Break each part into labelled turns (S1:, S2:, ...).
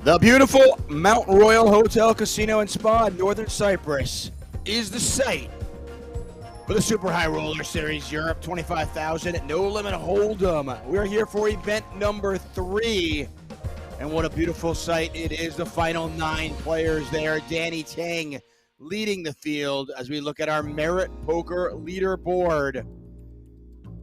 S1: The beautiful Mount Royal Hotel, Casino, and Spa in Northern Cyprus is the site for the Super High Roller Series Europe 25,000 No Limit Hold'em. We're here for event number 3. And what a beautiful sight it is. The final 9 players there. Danny Tang leading the field as we look at our Merit Poker leaderboard.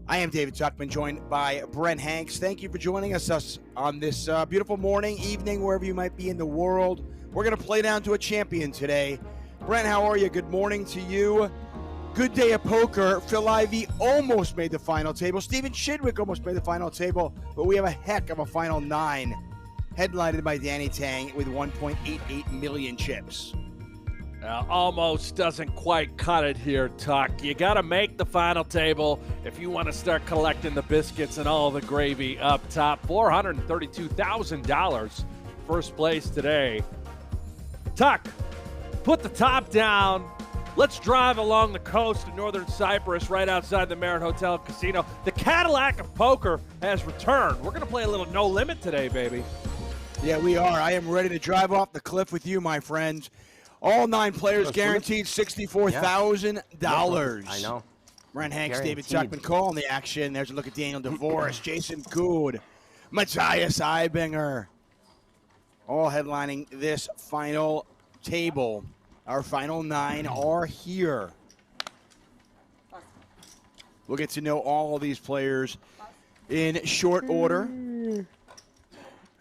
S1: I am David Tuckman, joined by Brent Hanks. Thank you for joining us on this beautiful morning, evening, wherever you might be in the world. We're going to play down to a champion today. Brent, how are you? Good morning to you. Good day of poker. Phil Ivey almost made the final table. Stephen Chidwick almost made the final table, but we have a heck of a final 9, headlined by Danny Tang with 1.88 million chips.
S2: Almost doesn't quite cut it here, Tuck. You got to make the final table if you want to start collecting the biscuits and all the gravy up top. $432,000 first place today. Tuck, put the top down. Let's drive along the coast of Northern Cyprus right outside the Merit Hotel Casino. The Cadillac of poker has returned. We're going to play a little no limit today, baby.
S1: Yeah, we are. I am ready to drive off the cliff with you, my friends. All 9 players guaranteed $64,000.
S3: I know.
S1: Brent Hanks, David Tuckman calling the action. There's a look at Daniel Dvoress, Jason Koon, Matthias Eigbiner. All headlining this final table. Our final 9 are here. We'll get to know all of these players in short order.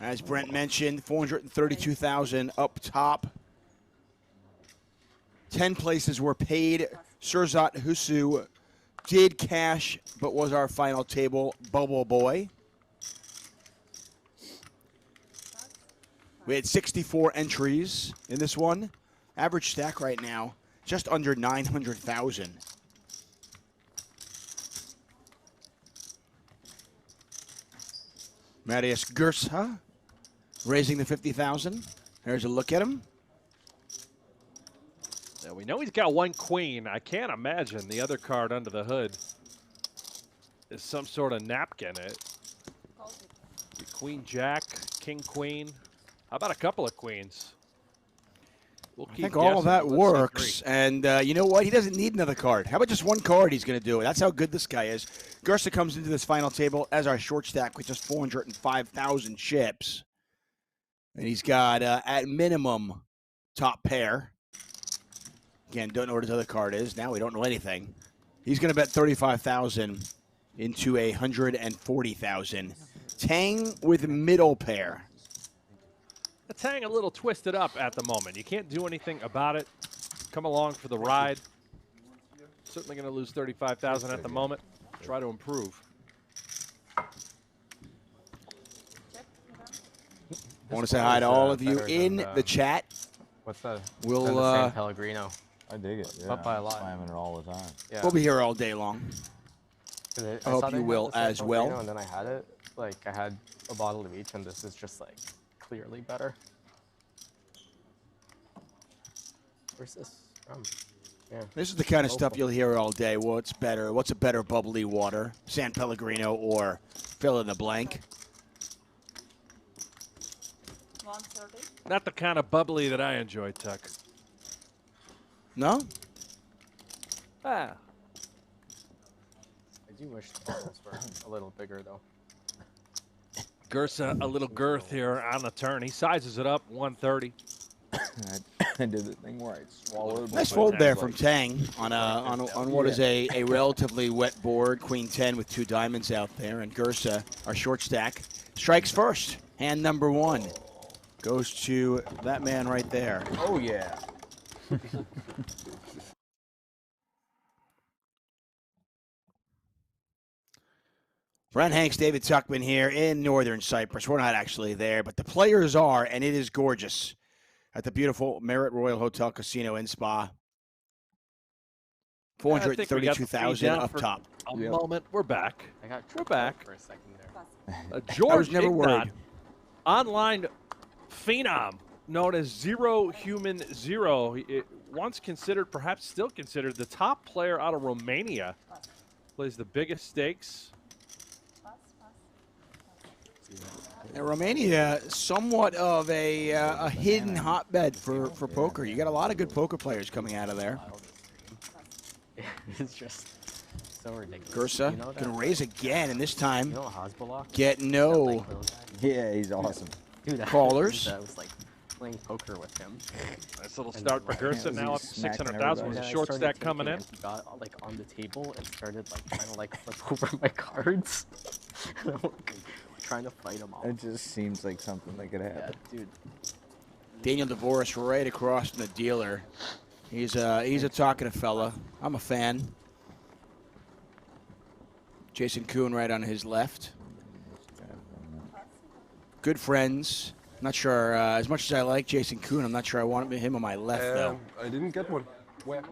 S1: As Brent mentioned, $432,000 up top. 10 places were paid. Surzat Husu did cash, but was our final table bubble boy. We had 64 entries in this one. Average stack right now, just under 900,000. Marius Gierse raising the 50,000. There's a look at him.
S2: Yeah, we know he's got 1 queen. I can't imagine the other card under the hood is some sort of napkin. Queen, Jack, King, Queen. How about a couple of queens? We'll
S1: I think all of that works. And you know what? He doesn't need another card. How about just 1 card he's going to do? That's how good this guy is. Gierse comes into this final table as our short stack with just 405,000 chips. And he's got, at minimum, top pair. Again, don't know what his other card is. Now we don't know anything. He's going to bet 35,000 into 140,000. Tang with middle pair.
S2: The Tang a little twisted up at the moment. You can't do anything about it. Come along for the ride. Certainly going to lose 35,000 at the moment. Try to improve.
S1: I want to say hi to all of you in the chat.
S3: What's that?
S1: We'll
S3: San Pellegrino.
S4: I dig it. Yeah.
S3: Up by a lot.
S4: Slamming it all the time.
S3: Yeah.
S1: We'll be here all day long.
S3: I
S1: hope you will as well.
S3: And then I had it. Like I had a bottle of each, and this is just like clearly better. Where's this from? Yeah.
S1: This is the kind of stuff you'll hear all day. What's better? What's a better bubbly water? San Pellegrino or fill in the blank?
S5: 130.
S2: Not the kind of bubbly that I enjoy, Tuck.
S1: No?
S2: Ah.
S3: I do wish the bottles were a little bigger, though.
S2: Gierse, a little girth here on the turn. He sizes it up, 130.
S4: I did the thing where I swallowed.
S1: Nice fold there from Tang on what is a relatively wet board. Queen 10 with 2 diamonds out there. And Gierse, our short stack, strikes first. Hand number 1 goes to that man right there.
S4: Oh, yeah.
S1: Brent Hanks, David Tuckman here in Northern Cyprus. We're not actually there, but the players are, and it is gorgeous at the beautiful Merit Royal Hotel Casino and Spa. 432,000 up top.
S2: A moment, we're back. We're back.
S3: For a second there.
S2: George
S1: I was never
S2: Ignat,
S1: worried.
S2: online phenom known as Zero Human Zero. Once considered, perhaps still considered, the top player out of Romania. Plays the biggest stakes.
S1: Romania, somewhat of a hidden hotbed for poker. You got a lot of good poker players coming out of there.
S3: It's just so ridiculous.
S1: Gierse
S3: You know
S1: gonna
S3: that,
S1: raise again, and this time
S3: You know Hasbulla?
S1: get
S3: That,
S1: no
S3: like, little guy?
S4: Yeah, he's awesome.
S3: Dude,
S1: callers.
S3: I was like playing poker with him.
S2: Nice little
S3: And
S2: start by
S3: then, like,
S2: Gierse. Now up to
S4: smacking
S2: 600,000 with
S4: everybody.
S2: a
S3: And I
S2: short
S3: started
S2: stack coming
S3: taking,
S2: in.
S3: and he got like on the table and started like trying to like flip over my cards. And I'm like, trying to fight him off.
S4: It just seems like something that could
S3: Yeah,
S4: happen.
S3: dude.
S1: Daniel Dvoress right across from the dealer. He's a talkative fella. I'm a fan. Jason Koon right on his left. Good friends. Not sure, as much as I like Jason Koon, I'm not sure I want him on my left, though.
S6: I didn't get one. Where?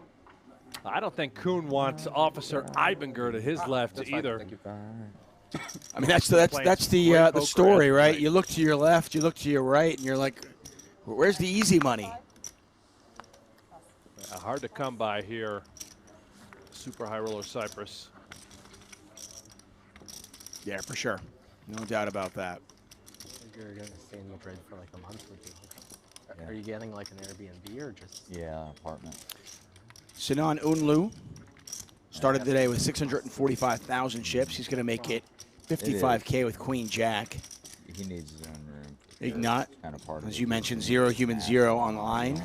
S2: I don't think Koon wants Officer Eigbiner to his left
S6: That's fine,
S2: either.
S6: thank you.
S1: I mean, that's the story, right? You look to your left, you look to your right, and you're like, where's the easy money?
S2: Hard to come by here. Super high roller Cyprus.
S1: Yeah, for sure. No doubt about that.
S3: You're gonna stay in Madrid for like a month, would you?
S4: Yeah.
S3: Are you getting like an Airbnb or just?
S4: Yeah, apartment.
S1: Sinan Unlu started today with 645,000 chips. He's going to make it 55K with Queen Jack.
S4: He needs his own room.
S1: Ignat,
S4: Kind of part of
S1: as
S4: it.
S1: you mentioned, 0 Human 0 online.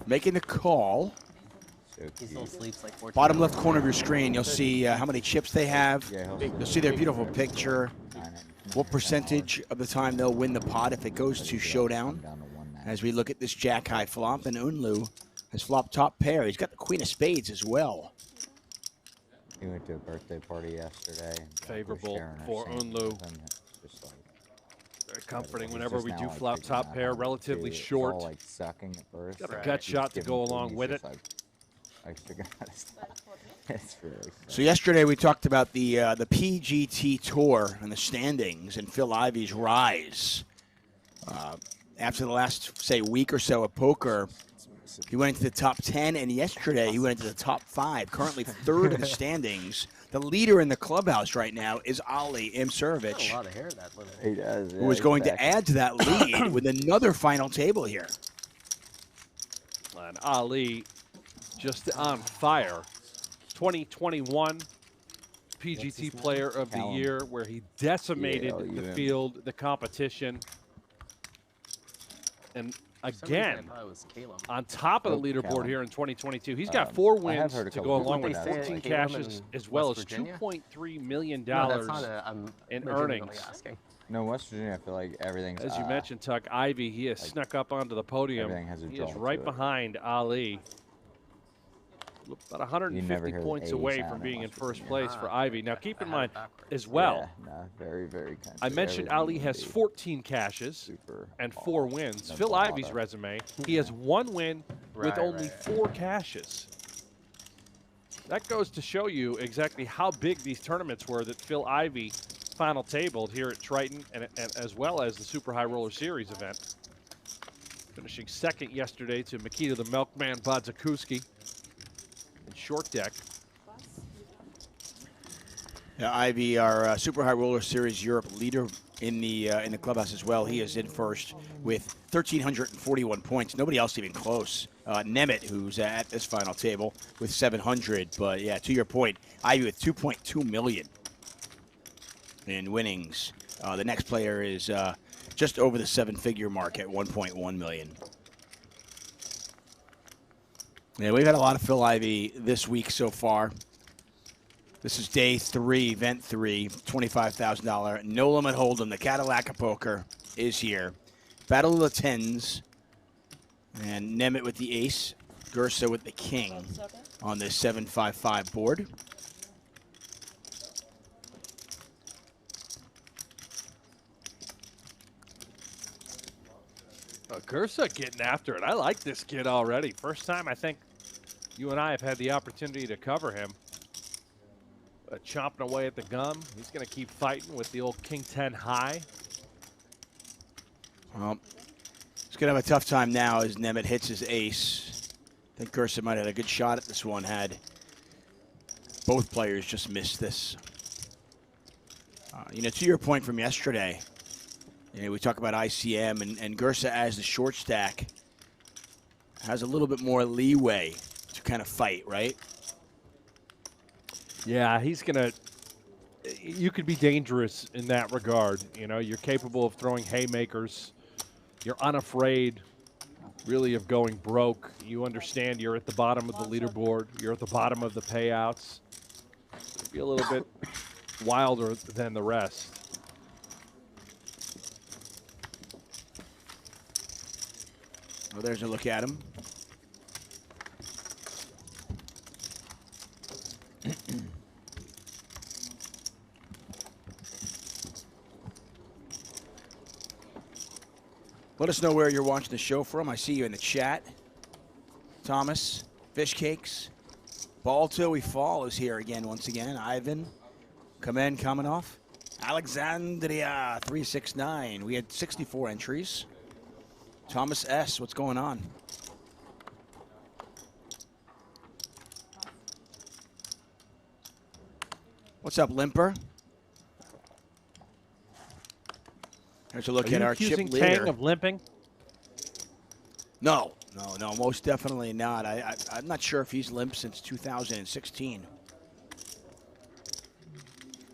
S1: Making the call.
S4: So
S3: He still
S4: cute.
S3: sleeps like 14
S1: Bottom
S3: hours.
S1: left corner of your screen, you'll see how many chips they have.
S4: Yeah,
S1: You'll see their beautiful picture. What percentage of the time they'll win the pot if it goes to showdown. As we look at this jack high flop, and Unlu has flopped top pair. He's got the queen of spades as well.
S4: He went to a birthday party yesterday. and we're
S2: Favorable
S4: sharing our
S2: for
S4: same
S2: Unlu.
S4: with him. It's just like,
S2: Very comforting
S4: he's
S2: whenever
S4: just
S2: we
S4: now,
S2: do
S4: like,
S2: flop
S4: picking
S2: top
S4: that
S2: pair,
S4: up,
S2: relatively
S4: too. It's
S2: short.
S4: all, like, sucking at first.
S2: Got a
S3: Right.
S2: gut
S4: He's
S2: shot to
S4: giving
S2: go
S4: to him,
S2: along
S4: he's
S2: with
S4: just
S2: it.
S4: like, extra guys. It's really funny.
S1: So yesterday we talked about the PGT Tour and the standings and Phil Ivey's rise. After the last, say, week or so of poker, he went into the top 10, and yesterday he went into the top 5, currently third in the standings. The leader in the clubhouse right now is Ali
S3: He's got a
S1: Imsirovic,
S3: lot of hair, that little.
S4: He does.
S1: who is going to add to that lead with another final table here.
S2: And Ali just on fire. 2021 PGT Player of the
S4: Callum.
S2: Year, where he decimated
S4: Yeah,
S2: the
S4: you-
S2: field, the competition. And
S3: For some reason, I
S2: again,
S3: thought it was Calum.
S2: on top of the
S4: Oh,
S2: leaderboard
S4: Callum.
S2: here in 2022, he's got 4
S4: I have
S2: wins
S4: heard a
S2: to
S4: couple
S2: go
S4: people
S2: along
S3: Didn't
S2: with
S3: they say
S2: 14
S3: Calum
S2: cashes,
S3: in
S2: as well
S3: West
S2: as
S3: Virginia?
S2: $2.3 million
S3: No, that's not a, I'm
S2: in
S3: legitimately
S2: earnings.
S3: asking.
S4: No, West Virginia, I feel like everything's.
S2: As you mentioned, Tuck, Ivy, he has
S4: like,
S2: snuck up onto the podium.
S4: everything has a
S2: He
S4: draw
S2: is
S4: to
S2: right
S4: it.
S2: behind Ali. About
S4: You never
S2: 150
S4: hear the
S2: points
S4: A's
S2: away
S4: sound
S2: from
S4: in
S2: being in
S4: West
S2: first
S4: Virginia.
S2: place for Ivy. Now, keep
S3: I
S2: in
S3: had it
S2: mind
S3: backwards.
S2: as well,
S4: Yeah, no, very, very country.
S2: I mentioned
S4: Everything
S2: Ali
S4: would
S2: has
S4: be
S2: 14 cashes
S4: super
S2: and
S4: hard.
S2: 4 wins.
S4: No
S2: Phil
S4: bother.
S2: Ivy's resume, he has 1 win with
S3: Right,
S2: only
S3: right.
S2: 4 cashes. That goes to show you exactly how big these tournaments were that Phil Ivey final tabled here at Triton and as well as the Super High Roller Series event. Finishing second yesterday to Makita the Milkman Bodzakuski in short deck.
S1: Yeah, Ivy, our Super High Roller Series Europe leader in the clubhouse as well. He is in first with 1,341 points. Nobody else even close. Nemeth, who's at this final table with 700. But yeah, to your point, Ivy with 2.2 million in winnings. The next player is just over the 7-figure mark at 1.1 million. Yeah, we've had a lot of Phil Ivey this week so far. This is day 3, event 3, $25,000. No limit hold'em. The Cadillac of poker is here. Battle of the Tens. And Nemeth with the ace. Gierse with the king on this 7-5-5 board.
S2: Gierse getting after it. I like this kid already. First time I think you and I have had the opportunity to cover him. Chomping away at the gum. He's going to keep fighting with the old King 10 high.
S1: Well, he's going to have a tough time now as Nemeth hits his ace. I think Gierse might have had a good shot at this one had both players just missed this. You know, to your point from yesterday, you know, we talk about ICM and Gierse as the short stack has a little bit more leeway to kind of fight, right?
S2: Yeah, he's going to – you could be dangerous in that regard. You know, you're capable of throwing haymakers. You're unafraid, really, of going broke. You understand you're at the bottom of the leaderboard. You're at the bottom of the payouts. Be a little bit wilder than the rest.
S1: Well, there's a look at him. Let us know where you're watching the show from. I see you in the chat. Thomas, Fish Cakes, Ball Till We Fall is here again once again. Ivan, coming off. Alexandria 369. We had 64 entries. Thomas S, what's going on? What's up, Limper? There's a look at our chip leader.
S2: Tang of limping?
S1: No, most definitely not. I'm not sure if he's limped since 2016.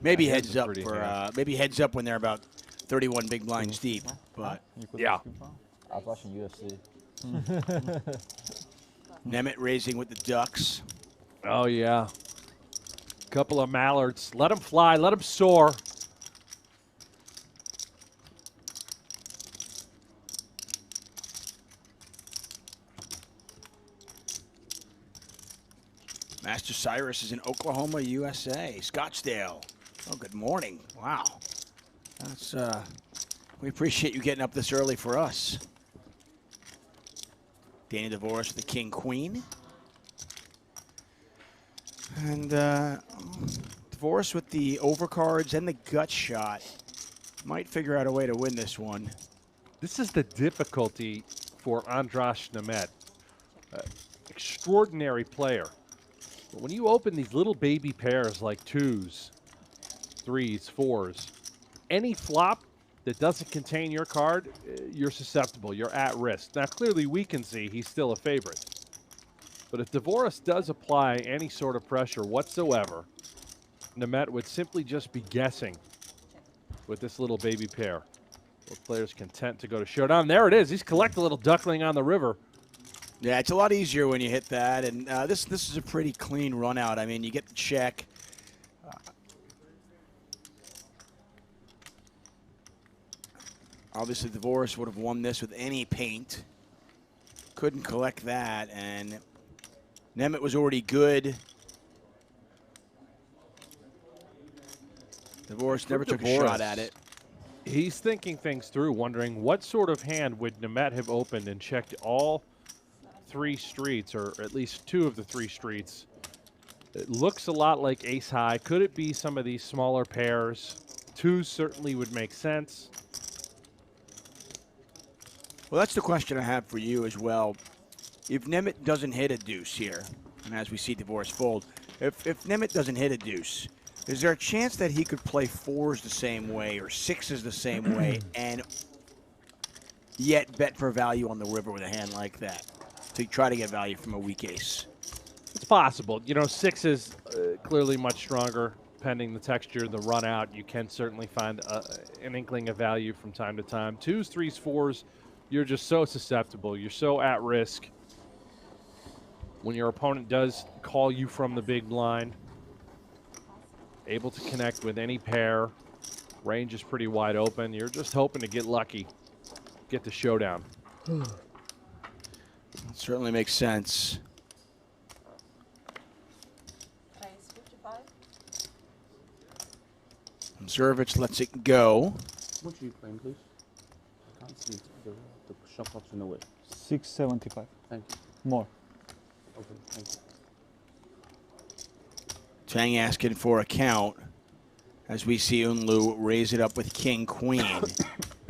S1: Maybe heads up for heads up when they're about 31 big blinds deep. But
S2: yeah,
S4: I was watching UFC.
S1: Nemeth raising with the Ducks.
S2: Oh yeah, couple of mallards. Let them fly. Let them soar.
S1: Master Cyrus is in Oklahoma, USA. Scottsdale. Oh, good morning. Wow. That's we appreciate you getting up this early for us. Danny Dvoress with the King Queen. And Dvoress with the overcards and the gut shot. Might figure out a way to win this one.
S2: This is the difficulty for Andras Nemeth. Extraordinary player. But when you open these little baby pairs like 2s, 3s, 4s, any flop that doesn't contain your card, you're susceptible. You're at risk. Now, clearly we can see he's still a favorite. But if Dvoress does apply any sort of pressure whatsoever, Nemeth would simply just be guessing with this little baby pair. Both players content to go to showdown. There it is. He's collecting a little duckling on the river.
S1: Yeah, it's a lot easier when you hit that, and this is a pretty clean run out. I mean, you get the check. Obviously, Dvoress would have won this with any paint. Couldn't collect that, and Nemeth was already good. Dvoress never took a shot at it.
S2: He's thinking things through, wondering what sort of hand would Nemeth have opened and checked all 3 streets, or at least 2 of the 3 streets. It looks a lot like ace high. Could it be some of these smaller pairs? 2s certainly would make sense.
S1: Well, that's the question I have for you as well. If Nemeth doesn't hit a deuce here, and as we see Dvoress fold, if Nemeth doesn't hit a deuce, is there a chance that he could play 4s the same way or 6s the same way and yet bet for value on the river with a hand like that to try to get value from a weak ace?
S2: It's possible. You know, 6 is clearly much stronger. Pending the texture, the run out, you can certainly find an inkling of value from time to time. 2s, 3s, 4s, you're just so susceptible. You're so at risk. When your opponent does call you from the big blind, able to connect with any pair, range is pretty wide open. You're just hoping to get lucky, get the showdown.
S1: That certainly makes sense.
S5: Raise 55.
S1: Imsirovic lets it go.
S7: What are you playing, please? I can't see the shop box in the way.
S6: 675.
S7: Thank you.
S6: More.
S7: Okay, thank you.
S1: Tang asking for a count as we see Unlu raise it up with King Queen.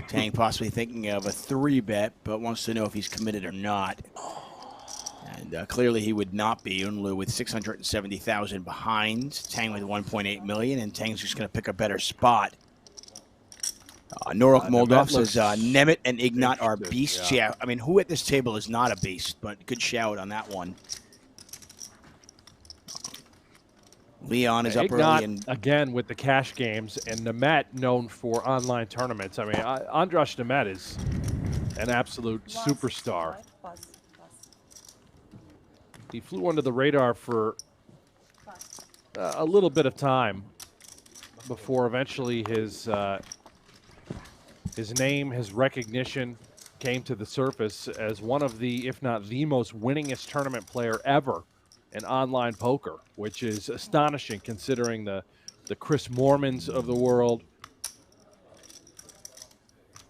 S1: Tang possibly thinking of a 3-bet, but wants to know if he's committed or not. And And clearly he would not be. Unlu with 670,000 behind. Tang with 1.8 million, and Tang's just going to pick a better spot. Norok Moldov says Nemeth and Ignat are beasts. Yeah, I mean, who at this table is not a beast? But good shout on that one. Leon is up early. And
S2: again with the cash games, and Nemeth known for online tournaments. I mean, Andras Nemeth is an absolute superstar. He flew under the radar for a little bit of time before eventually his name, his recognition came to the surface as one of the, if not the most winningest tournament player ever in online poker, which is astonishing considering the Chris Mormons of the world,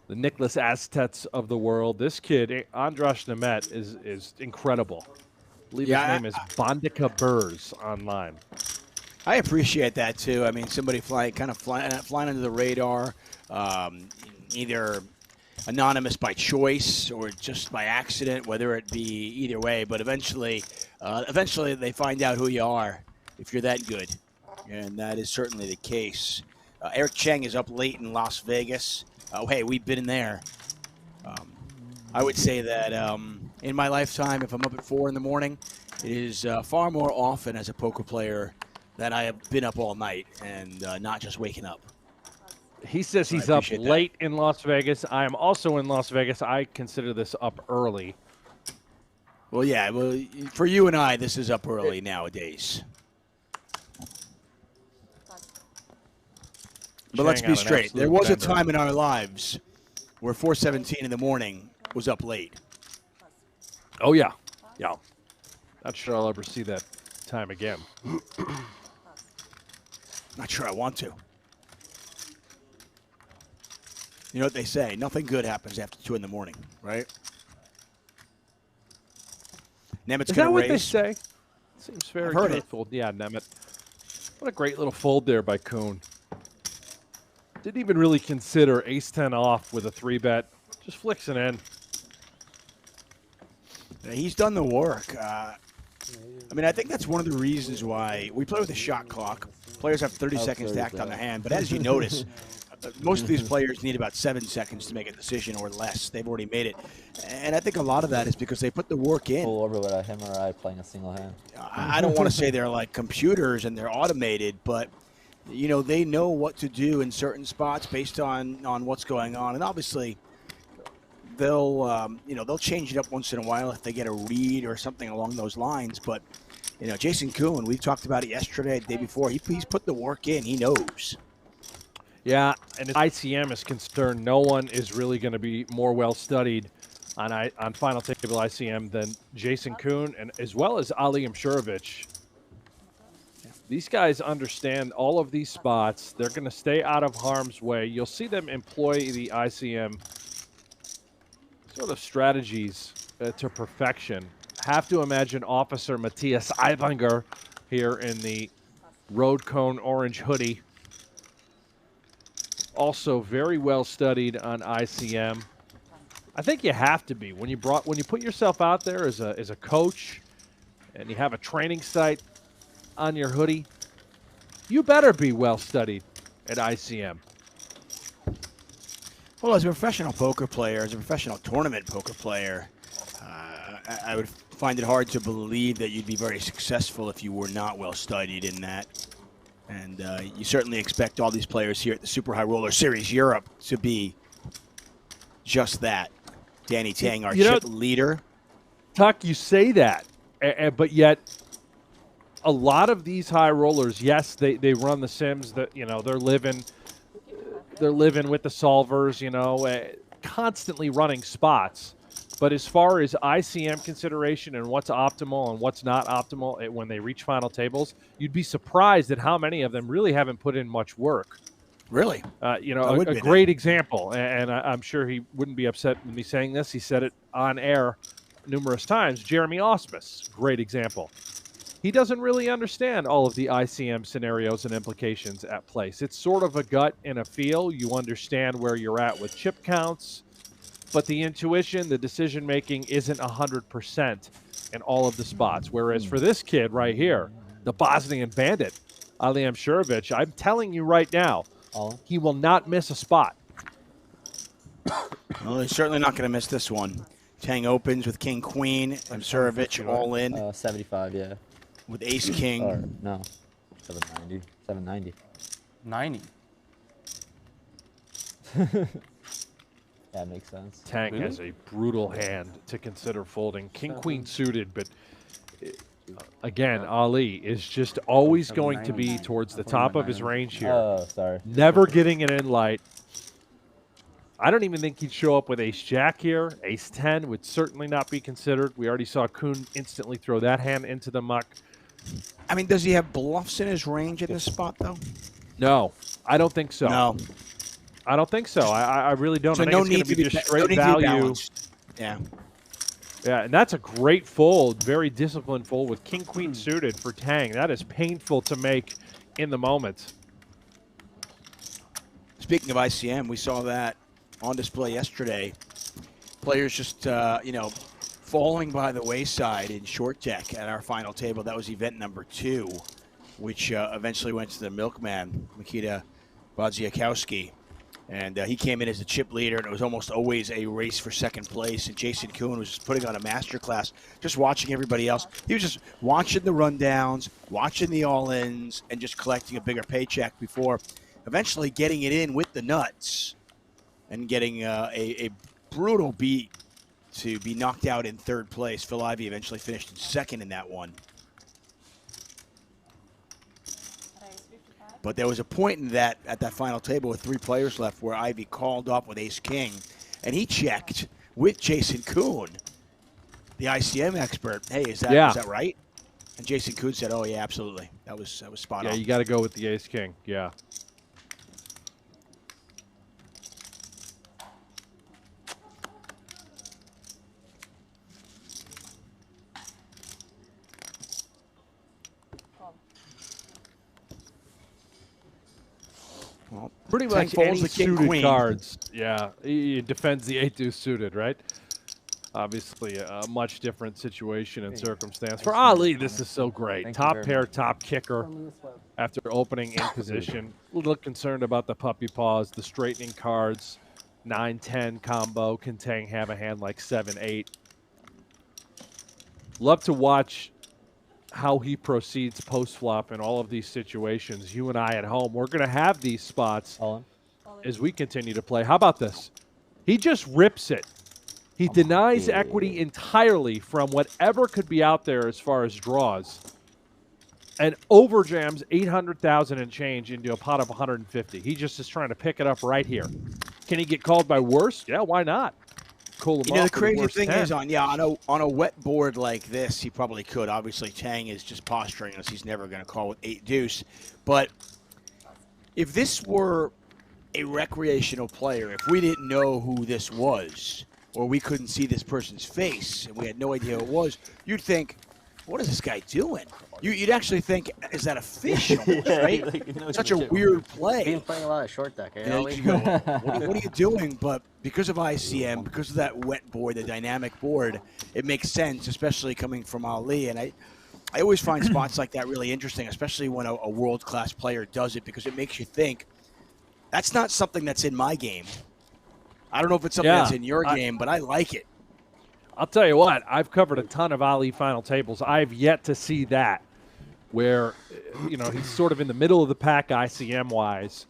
S2: the Nicholas Aztets of the world. This kid, Andras Nemeth, is incredible. I believe his name is Bondika Burrs online.
S1: I appreciate that too. I mean, somebody flying under the radar, either anonymous by choice or just by accident, whether it be either way. But eventually they find out who you are if you're that good, and that is certainly the case. Eric Cheng is up late in Las Vegas. Oh, hey, we've been in there. I would say that in my lifetime, if I'm up at 4 in the morning, it is far more often as a poker player that I have been up all night and not just waking up.
S2: He says he's up late in Las Vegas. I am also in Las Vegas. I consider this up early.
S1: Well, yeah. Well, for you and I, this is up early nowadays. But let's be straight. There was a time in our lives where 4:17 in the morning was up late.
S2: Oh, yeah. Yeah. Not sure I'll ever see that time again.
S1: Not sure I want to. You know what they say, nothing good happens after 2 in the morning, right? Nemeth's going to raise.
S2: Is that what they say? Seems very truthful. Yeah, Nemeth. What a great little fold there by Koon. Didn't even really consider ace-10 off with a 3-bet. Just flicks it in.
S1: Yeah, he's done the work. I mean, I think that's one of the reasons why we play with a shot clock. Players have 30 seconds to act on the hand, but as you notice, most of these players need about 7 seconds to make a decision or less. They've already made it. And I think a lot of that is because they put the work in.
S4: Pull over with him or I playing a single hand.
S1: I don't want to say they're like computers and they're automated, but you know, they know what to do in certain spots based on what's going on. And obviously they'll they'll change it up once in a while if they get a read or something along those lines. But you know, Jason Koon, we talked about it yesterday, the day before. He's put the work in. He knows.
S2: Yeah, and as ICM is concerned, no one is really going to be more well-studied on final table ICM than Jason Koon, and as well as Ali Imsirovic. These guys understand all of these spots. They're going to stay out of harm's way. You'll see them employ the ICM sort of strategies to perfection. Have to imagine Officer Matthias Eigbiner here in the road cone orange hoodie. Also very well studied on ICM. I think you have to be when you put yourself out there as a coach and you have a training site on your hoodie. You better be well studied at ICM.
S1: Well, as a professional poker player, as a professional tournament poker player, I would find it hard to believe that you'd be very successful if you were not well studied in that. And you certainly expect all these players here at the Super High Roller Series Europe to be just that. Danny Tang, our chip leader.
S2: Tuck, you say that, but yet a lot of these high rollers, yes, they run the sims. That they're living with the solvers. Constantly running spots. But as far as ICM consideration and what's optimal and what's not optimal when they reach final tables, you'd be surprised at how many of them really haven't put in much work.
S1: Really?
S2: A great example, and I'm sure he wouldn't be upset with me saying this. He said it on air numerous times. Jeremy Osmus, great example. He doesn't really understand all of the ICM scenarios and implications at place. It's sort of a gut and a feel. You understand where you're at with chip counts, but the intuition, the decision-making isn't 100%. in all of the spots. Whereas for this kid right here, the Bosnian bandit, Ali Imsirovic, I'm telling you right now, he will not miss a spot.
S1: Well, he's certainly not going to miss this one. Tang opens with King Queen. Imsirovic all in
S4: 75, yeah.
S1: with Ace King.
S4: Or, no. 790. 790.
S3: 90.
S4: That makes sense.
S2: Tang
S3: Really?
S2: has a brutal hand to consider folding. King Queen suited, but again, Ali is just always going to be towards the top of his range here.
S4: Oh, sorry.
S2: Never getting it in light. I don't even think he'd show up with ace-jack here. Ace-10 would certainly not be considered. We already saw Koon instantly throw that hand into the muck.
S1: I mean, does he have bluffs in his range in this spot, though?
S2: No, I don't think so.
S1: No.
S2: I don't think so. I really don't.
S1: So
S2: I think
S1: no
S2: it's
S1: need
S2: going to be just straight
S1: no need to be
S2: value.
S1: balanced. Yeah.
S2: Yeah, and that's a great fold. Very disciplined fold with King Queen suited for Tang. That is painful to make in the moment.
S1: Speaking of ICM, we saw that on display yesterday. Players just, you know, falling by the wayside in short deck at our final table. That was event number 2, which eventually went to the milkman, Mikita Bodziakowski. And he came in as the chip leader, and it was almost always a race for second place. And Jason Koon was just putting on a masterclass, just watching everybody else. He was just watching the rundowns, watching the all-ins, and just collecting a bigger paycheck before eventually getting it in with the nuts and getting a brutal beat to be knocked out in third place. Phil Ivey eventually finished in second in that one. But there was a point in that at that final table with 3 players left where Ivey called up with ace-king, and he checked with Jason Koon, the ICM expert. Hey, is that right? And Jason Koon said, "Oh yeah, absolutely. That was spot on."
S2: Yeah, you got to go with the ace-king. Yeah.
S1: Well,
S2: pretty
S1: Tang
S2: much
S1: folds
S2: any
S1: the king
S2: suited
S1: queen.
S2: cards. Yeah, he defends the 8-2 suited, right? Obviously, a much different situation and circumstance. For Ali, this is so great. Top pair, top kicker after opening in position. A little concerned about the puppy paws, the straightening cards, 9-10 combo. Can Tang have a hand like 7-8? Love to watch how he proceeds post-flop in all of these situations. You and I at home, we're going to have these spots as we continue to play. How about this? He just rips it. He denies equity entirely from whatever could be out there as far as draws and overjams 800,000 and change into a pot of 150. He just is trying to pick it up right here. Can he get called by worse? Yeah, why not? Cool him
S1: You know, the
S2: off with
S1: crazy
S2: worse
S1: thing
S2: 10.
S1: is on a wet board like this, he probably could. Obviously, Tang is just posturing us. He's never going to call with 8 deuce. But if this were a recreational player, if we didn't know who this was, or we couldn't see this person's face and we had no idea who it was, you'd think, what is this guy doing? You'd actually think, is that a fish almost, right?
S3: Like,
S1: Such a weird play.
S3: Been playing a lot of short deck, eh?
S1: And
S3: Ollie?
S1: you go, what are you doing? But because of ICM, because of that wet board, the dynamic board, it makes sense, especially coming from Ali. And I always find spots like that really interesting, especially when a world-class player does it, because it makes you think, that's not something that's in my game. I don't know if it's something that's in your game, but I like it.
S2: I'll tell you what, I've covered a ton of Ali final tables. I've yet to see that where, you know, he's sort of in the middle of the pack ICM-wise.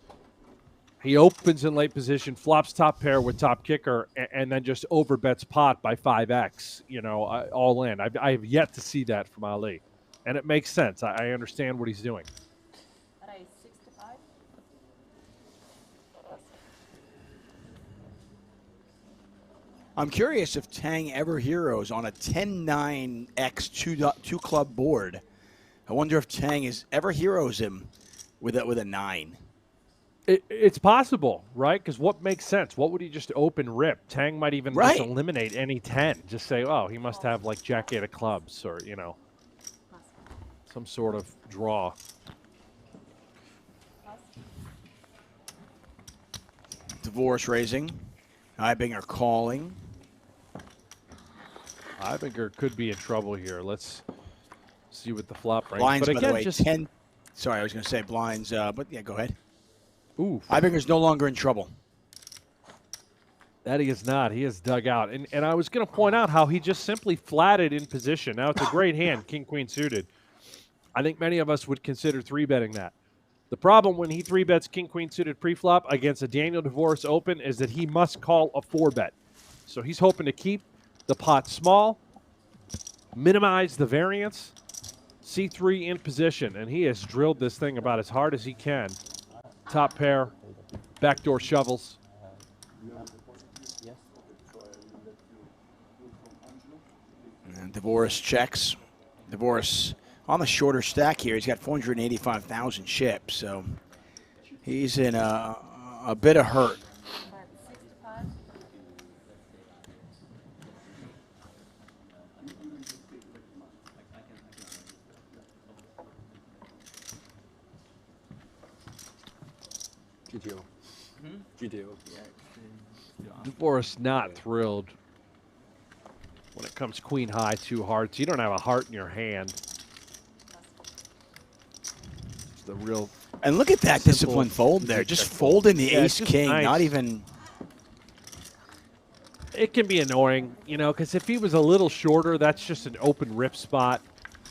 S2: He opens in late position, flops top pair with top kicker, and then just overbets pot by 5x, you know, all in. I have yet to see that from Ali. And it makes sense. I understand what he's doing.
S5: Raise 65.
S1: I'm curious if Tang ever heroes on a 10-9x 2 club board. I wonder if Tang is ever heroes him with a 9.
S2: It's possible, right? Because what makes sense? What would he just open rip? Tang might even just eliminate any 10. Just say, oh, he must have like Jack 8 of clubs or, you know, some sort of draw.
S1: Dvoress raising. Eigbiner calling.
S2: Eigbiner could be in trouble here. Let's see what the flop brings.
S1: Blinds,
S2: But
S1: by
S2: again,
S1: the way,
S2: just
S1: 10. Sorry, I was going to say blinds, but yeah, go ahead.
S2: ooh,
S1: Eibinger's no longer in trouble.
S2: that he is not. He is dug out. And I was going to point out how he just simply flatted in position. Now, it's a great hand, king-queen suited. I think many of us would consider 3-betting that. The problem when he 3-bets king-queen suited pre-flop against a Daniel Dvoress open is that he must call a 4-bet. So he's hoping to keep the pot small, minimize the variance, C3 in position, and he has drilled this thing about as hard as he can. Top pair, backdoor shovels.
S1: And Dvoress checks. Dvoress on the shorter stack here. He's got 485,000 chips, so he's in a bit of hurt.
S7: GTO. GTO.
S2: Dvoress not thrilled when it comes queen high, 2 hearts. You don't have a heart in your hand. It's the real.
S1: And look at that
S2: simple
S1: disciplined fold there. Just folding the
S2: Yeah, it's just
S1: ace-king,
S2: nice.
S1: not even...
S2: It can be annoying, you know, because if he was a little shorter, that's just an open rip spot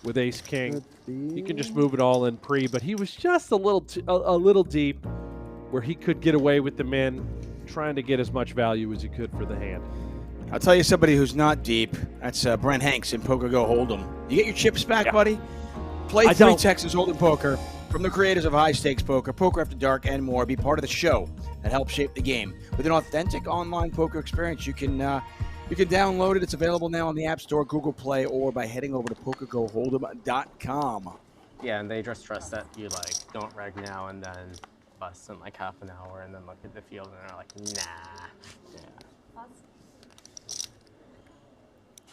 S2: with ace king. You can just move it all in pre, but he was just a little deep where he could get away with the min, trying to get as much value as he could for the hand.
S1: I'll tell you somebody who's not deep. That's Brent Hanks in PokerGo Hold'em. You get your chips back, buddy? Play
S2: I
S1: 3
S2: don't.
S1: Texas Hold'em Poker from the creators of High Stakes Poker, Poker After Dark, and more. Be part of the show that helps shape the game. With an authentic online poker experience, you can download it. It's available now on the App Store, Google Play, or by heading over to PokerGoHold'em.com.
S3: Yeah, and they just trust that you like don't reg now and then bust in like half an hour and then look at the field and they're like, nah. Yeah.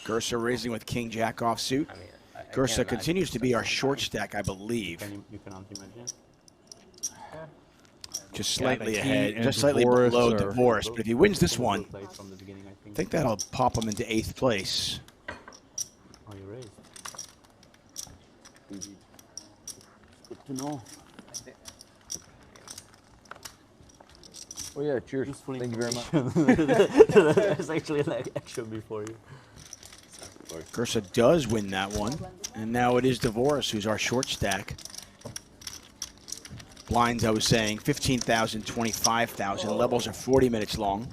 S1: Gierse raising with King Jack offsuit.
S3: I mean, I
S1: Gierse
S3: can't
S1: continues to
S3: imagine
S1: be our
S3: such a
S1: short
S3: time.
S1: stack, I believe.
S7: You can anti-imagine.
S1: Just
S2: Yeah,
S1: slightly
S2: he
S1: ahead,
S2: and
S1: just slightly
S2: Dvoress
S1: below
S2: are-
S1: Dvoress. But if he wins this one,
S7: Play from the beginning, I
S1: I
S7: think.
S1: think that'll pop him into 8th place.
S7: Oh, you raised. Indeed. Good to know.
S4: Oh yeah, cheers.
S7: Useful
S4: Thank you very much.
S3: There's actually like action before you.
S1: Gierse does win that one. And now it is Dvoress who's our short stack. Blinds, I was saying, 15,000, 25,000. Levels are 40 minutes long.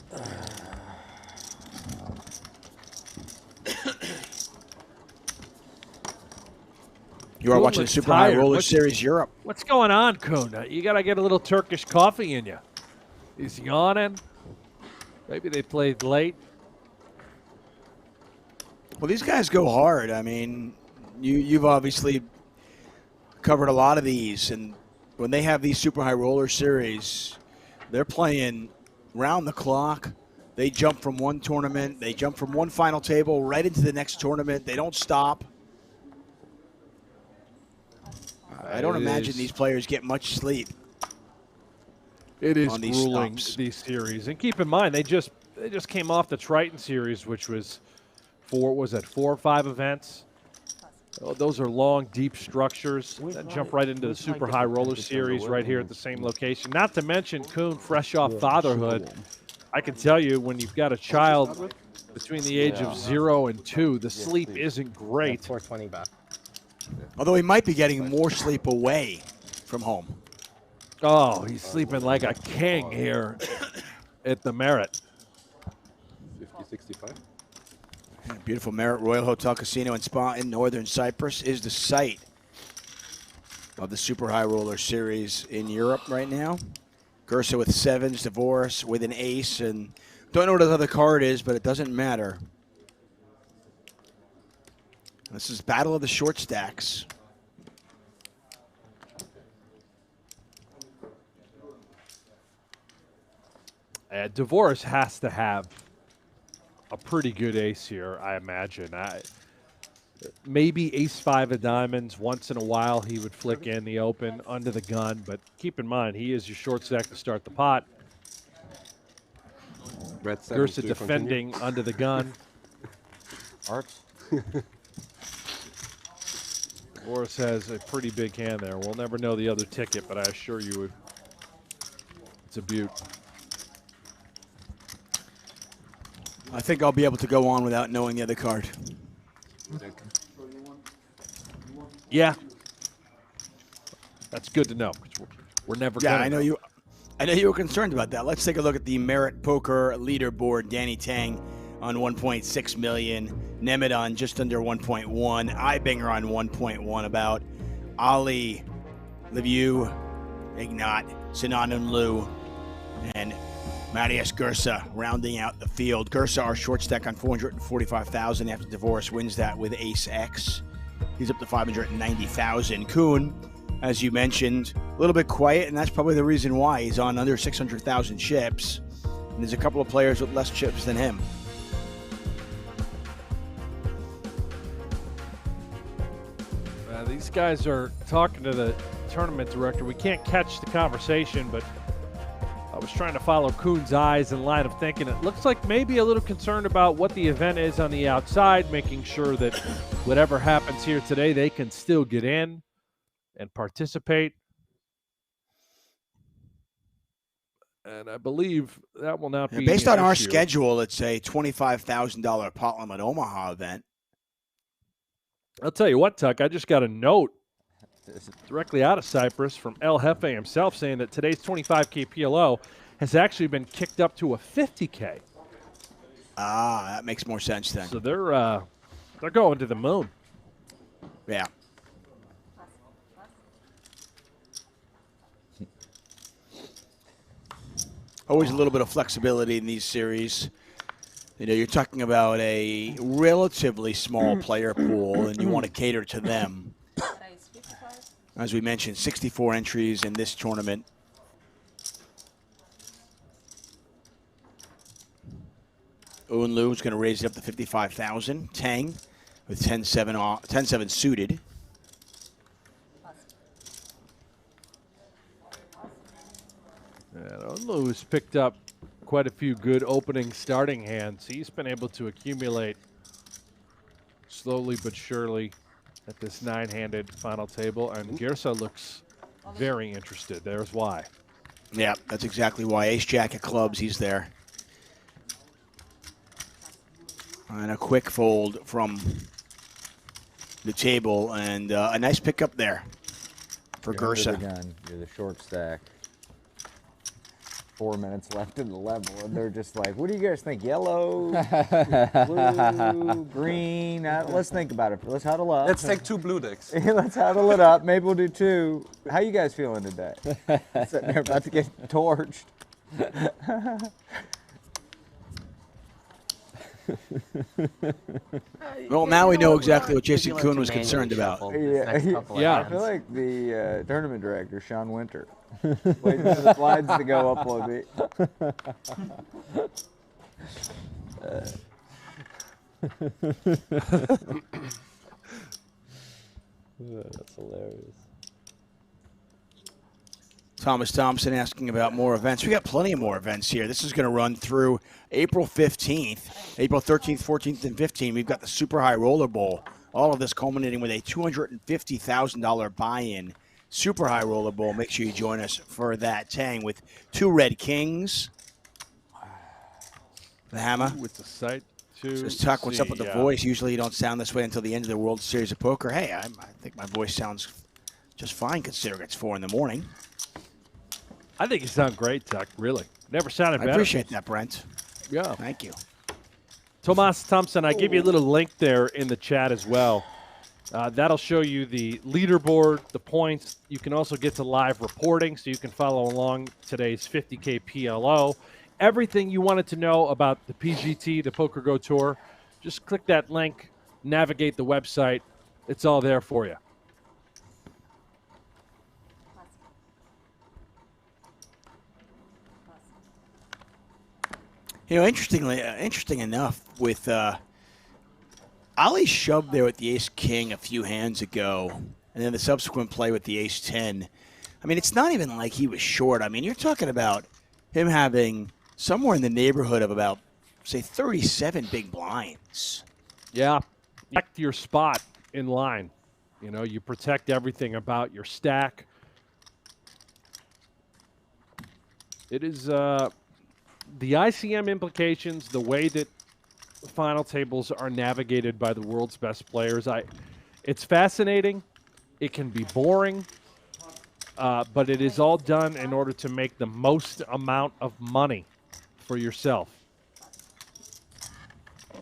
S1: You are
S2: Koon
S1: watching the
S2: looks
S1: Super High
S2: tired.
S1: Roller
S2: What's-
S1: Series Europe.
S2: What's going on, Koon? You got to get a little Turkish coffee in you. He's yawning. Maybe they played late.
S1: Well, these guys go hard. I mean, you've obviously covered a lot of these, and when they have these Super High Roller Series, they're playing round the clock. They jump from one tournament, they jump from one final table right into the next tournament. They don't stop. I don't
S2: It
S1: imagine
S2: is-
S1: these players get much sleep.
S2: It is
S1: on these
S2: grueling,
S1: stops.
S2: these series. And keep in mind, they just came off the Triton series, which was 4 or 5 events. Oh, those are long, deep structures that jump right into the Super High Roller Series right here at the same location. Not to mention Koon, fresh off fatherhood. I can tell you, when you've got a child between the age of 0 and 2, the sleep isn't great.
S3: 420 back.
S1: Although he might be getting more sleep away from home.
S2: Oh, he's sleeping like a king here at the Merit.
S7: 50-65.
S1: Beautiful Merit Royal Hotel Casino and Spa in Northern Cyprus is the site of the Super High Roller Series in Europe right now. Gierse with 7s, Dvoress with an ace, and don't know what his other card is, but it doesn't matter. This is Battle of the Short Stacks.
S2: Dvoress has to have a pretty good ace here, I imagine. Maybe ace-5 of diamonds. Once in a while, he would flick in the open under the gun. But keep in mind, he is your short stack to start the pot.
S6: Red 7.
S2: Gierse defending under the gun.
S4: Hearts.
S2: Dvoress has a pretty big hand there. We'll never know the other ticket, but I assure you it's a beaut.
S1: I think I'll be able to go on without knowing the other card.
S2: Yeah. That's good to know. 'Cause we're never
S1: Yeah,
S2: gonna
S1: I know you. I know you were concerned about that. Let's take a look at the Merit Poker leaderboard. Danny Tang on 1.6 million. Nemeth on just under 1.1. Eigbiner on 1.1. About Ali, Liviu, Ignat, Sinan, Unlu, and Matthias Gierse rounding out the field. Gierse, our short stack on 445,000 after Dvoress wins that with Ace X. He's up to 590,000. Koon, as you mentioned, a little bit quiet, and that's probably the reason why. He's on under 600,000 chips, and there's a couple of players with less chips than him.
S2: These guys are talking to the tournament director. We can't catch the conversation, but I was trying to follow Koon's eyes in line of thinking. It looks like maybe a little concerned about what the event is on the outside, making sure that whatever happens here today, they can still get in and participate. And I believe that will not be
S1: Based on
S2: an
S1: our
S2: issue.
S1: schedule, it's a $25,000 pot limit Omaha event.
S2: I'll tell you what, Tuck, I just got a note directly out of Cyprus from El Jefe himself saying that today's 25K PLO has actually been kicked up to a 50K.
S1: Ah, that makes more sense then.
S2: So they're going to the moon.
S1: Yeah. Always a little bit of flexibility in these series. You know, you're talking about a relatively small player pool, and you want to cater to them. As we mentioned, 64 entries in this tournament. Unlu is going to raise it up to 55,000. Tang with 10-7 suited.
S2: And Unlu has picked up quite a few good opening starting hands. He's been able to accumulate slowly but surely at this 9-handed final table, and Gierse looks very interested. There's why.
S1: Yeah, that's exactly why. Ace-Jack of clubs, he's there. And a quick fold from the table, and a nice pickup there for Gierse.
S4: You're the short stack. 4 minutes left in the level, and they're just like, what do you guys think? Yellow, blue, green? Let's think about it. Let's huddle up.
S6: Let's take 2 blue decks.
S4: Let's huddle it up. Maybe we'll do 2. How you guys feeling today? Sitting there about to get torched.
S1: Well, now we know exactly what Jason Koon was concerned about.
S4: Yeah, I feel like the tournament director, Sean Winter. Waiting for the slides to go up a bit.
S7: That's hilarious.
S1: Thomas Thompson asking about more events. We got plenty of more events here. This is going to run through April 15th, April 13th, 14th, and 15th. We've got the Super High Roller Bowl. All of this culminating with a $250,000 buy-in. Super High Roller Bowl. Make sure you join us for that. Tang with 2 Red Kings. The hammer.
S2: With the sight to
S1: Says Tuck, what's up with the voice? Usually you don't sound this way until the end of the World Series of Poker. Hey, I think my voice sounds just fine considering it's 4 in the morning.
S2: I think you sound great, Tuck, really. Never sounded better.
S1: I appreciate that, Brent.
S2: Yeah.
S1: Thank you.
S2: Tomas Thompson, I gave you a little link there in the chat as well. That'll show you the leaderboard, the points. You can also get to live reporting, so you can follow along today's 50K PLO. Everything you wanted to know about the PGT, the PokerGO Tour, just click that link, navigate the website. It's all there for you.
S1: You know, interesting enough, with Ali shoved there with the ace-king a few hands ago, and then the subsequent play with the ace-10. I mean, it's not even like he was short. I mean, you're talking about him having somewhere in the neighborhood of about, say, 37 big blinds.
S2: Yeah. protect your spot in line. You know, you protect everything about your stack. It is the ICM implications, the way that final tables are navigated by the world's best players. It's fascinating. It can be boring, but it is all done in order to make the most amount of money for yourself.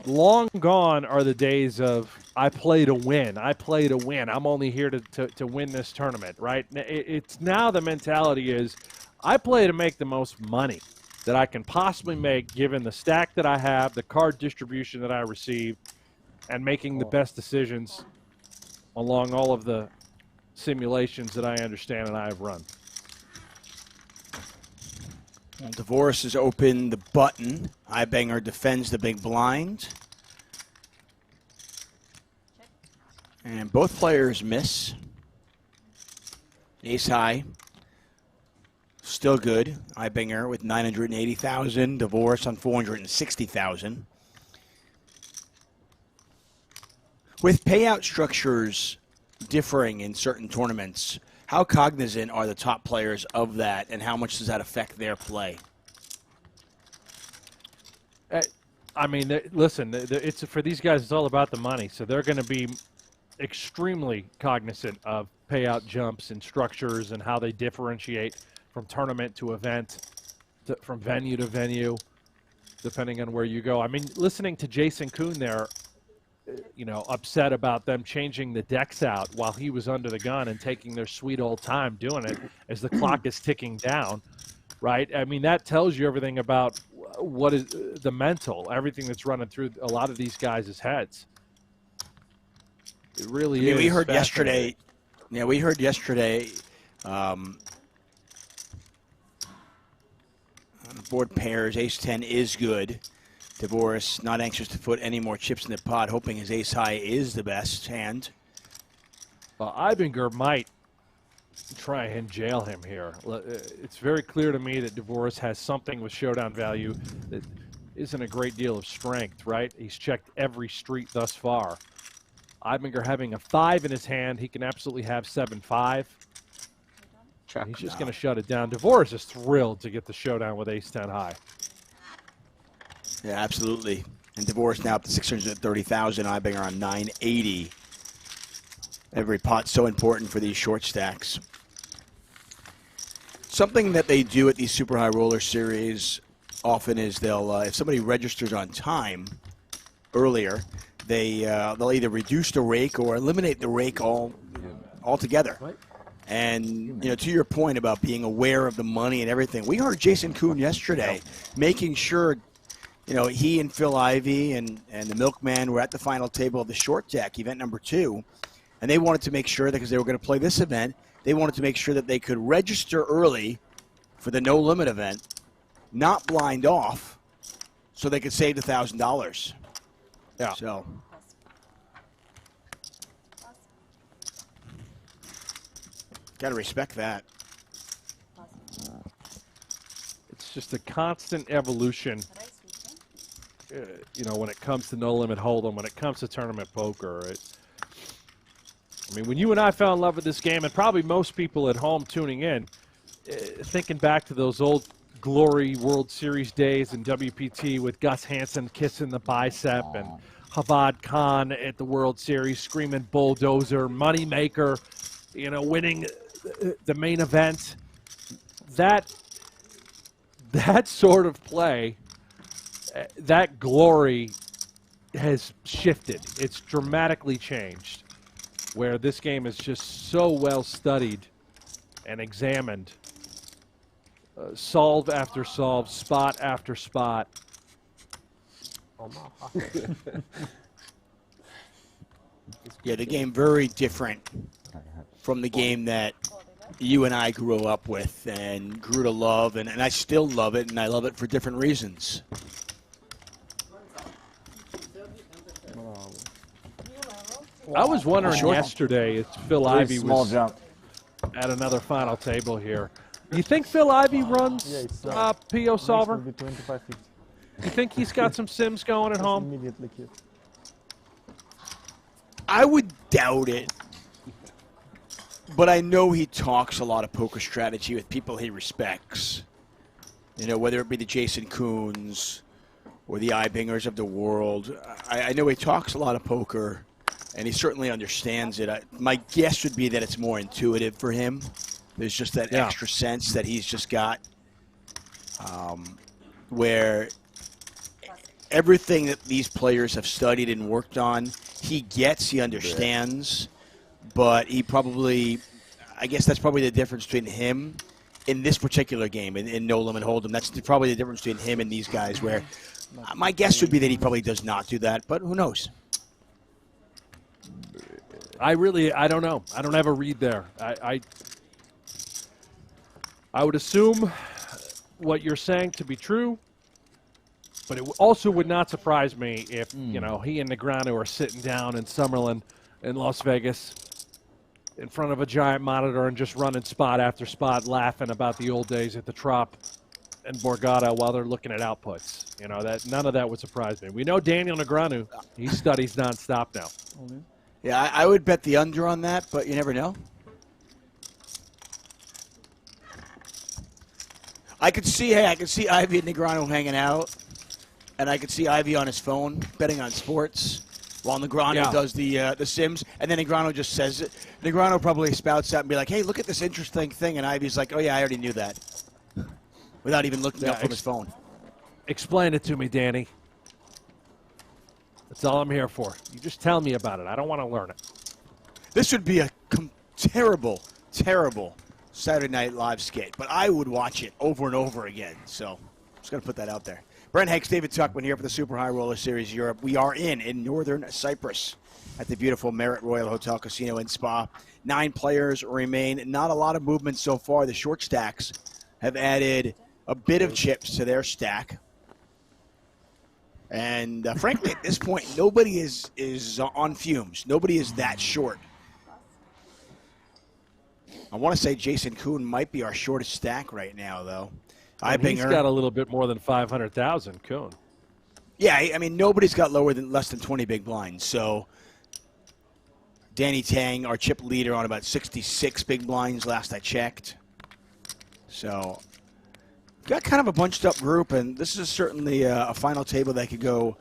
S2: Long gone are the days of, I play to win. I play to win. I'm only here to win this tournament, right? It's now the mentality is, I play to make the most money that I can possibly make given the stack that I have, the card distribution that I receive, and making the best decisions along all of the simulations that I understand and I have run.
S1: Well, Dvoress has opened the button. Eigbiner defends the big blind. And both players miss. Ace high. Still good. Eigbiner with 980,000. Dvoress on 460,000. With payout structures differing in certain tournaments, how cognizant are the top players of that, and how much does that affect their play?
S2: I mean, listen, it's for these guys, it's all about the money. So they're going to be extremely cognizant of payout jumps and structures and how they differentiate from tournament to event, from venue to venue, depending on where you go. I mean, listening to Jason Koon there, you know, upset about them changing the decks out while he was under the gun and taking their sweet old time doing it as the clock is ticking down, right? I mean, that tells you everything about what is the mental, everything that's running through a lot of these guys' heads. It really is.
S1: We heard yesterday, board pairs, ace-10 is good. Dvoress not anxious to put any more chips in the pot, hoping his ace-high is the best hand.
S2: Well, Eigbiner might try and jail him here. It's very clear to me that Dvoress has something with showdown value that isn't a great deal of strength, right? He's checked every street thus far. Eigbiner having a 5 in his hand, he can absolutely have 7-5. He's just going to shut it down. Dvoress is thrilled to get the showdown with ace-10 high.
S1: Yeah, absolutely. And Dvoress now up to 630,000. Eigbiner on 980. Every pot's so important for these short stacks. Something that they do at these super high roller series often is they'll, if somebody registers on time earlier, they'll either reduce the rake or eliminate the rake altogether. And, you know, to your point about being aware of the money and everything, we heard Jason Koon yesterday making sure, you know, he and Phil Ivey and the Milkman were at the final table of the short deck, event number 2, and they wanted to make sure that because they were going to play this event, they wanted to make sure that they could register early for the no limit event, not blind off, so they could save $1,000.
S2: Yeah.
S1: So. Got to respect that.
S2: It's just a constant evolution, you know, when it comes to no limit hold'em, when it comes to tournament poker. I mean, when you and I fell in love with this game, and probably most people at home tuning in, thinking back to those old Glory World Series days in WPT with Gus Hansen kissing the bicep and Havad Khan at the World Series screaming bulldozer, moneymaker, you know, winning the main event. That sort of play, that glory has shifted. It's dramatically changed, where this game is just so well studied and examined. Solve after solve, spot after spot.
S1: Yeah, the game very different from the game that you and I grew up with and grew to love, and I still love it, and I love it for different reasons.
S2: I was wondering yesterday if Phil Ivey was
S4: jump.
S2: at another final table here. You think Phil Ivey runs PO Solver? You think he's got some sims going at home?
S6: Immediately kill.
S1: I would doubt it. But I know he talks a lot of poker strategy with people he respects. You know, whether it be the Jason Koons or the Eigbiners of the world. I know he talks a lot of poker, and he certainly understands it. My guess would be that it's more intuitive for him. There's just that extra sense that he's just got, where everything that these players have studied and worked on, he gets, he understands, but he probably, I guess that's probably the difference between him in this particular game, in No Limit Hold'em. That's probably the difference between him and these guys, where my guess would be that he probably does not do that, but who knows?
S2: I don't know. I don't have a read there. I would assume what you're saying to be true, but it also would not surprise me if, you know, he and Negreanu are sitting down in Summerlin in Las Vegas in front of a giant monitor and just running spot after spot, laughing about the old days at the Trop and Borgata while they're looking at outputs. You know, that none of that would surprise me. We know Daniel Negreanu, he studies nonstop now.
S1: Yeah, I would bet the under on that, but you never know. I could see Ivy and Negreanu hanging out, and I could see Ivy on his phone betting on sports while Negreanu does the Sims, and then Negreanu just says it. Negreanu probably spouts out and be like, "Hey, look at this interesting thing," and Ivy's like, "Oh yeah, I already knew that," without even looking up from his phone.
S2: Explain it to me, Danny. That's all I'm here for. You just tell me about it. I don't want to learn it.
S1: This would be a terrible, terrible Saturday Night Live skit, but I would watch it over and over again. So I'm just going to put that out there. Brent Hanks, David Tuckman here for the Super High Roller Series Europe. We are in northern Cyprus at the beautiful Marriott Royal Hotel Casino and Spa. 9 players remain. Not a lot of movement so far. The short stacks have added a bit of chips to their stack. And frankly, at this point, nobody is on fumes. Nobody is that short. I want to say Jason Koon might be our shortest stack right now, though.
S2: He's got a little bit more than 500,000, Koon.
S1: Yeah, I mean, nobody's got less than 20 big blinds. So Danny Tang, our chip leader, on about 66 big blinds last I checked. So got kind of a bunched up group, and this is certainly a final table that could go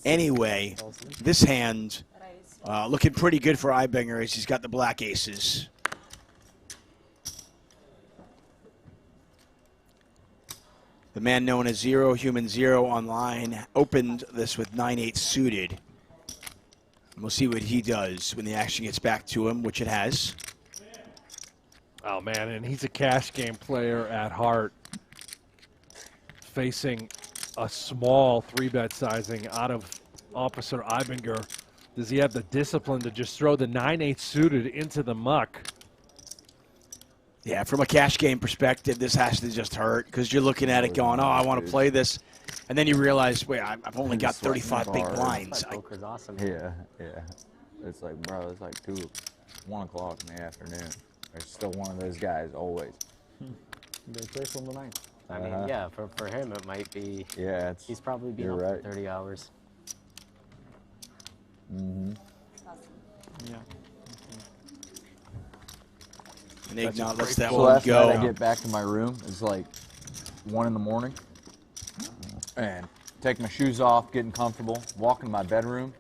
S1: anyway. This hand looking pretty good for Eigbiner as he's got the black aces. The man known as Zero Human Zero online opened this with 9-8 suited. And we'll see what he does when the action gets back to him, which it has.
S2: Oh, man, and he's a cash game player at heart, facing a small 3-bet sizing out of Officer Eigbiner. Does he have the discipline to just throw the 9-8 suited into the muck?
S1: Yeah, from a cash game perspective, this has to just hurt because you're looking at it going, oh, I want to play this. And then you realize, wait, I've only got 35 big blinds.
S3: Poker's awesome.
S4: Yeah. It's like, bro, it's like 1 o'clock in the afternoon. There's still one of those guys always.
S7: They play from the night.
S3: I mean, yeah, for him it might be.
S4: Yeah,
S3: he's probably been up for 30 hours.
S4: Mm-hmm.
S7: Yeah.
S1: And Ignat lets that
S4: So
S1: one
S4: last
S1: go.
S4: night I get back to my room. It's like 1 in the morning. And take my shoes off, getting comfortable, walk in my bedroom,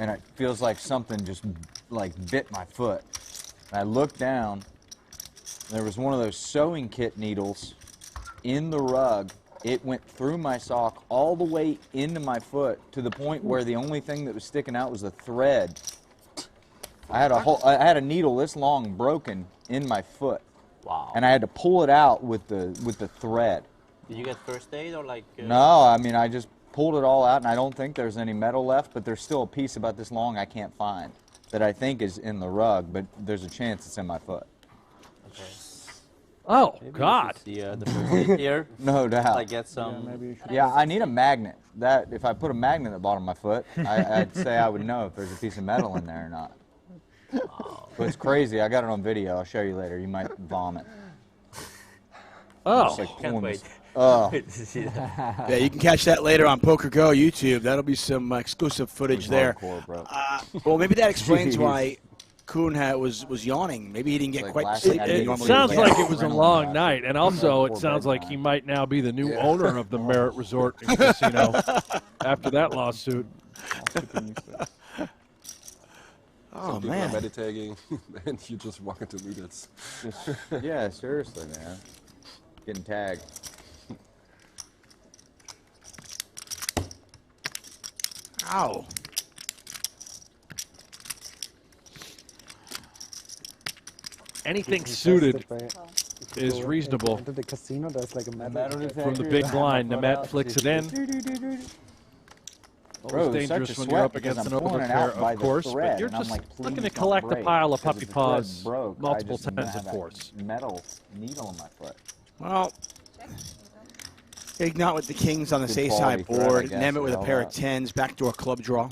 S4: and it feels like something just like bit my foot. And I looked down, there was one of those sewing kit needles in the rug. It went through my sock all the way into my foot to the point where the only thing that was sticking out was a thread. I had a needle this long broken in my foot.
S3: Wow.
S4: And I had to pull it out with the thread.
S3: Did you get first aid or like?
S4: No, I mean I just pulled it all out, and I don't think there's any metal left, but there's still a piece about this long I can't find that I think is in the rug, but there's a chance it's in my foot.
S3: Okay.
S2: Oh,
S3: Maybe
S2: God.
S3: The first aid here.
S4: No doubt.
S3: Like get some.
S7: Yeah, maybe you should.
S4: Yeah, I need a magnet. That if I put a magnet at the bottom of my foot, I'd say I would know if there's a piece of metal in there or not.
S3: Oh.
S4: But it's crazy. I got it on video. I'll show you later. You might vomit.
S2: Oh,
S4: Just like
S3: Can't
S4: pulling
S3: wait.
S4: Oh.
S3: Wait to see that.
S1: Yeah, you can catch that later on PokerGo YouTube. That'll be some exclusive footage there.
S4: Hardcore, bro.
S1: Well, maybe that explains why Koon was yawning. Maybe he didn't get
S4: Like
S1: quite the
S4: last
S1: sleep
S4: night,
S1: that he
S2: It
S1: normally
S2: sounds
S1: gets.
S2: like it was a
S4: Adrenaline
S2: long
S4: rush.
S2: night, and also it
S4: Before
S2: sounds like
S4: bedtime.
S2: he might now be the new
S4: Yeah.
S2: owner of the Merit Resort and Casino after that lawsuit.
S1: Oh
S6: Some people are
S1: man.
S6: meditating, and you just walk into meters.
S4: Yeah, seriously, man. Getting tagged.
S1: Ow.
S2: Anything
S8: He says
S2: suited
S8: that if you
S2: is
S8: go
S2: reasonable.
S8: Into the casino, there's like a metal
S4: Metal
S8: detector.
S2: From the big blind, Nemeth flicks it in.
S4: Bro,
S2: Always
S4: it's such
S2: dangerous
S4: a
S2: when you're up
S4: sweat because
S2: against
S4: I'm
S2: an
S4: pulling it
S2: overpair,
S4: out by
S2: of
S4: the
S2: course, but
S4: thread,
S2: you're
S4: and I'm
S2: just
S4: like,
S2: looking to
S4: please don't
S2: collect a
S4: break,
S2: pile of
S4: because
S2: puppy
S4: if the thread
S2: paws,
S4: broke, I
S2: multiple
S4: just
S2: tens, of
S4: have that
S2: course.
S4: Metal needle in my foot.
S1: Well, Ignat with the kings on the
S4: Good
S1: ace high
S4: quality thread, I
S1: board.
S4: guess,
S1: Nemeth with a
S4: all
S1: pair of
S4: that.
S1: tens. Backdoor club draw.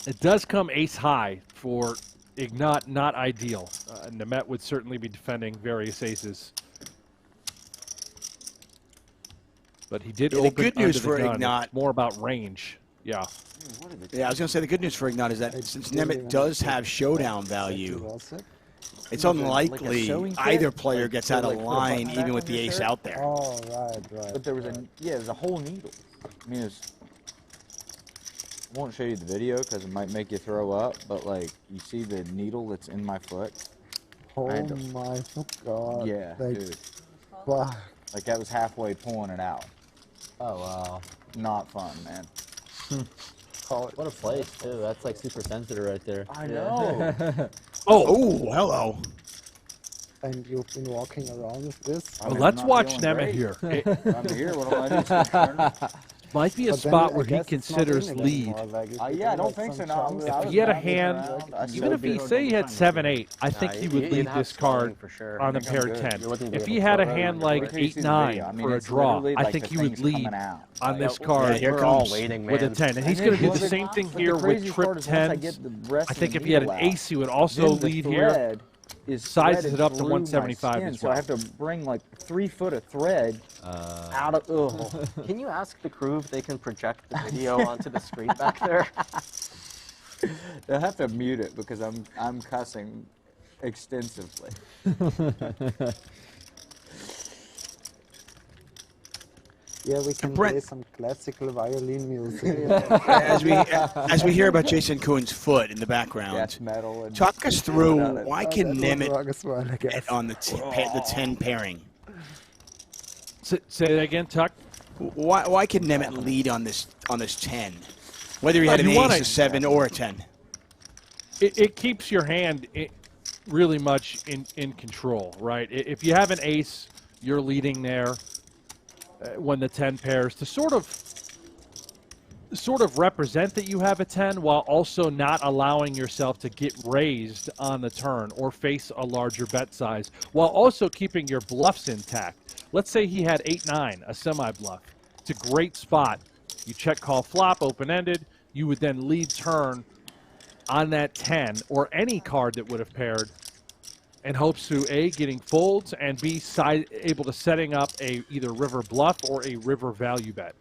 S2: It does come ace high for Ignat, not ideal. Nemeth would certainly be defending various aces. But he did
S1: Yeah, the
S2: open
S1: good news
S2: under the
S1: for
S2: gun.
S1: Ignat-
S2: It's more about range. Yeah.
S1: Yeah, I was going to say the good news for Ignat is that since Nemeth does have showdown value, it's unlikely
S4: sewing kit?
S1: either player
S4: Like,
S1: gets
S4: so,
S1: out of
S4: like, put a
S1: line
S4: button
S1: even
S4: back
S1: with
S4: on
S1: the
S4: your
S1: ace
S4: shirt?
S1: out there.
S8: Oh, right.
S4: But there was there's a whole needle. I mean, I won't show you the video because it might make you throw up, but like, you see the needle that's in my foot?
S8: Oh
S4: I had to-
S8: my god.
S4: Yeah,
S8: Like,
S4: dude.
S8: fuck.
S4: Like, that was halfway pulling it out.
S3: Oh wow.
S4: Not fun, man.
S3: What a place too. That's like super sensitive right there.
S4: I know.
S1: Oh, hello.
S8: And you've been walking around with this?
S4: I
S2: Well,
S4: mean,
S2: let's
S4: I'm not
S2: watch
S4: feeling
S2: Nemeth
S4: great.
S2: here. It
S4: I'm here. What do I do? Start turning?
S2: might be a
S8: But then
S2: spot
S8: I
S2: where he
S8: guess it's not
S2: considers
S8: in it
S2: lead.
S8: anymore, like, if
S4: Yeah,
S8: you
S4: I
S8: do,
S4: don't
S8: like,
S4: think so.
S8: some
S4: No,
S8: chunks,
S2: If
S4: I
S2: he
S4: was
S2: had a
S4: bouncing
S2: hand,
S4: around. I
S2: even if he
S4: showed
S2: say he had
S4: it.
S2: 7-8, I think he would
S3: you'd
S2: lead
S3: have
S2: this
S3: swelling
S2: card
S3: for sure.
S2: on a
S4: I think I'm
S2: pair
S4: good.
S2: 10.
S3: You wouldn't be
S2: If
S3: able
S2: he
S3: to
S2: had a
S3: throw it
S2: hand
S3: over
S2: like
S3: your
S4: Wait till you see the
S2: 8-9
S4: video. I mean,
S2: for a
S4: it's
S2: draw,
S4: literally
S2: I
S4: like
S2: think
S4: the
S2: he would
S4: thing's
S2: lead
S4: coming out.
S2: on
S4: Like,
S2: this
S1: Yeah,
S2: card
S1: here
S3: We're all
S1: comes
S3: waiting, man.
S2: with a 10. And he's
S4: And
S2: going to
S4: then
S2: do the
S4: the-
S2: same thing
S4: but the
S2: here with
S4: crazy
S2: trip
S4: part is once I
S2: 10s.
S4: get the rest
S2: I
S4: of
S2: think
S4: the
S2: if he had an
S4: needle out,
S2: ace, he would also
S4: then the
S2: lead here.
S4: thread is
S2: Sizes
S4: threaded
S2: it up to
S4: through my
S2: 175
S4: skin,
S2: as
S4: so
S2: well.
S4: I have to bring like 3 foot of thread out of. Ugh.
S3: Can you ask the crew if they can project the video onto the screen back there?
S4: They'll have to mute it because I'm cussing extensively.
S8: Yeah, we can
S1: Brent-
S8: play some classical violin music.
S1: as we hear about Jason Koon's foot in the background,
S4: Yes, metal. And
S1: talk us through why
S8: Oh,
S1: can
S8: that would
S1: Nemeth
S8: work as well, I guess.
S1: get on the 10 pairing?
S2: Say that again, Tuck.
S1: Why can Nemeth lead on this 10? Whether he had an
S2: you wanna-
S1: ace, a 7, or a 10.
S2: It keeps your hand really much in control, right? If you have an ace, you're leading there when the 10 pairs to sort of represent that you have a 10 while also not allowing yourself to get raised on the turn or face a larger bet size while also keeping your bluffs intact. Let's say he had 8-9, a semi-bluff. It's a great spot. You check call flop, open-ended. You would then lead turn on that 10 or any card that would have paired in hopes to A, getting folds, and B, able to setting up a either river bluff or a river value bet.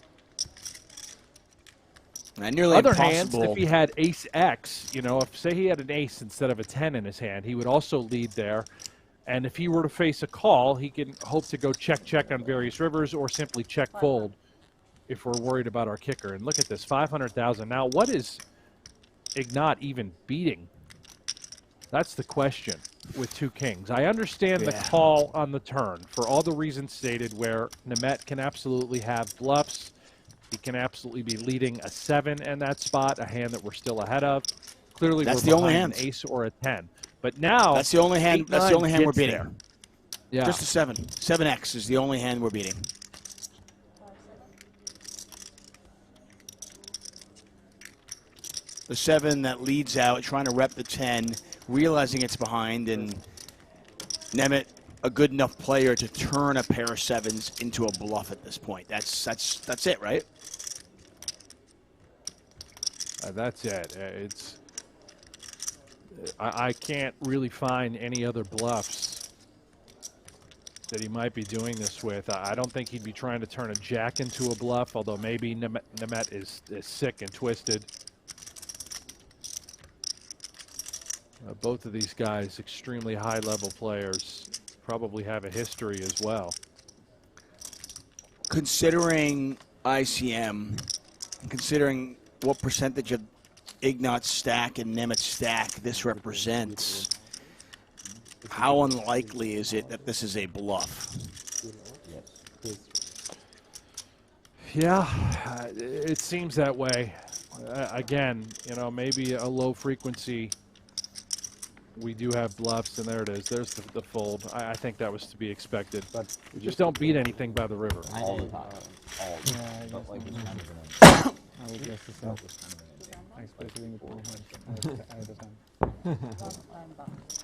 S1: And nearly
S2: Other hands,
S1: impossible.
S2: if he had ace X, if say he had an ace instead of a 10 in his hand, he would also lead there. And if he were to face a call, he can hope to go check on various rivers or simply check fold if we're worried about our kicker. And look at this, 500,000. Now, what is Ignat even beating? That's the question with 2 kings. I understand the call on the turn for all the reasons stated where Nemeth can absolutely have bluffs. He can absolutely be leading a 7 in that spot, a hand that we're still ahead of. Clearly,
S1: That's
S2: we're
S1: the only
S2: behind
S1: hand.
S2: an ace or a 10. But now
S1: That's the only hand. That's the
S2: 8-9
S1: only hand we're
S2: gets
S1: beating.
S2: there. Yeah.
S1: Just a 7. 7x is the only hand we're beating. The 7 that leads out, trying to rep the 10, realizing it's behind, and Nemeth, a good enough player to turn a pair of 7s into a bluff at this point. That's it, right?
S2: That's it. I can't really find any other bluffs that he might be doing this with. I don't think he'd be trying to turn a jack into a bluff, although maybe Nemeth is sick and twisted. Both of these guys, extremely high-level players, probably have a history as well.
S1: Considering ICM, considering what percentage of Ignat's stack and Nemeth's stack this represents, how unlikely is it that this is a bluff?
S2: Yeah, it seems that way. Again, you know, maybe a low frequency. We do have bluffs, and there it is. There's the fold. I think that was to be expected. But you just don't beat anything by the river.
S4: All the time. All the time.
S8: Yeah,
S4: Felt like it was kind of
S8: I would guess the same. Especially in the pool.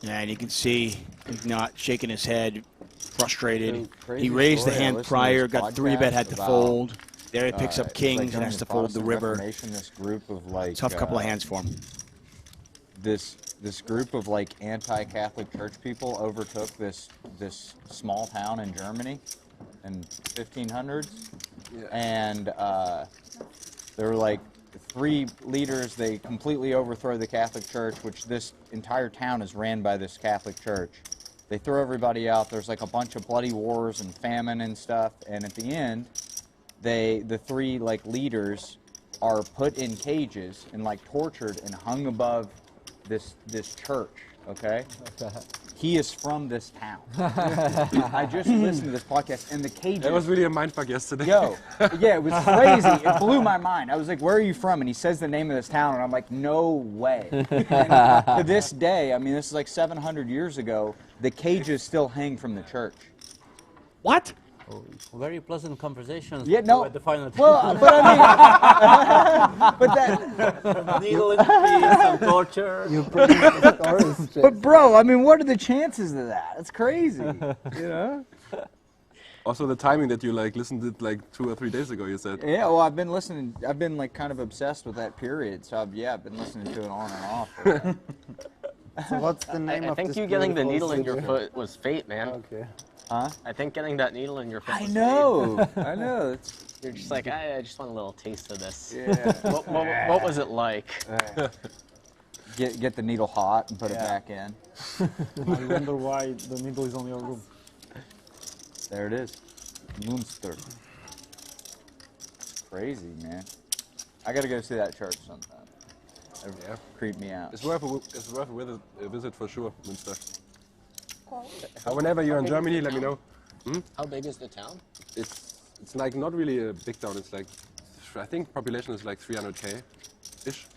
S1: Yeah, and you can see Ignat shaking his head, frustrated.
S4: Crazy
S1: He raised the
S4: story. I
S1: hand
S4: listened to
S1: prior,
S4: this
S1: got 3-bet, had to
S4: podcast
S1: fold. There he picks up
S4: it's
S1: kings
S4: like
S1: and
S4: during
S1: has to
S4: the
S1: fold the
S4: Protestant
S1: river.
S4: Reformation, this group of like
S1: Tough couple of hands for him.
S4: This group of like anti-Catholic church people overtook this small town in Germany in 1500s, and there were like 3 leaders. They completely overthrow the Catholic Church, which this entire town is ran by this Catholic Church. They throw everybody out. There's like a bunch of bloody wars and famine and stuff, and at the end, the 3 like leaders are put in cages and like tortured and hung above this church, okay? He is from this town. I just listened to this podcast, and the cages...
S6: That was really a mindfuck yesterday.
S4: Yo, yeah, it was crazy. It blew my mind. I was like, where are you from? And he says the name of this town, and I'm like, no way. And to this day, I mean, this is like 700 years ago, the cages still hang from the church.
S2: What?
S7: Oh, very pleasant conversations.
S4: Yeah, no.
S7: At the final.
S4: Well, but I mean, but that...
S7: Needle in peace and torture.
S8: You're bringing the stories, Jay.
S4: But bro, I mean, what are the chances of that? It's crazy, you know?
S6: Also, the timing that you like listened to it like 2 or 3 days ago, you said.
S4: Yeah, well, I've been listening. I've been like kind of obsessed with that period. So I've been listening to it on and off.
S8: So what's the name
S3: I
S8: of
S3: think
S8: this
S3: you getting the
S8: beautiful
S3: needle in your
S8: city?
S3: foot was fate, man.
S8: Okay.
S4: Huh?
S3: I think getting that needle in your foot
S4: I
S3: was
S4: know. I know. It's,
S3: fate. You're just like, I just want a little taste of this.
S4: yeah.
S3: What was it like?
S4: Get the needle hot and put it
S3: Yeah.
S4: back in.
S7: I wonder why the needle is on your room.
S4: There it is. Munster. Crazy, man. I gotta go see that church sometime. It
S6: Yeah.
S4: creeped me out.
S6: It's worth a visit for sure, Münster. Whenever you're in Germany, let me know.
S3: How big is the town?
S6: It's like not really a big town. It's like, I think population is like 300K ish.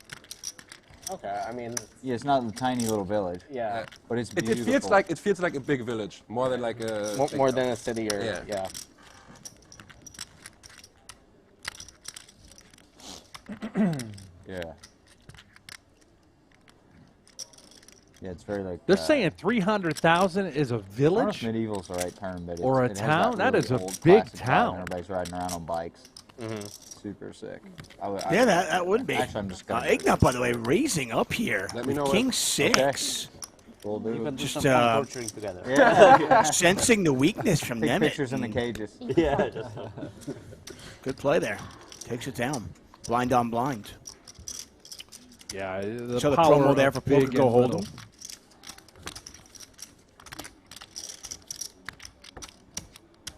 S3: Okay, I mean,
S4: Yeah, it's not a tiny little village,
S3: yeah,
S4: but it's
S6: It
S4: beautiful.
S6: feels like a big village, more than like a big
S3: more
S6: town.
S3: than a city or
S6: Yeah.
S4: Yeah. Yeah, it's very like.
S2: They're saying 300,000 is a
S4: I don't know if
S2: village?
S4: medieval's the right term, but
S2: Or a
S4: it has
S2: town? That
S4: really
S2: is a
S4: old
S2: big
S4: classic vibe,
S2: town.
S4: and everybody's riding around on bikes. Super sick.
S1: Yeah, that would be.
S4: Actually, I'm just gonna.
S1: Ignat, by the way, raising up here.
S6: Let me know
S1: with
S6: what-
S1: King 6.
S4: We'll do.
S7: Even do
S1: Just,
S7: some fun
S1: uh,
S7: torturing together.
S4: Yeah.
S1: Sensing the weakness from
S4: Take
S1: Nemeth.
S4: pictures in the cages.
S7: Yeah, just
S1: Good play there. Takes it down. Blind on blind.
S2: Yeah, the
S1: So the
S2: power
S1: promo there
S2: of
S1: for
S2: big
S1: PokerGO
S2: and
S1: Hold'em.
S2: little.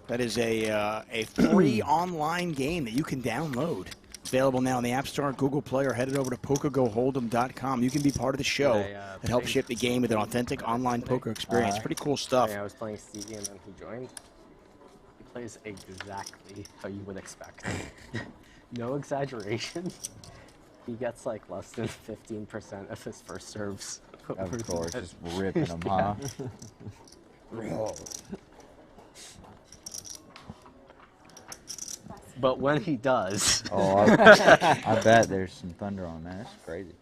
S1: That is a free online game that you can download. It's available now in the App Store, Google Play, or head it over to PokerGoHold'em.com. You can be part of the show that helps shape the game with an authentic online poker experience. Pretty cool stuff.
S3: I was playing Stevie and then he joined. He plays exactly how you would expect. No exaggeration. He gets like less than 15% of his first serves.
S4: Of course, just ripping them, huh?
S3: But when he does,
S4: Oh, I bet there's some thunder on that. That's crazy.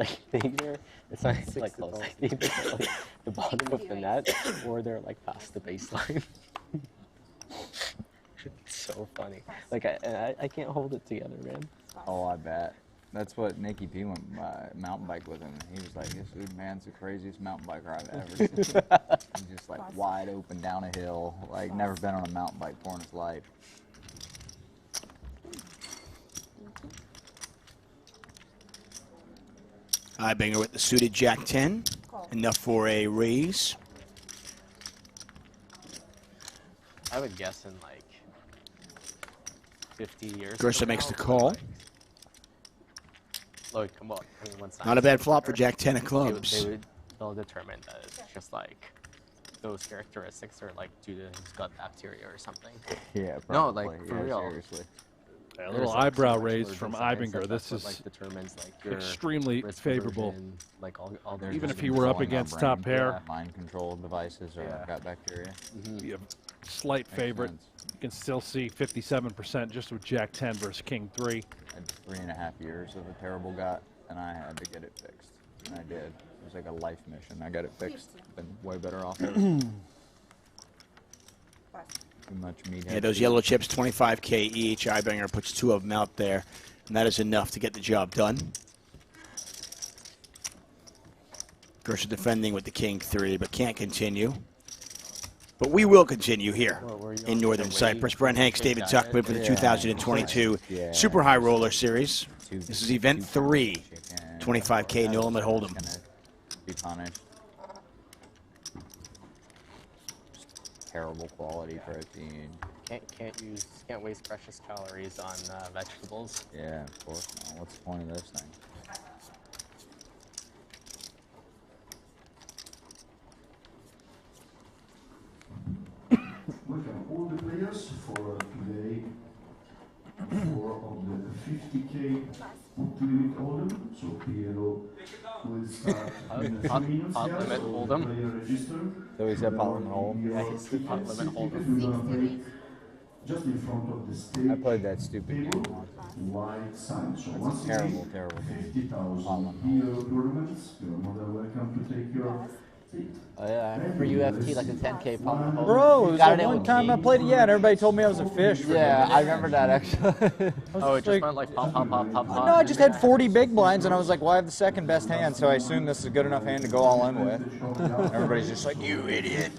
S3: like either it's not like close, either like the bottom of the net or they're like past the baseline. It's so funny. Like I can't hold it together, man.
S4: Oh, I bet. That's what Nicky P went mountain bike with him. He was like, "This dude, man's the craziest mountain biker I've ever seen." He's just like wide open down a hill, like never been on a mountain bike before in his life.
S1: Eigbiner with the suited Jack 10, enough for a raise.
S3: I would guess in like 50 years.
S1: Gierse makes the call.
S3: Look, come on. I mean, once
S1: Not a bad flop for Jack 10 of clubs.
S3: They'll determine that it's just like those characteristics are like due to his gut bacteria or something.
S4: Yeah, probably.
S3: No, like for real.
S4: Seriously.
S2: A little eyebrow raise from Eigbiner. This
S3: what,
S2: is
S3: like, determines like your
S2: extremely
S3: risk
S2: favorable.
S3: aversion, like all their
S2: Even if he
S3: decisions.
S2: were up
S4: Controlling our
S2: against top
S4: brain,
S2: pair.
S4: mind control devices or gut bacteria.
S2: Be a slight favorite. You can still see 57% just with Jack 10 versus King 3.
S4: I had 3.5 years of a terrible gut, and I had to get it fixed. And I did. It was like a life mission. I got it fixed. Been way better off. Too much meat.
S1: Yeah, those yellow chips, 25K each. Eigbiner puts 2 of them out there, and that is enough to get the job done. Gierse defending with the King 3, but can't continue. But we will continue here in Northern Cyprus. Brent Hanks, David Tuckman for the 2022 Super High Roller Series. This is Event 3, 25K no limit hold'em.
S4: Be punished. Terrible quality protein.
S3: Can't waste precious calories on vegetables.
S4: Yeah, of course not. What's the point of this thing?
S9: Welcome all the players for today. 4 of the 50K put limit hold'em. So PLO will start in a few minutes.
S3: Pot limit hold'em.
S9: Player register.
S4: So he said pot limit hold'em?
S3: Yeah, he's the pot limit hold'em.
S9: We're gonna play just in front of the stage.
S4: I played that stupid game once.
S9: White sign. So
S4: That's
S9: once
S4: a terrible, terrible game.
S9: 50,000 PLO tournaments. You're more than welcome to take your seat.
S10: Oh yeah, I remember UFT like a 10K pump.
S4: Bro, it was
S10: got
S4: the
S10: it
S4: one
S10: with
S4: time I
S10: me.
S4: played it, yeah, and everybody told me I was a fish.
S10: Yeah, I remember that actually.
S3: Oh, it just went like pop, pop, pop, pop, pop.
S4: No, I just had 40 big blinds, and I was like, well, I have the second best hand, so I assume this is a good enough hand to go all in with. And everybody's just like, you idiot.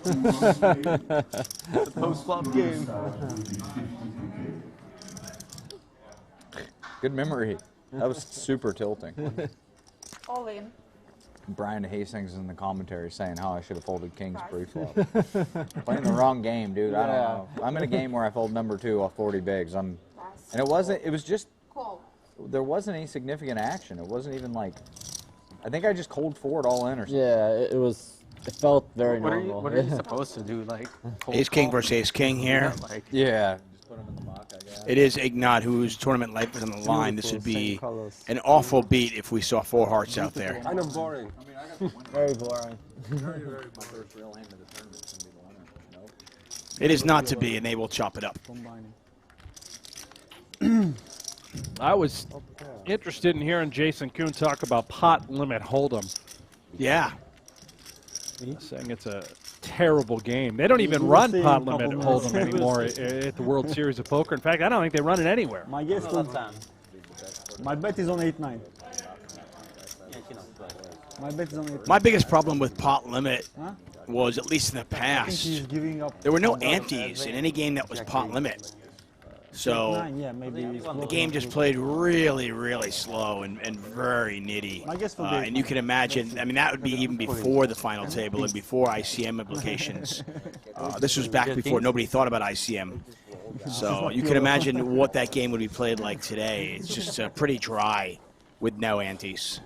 S3: Post-flop game.
S4: Good memory. That was super tilting.
S5: All in.
S4: Brian Hastings in the commentary saying how I should have folded kings pre-flop. Playing the wrong game, dude. I don't know. I'm in a game where I fold number 2 off 40 bigs. And it was just, there wasn't any significant action. It wasn't even like, I think I just cold forward all in or something.
S10: Yeah, it felt very normal.
S3: What are you supposed to do? Like
S1: Ace King versus Ace King here.
S3: Like,
S4: Yeah. Just put him in the mock, I guess.
S1: It is Ignat whose tournament life is on the line. This would be an awful beat if we saw 4 hearts out there.
S6: Kind of boring.
S10: Very boring.
S4: My first real hand of the tournament's gonna be the winner. Nope.
S1: It is not to be, and they will chop it up.
S2: I was interested in hearing Jason Koon talk about pot limit hold'em.
S1: Yeah.
S2: Saying it's a terrible game. They don't even run pot limit hold'em anymore at the World Series of Poker. In fact, I don't think they run it anywhere.
S7: My guess was my bet is on 8-9. My bet is on 8-9.
S1: My biggest problem with pot limit
S7: Huh?
S1: was, at least in the
S7: I think he's
S1: past,
S7: giving up.
S1: there were no antes in any game that was pot limit. So
S7: 9, yeah, maybe
S1: the game just played really, really slow and very nitty.
S7: My guess would be
S1: And you can imagine, I mean, that would be even before the final table and before ICM implications. This was back before nobody thought about ICM. So you can imagine what that game would be played like today. It's just pretty dry with no antes.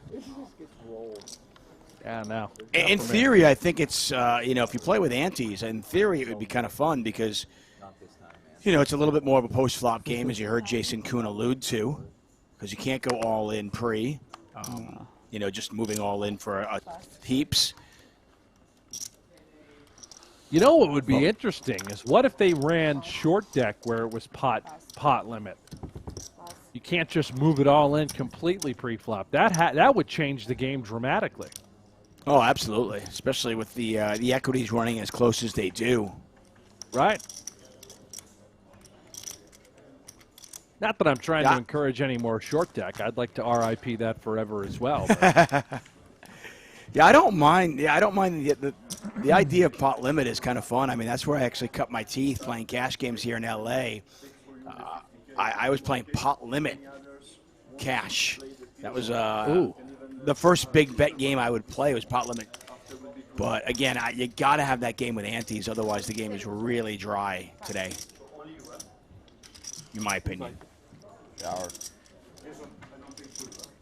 S2: Yeah, no.
S1: In theory, I think it's, if you play with antes, in theory it would be kind of fun because, it's a little bit more of a post-flop game, as you heard Jason Koon allude to, because you can't go all in pre, just moving all in for heaps.
S2: You know what would be interesting is what if they ran short deck where it was pot limit? You can't just move it all in completely pre-flop. That would change the game dramatically.
S1: Oh, absolutely, especially with the equities running as close as they do.
S2: Right. Not that I'm trying to encourage any more short deck. I'd like to RIP that forever as well. But.
S1: Yeah, I don't mind. Yeah, I don't mind the idea of pot limit is kind of fun. I mean, that's where I actually cut my teeth playing cash games here in LA. I was playing pot limit cash. That was the first big bet game I would play was pot limit. But again, you got to have that game with antes, otherwise the game is really dry today, in my opinion.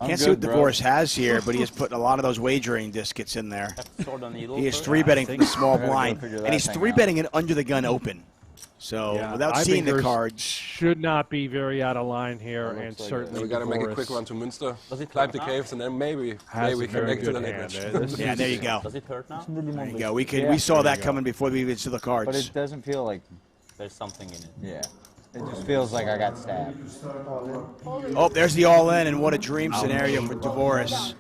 S1: Can't see what Dvoress has here, but he is putting a lot of those wagering discs in there. He is 3-betting from the small blind, and he's 3-betting it under the gun open. So without seeing the cards,
S2: should not be very out of line here, and certainly
S6: we got to make a quick run to Münster, climb the caves, and then maybe we can make it to the late.
S1: Yeah, there you go.
S10: Does it hurt now?
S1: There you go. We saw that coming before we even saw the cards.
S4: But it doesn't feel like
S10: there's something in it.
S4: Yeah. It just feels like I got stabbed.
S1: Oh, there's the all-in, and what a dream scenario for Dvoress.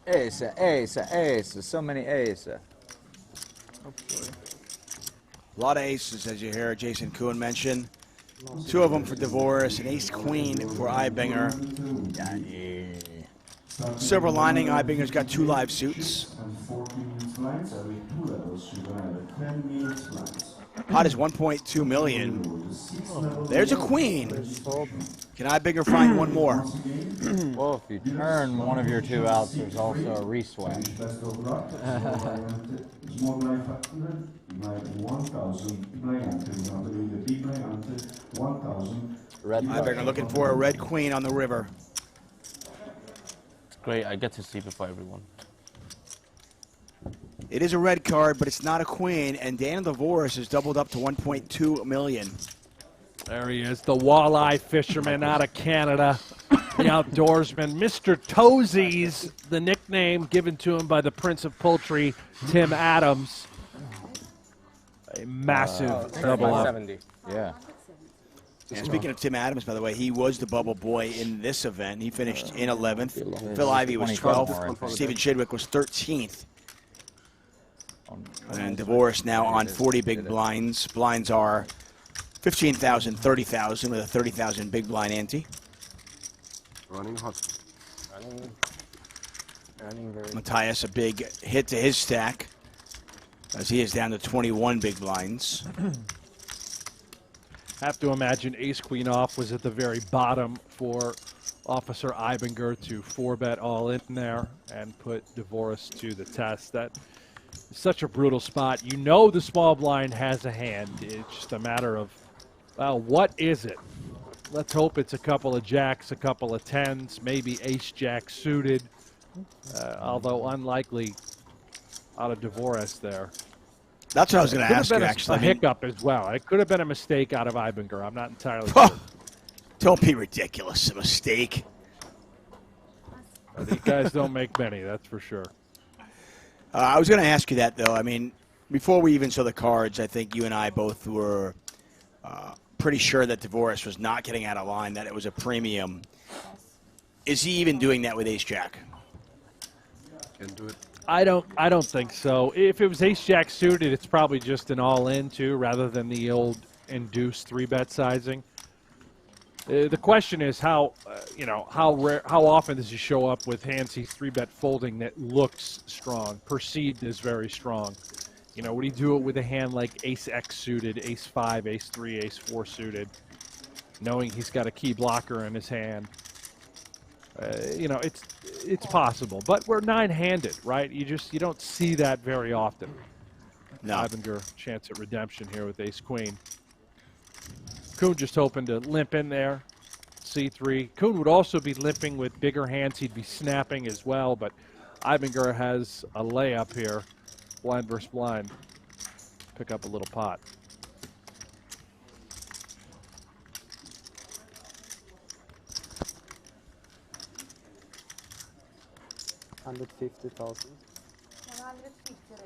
S4: Ace, so many ace.
S1: A lot of aces, as you hear Jason Koon mention. 2 of them for Dvoress, an ace-queen for Eigbiner. Silver lining, Eibinger's got 2 live suits. Pot is 1.2 million. There's a queen. Can Eigbiner find one more?
S4: Well, if you turn one of your 2 outs, there's also a re-swing.
S1: Eigbiner looking for a red queen on the river.
S7: It's great. I get to see before everyone.
S1: It is a red card, but it's not a queen, and Dan Dvoress is doubled up to 1.2 million.
S2: There he is, the walleye fisherman out of Canada, the outdoorsman, Mr. Toesies, the nickname given to him by the Prince of Poultry, Tim Adams. A massive double up.
S3: 70.
S4: Yeah.
S1: And speaking of Tim Adams, by the way, he was the bubble boy in this event. He finished in 11th. Phil Ivey was 12th. Stephen Chidwick was 13th. And Dvoress now on 40 big blinds. Blinds are 15,000, 30,000 with a 30,000 big blind ante.
S6: Running hot.
S3: Running very.
S1: Matthias, a big hit to his stack, as he is down to 21 big blinds.
S2: Have to imagine ace-queen off was at the very bottom for Officer Eigbiner to 4-bet all in there and put Dvoress to the test. That is such a brutal spot. You know the small blind has a hand. It's just a matter of, well, what is it? Let's hope it's a couple of jacks, a couple of tens, maybe ace-jack suited, although unlikely out of Dvoress there.
S1: That's what I was going to ask you, actually.
S2: A hiccup as well. It could have been a mistake out of Eigbiner. I'm not entirely sure.
S1: Don't be ridiculous. A mistake.
S2: These guys don't make many, that's for sure.
S1: I was going to ask you that, though. I mean, before we even saw the cards, I think you and I both were pretty sure that Dvoress was not getting out of line, that it was a premium. Is he even doing that with ace-jack?
S6: Can do it.
S2: I don't think so. If it was ace-jack suited, it's probably just an all-in, too, rather than the old induced 3-bet sizing. The question is how often does he show up with hands he's 3-bet folding that looks strong, perceived as very strong. You know, would he do it with a hand like ace-x suited, ace-5, ace-3, ace-4 suited, knowing he's got a key blocker in his hand? You know, it's possible, but we're 9-handed, right? You don't see that very often.
S1: No.
S2: Eigbiner chance at redemption here with ace-queen. Koon just hoping to limp in there, c3. Koon would also be limping with bigger hands. He'd be snapping as well, but Eigbiner has a layup here, blind versus blind. Pick up a little pot.
S8: $150,000.
S5: 150 raise.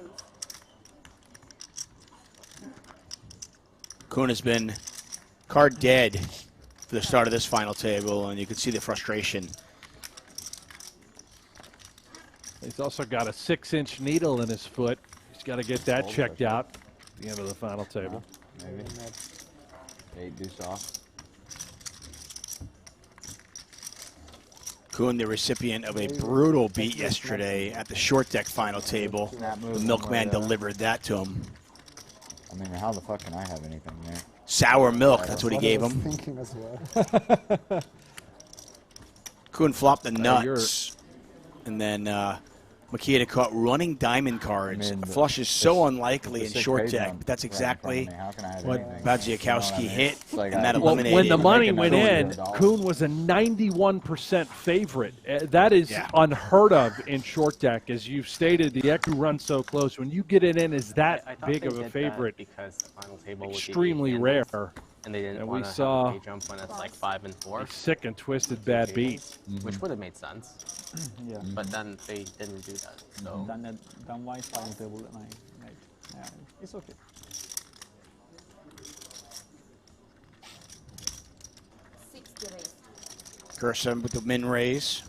S1: Koon has been card dead for the start of this final table, and you can see the frustration.
S2: He's also got a 6-inch needle in his foot. He's got to get that checked out at the end of the final table.
S4: Maybe. 8 deuce off.
S1: Koon, the recipient of a brutal beat yesterday at the short deck final table. The milkman delivered that to him.
S4: I mean, how the fuck can I have anything there?
S1: Sour milk, that's what he gave him.
S8: Thinking as well.
S1: Koon flopped the nuts. And then Makita caught running diamond cards.
S4: I mean,
S1: Flush is so unlikely in
S4: sick
S1: short
S4: pay
S1: deck,
S4: jump
S1: but that's
S4: right in front of
S1: exactly
S4: me. How can I have
S1: what
S4: anything?
S1: Badziakowski
S4: You know what I mean?
S1: hit,
S4: It's like
S1: and
S4: I-
S1: that
S2: Well,
S1: eliminated.
S2: when the money
S4: Making
S2: went in,
S4: $100.
S2: Koon was a 91% favorite. That is unheard of in short deck. As you've stated, the Eku runs so close. When you get it in as that
S3: I thought
S2: big
S3: they
S2: of a
S3: did
S2: favorite,
S3: that because the final table would be
S2: extremely
S3: eight
S2: rare.
S3: handles, and they didn't
S2: And we
S3: want to
S2: saw
S3: have a pay jump when it's like 5 and 4.
S2: a sick and twisted bad beat.
S3: Which would have made sense.
S7: Yeah.
S3: But then they didn't do that. So
S7: Then white final table and I made. Yeah, it's okay.
S1: Gierse with the min raise.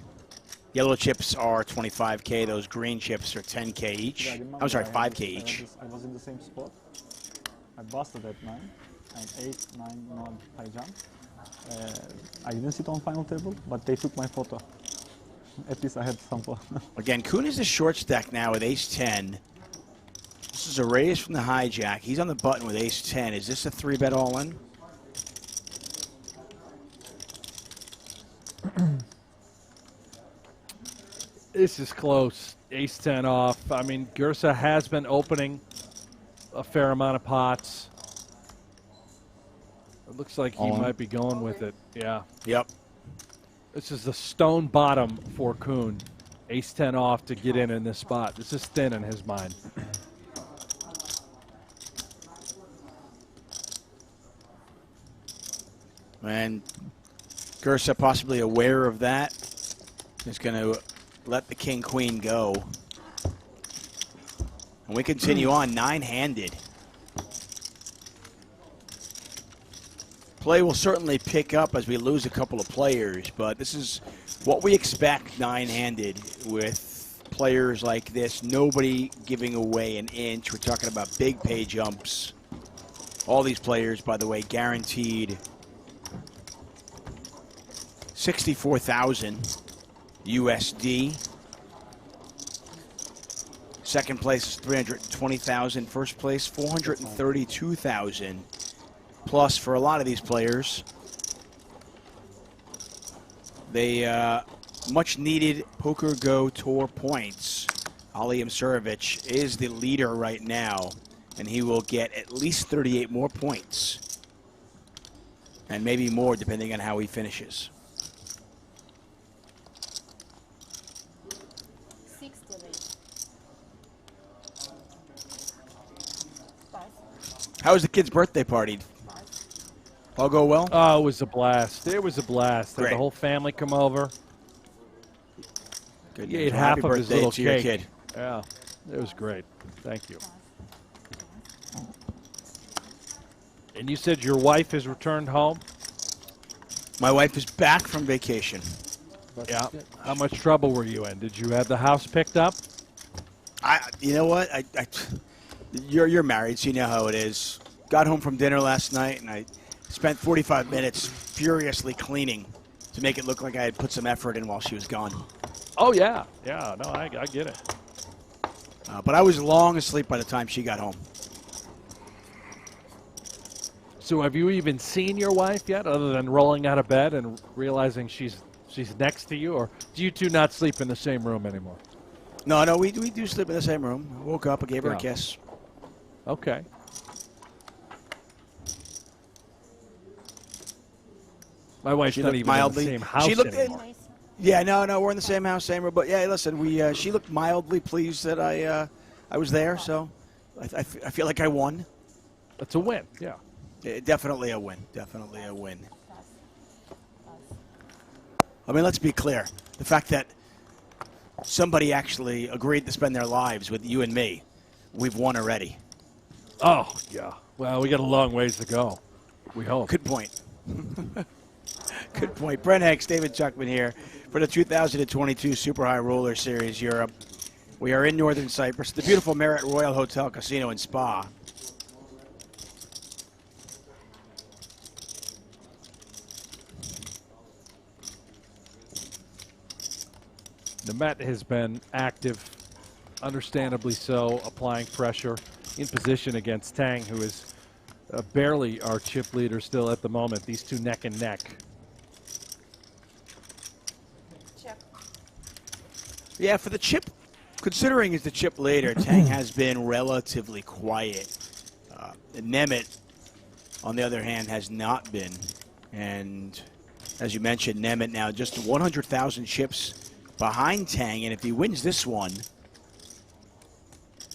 S1: Yellow chips are 25K. Those green chips are 10K each. I'm sorry, 5K each.
S7: I was in the same spot. I busted at 9. And 8, 9, nod, high jump. I didn't sit on final table, but they took my photo. At least I had some fun.
S1: Again, Koon is the short stack now with ace-10. This is a raise from the hijack. He's on the button with ace-10. Is this a 3-bet all-in?
S2: This is close. Ace-10 off. I mean, Gierse has been opening a fair amount of pots. It looks like he might be going with it. Yeah.
S1: Yep.
S2: This is the stone bottom for Koon. Ace-10 off to get in this spot. This is thin in his mind.
S1: And Gierse, possibly aware of that, is going to let the king-queen go. And we continue on, 9-handed. Play will certainly pick up as we lose a couple of players, but this is what we expect 9-handed with players like this. Nobody giving away an inch. We're talking about big pay jumps. All these players, by the way, guaranteed 64,000 USD. Second place is 320,000. First place, 432,000. Plus, for a lot of these players, they much needed PokerGO Tour points. Ali Imsirovic is the leader right now, and he will get at least 38 more points, and maybe more depending on how he finishes. How was the kid's birthday party? All go well?
S2: Oh, it was a blast. It was a blast. Had
S1: Great.
S2: the whole family come over.
S1: Good
S2: He
S1: news.
S2: ate
S1: Well,
S2: half
S1: happy
S2: of his
S1: birthday
S2: little
S1: to your
S2: cake.
S1: kid.
S2: Yeah, it was great. Thank you. And you said your wife has returned home?
S1: My wife is back from vacation.
S2: Yeah. How much trouble were you in? Did you have the house picked up?
S1: You know what? You're married, so you know how it is. Got home from dinner last night, and I spent 45 minutes furiously cleaning to make it look like I had put some effort in while she was gone.
S2: Oh, yeah. Yeah, no, I get it.
S1: But I was long asleep by the time she got home.
S2: So have you even seen your wife yet, other than rolling out of bed and realizing she's next to you? Or do you two not sleep in the same room anymore?
S1: No, we do sleep in the same room. I woke up, I gave her a kiss.
S2: Okay. My wife's
S1: She
S2: not
S1: looked
S2: even
S1: mildly,
S2: in the same house
S1: she looked,
S2: anymore.
S1: Yeah, no, we're in the same house, same room. But yeah, listen, she looked mildly pleased that I was there. So I feel like I won.
S2: That's a win. Yeah.
S1: Definitely a win. Definitely a win. I mean, let's be clear. The fact that somebody actually agreed to spend their lives with you and me, we've won already.
S2: Oh, yeah. Well, we got a long ways to go. We hope.
S1: Good point. Good point. Brent Hanks, David Chuckman here for the 2022 Super High Roller Series Europe. We are in Northern Cyprus, the beautiful Marriott Royal Hotel, Casino, and Spa.
S2: Nemeth has been active, understandably so, applying pressure in position against Tang, who is barely our chip leader still at the moment. These two neck and neck.
S5: Check.
S1: Yeah, for the chip, considering he's the chip leader, Tang has been relatively quiet. Nemeth, on the other hand, has not been. And as you mentioned, Nemeth now just 100,000 chips behind Tang, and if he wins this one,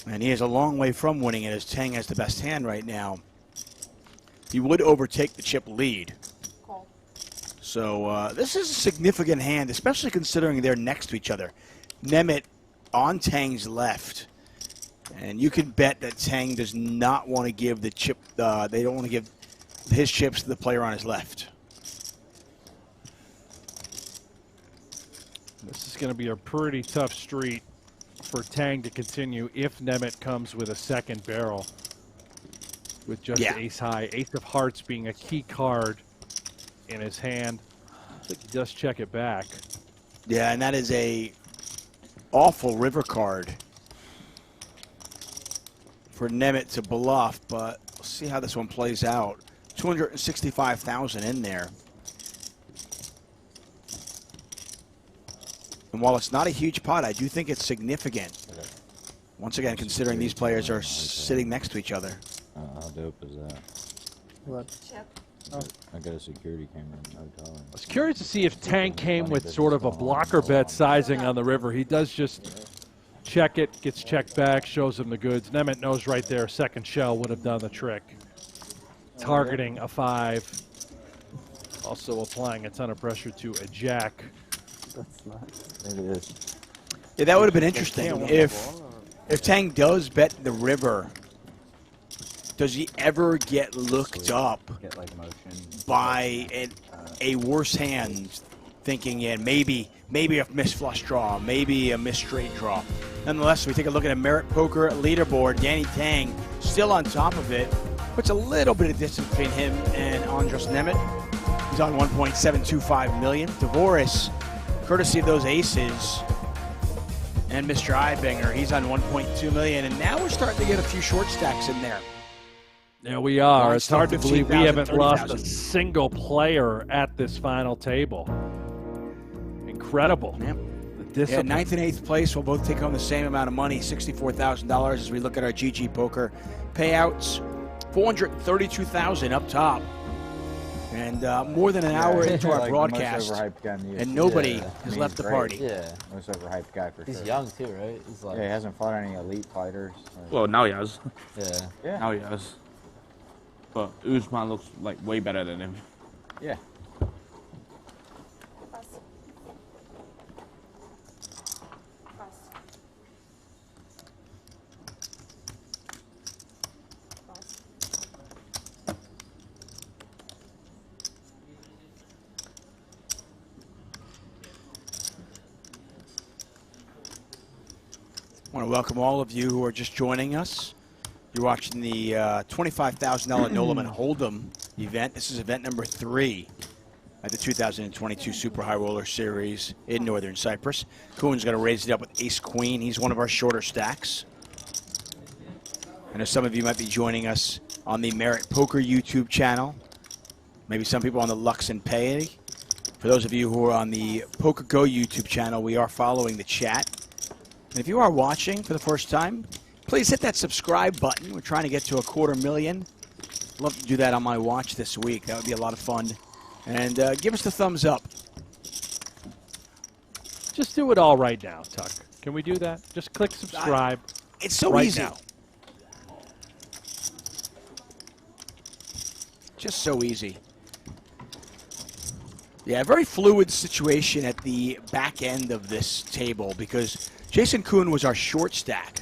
S1: and he is a long way from winning it as Tang has the best hand right now, he would overtake the chip lead.
S5: Call.
S1: So this is a significant hand, especially considering they're next to each other. Nemeth on Tang's left, and you can bet that Tang does not want to give the chip, they don't want to give his chips to the player on his left.
S2: This is going to be a pretty tough street for Tang to continue if Nemeth comes with a second barrel with just ace high. Ace of hearts being a key card in his hand. I think he does check it back.
S1: Yeah, and that is a awful river card for Nemeth to bluff, but we'll see how this one plays out. 265,000 in there. And while it's not a huge pot, I do think it's significant. Once again, considering these players are sitting next to each other.
S4: How dope is that?
S8: What?
S5: Check.
S4: I got a security camera in the hotel.
S2: I was curious to see if Tang came with sort of a blocker bet sizing on the river. He does just check it, gets checked back, shows him the goods. Nemeth knows right there, second shell would have done the trick. Targeting a 5. Also applying a ton of pressure to a jack.
S8: That's nice.
S4: It is.
S1: Yeah, that would have been interesting if Tang does bet the river. Does he ever get looked up
S4: Get like motion.
S1: by a worse hand, thinking maybe a missed flush draw, maybe a missed straight draw? Nonetheless, we take a look at a Merit Poker leaderboard. Danny Tang still on top of it. Puts a little bit of distance between him and Andras Nemeth. He's on 1.725 million. Dvoress, courtesy of those aces, and Mr. Eigbiner, he's on 1.2 million. And now we're starting to get a few short stacks in there.
S2: There we are. It's hard to believe we
S1: 15,000,
S2: haven't lost a
S1: 30,000.
S2: single player at this final table. Incredible.
S1: Yep.
S2: The
S1: Yeah,
S2: discipline.
S1: 9th and 8th place will both take home the same amount of money, $64,000, as we look at our GG Poker payouts. 432,000 up top. And more than an hour into our
S4: Like the
S1: broadcast,
S4: most overhyped guy in the
S1: and nobody
S4: Yeah.
S1: has
S4: He's
S1: left the
S4: great.
S1: party.
S10: Yeah.
S4: Most overhyped guy for
S10: He's
S4: sure.
S10: young too, right? He's like,
S4: Yeah, he hasn't fought any elite fighters.
S11: Well, now he has.
S10: yeah.
S4: Yeah.
S11: Now he has. But Usman looks like way better than him.
S4: Yeah.
S5: Pass. Pass. Pass.
S1: I want to welcome all of you who are just joining us. You're watching the $25,000 No Limit Hold'em event. This is event number 3 at the 2022 Super High Roller Series in Northern Cyprus. Koon's going to raise it up with Ace Queen. He's one of our shorter stacks. I know some of you might be joining us on the Merit Poker YouTube channel. Maybe some people on the Lux and Pay. For those of you who are on the PokerGo YouTube channel, we are following the chat. And if you are watching for the first time, please hit that subscribe button. We're trying to get to 250,000. Love to do that on my watch this week. That would be a lot of fun. And give us the thumbs up.
S2: Just do it all right now, Tuck. Can we do that? Just click subscribe.
S1: It's so
S2: right
S1: easy.
S2: now.
S1: Just so easy. Yeah, a very fluid situation at the back end of this table because Jason Koon was our short stack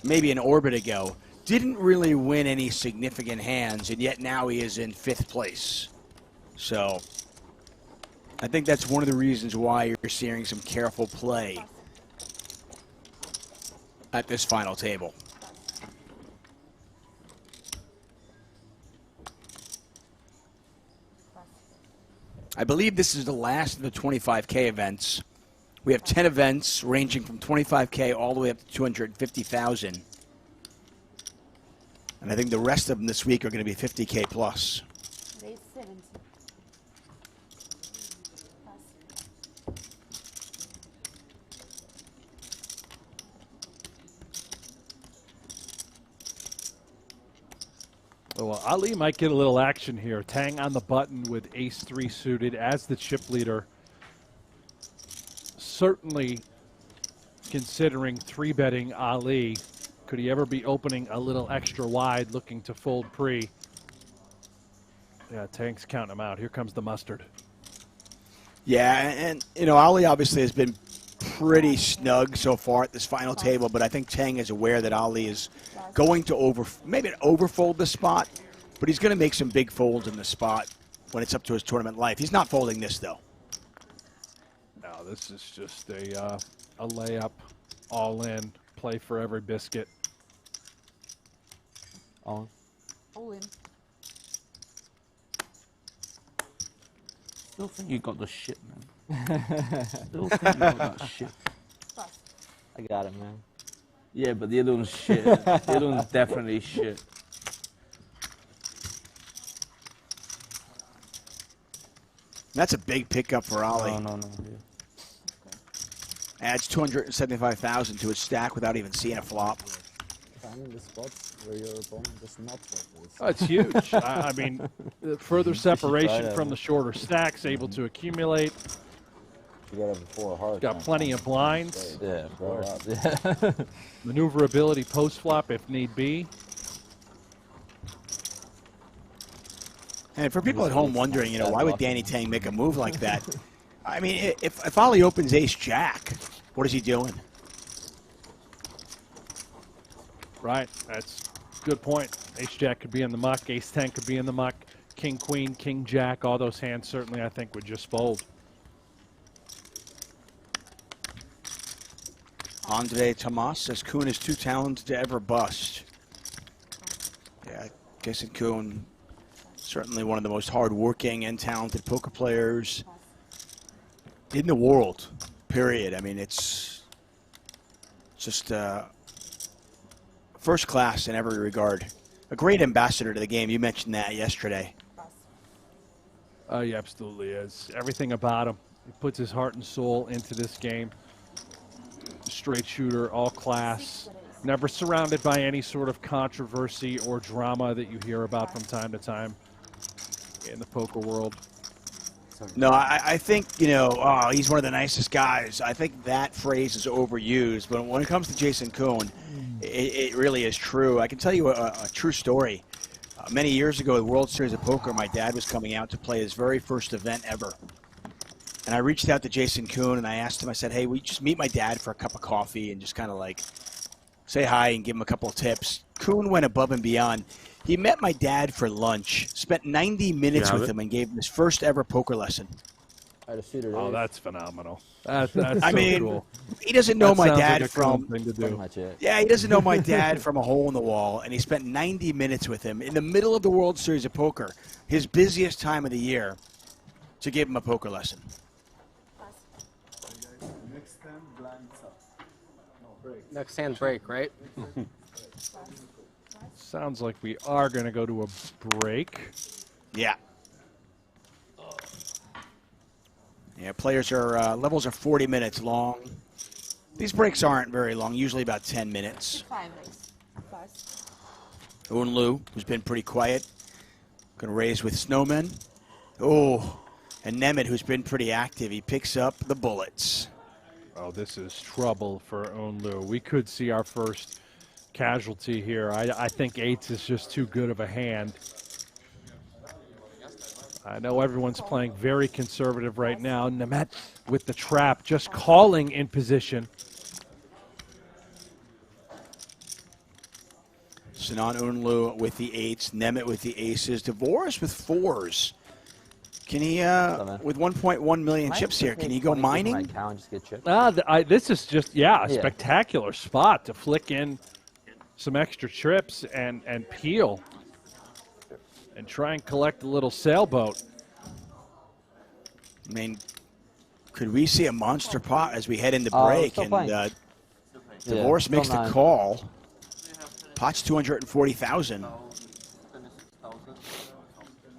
S1: maybe an orbit ago. Didn't really win any significant hands, and yet now he is in 5th place. So I think that's one of the reasons why you're seeing some careful play at this final table. I believe this is the last of the 25K events. We have 10 events ranging from 25K all the way up to 250,000. And I think the rest of them this week are going to be 50K plus.
S5: Raise 70.
S2: Well, Ali might get a little action here. Tang on the button with ace-3 suited as the chip leader. Certainly considering 3-betting Ali. Could he ever be opening a little extra wide, looking to fold pre? Yeah, Tang's counting him out. Here comes the mustard.
S1: Yeah, and you know, Ali obviously has been pretty snug so far at this final table, but I think Tang is aware that Ali is going to maybe overfold the spot, but he's going to make some big folds in the spot when it's up to his tournament life. He's not folding this, though.
S2: No, this is just a layup, all in, play for every biscuit.
S10: On.
S5: All in.
S11: Still think you got the shit, man. Still think you got that shit.
S10: I got it, man.
S11: Yeah, but the other one's shit. The other one's definitely shit.
S1: That's a big pickup for Ali.
S11: No. Yeah.
S1: Adds 275,000 to his stack without even seeing a flop.
S8: Finding the spots where your opponent does not fold.
S2: Oh, it's huge. I mean, further separation from the shorter stacks, able to accumulate.
S10: You got it before hard.
S2: Got plenty of blinds.
S10: Yeah, bro. Yeah.
S2: Maneuverability post flop if need be.
S1: And for people at home wondering, you know, why would Danny Tang make a move like that? I mean, if Ali opens ace-jack, what is he doing?
S2: Right, that's a good point. Ace-jack could be in the muck, ace-10 could be in the muck, king-queen, king-jack, all those hands certainly I think would just fold.
S1: Andre Tomas says Koon is too talented to ever bust. Yeah, Jason Koon, certainly one of the most hard-working and talented poker players in the world, period. I mean, it's just first class in every regard. A great ambassador to the game. You mentioned that yesterday.
S2: He absolutely is. Everything about him. He puts his heart and soul into this game. Straight shooter, all class. Never surrounded by any sort of controversy or drama that you hear about from time to time in the poker world.
S1: No, I think, you know, oh, he's one of the nicest guys. I think that phrase is overused, but when it comes to Jason Koon, it really is true. I can tell you a true story. Many years ago, the World Series of Poker, my dad was coming out to play his very first event ever. And I reached out to Jason Koon and I asked him, I said, hey, will you just meet my dad for a cup of coffee and just kind of like say hi and give him a couple of tips. Koon went above and beyond. He met my dad for lunch, spent 90 minutes with him and gave him his first ever poker lesson.
S2: Oh, that's phenomenal. That's
S1: I
S2: so
S1: mean,
S2: cool.
S1: he doesn't know
S2: That
S1: my
S2: sounds
S1: dad
S2: like a
S1: from
S2: cool thing to do.
S1: Yeah, he doesn't know my dad from a hole in the wall, and he spent 90 minutes with him in the middle of the World Series of Poker, his busiest time of the year, to give him a poker lesson.
S3: Next hand break, right?
S2: Sounds like we are going to go to a break.
S1: Yeah. Yeah, players are, levels are 40 minutes long. These breaks aren't very long, usually about 10 minutes.
S5: 5 raise. Plus.
S1: Unlu, who's been pretty quiet, going to raise with Snowman. Oh, and Nemeth, who's been pretty active. He picks up the bullets.
S2: Oh, this is trouble for Unlu. We could see our first casualty here. I think eights is just too good of a hand. I know everyone's playing very conservative right now. Nemeth with the trap, just calling in position.
S1: Sinan Unlu with the eights, Nemeth with the aces, Dvoress with fours. Can he, with 1.1 million chips here, can he go mining?
S2: This is just, a spectacular spot to flick in some extra trips and peel and try and collect a little sailboat.
S1: I mean, Could we see a monster pot as we head into break?
S10: Still
S1: And
S10: playing.
S1: Dvoress makes the
S10: 9.
S1: call. Pot's 240,000.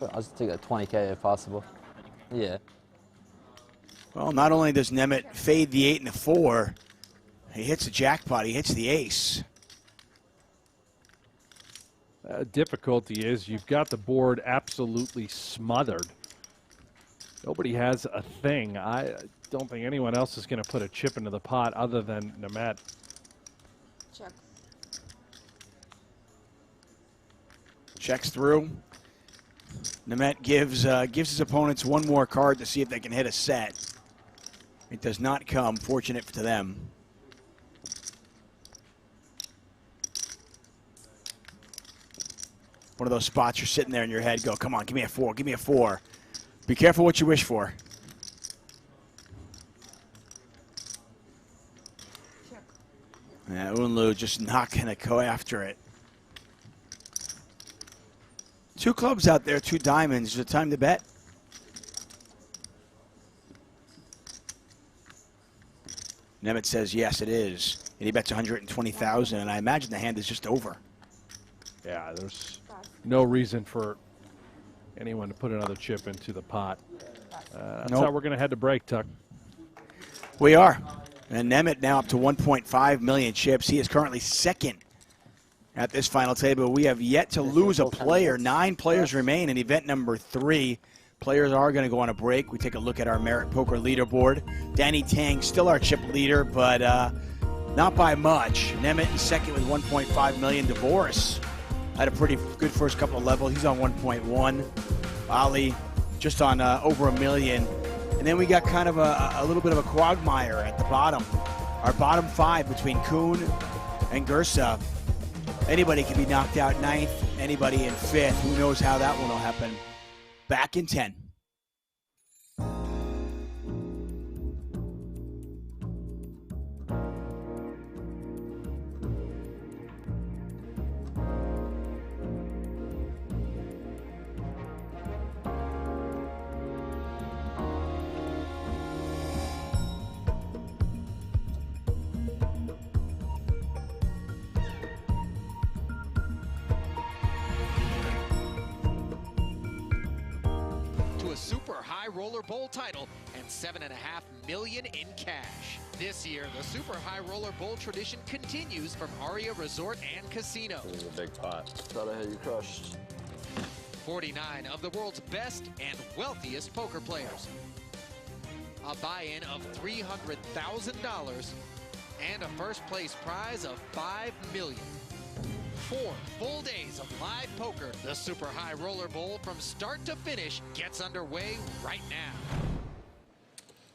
S10: I'll just take that 20K if possible. Yeah.
S1: Well, not only does Nemeth fade the 8 and the 4, he hits the jackpot, he hits the ace.
S2: Difficulty is you've got the board absolutely smothered. Nobody has a thing. I don't think anyone else is going to put a chip into the pot other than Nemeth.
S5: Check.
S1: Checks through. Nemeth gives his opponents one more card to see if they can hit a set. It does not come. Fortunate to them. One of those spots you're sitting there in your head, go, come on, give me a 4, give me a 4. Be careful what you wish for. Yeah, Unlu just not going to go after it. 2 clubs out there, 2 diamonds. Is it time to bet? Nemeth says yes, it is. And he bets 120,000, and I imagine the hand is just over.
S2: Yeah, there's no reason for anyone to put another chip into the pot. That's how we're going to head to break, Tuck.
S1: We are. And Nemeth now up to 1.5 million chips. He is currently second at this final table. We have yet to lose a player. 9 players remain in event number 3. Players are going to go on a break. We take a look at our Merit Poker leaderboard. Tang still our chip leader, but not by much. Nemeth in second with 1.5 million. Dvoress had a pretty good first couple of levels. He's on 1.1. Ali just on over $1 million. And then we got kind of a little bit of a quagmire at the bottom. Our bottom 5 between Koon and Gierse. Anybody can be knocked out 9th, anybody in 5th. Who knows how that one will happen. Back in 10.
S12: Super High Roller Bowl title and $7.5 million in cash. This year, the Super High Roller Bowl tradition continues from Aria Resort and Casino.
S13: This is a big pot. Thought I had you crushed.
S12: 49 of the world's best and wealthiest poker players. A buy-in of $300,000 and a first place prize of $5 million. 4 full days of live poker. The Super High Roller Bowl from start to finish gets underway right now.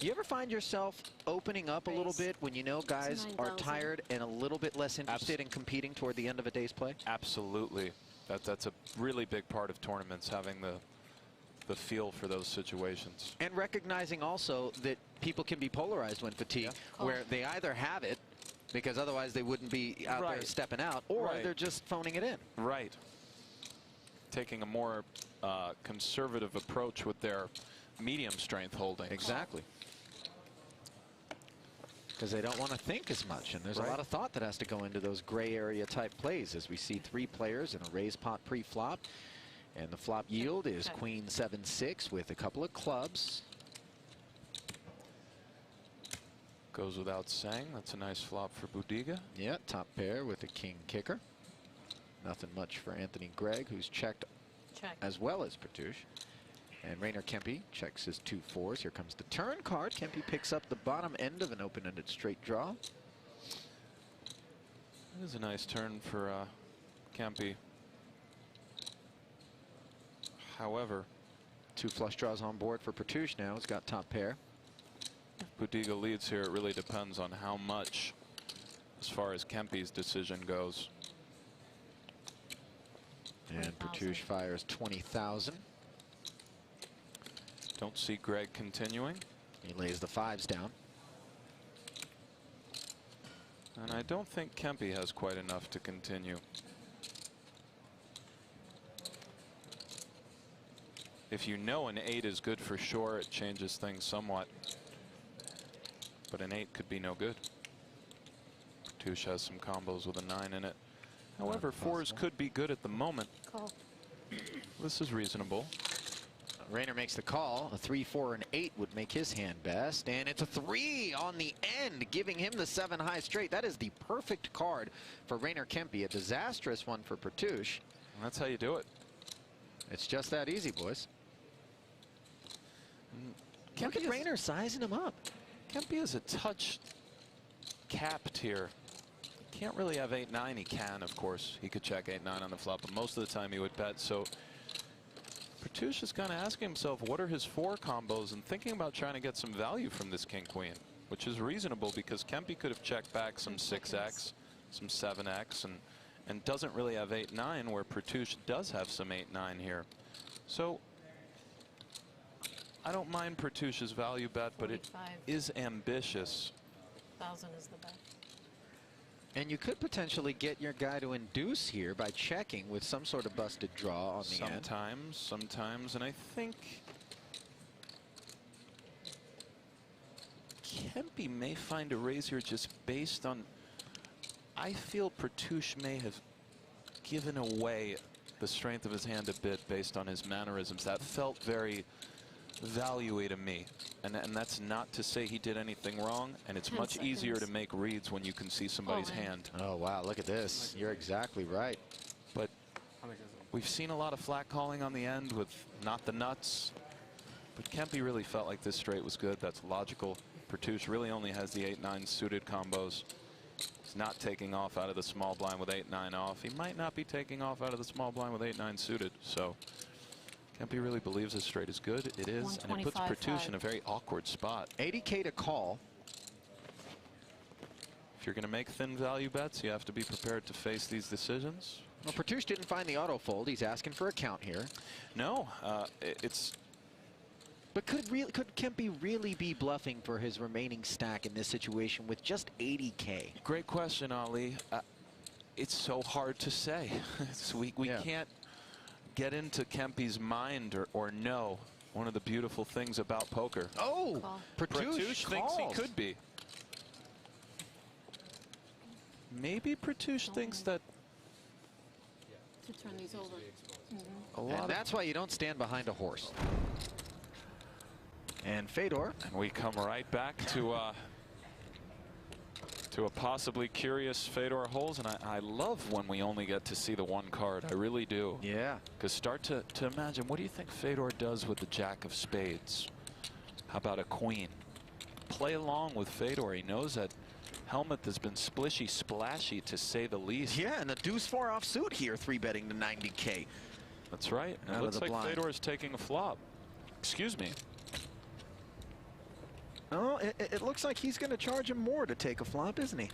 S12: You ever find yourself opening up a little bit when you know guys are tired and a little bit less interested in competing toward the end of a day's play?
S14: Absolutely. That's a really big part of tournaments, having the feel for those situations.
S12: And recognizing also that people can be polarized when fatigued, where they either have it, because otherwise they wouldn't be out there stepping out, or they're just phoning it in.
S14: Right. Taking a more conservative approach with their medium strength holdings.
S12: Exactly. Because they don't want to think as much, and there's a lot of thought that has to go into those gray area type plays, as we see 3 players in a raise pot pre-flop, and the flop yield is Queen 7-6 with a couple of clubs.
S14: Goes without saying, that's a nice flop for Budiga.
S12: Yeah, top pair with a king kicker. Nothing much for Anthony Gregg, who's checked as well as Pertouche. And Rainer Kempe checks his 2 4s. Here comes the turn card. Kempe picks up the bottom end of an open-ended straight draw.
S14: That is a nice turn for Kempe. However,
S12: 2 flush draws on board for Pertouche now. He's got top pair.
S14: Budiga leads here. It really depends on how much as far as Kempe's decision goes.
S12: And Pertouche fires 20,000.
S14: Don't see Greg continuing.
S12: He lays the 5s down.
S14: And I don't think Kempe has quite enough to continue. If you know an 8 is good for sure, it changes things somewhat. but an 8 could be no good. Partouche has some combos with a 9 in it. However, 4s could be good at the moment.
S5: Call.
S14: This is reasonable.
S12: Rainer makes the call. A 3, 4, and 8 would make his hand best. And it's a 3 on the end, giving him the 7 high straight. That is the perfect card for Rainer Kempe. A disastrous one for Partouche.
S14: And that's how you do it.
S12: It's just that easy, boys. Look at Rainer sizing him up.
S14: Kempe is a touch capped here. Can't really have 8-9. He can, of course. He could check 8-9 on the flop, but most of the time he would bet. So Partouche is kind of asking himself, what are his 4 combos, and thinking about trying to get some value from this king-queen, which is reasonable because Kempe could have checked back some 6x, some 7x, and doesn't really have 8-9, where Partouche does have some 8-9 here. So I don't mind Partouche's value bet, but it is ambitious.
S5: 1,000 is the bet.
S12: And you could potentially get your guy to induce here by checking with some sort of busted draw on the end.
S14: Sometimes, and I think Kempe may find a raise here just based on, I feel Partouche may have given away the strength of his hand a bit based on his mannerisms. That felt very value-y to me. And that's not to say he did anything wrong, and it's much easier to make reads when you can see somebody's hand.
S12: Oh, wow, look at this. You're exactly right.
S14: But we've seen a lot of flat calling on the end with not the nuts. But Kempe really felt like this straight was good. That's logical. Partouche really only has the 8-9 suited combos. He's not taking off out of the small blind with 8-9 off. He might not be taking off out of the small blind with 8-9 suited. So Kempe really believes this straight is good. It is, and it puts Partouche in a very awkward spot.
S12: 80K to call.
S14: If you're going to make thin value bets, you have to be prepared to face these decisions.
S12: Well, Partouche didn't find the auto fold. He's asking for a count here.
S14: No, it's.
S12: But could Kempe really be bluffing for his remaining stack in this situation with just 80K?
S14: Great question, Ali. It's so hard to say. we can't get into Kempe's mind or know one of the beautiful things about poker.
S12: Oh,
S14: Partouche thinks he could be. Maybe Partouche thinks that.
S5: To turn these over.
S12: And that's why you don't stand behind a horse. And Fedor.
S14: And we come right back to a possibly curious Fedor holes, and I love when we only get to see the one card. I really do.
S12: Yeah.
S14: Because start to imagine, what do you think Fedor does with the jack of spades? How about a queen? Play along with Fedor. He knows that Helmuth has been splishy splashy, to say the least.
S12: Yeah, and the deuce 4 offsuit here, 3-betting to 90K.
S14: That's right. And it looks like Fedor is taking a flop. Excuse me.
S12: Oh, it looks like he's going to charge him more to take a flop, isn't he?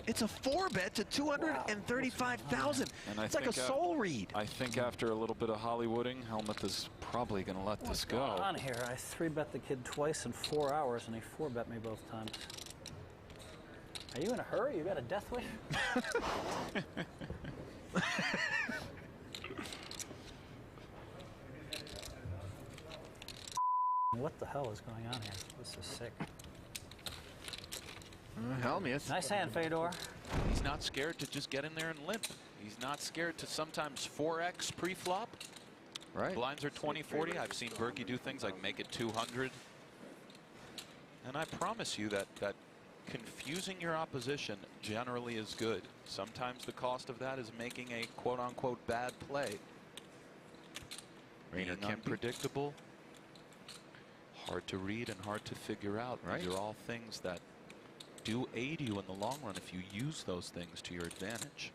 S12: It's a 4-bet to 235,000.
S14: And
S12: it's like a soul read.
S14: I think after a little bit of Hollywooding, Helmuth is probably going to let this go.
S15: What's going on here? I 3-bet the kid twice in 4 hours, and he 4-bet me both times. Are you in a hurry? You got a death wish? What the hell is going on here? This is sick.
S12: Helmuth.
S15: Nice hand, Fedor.
S14: He's not scared to just get in there and limp. He's not scared to sometimes 4x pre-flop.
S12: Right.
S14: Blinds are 20-40. I've seen Berkey do things like make it 200. And I promise you that confusing your opposition generally is good. Sometimes the cost of that is making a quote-unquote bad play.
S12: Rainer
S14: Being unpredictable, hard to read and hard to figure out.
S12: Right.
S14: These are all things that do aid you in the long run if you use those things to your advantage.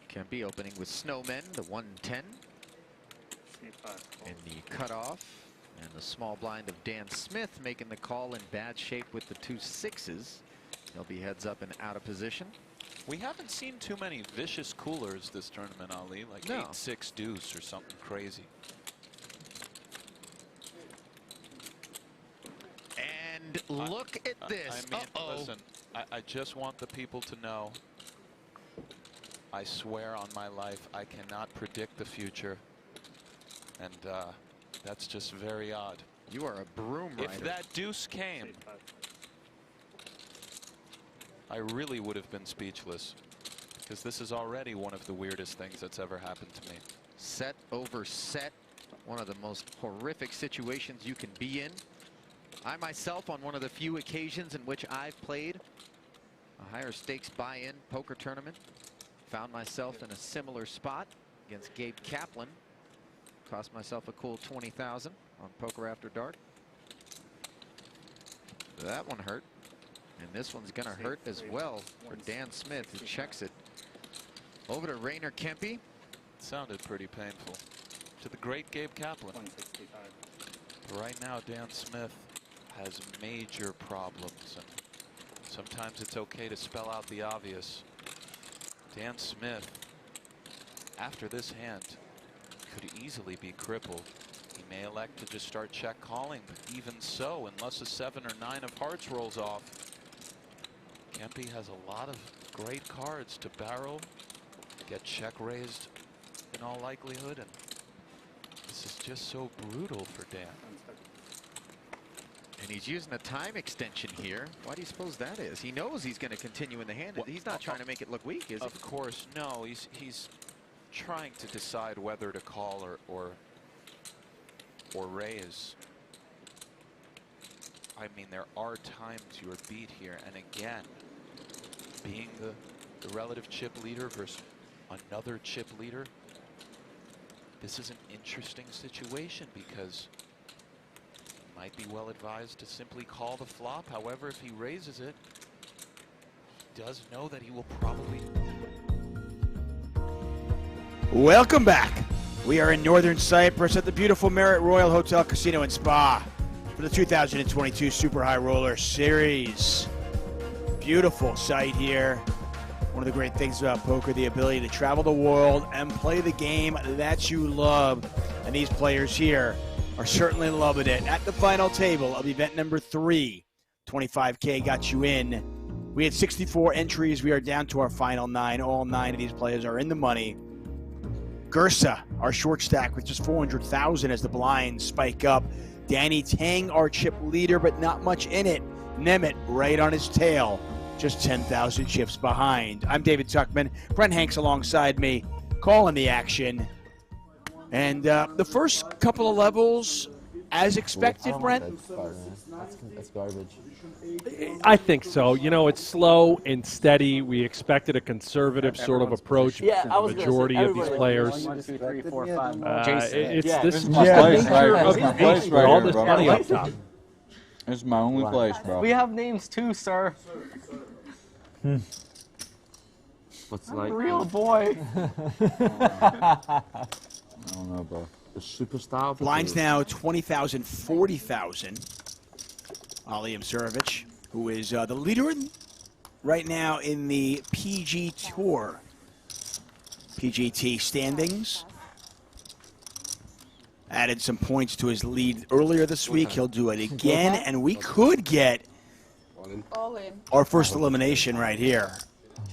S12: Kempe opening with Snowmen, the 110. In the cutoff. And the small blind of Dan Smith making the call in bad shape with the 2 6s. He'll be heads up and out of position.
S14: We haven't seen too many vicious coolers this tournament, Ali, like 8-6 deuce or something crazy.
S12: And look at this.
S14: I mean, listen, I just want the people to know, I swear on my life, I cannot predict the future. And that's just very odd.
S12: You are a broom rider.
S14: If that deuce came, I really would have been speechless, because this is already one of the weirdest things that's ever happened to me.
S12: Set over set, one of the most horrific situations you can be in. I myself, on one of the few occasions in which I've played a higher stakes buy-in poker tournament, found myself in a similar spot against Gabe Kaplan. Cost myself a cool 20,000 on Poker After Dark. That one hurt. And this one's gonna hurt as well for Dan Smith, who checks it. Over to Rainer Kempe.
S14: Sounded pretty painful. To the great Gabe Kaplan. Right now, Dan Smith has major problems, and sometimes it's okay to spell out the obvious. Dan Smith, after this hand, could easily be crippled. He may elect to just start check calling, but even so, unless a 7 or 9 of hearts rolls off, Kempe has a lot of great cards to barrel, get check raised in all likelihood, and this is just so brutal for Dan.
S12: And he's using a time extension here. Why do you suppose that is? He knows he's going to continue in the hand. He's not trying to make it look weak, is he?
S14: Of course, no. He's trying to decide whether to call or raise. I mean, there are times you're beat here, and again, being the relative chip leader versus another chip leader, this is an interesting situation because he might be well advised to simply call the flop. However, if he raises it, he does know that he will probably...
S1: Welcome back. We are in Northern Cyprus at the beautiful Marriott Royal Hotel Casino and Spa for the 2022 Super High Roller Series. Beautiful site here. One of the great things about poker, the ability to travel the world and play the game that you love. And these players here are certainly loving it. At the final table of event number 3, 25K got you in. We had 64 entries. We are down to our final 9. All 9 of these players are in the money. Gierse, our short stack with just 400,000 as the blinds spike up. Danny Tang, our chip leader, but not much in it. Nemeth right on his tail, just 10,000 chips behind. I'm David Tuckman. Brent Hanks alongside me, calling the action. And the first couple of levels, as expected, Brent?
S10: That's garbage.
S2: I think so. You know, it's slow and steady. We expected a conservative sort of approach from the majority of these players.
S3: 1, 2, 3, 4, 5.
S2: This is the nature of the beast with all this money up top.
S4: This is my only place, bro.
S3: We have names too, sir.
S11: What's like?
S3: Real boy.
S4: I don't know, bro.
S11: The superstar.
S1: Blinds now 20,000, 40,000. Ali Imsirovic, who is the leader right now in the PG Tour. PGT standings. Added some points to his lead earlier this week. He'll do it again, and we could get our first elimination right here.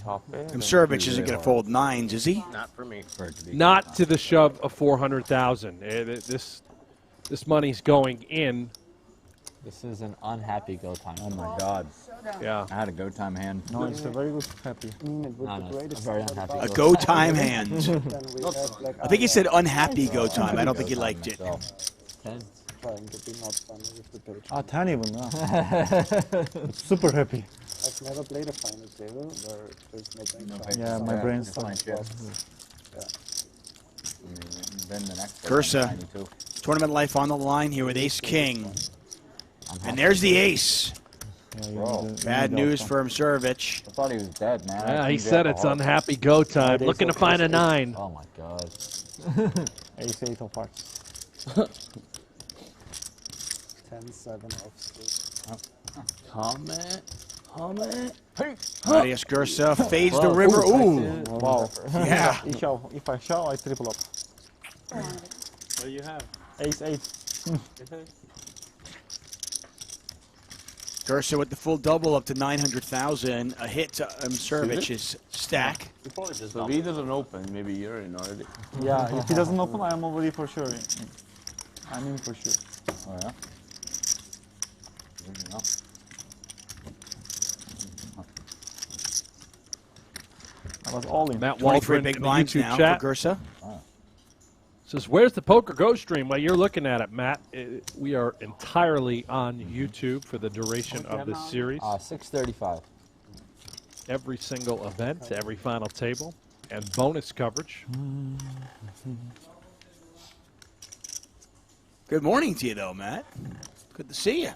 S1: Imsirovic isn't going to fold 9s, is he?
S3: Not for me.
S2: Not to the shove of 400,000. This money's going in.
S10: This is an unhappy go time.
S4: Oh my God.
S2: Yeah.
S4: I had a go time hand.
S7: No, it's a very good happy.
S10: No, a very unhappy.
S1: A go time hand. I think he said unhappy go time. I don't think he liked it.
S10: 10.
S7: Ah, 10 even. Super happy.
S8: I've never played a final table where there's no bank.
S7: Yeah, my brain's fine.
S1: Gierse, tournament life on the line here with Ace King. And there's the ace. Bad news for Imsirovic.
S4: I thought he was dead, man.
S2: Yeah, he said it's unhappy go time. Looking to find a 9.
S10: Oh my God.
S7: Ace 8 of hearts.
S8: 10-7 off.
S11: Comment.
S1: Matthias Gierse fades the river. Ooh.
S7: Wow.
S1: Yeah.
S7: If I show, I triple up.
S15: What do you have?
S7: Ace 8.
S1: Gierse with the full double up to 900,000. A hit to Imsirovic's stack.
S11: So if he doesn't open, maybe you're in already.
S7: Yeah, if he doesn't open, I am already for sure. I'm in for sure.
S4: Oh, yeah?
S7: I was all in.
S2: Matt
S1: 23
S2: Waldron
S1: big
S2: in the
S1: blinds
S2: YouTube
S1: now
S2: chat
S1: for Gierse.
S2: says, where's the PokerGO stream? Well, you're looking at it, Matt. We are entirely on YouTube for the duration of this series.
S10: 6:35.
S2: Every single event, every final table, and bonus coverage.
S1: Good morning to you, though, Matt. Good to see you.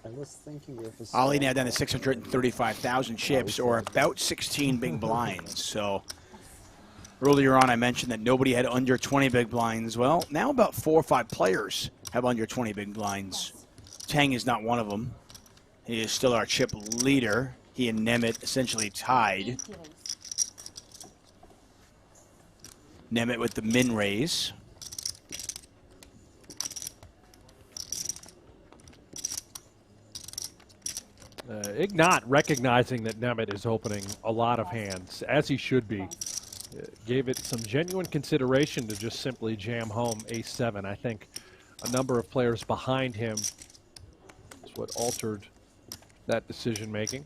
S8: I was thinking if it's
S1: Ollie now down to 635,000 chips, or about 16 big blinds. So earlier on, I mentioned that nobody had under 20 big blinds. Well, now about 4 or 5 players have under 20 big blinds. Tang is not one of them. He is still our chip leader. He and Nemeth essentially tied. Nemeth with the min raise.
S2: Ignat, recognizing that Nemeth is opening a lot of hands, as he should be, gave it some genuine consideration to just simply jam home ace-7. I think a number of players behind him is what altered that decision-making.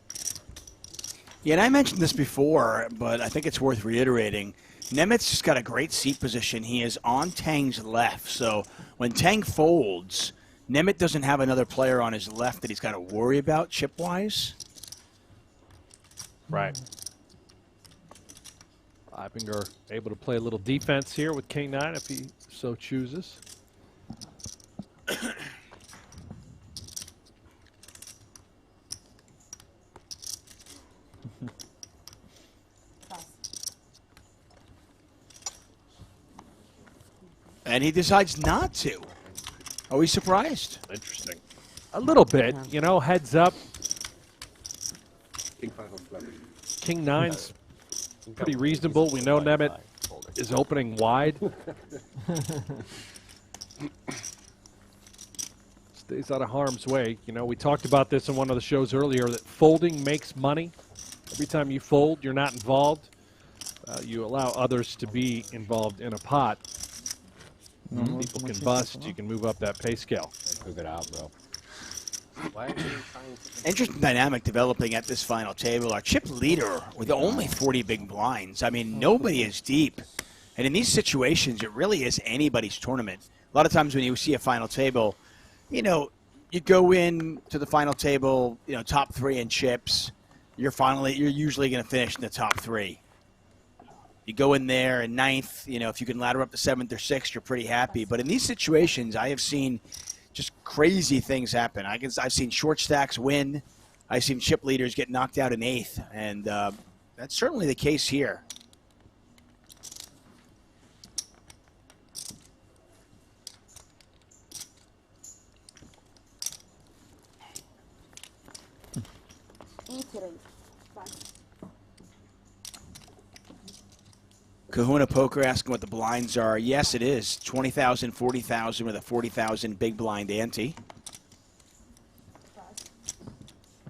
S1: Yeah, and I mentioned this before, but I think it's worth reiterating. Nemeth's just got a great seat position. He is on Tang's left, so when Tang folds, Nemeth doesn't have another player on his left that he's got to worry about chip-wise.
S2: Right. Eigbiner able to play a little defense here with King 9 if he so chooses.
S1: And he decides not to. Are we surprised?
S2: Interesting. A little bit, you know, heads up.
S6: King 5 on flop.
S2: King 9's pretty reasonable. We know Nemeth is opening wide. Stays out of harm's way. You know, we talked about this in one of the shows earlier, that folding makes money. Every time you fold, you're not involved. You allow others to be involved in a pot. People can bust. You can move up that pay scale.
S4: Cook it out, bro.
S3: Why are you trying to...
S1: Interesting dynamic developing at this final table. Our chip leader with only 40 big blinds. I mean, nobody is deep. And in these situations, it really is anybody's tournament. A lot of times when you see a final table, you know, you go in to the final table, you know, top 3 in chips. You're usually going to finish in the top 3. You go in there in 9th, you know, if you can ladder up to 7th or 6th, you're pretty happy. But in these situations, I have seen just crazy things happen. I've seen short stacks win. I've seen chip leaders get knocked out in 8th. And that's certainly the case here. Kahuna Poker asking what the blinds are. Yes, it is. 20,000, 40,000 with a 40,000 big blind ante.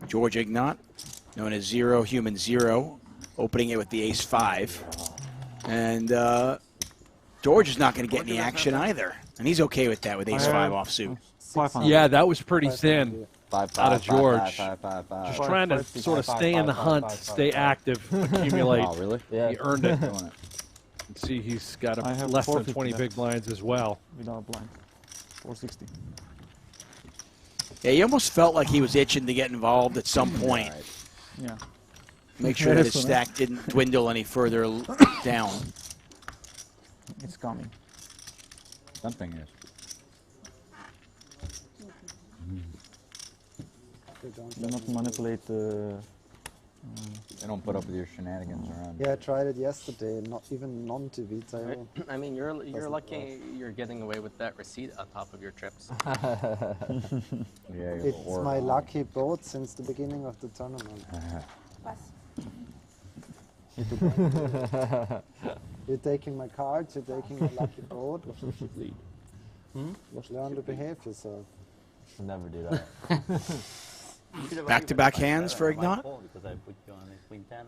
S1: George Ignat, known as Zero Human Zero, opening it with the ace-5. And George is not going to get any action either. And he's okay with that with ace-5 offsuit.
S2: Yeah, that was pretty thin out of George.
S4: Five.
S2: Just trying to sort of stay in the hunt, stay active, accumulate.
S10: Oh, really?
S2: Yeah. He earned it. And see, he's got less than 20 big blinds as well.
S7: Without blind. 460.
S1: Yeah, he almost felt like he was itching to get involved at some point.
S7: Yeah.
S1: Make sure that his stack didn't dwindle any further down.
S7: It's coming.
S4: Something is.
S7: Do not manipulate the...
S4: They don't put up with your shenanigans around.
S8: Yeah, I tried it yesterday, not even non-TV table.
S3: I mean, you're lucky you're getting away with that receipt on top of your trips.
S8: It's my lucky boat since the beginning of the tournament. You're taking my cards, you're taking my lucky boat. Learn to behave yourself.
S10: Should never do that.
S1: Back-to-back hands for Ignat.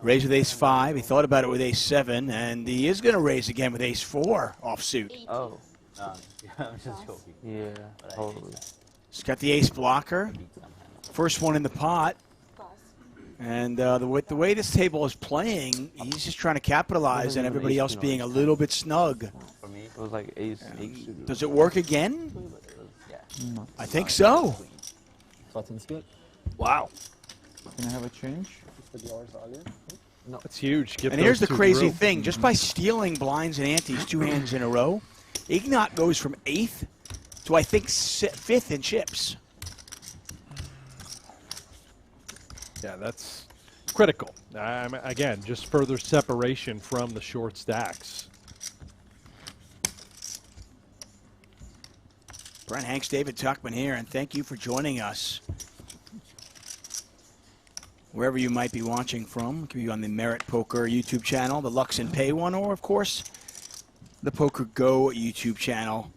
S1: Raise with ace-5. He thought about it with ace-7, and he is going to raise again with ace-4 offsuit.
S3: Oh.
S10: I'm just joking. Yeah, totally.
S1: He's got the ace blocker. First one in the pot. And the way this table is playing, he's just trying to capitalize on everybody else being a little bit snug.
S10: For me, it was like ace.
S1: Does it work again?
S10: Yeah.
S1: I think so.
S10: Button's good.
S2: Wow.
S7: Can I have a change?
S10: No.
S2: That's huge. Get
S1: And here's the
S2: those two
S1: crazy
S2: through.
S1: thing. Just by stealing blinds and antes 2 hands in a row, Ignat goes from 8th to, I think, 5th in chips.
S2: Yeah, that's critical. Again, just further separation from the short stacks.
S1: Brent Hanks, David Tuckman here, and thank you for joining us. Wherever you might be watching from, it could be on the Merit Poker YouTube channel, the Lux and Pay one, or, of course, the PokerGO YouTube channel.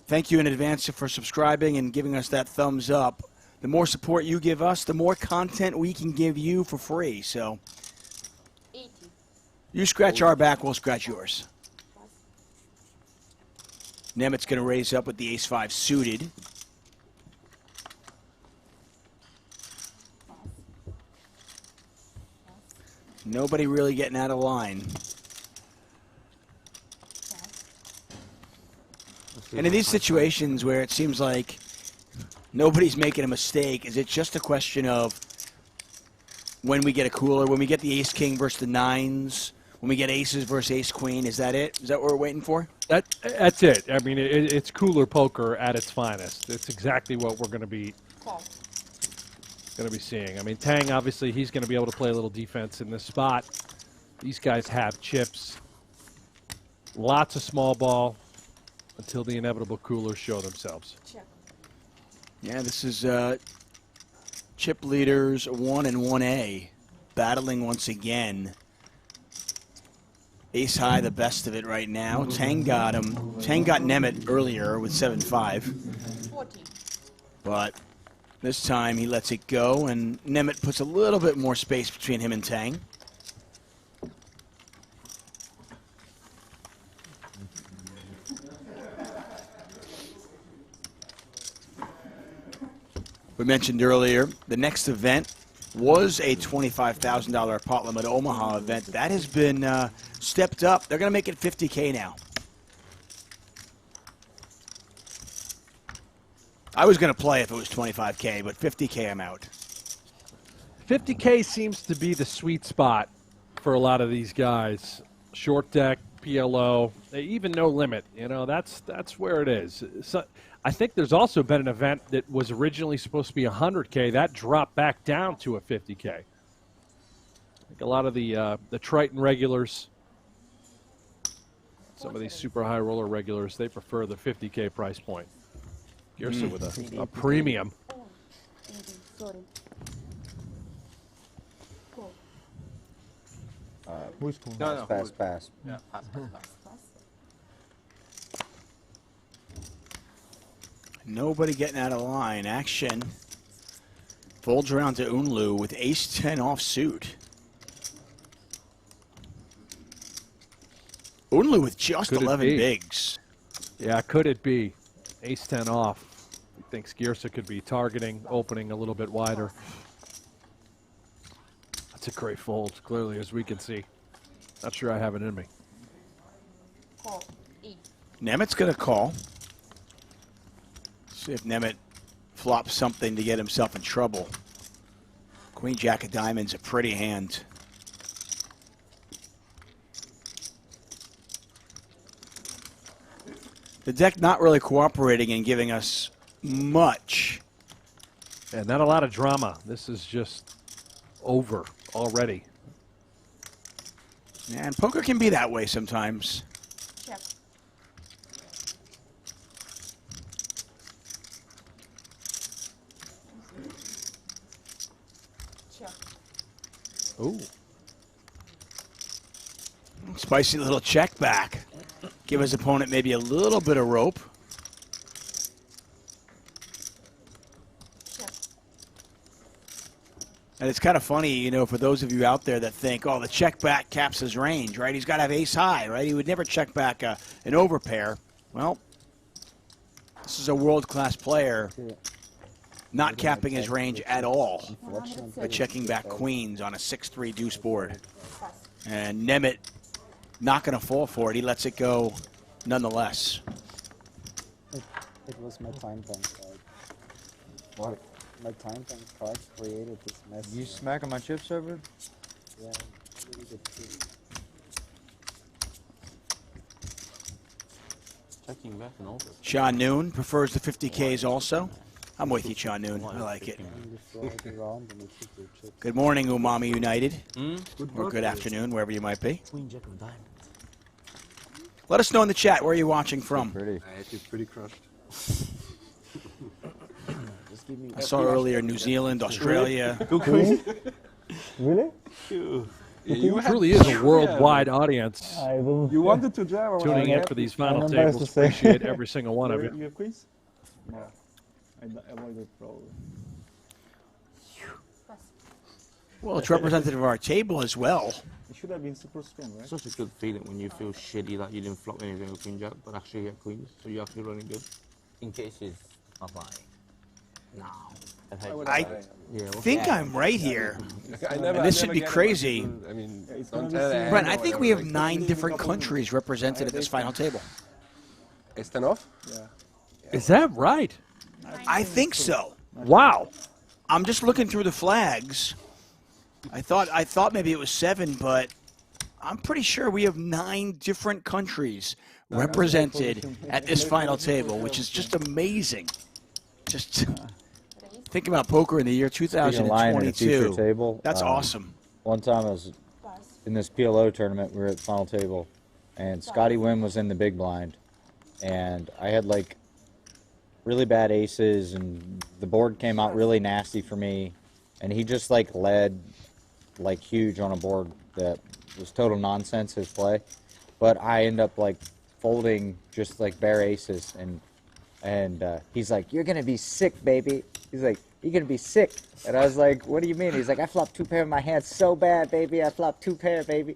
S1: Thank you in advance for subscribing and giving us that thumbs up. The more support you give us, the more content we can give you for free. So, you scratch our back, we'll scratch yours. Nemeth's going to raise up with the ace-5 suited. Nobody really getting out of line. And in these situations where it seems like nobody's making a mistake, is it just a question of when we get a cooler, when we get the ace-king versus the 9s, when we get aces versus ace-queen? Is that it? Is that what we're waiting for?
S2: That's it. I mean, it's cooler poker at its finest. It's exactly what we're going to be seeing. I mean, Tang, obviously, he's going to be able to play a little defense in this spot. These guys have chips. Lots of small ball until the inevitable coolers show themselves.
S1: Yeah, this is chip leaders 1 and 1A battling once again. Ace high, the best of it right now. Tang got him. Tang got Nemeth earlier with 7-5. But this time he lets it go, and Nemeth puts a little bit more space between him and Tang. We mentioned earlier, the next event was a $25,000 pot limit Omaha event. That has been stepped up. They're going to make it $50K now. I was going to play if it was $25K, but $50K I'm out.
S2: 50K seems to be the sweet spot for a lot of these guys. Short deck, PLO, even no limit. You know, that's where it is. So, I think there's also been an event that was originally supposed to be 100K. That dropped back down to a 50K. I think a lot of the Triton regulars, some of these super high roller regulars, they prefer the 50K price point. Gierse with a premium.
S4: Who's cool?
S13: No, pass.
S14: Yeah.
S1: Nobody getting out of line. Action folds around to Unlu with ace-10 offsuit. Unlu with just 11 bigs.
S2: Yeah, could it be? Ace-10 off. He thinks Gierse could be targeting, opening a little bit wider. That's a great fold, clearly, as we can see. Not sure I have it in me.
S1: Nemeth's going to call. See if Nemeth flops something to get himself in trouble. Queen Jack of Diamonds, a pretty hand. The deck not really cooperating and giving us much.
S2: And not a lot of drama. This is just over already.
S1: Yeah, and poker can be that way sometimes.
S5: Check. Check.
S2: Ooh.
S1: Spicy little check back. Give his opponent maybe a little bit of rope. And it's kind of funny, you know, for those of you out there that think, oh, the check back caps his range, right? He's got to have ace high, right? He would never check back an overpair. Well, this is a world-class player not capping his range at all by checking back queens on a 6-3 deuce board. And Nemeth not going to fall for it. He lets it go nonetheless.
S8: It was my time bank card. What? My time bank card created this mess.
S4: You smacking my chips over?
S8: Yeah, really good too.
S13: Checking back and over.
S1: Sean Noon prefers the 50Ks also. I'm with you, Sean Noon. I like it. Good morning, Umami United. Or good afternoon, wherever you might be.
S13: Queen Jack of Diamonds.
S1: Let us know in the chat where you're watching from.
S6: It's pretty crushed.
S1: I saw earlier New Zealand, Australia.
S8: Really?
S2: It truly is a worldwide audience.
S7: You wanted to jam?
S2: Tuning in for these final tables. Appreciate every single one of you.
S7: You have queens? No. I avoided probably.
S1: Well, it's representative of our table as well.
S7: It should have been super strong, right?
S11: Such a good feeling when you feel shitty that you didn't flop anything with Queen Jack, but actually get queens, so you're actually running good.
S10: In case she's not lying. No.
S1: I think I'm right here.
S6: I never,
S1: and this should be crazy.
S6: I mean,
S1: Brent, I think we have 9 different countries represented at this final table.
S6: Ace 10 off?
S7: Yeah.
S2: Is that right?
S1: I think so.
S2: Wow.
S1: I'm just looking through the flags. I thought maybe it was 7, but I'm pretty sure we have 9 different countries represented at this final table, which is just amazing. Just think about poker in the year 2022.
S4: Table,
S1: That's awesome.
S4: One time I was in this PLO tournament, we were at the final table, and Scotty Wynn was in the big blind, and I had like really bad aces, and the board came out really nasty for me, and he just like led like huge on a board that was total nonsense, his play, but I end up like folding just like bare aces, and he's like, "You're gonna be sick, baby." He's like, "You're gonna be sick," and I was like, "What do you mean?" He's like, "I flopped 2 pair in my hand so bad, baby. I flopped 2 pair, baby,"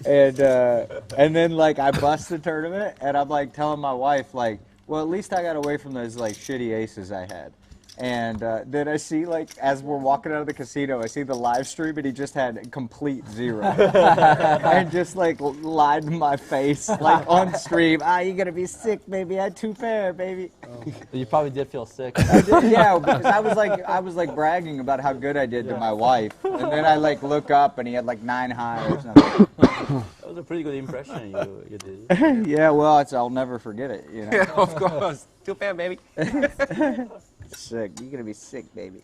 S4: and then like I bust the tournament, and I'm like telling my wife like, "Well, at least I got away from those like shitty aces I had." And then I see, like, as we're walking out of the casino, I see the live stream, and he just had complete 0. And just, like, lied in my face, like, on stream. You're going to be sick, baby. I had 2 pair, baby.
S10: Oh. You probably did feel sick.
S4: I did, yeah, because I was like, bragging about how good I did to my wife. And then I, like, look up, and he had, like, 9 high or something.
S10: That was a pretty good impression you did.
S4: Yeah, well, I'll never forget it, you know.
S6: Yeah, of course. 2 pair, baby.
S4: Sick. You're gonna be sick, baby.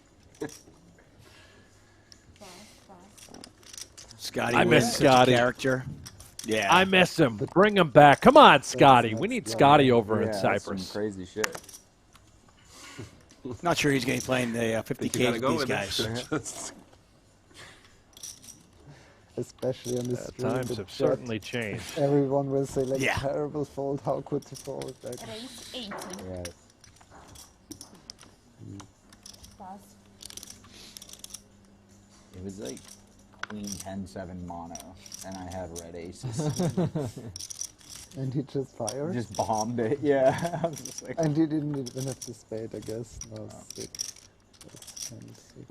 S1: Scotty,
S2: I miss Scotty.
S1: Character. Yeah,
S2: I miss him. Bring him back. Come on, Scotty. We need Scotty over in Cyprus.
S4: Some crazy shit.
S1: Not sure he's going to be playing the 50K with these guys.
S8: Especially on the stream.
S2: Times have certainly changed.
S8: Everyone will say like terrible fold. How could you fold? Like,
S4: yeah. It was like Queen 10-7 mono, and I had red aces.
S8: and he just fired?
S4: Just bombed it, yeah. I was just like,
S8: and he didn't even have the spade, I guess. No, sick. That's kind of sick.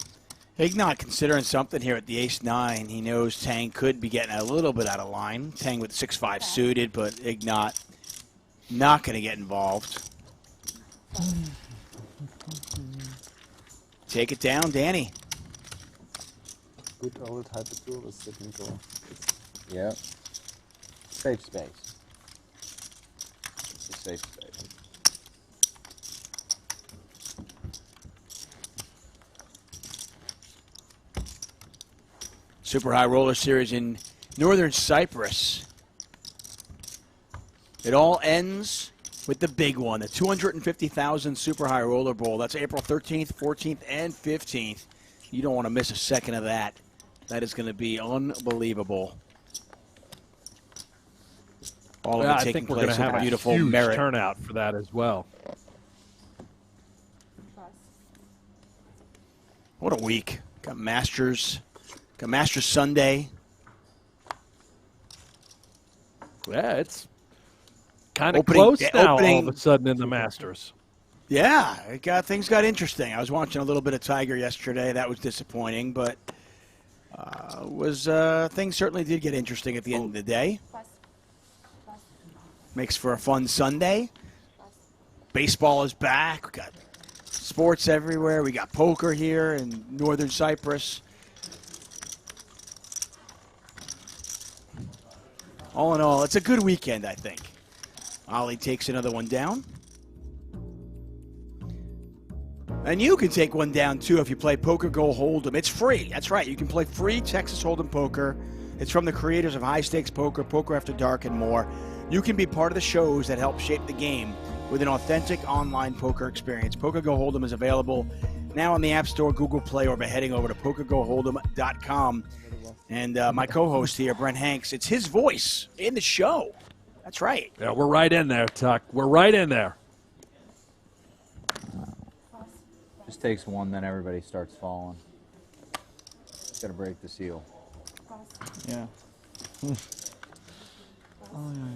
S1: Ignat considering something here at the ace-9. He knows Tang could be getting a little bit out of line. Tang with 6-5 suited, but Ignat not going to get involved. Take it down, Danny.
S8: Good old hyper-dual sitting goal.
S4: Yeah. Safe space. It's a safe space.
S1: Super High Roller Series in Northern Cyprus. It all ends with the big one, the 250,000 Super High Roller Bowl. That's April 13th, 14th, and 15th. You don't want to miss a second of that. That is going to be unbelievable. All of it
S2: I
S1: taking
S2: think we're going to
S1: place
S2: have
S1: at
S2: a
S1: beautiful
S2: huge
S1: Merit.
S2: turnout for that as well.
S1: What a week. Got Masters Sunday.
S2: Yeah, it's kind of close now all of a sudden in the Masters.
S1: Yeah, things got interesting. I was watching a little bit of Tiger yesterday. That was disappointing, but things certainly did get interesting at the end of the day. Makes for a fun Sunday. Baseball is back. We got sports everywhere. We got poker here in Northern Cyprus. All in all, it's a good weekend, I think. Ollie takes another one down. And you can take one down, too, if you play PokerGO Hold'em. It's free. That's right. You can play free Texas Hold'em poker. It's from the creators of High Stakes Poker, Poker After Dark, and more. You can be part of the shows that help shape the game with an authentic online poker experience. PokerGO Hold'em is available now on the App Store, Google Play, or by heading over to PokerGoHold'em.com. And my co-host here, Brent Hanks, it's his voice in the show. That's right.
S2: Yeah, we're right in there, Tuck. We're right in there.
S4: Just takes one, then everybody starts falling. Got to break the seal.
S7: Yeah. Oh, yeah.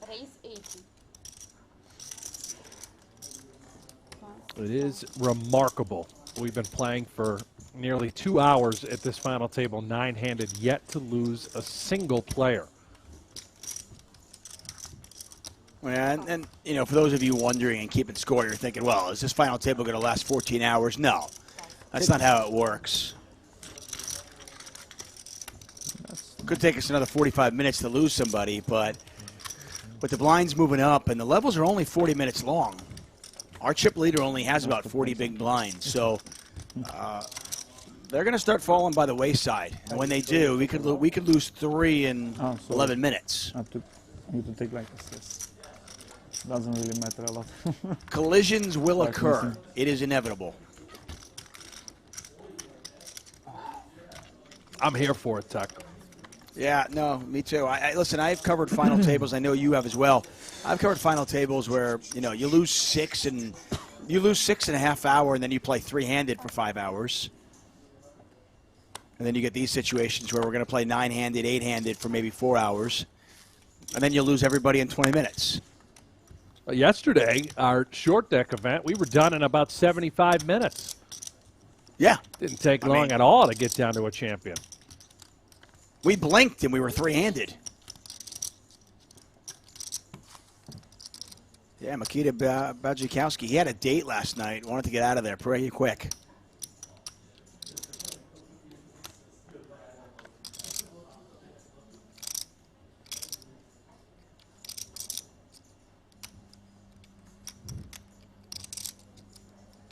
S5: Raise 80.
S2: It is remarkable. We've been playing for nearly 2 hours at this final table, 9-handed, yet to lose a single player.
S1: And for those of you wondering and keeping score, you're thinking, well, is this final table going to last 14 hours? No, that's not how it works. Could take us another 45 minutes to lose somebody, but with the blinds moving up and the levels are only 40 minutes long, our chip leader only has about 40 big blinds, so they're going to start falling by the wayside. And when they do, we could lose 3 in 11 minutes.
S7: I need to take like this. Doesn't really matter a lot.
S1: Collisions will occur. It is inevitable.
S2: I'm here for it, Tuck.
S1: Yeah, no, me too. Listen, I've covered final tables. I know you have as well. I've covered final tables where you lose 6 and you lose 6.5 hours, and then you play 3-handed for 5 hours, and then you get these situations where we're going to play 9-handed, 8-handed for maybe 4 hours, and then you lose everybody in 20 minutes.
S2: Yesterday, our short deck event, we were done in about 75 minutes.
S1: Yeah.
S2: Didn't take long at all to get down to a champion.
S1: We blinked and we were 3-handed. Yeah, Makita Bajikowski, he had a date last night. Wanted to get out of there pretty quick.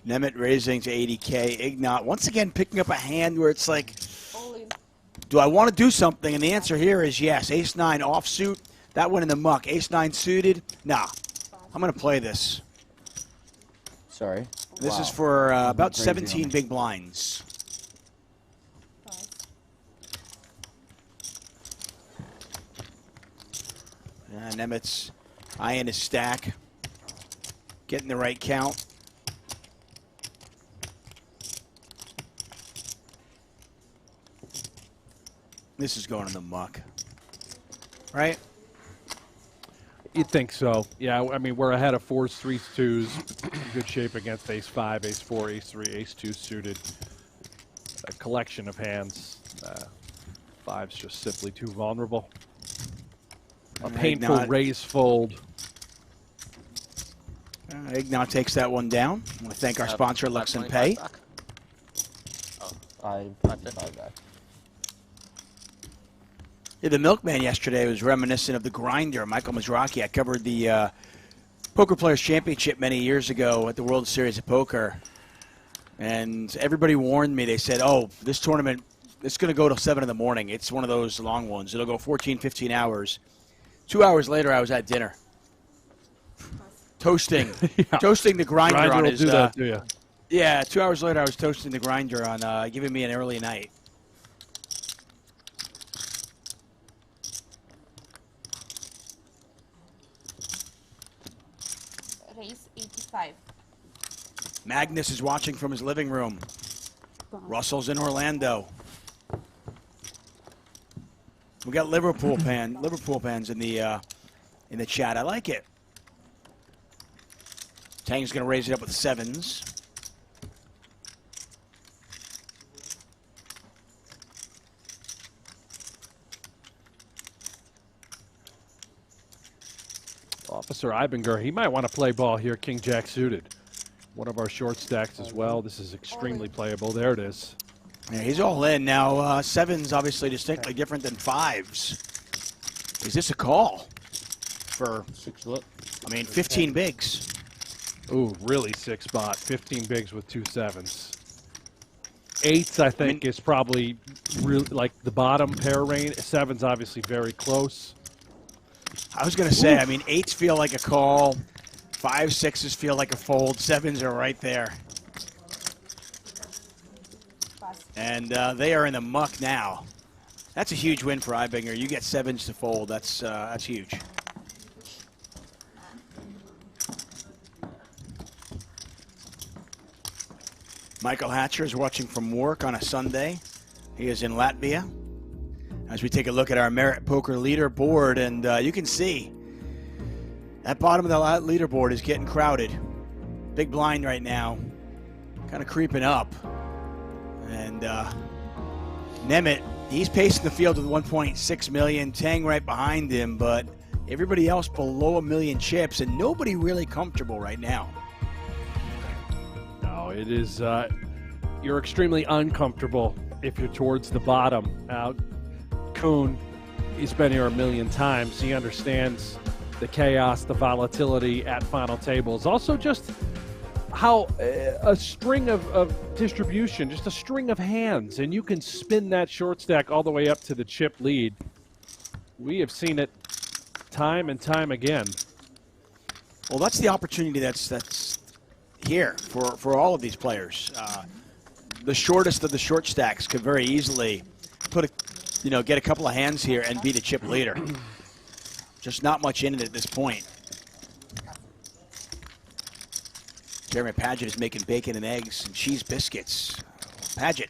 S1: Nemeth raising to 80K. Ignat once again picking up a hand where it's like, do I want to do something? And the answer here is yes. Ace-9 offsuit. That went in the muck. Ace-9 suited. Nah. I'm going to play this.
S4: Sorry.
S1: This is for about 17 big blinds. Nemeth's eyeing his stack. Getting the right count. This is going in the muck, right?
S2: You'd think so. Yeah, I mean, we're ahead of 4s, 3s, 2s. Good shape against Ace-5, Ace-4, Ace-3, Ace-2 suited. A collection of hands. 5's just simply too vulnerable. A painful raise fold.
S1: Ignat takes that one down. I want to thank our sponsor, Lux and Pay.
S10: I back.
S1: Yeah, the Milkman yesterday was reminiscent of the Grinder, Michael Mizrachi. I covered the Poker Players Championship many years ago at the World Series of Poker. And everybody warned me. They said, oh, this tournament, it's going to go till 7 in the morning. It's one of those long ones. It'll go 14, 15 hours. 2 hours later, I was at dinner. Toasting. Toasting the Grinder on his...
S2: do that, do you?
S1: Yeah, 2 hours later, I was toasting the Grinder on giving me an early night.
S5: 5.
S1: Magnus is watching from his living room. Russell's in Orlando. We got Liverpool fans in the chat. I like it. Tang's going to raise it up with 7s.
S2: Officer Eigbiner, he might want to play ball here, King Jack suited. One of our short stacks as well. This is extremely playable. There it is.
S1: Yeah, he's all in. Now, 7's obviously distinctly different than 5's. Is this a call for, 15 bigs?
S2: Ooh, really sick spot. 15 bigs with 2 7s. 8s, I think, is probably really like the bottom pair range. 7's obviously very close.
S1: I was going to say, 8s feel like a call. 5, 6s feel like a fold. 7s are right there. And they are in the muck now. That's a huge win for Eigbiner. You get 7s to fold. That's huge. Michael Hatcher is watching from work on a Sunday. He is in Latvia. As we take a look at our Merit Poker leaderboard, and you can see that bottom of the leaderboard is getting crowded. Big blind right now, kind of creeping up. And Nemeth, he's pacing the field with 1.6 million. Tang right behind him, but everybody else below 1 million chips, and nobody really comfortable right now.
S2: No, it is, you're extremely uncomfortable if you're towards the bottom. Koon, he's been here 1 million times. He understands the chaos, the volatility at final tables. Also just how a string of distribution, just a string of hands, and you can spin that short stack all the way up to the chip lead. We have seen it time and time again.
S1: Well, that's the opportunity that's here for all of these players. The shortest of the short stacks could very easily get a couple of hands here and be the chip leader. Just not much in it at this point. Jeremy Paget is making bacon and eggs and cheese biscuits. Paget,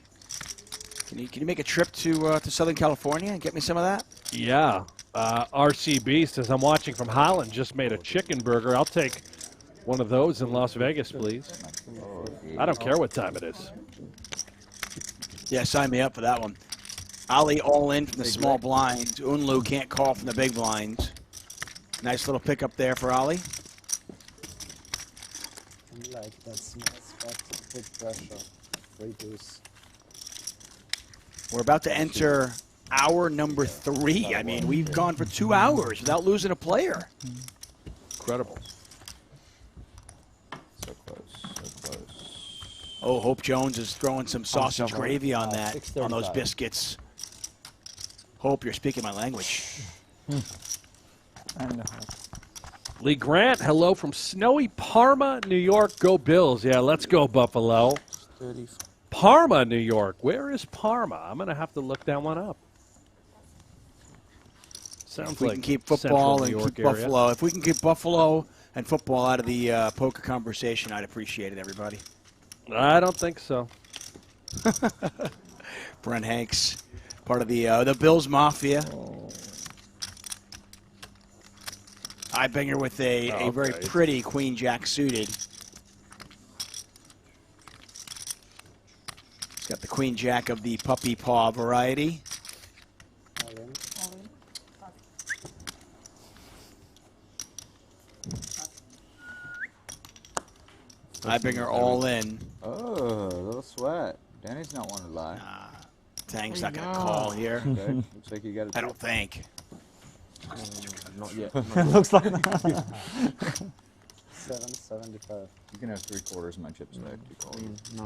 S1: can you make a trip to Southern California and get me some of that?
S2: Yeah. RCB says, I'm watching from Holland, just made a chicken burger. I'll take one of those in Las Vegas, please. I don't care what time it is.
S1: Yeah, sign me up for that one. Ali all in from the small blind. Unlu can't call from the big blind. Nice little pickup there for Ali.
S8: I like that small spot, put pressure, reduce.
S1: We're about to enter hour number 3. We've gone for 2 hours without losing a player.
S2: Incredible.
S4: So close, so close.
S1: Oh, Hope Jones is throwing some sausage gravy on that, on those biscuits. Hope, you're speaking my language.
S2: Lee Grant, hello from snowy Parma, New York. Go Bills. Yeah, let's go, Buffalo. Parma, New York. Where is Parma? I'm going to have to look that one up. Sounds
S1: if we
S2: like
S1: can keep football and keep
S2: area.
S1: Buffalo. If we can keep Buffalo and football out of the poker conversation, I'd appreciate it, everybody.
S2: I don't think so.
S1: Brent Hanks, part of the Bills Mafia. Eigbiner with a very pretty Queen Jack suited. He's got the Queen Jack of the puppy paw variety. Eigbiner all in.
S4: Oh, a little sweat. Danny's not one to lie.
S1: Tang's not going to call here.
S4: Okay. Looks like you got it.
S1: I don't think.
S11: Not yet.
S7: Looks like that.
S8: 775.
S4: You can have 3/4 of my chips back.
S11: No.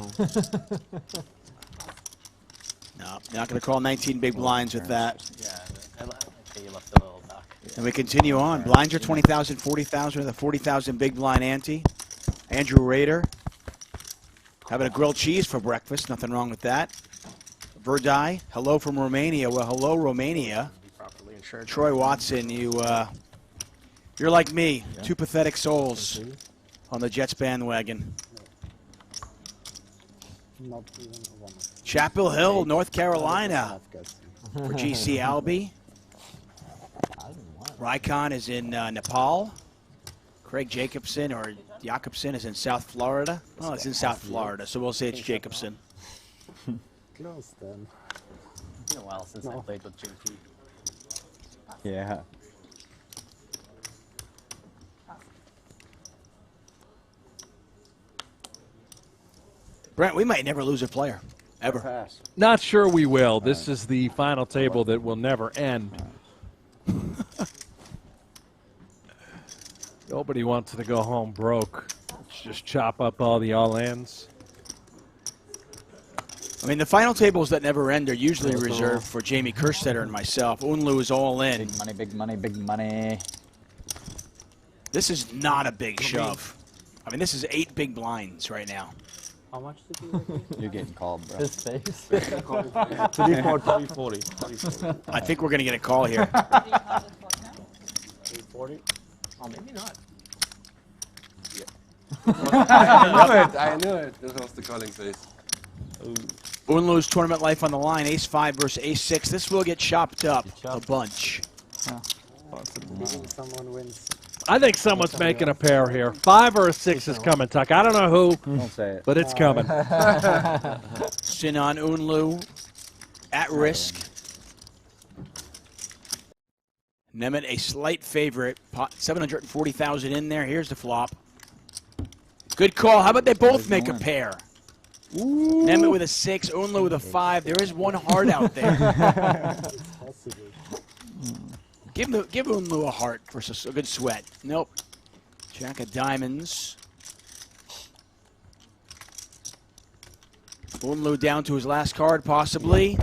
S1: No, not going to call 19 big blinds with that.
S3: Yeah, I think you left a little back.
S1: And we continue on. Blinds are 20,000, 40,000 with a 40,000 big blind ante. Andrew Rader having a grilled cheese for breakfast. Nothing wrong with that. Verdai, hello from Romania. Well, hello, Romania. Troy Watson, you're like me. 2 pathetic souls. on the Jets bandwagon.
S8: Not even one.
S1: Chapel Hill, North Carolina for GC Albie. Raikon is in Nepal. Craig Jacobson or Jacobson is in South Florida. Oh, it's in South Florida, so we'll say it's Jacobson.
S8: Close then.
S3: It's been a while since I played with JP.
S4: Yeah.
S1: Brent, we might never lose a player, ever.
S2: Not sure we will. This is the final table that will never end. Nobody wants to go home broke. Let's just chop up all the all-ins.
S1: I mean, the final tables that never end are usually reserved for Jamie Kerstetter and myself. Unlu is all in.
S4: Big money, big money, big money.
S1: This is not a big shove. I mean, this is 8 big blinds right now.
S3: How much did you make?
S4: You're getting called, bro.
S3: His face.
S11: 340.
S1: I think we're going to get a call here.
S3: 340? Oh, maybe not.
S6: I knew it. This was the calling face.
S1: Unlu's tournament life on the line. Ace-5 versus Ace-6. This will get chopped up a bunch.
S8: Someone wins.
S2: I think someone's making a pair here. 5 or a 6 is coming, Tuck. I don't know who,
S4: Don't say it.
S2: but it's coming.
S1: Sinan Unlu at risk. Nemeth a slight favorite. 740,000 in there. Here's the flop. Good call. How about they both make a pair? Nemeth with a 6, Unlu with a 5. There is one heart out there. Give Unlu a heart for a good sweat. Nope. Jack of diamonds. Unlu down to his last card, possibly.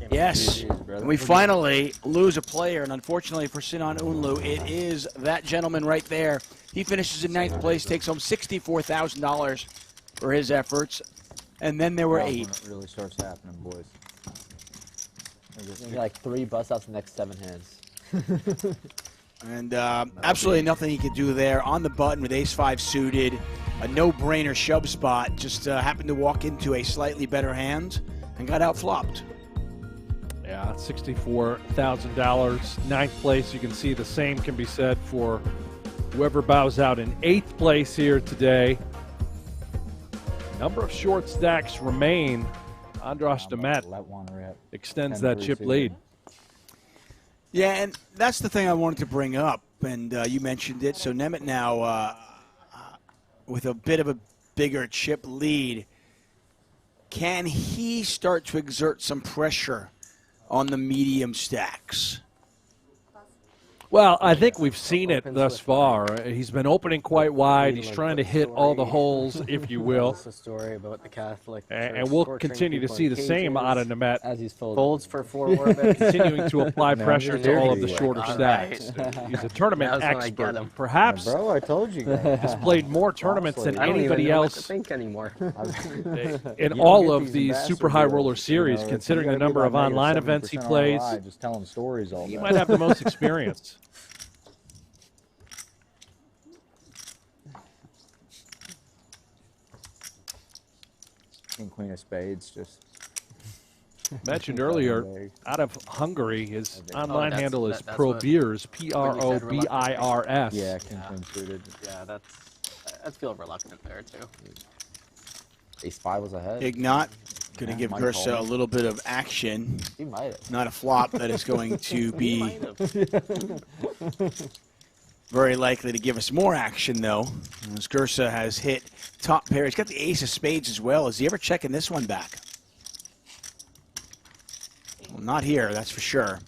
S1: Yes. And we finally lose a player, and unfortunately for Sinan Unlu, it is that gentleman right there. He finishes in 9th place, takes home $64,000 for his efforts. And then there were 8.
S4: When it really starts happening, boys.
S10: Like 3 bust outs the next 7 hands.
S1: And absolutely nothing he could do there. On the button with ace-5 suited. A no-brainer shove spot. Just happened to walk into a slightly better hand and got out-flopped.
S2: Yeah, $64,000. 9th place, you can see the same can be said for whoever bows out in 8th place here today. Number of short stacks remain. Andras Nemeth extends that chip lead.
S1: Yeah, and that's the thing I wanted to bring up, and you mentioned it. So Nemeth now with a bit of a bigger chip lead. Can he start to exert some pressure on the medium stacks?
S2: Well, I think we've seen it thus far. He's been opening quite wide. He's trying to hit all the holes, if you will.
S3: That's a story about the Catholic.
S2: And we'll continue to see the same out of Nemeth.
S3: As he's folds for 4 orbits.
S2: Continuing to apply pressure to all of the shorter stacks. He's a tournament expert. Perhaps
S4: bro, I told you guys.
S2: has played more tournaments than
S3: I don't
S2: anybody
S3: even know
S2: else
S3: what to think anymore.
S2: in all of the Super High Roller Series, considering the number of online events he plays.
S4: Just telling stories all
S2: He
S4: day.
S2: might have the most experience.
S4: King, Queen of Spades, just
S2: Mentioned earlier, out of Hungary, his online handle is Probirs, P-R-O-B-I-R-S.
S4: yeah, King, Queen suited.
S3: Yeah, I'd feel reluctant there too.
S10: Ace-5 was ahead.
S1: Ignat going to give
S4: Mike
S1: Gierse a
S4: Holmes.
S1: little bit of action.
S10: He might have.
S1: Not a flop that is going to be very likely to give us more action, though. As Gierse has hit top pair. He's got the ace of spades as well. Is he ever checking this one back? Well, not here, that's for sure.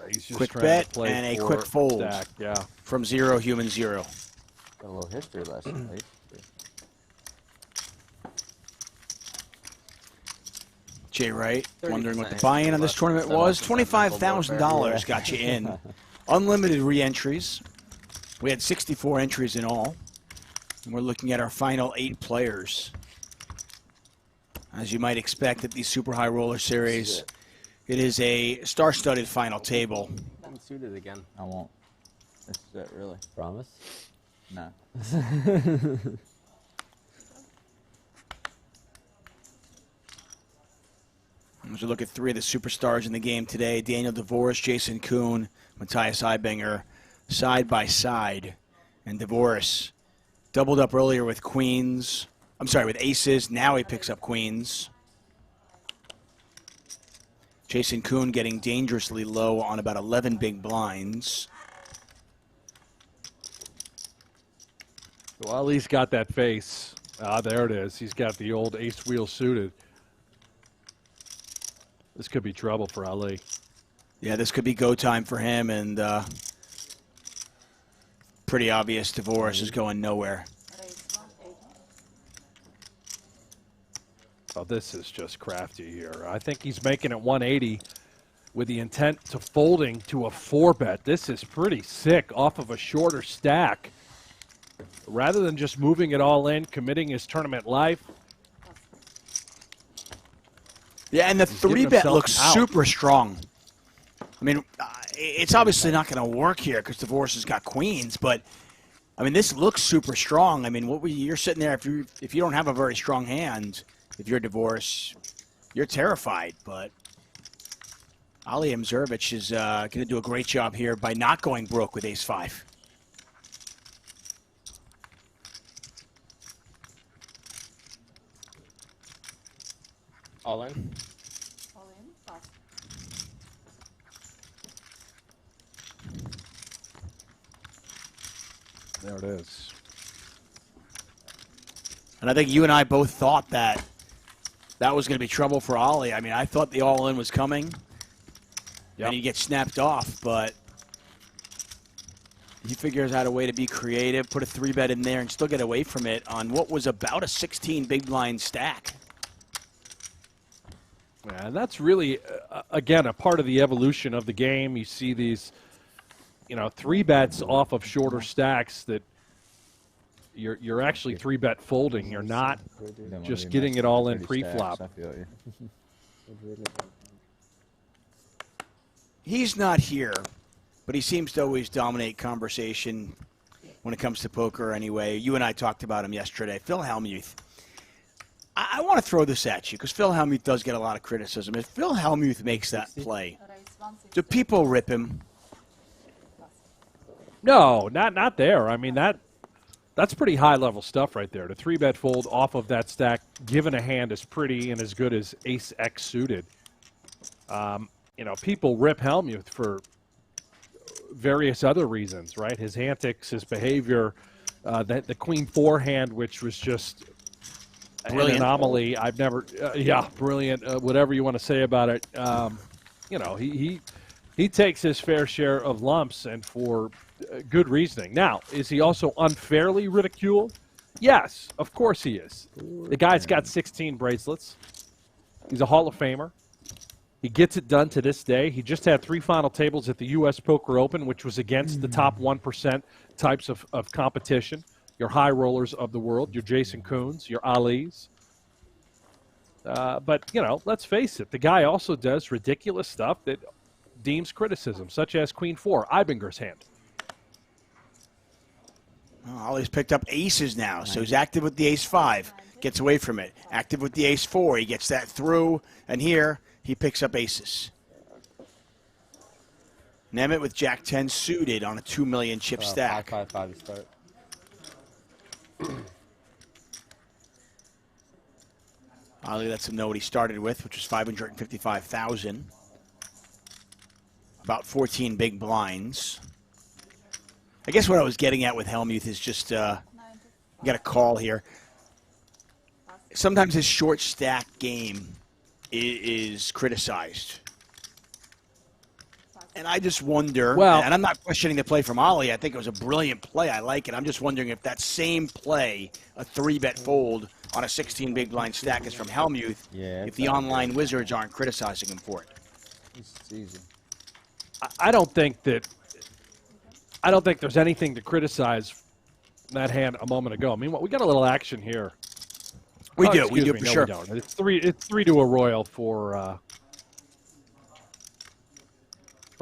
S2: He's just
S1: Quick
S2: trying to
S1: bet
S2: play
S1: and a
S2: for
S1: quick fold
S2: stack, yeah.
S1: from Zero Human Zero.
S10: Got a little history lesson, right?
S1: Jay Wright, wondering what the buy-in on this tournament was. $25,000 got you in. Unlimited re-entries. We had 64 entries in all. And we're looking at our final 8 players. As you might expect at these Super High Roller Series, it is a star-studded final table.
S3: I'm suited again.
S4: I won't. This is it, really.
S10: Promise?
S4: Nah.
S1: As we look at three of the superstars in the game today, Daniel Dvoress, Jason Koon, Matthias Eigbiner, side by side. And Dvoress doubled up earlier with queens. I'm sorry, with aces. Now he picks up queens. Jason Koon getting dangerously low on about 11 big blinds.
S2: Well, he's got that face. Ah, there it is. He's got the old ace wheel suited. This could be trouble for Ali.
S1: Yeah, this could be go time for him, and pretty obvious Dvoress is going nowhere.
S2: Oh, this is just crafty here. I think he's making it 180 with the intent to folding to a 4-bet. This is pretty sick off of a shorter stack. Rather than just moving it all in, committing his tournament life.
S1: Yeah, and the 3-bet looks super strong. I mean, it's obviously not going to work here because Dvoress has got queens, but I mean, this looks super strong. I mean, you're sitting there if you don't have a very strong hand, if you're Dvoress, you're terrified. But Ali Imsirovic is going to do a great job here by not going broke with ace-5.
S3: All in?
S5: All in, pass.
S2: There it is.
S1: And I think you and I both thought that was going to be trouble for Ali. I mean, I thought the all-in was coming, and he gets snapped off, but he figures out a way to be creative, put a 3-bet in there, and still get away from it on what was about a 16 big blind stack.
S2: Yeah, and that's really, again, a part of the evolution of the game. You see these, 3-bets off of shorter stacks that you're actually 3-bet folding. You're not just getting it all in pre-flop.
S1: He's not here, but he seems to always dominate conversation when it comes to poker anyway. You and I talked about him yesterday. Phil Hellmuth. I want to throw this at you because Phil Hellmuth does get a lot of criticism. If Phil Hellmuth makes that play, do people rip him?
S2: No, not there. I mean, that's pretty high-level stuff right there. The 3-bet fold off of that stack, given a hand as pretty and as good as ace-X suited. People rip Hellmuth for various other reasons, right? His antics, his behavior, the Queen-4 hand, which was just brilliant. An anomaly. I've never, brilliant. Whatever you want to say about it. He takes his fair share of lumps, and for good reasoning. Now, is he also unfairly ridiculed? Yes, of course he is. The guy's got 16 bracelets. He's a Hall of Famer. He gets it done to this day. He just had 3 final tables at the U.S. Poker Open, which was against the top 1% types of competition. Your high rollers of the world, your Jason Koons, your Alis. But, let's face it, the guy also does ridiculous stuff that deems criticism, such as Queen-4, Eibinger's hand.
S1: Well, Ali's picked up aces now, so he's active with the ace-5, gets away from it. Active with the ace-4, he gets that through, and here he picks up aces. Nemeth with Jack-10 suited on a 2 million chip stack.
S3: 5-5-5 to start.
S1: Ali lets him know what he started with, which was 555,000. About 14 big blinds. I guess what I was getting at with Hellmuth is just, you got a call here. Sometimes his short stack game is criticized. And I just wonder, and I'm not questioning the play from Ali. I think it was a brilliant play. I like it. I'm just wondering if that same play, a 3-bet fold on a 16 big blind stack, is from Hellmuth, if the online wizards aren't criticizing him for it.
S4: It's easy.
S2: I don't think there's anything to criticize that hand a moment ago. I mean, we got a little action here.
S1: We do for sure.
S2: We don't. It's 3 to a royal for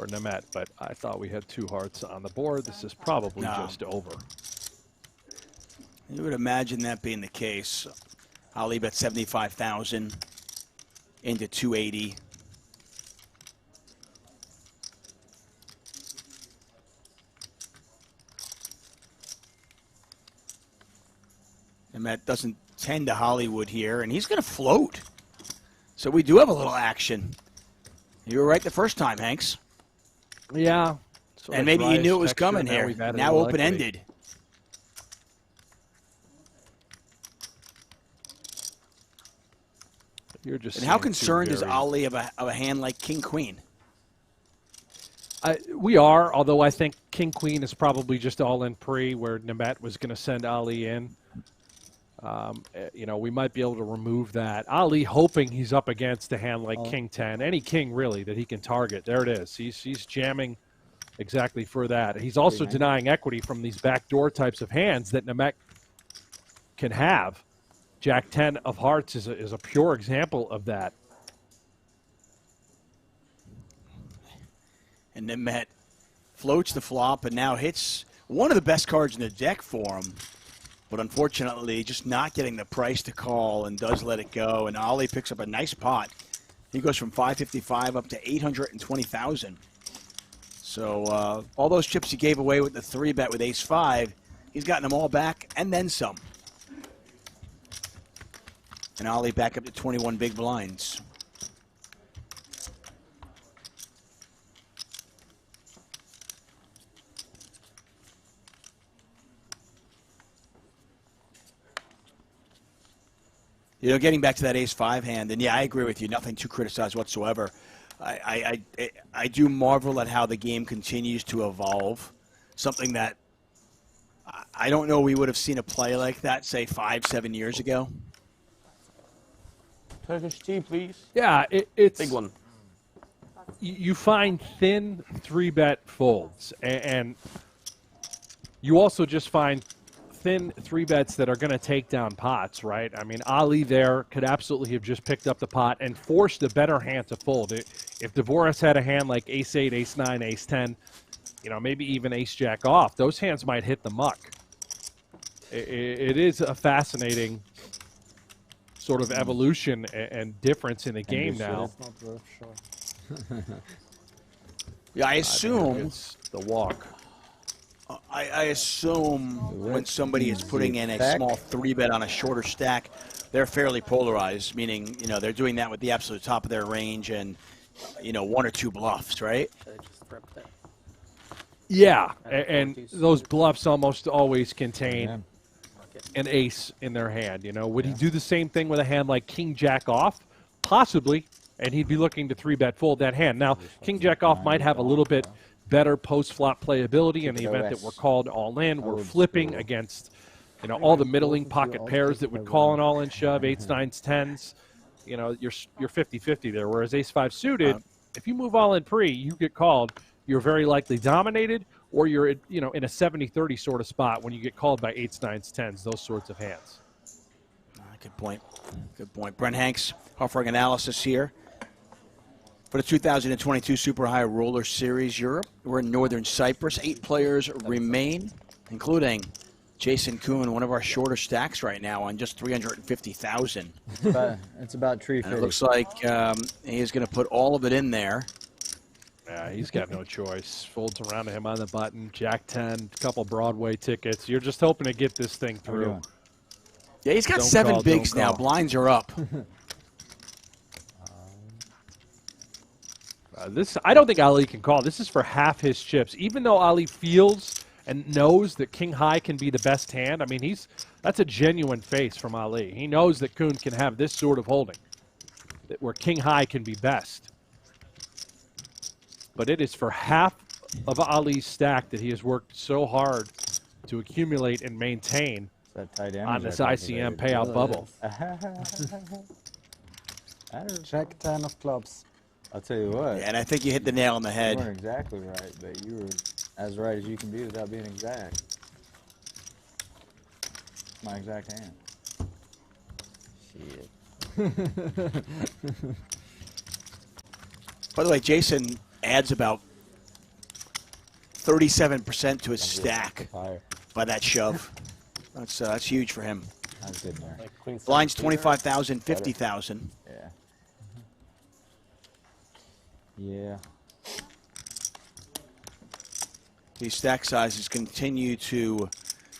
S2: Nemeth, but I thought we had 2 hearts on the board. This is probably just over.
S1: You would imagine that being the case. Ali bet 75,000 into 280. And Matt doesn't tend to Hollywood here, and he's going to float. So we do have a little action. You were right the first time, Hanks.
S2: Yeah.
S1: And maybe you knew it was coming here. Now open-ended.
S2: You're just.
S1: And how concerned is Ali of a hand like King-Queen?
S2: We are, although I think King-Queen is probably just all-in pre, where Nemeth was going to send Ali in. You know, we might be able to remove that. Ali hoping he's up against a hand like King-10, any king really that he can target. There it is. He's jamming exactly for that. He's also denying equity from these backdoor types of hands that Nemeth can have. Jack-10 of hearts is a pure example of that.
S1: And Nemeth floats the flop and now hits one of the best cards in the deck for him. But unfortunately, just not getting the price to call and does let it go. And Ali picks up a nice pot. He goes from 555 up to 820,000. So all those chips he gave away with the 3-bet with ace-5, he's gotten them all back and then some. And Ali back up to 21 big blinds. You know, getting back to that ace-5 hand, and yeah, I agree with you. Nothing to criticize whatsoever. I do marvel at how the game continues to evolve. Something that I don't know we would have seen a play like that, say, 5-7 years ago.
S11: Turkish tea, please.
S2: Yeah, it's
S11: big one.
S2: You find thin 3-bet folds, and you also just find thin 3-bets that are going to take down pots, right? I mean, Ali there could absolutely have just picked up the pot and forced a better hand to fold. If Dvoress had a hand like ace-8, ace-9, ace-10, you know, maybe even ace-jack off, those hands might hit the muck. It is a fascinating sort of evolution and difference in the game now.
S1: Yeah, I assume
S2: it's the walk.
S1: I assume when somebody is putting in a small 3-bet on a shorter stack, they're fairly polarized, meaning, you know, they're doing that with the absolute top of their range and, you know, 1 or 2 bluffs, right?
S2: Yeah, and those bluffs almost always contain an ace in their hand. You know, would he do the same thing with a hand like King Jack off? Possibly, and he'd be looking to 3-bet fold that hand. Now, King Jack off might have a little bit better post-flop playability in the event that we're called all in. We're flipping against, you know, all the middling pocket pairs that would call an all-in shove, 8s, 9s, 10s. You know, you're 50-50 there. Whereas ace-5 suited, if you move all in pre, you get called, you're very likely dominated, or you're, you know, in a 70-30 sort of spot when you get called by 8s, 9s, 10s, those sorts of hands.
S1: Good point. Good point. Brent Hanks offering analysis here for the 2022 Super High Roller Series Europe. We're in Northern Cyprus. 8 players remain, including Jason Koon, one of our shorter stacks right now on just 350,000.
S4: It's about tree
S1: And it looks like he is going to put all of it in there.
S2: Yeah, he's got no choice. Folds around to him on the button. Jack-10, a couple Broadway tickets. You're just hoping to get this thing through.
S1: Yeah, he's got
S2: Don't
S1: 7
S2: call,
S1: bigs
S2: don't
S1: now.
S2: call.
S1: Blinds are up.
S2: I don't think Ali can call. This is for half his chips. Even though Ali feels and knows that King High can be the best hand, I mean, that's a genuine face from Ali. He knows that Koon can have this sort of holding, where King High can be best. But it is for half of Ali's stack that he has worked so hard to accumulate and maintain on this ICM payout bubble.
S8: Jack 10 of clubs.
S4: I'll tell you what.
S1: Yeah, and I think you hit the nail on the head.
S4: You weren't exactly right, but you were as right as you can be without being exact. My exact hand.
S10: Shit.
S1: By the way, Jason adds about 37% to his stack by that shove. That's huge for him.
S4: That's good there.
S3: Like
S1: Blinds 25,000, 50,000.
S4: Yeah. Yeah.
S1: These stack sizes continue to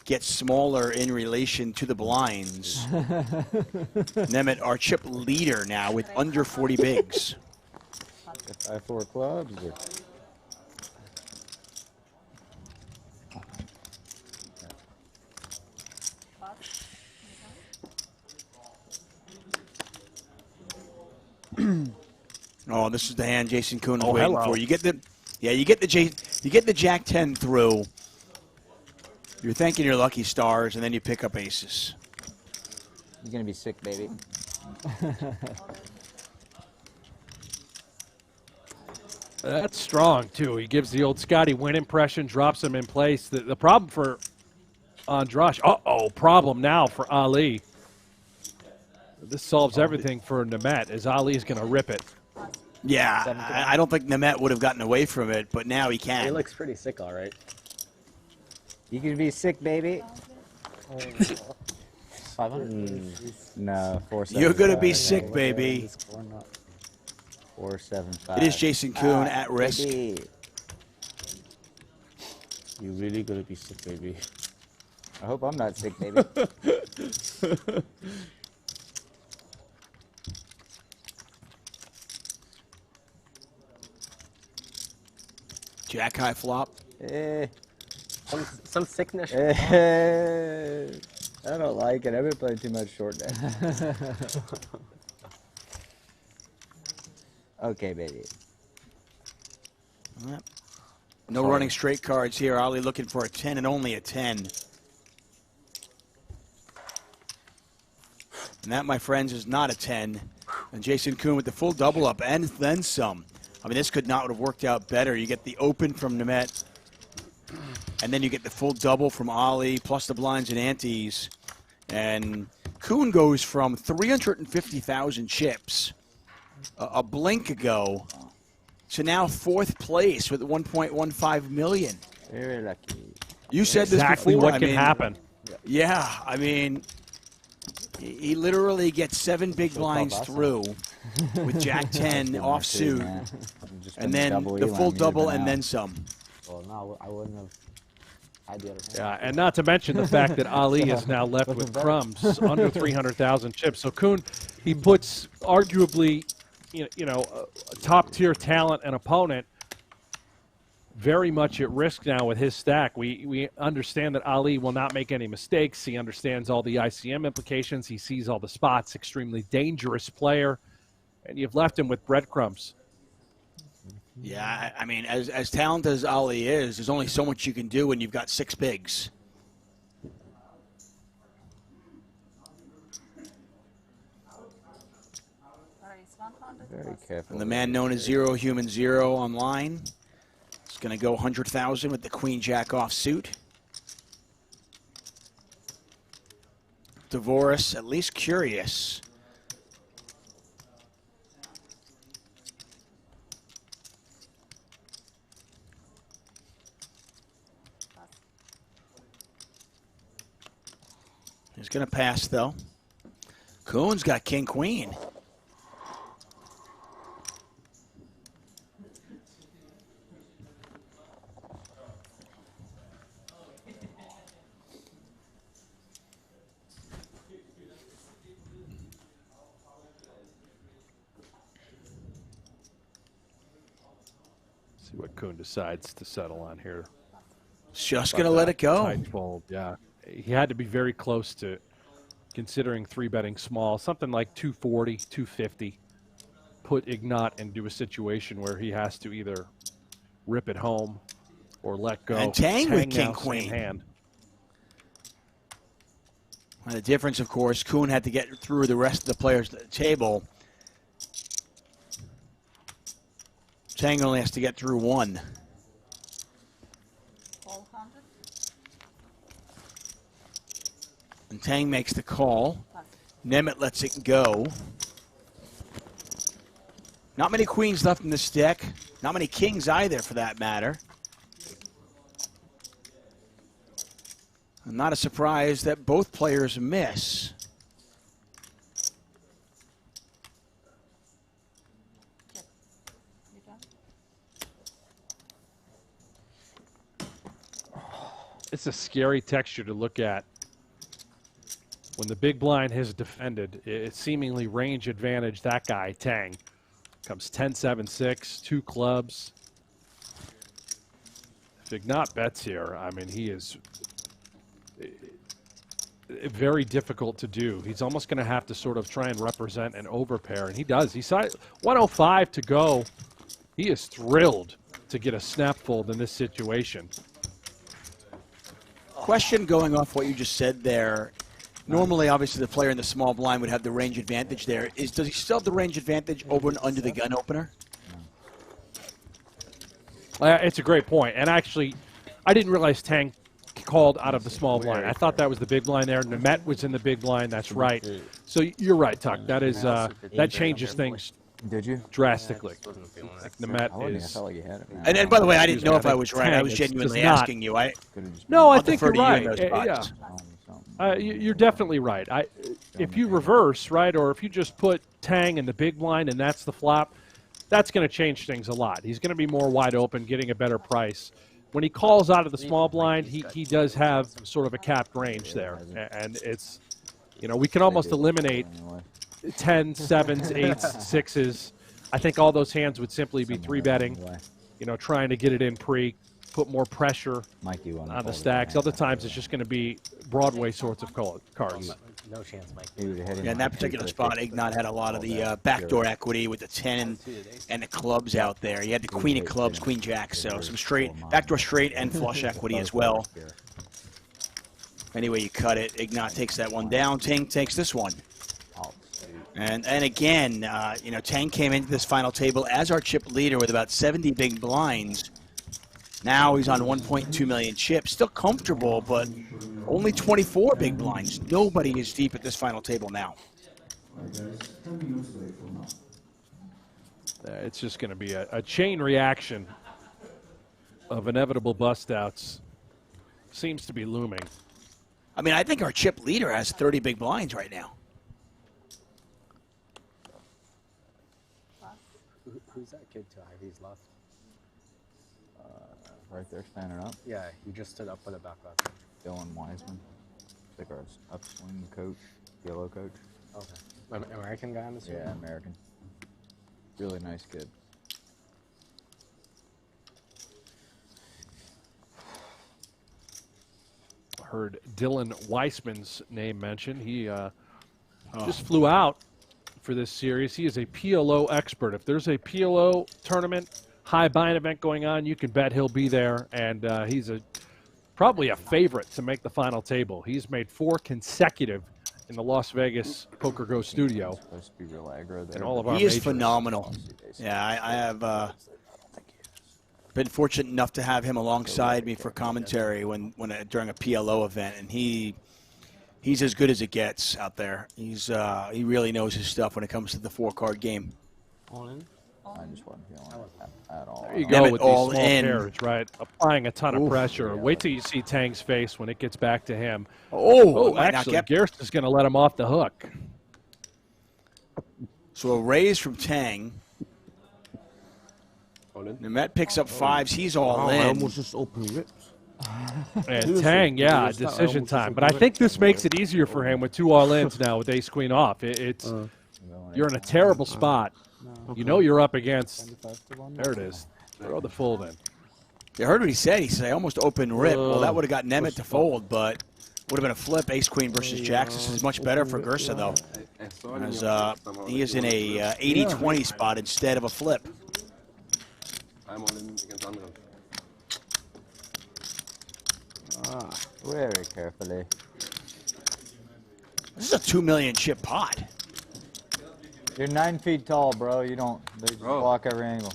S1: get smaller in relation to the blinds. Nemeth, our chip leader now with under 40 bigs.
S4: 5-4 clubs. Or...
S1: Oh, this is the hand Jason Koon is
S2: Oh,
S1: waiting
S2: hello.
S1: for. You get the Jack 10 through. You're thanking your lucky stars, and then you pick up aces.
S4: You're gonna be sick, baby.
S2: That's strong, too. He gives the old Scotty win impression, drops him in place. The problem for Andras, problem now for Ali. This solves everything for Nemeth, as Ali is going to rip it.
S1: Yeah, I don't think Nemeth would have gotten away from it, but now he can.
S3: He looks pretty sick, all right.
S4: You can be sick, baby.
S13: 500?
S4: No, 475.
S1: You're going to be sick, baby.
S4: 475.
S1: It is Jason Koon at risk.
S4: Baby.
S11: You really gonna be sick, baby.
S4: I hope I'm not sick, baby.
S1: Jack high flop.
S3: Some sickness.
S4: I don't like it. I've been playing too much short now. Okay, baby.
S1: Yep. No running straight cards here. Ali looking for a 10 and only a 10. And that, my friends, is not a 10. And Jason Koon with the full double up and then some. I mean, this could not have worked out better. You get the open from Nemeth, and then you get the full double from Ali, plus the blinds and antes. And Koon goes from 350,000 chips a blink ago to now 4th place with 1.15 million.
S4: Very lucky.
S1: You said this
S2: exactly
S1: before.
S2: what can happen.
S1: Yeah, I mean, he literally gets 7 big blinds through with Jack 10 offsuit, and then the full double and then some.
S8: Well, no, I wouldn't have had the other hand.
S2: Yeah, and not to mention the fact that Ali is now left with crumbs under 300,000 chips. So Koon, he puts arguably, a top-tier talent and opponent very much at risk now with his stack. We understand that Ali will not make any mistakes. He understands all the ICM implications. He sees all the spots. Extremely dangerous player, and you've left him with breadcrumbs.
S1: Yeah, I mean, as talented as Ali is, there's only so much you can do when you've got 6 bigs.
S4: Very careful.
S1: And the man known as Zero Human Zero online is going to go 100,000 with the Queen Jack offsuit. Dvoress, at least curious. He's going to pass, though. Koon's got King Queen.
S2: See what Koon decides to settle on here.
S1: Just going to let it go.
S2: Tight fold, yeah. He had to be very close to considering 3-betting small, something like 240, 250. Put Ignat into a situation where he has to either rip it home or let go.
S1: And Tang with King
S2: now,
S1: Queen.
S2: same hand.
S1: And the difference, of course, Koon had to get through the rest of the players at the table. Tang only has to get through 1. And Tang makes the call. Nemeth lets it go. Not many queens left in this deck. Not many kings either, for that matter. Not a surprise that both players miss.
S2: It's a scary texture to look at. When the big blind has defended, it's seemingly range advantage. That guy, Tang, comes 10-7-6, 2 clubs. If Ignat bets here, I mean, he is very difficult to do. He's almost going to have to sort of try and represent an overpair, and he does. He's 105 to go. He is thrilled to get a snap fold in this situation.
S1: Question going off what you just said there. Normally, obviously, the player in the small blind would have the range advantage there. Does he still have the range advantage over and under the gun opener?
S2: It's a great point. And actually, I didn't realize Tang called out of the small blind. I thought that was the big blind there. Nemeth was in the big blind. That's right. So you're right, Tuck. That is that changes things.
S4: Did you?
S2: Drastically. Like Nemeth is.
S4: I felt like you had it.
S1: And by the way, I didn't know if I was right. I was genuinely asking you.
S2: No, I
S1: I'll
S2: think
S1: defer
S2: you're
S1: to you in
S2: right.
S1: those spots.
S2: You're definitely right. If you reverse, right, or if you just put Tang in the big blind and that's the flop, that's going to change things a lot. He's going to be more wide open, getting a better price. When he calls out of the small blind, he does have sort of a capped range there. And it's, we can almost eliminate 10, 7s, 8s, 6s. I think all those hands would simply be 3-betting, trying to get it in pre, put more pressure on the stacks. Other times it's just going to be Broadway sorts of cards.
S3: No chance, Mike.
S1: Yeah, in that particular spot, Ignat had a lot of the backdoor equity with the 10 and the clubs out there. He had the queen of clubs, queen jack, so some straight, backdoor straight and flush equity as well. Anyway, you cut it. Ignat takes that one down. Tang takes this one. And again, Tang came into this final table as our chip leader with about 70 big blinds. Now he's on 1.2 million chips. Still comfortable, but only 24 big blinds. Nobody is deep at this final table now.
S2: It's just going to be a chain reaction of inevitable bust-outs. Seems to be looming.
S1: I mean, I think our chip leader has 30 big blinds right now.
S3: Who's that kid to Ivy's left?
S4: Right there, standing up.
S3: Yeah, he just stood up with a back left.
S4: Dylan Wiseman. I think our upswing coach, yellow coach.
S3: Okay. American guy, I'm assuming?
S4: Yeah, American. Really nice kid.
S2: Heard Dylan Weissman's name mentioned. He just flew out for this series. He is a PLO expert. If there's a PLO tournament, high bind event going on, you can bet he'll be there, and he's probably a favorite to make the final table. He's made 4 consecutive in the Las Vegas PokerGO studio.
S4: Supposed to be real aggro there.
S2: And all of our
S1: he is
S2: majors.
S1: phenomenal. Yeah, I have been fortunate enough to have him alongside me for commentary during a PLO event, and he's as good as it gets out there. He really knows his stuff when it comes to the 4-card game.
S11: All in?
S4: I just wasn't feeling it at all.
S2: There you go with these
S1: all
S2: small
S1: in.
S2: pairs, right? Applying a ton of pressure. Wait till you see Tang's face when it gets back to him. Actually, Gierse is going to let him off the hook.
S1: So a raise from Tang. Nemeth picks up 5s. He's all in.
S11: I almost just open rips.
S2: And Tang, decision time. But I think this makes it easier for him with 2 all-ins now with ace-queen off. You're in a terrible spot. You know you're up against. There it is. Throw the fold in.
S1: You heard what he said. He said, I almost opened rip. Well, that would have got Nemeth to fold, but would have been a flip. Ace-queen versus jacks. This is much better for Gierse, though. As, he is in a 80-20 spot instead of a flip.
S6: I'm all in against Andras.
S4: Very carefully.
S1: This is a 2 million chip pot.
S4: You're 9 feet tall, bro. They just block every angle.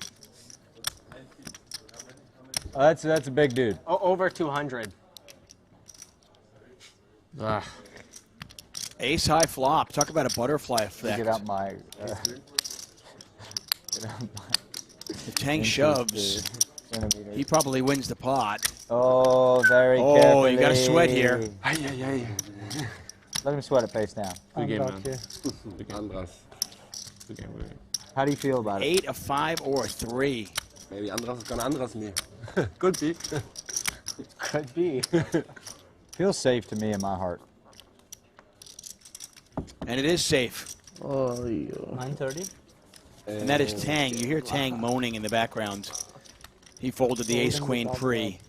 S4: Oh, that's a big dude.
S3: Oh, over 200.
S1: Ace high flop. Talk about a butterfly effect.
S4: Get out my.
S1: The Tang shoves.
S4: centimeters.
S1: He probably wins the pot.
S4: Oh, very
S1: Oh,
S4: carefully.
S1: you got to sweat here.
S4: Let him sweat it face down.
S11: Good game, man.
S6: Andras.
S11: Good game, good game.
S4: How do you feel about it?
S1: 8, a 5, or a 3.
S6: Maybe Andras is gonna Andras me. Could be.
S3: Could be.
S4: Feels safe to me in my heart.
S1: And it is safe.
S11: Oh, yeah.
S3: 9:30.
S1: And that is Tang. You hear Tang moaning in the background. He folded the ace-queen pre.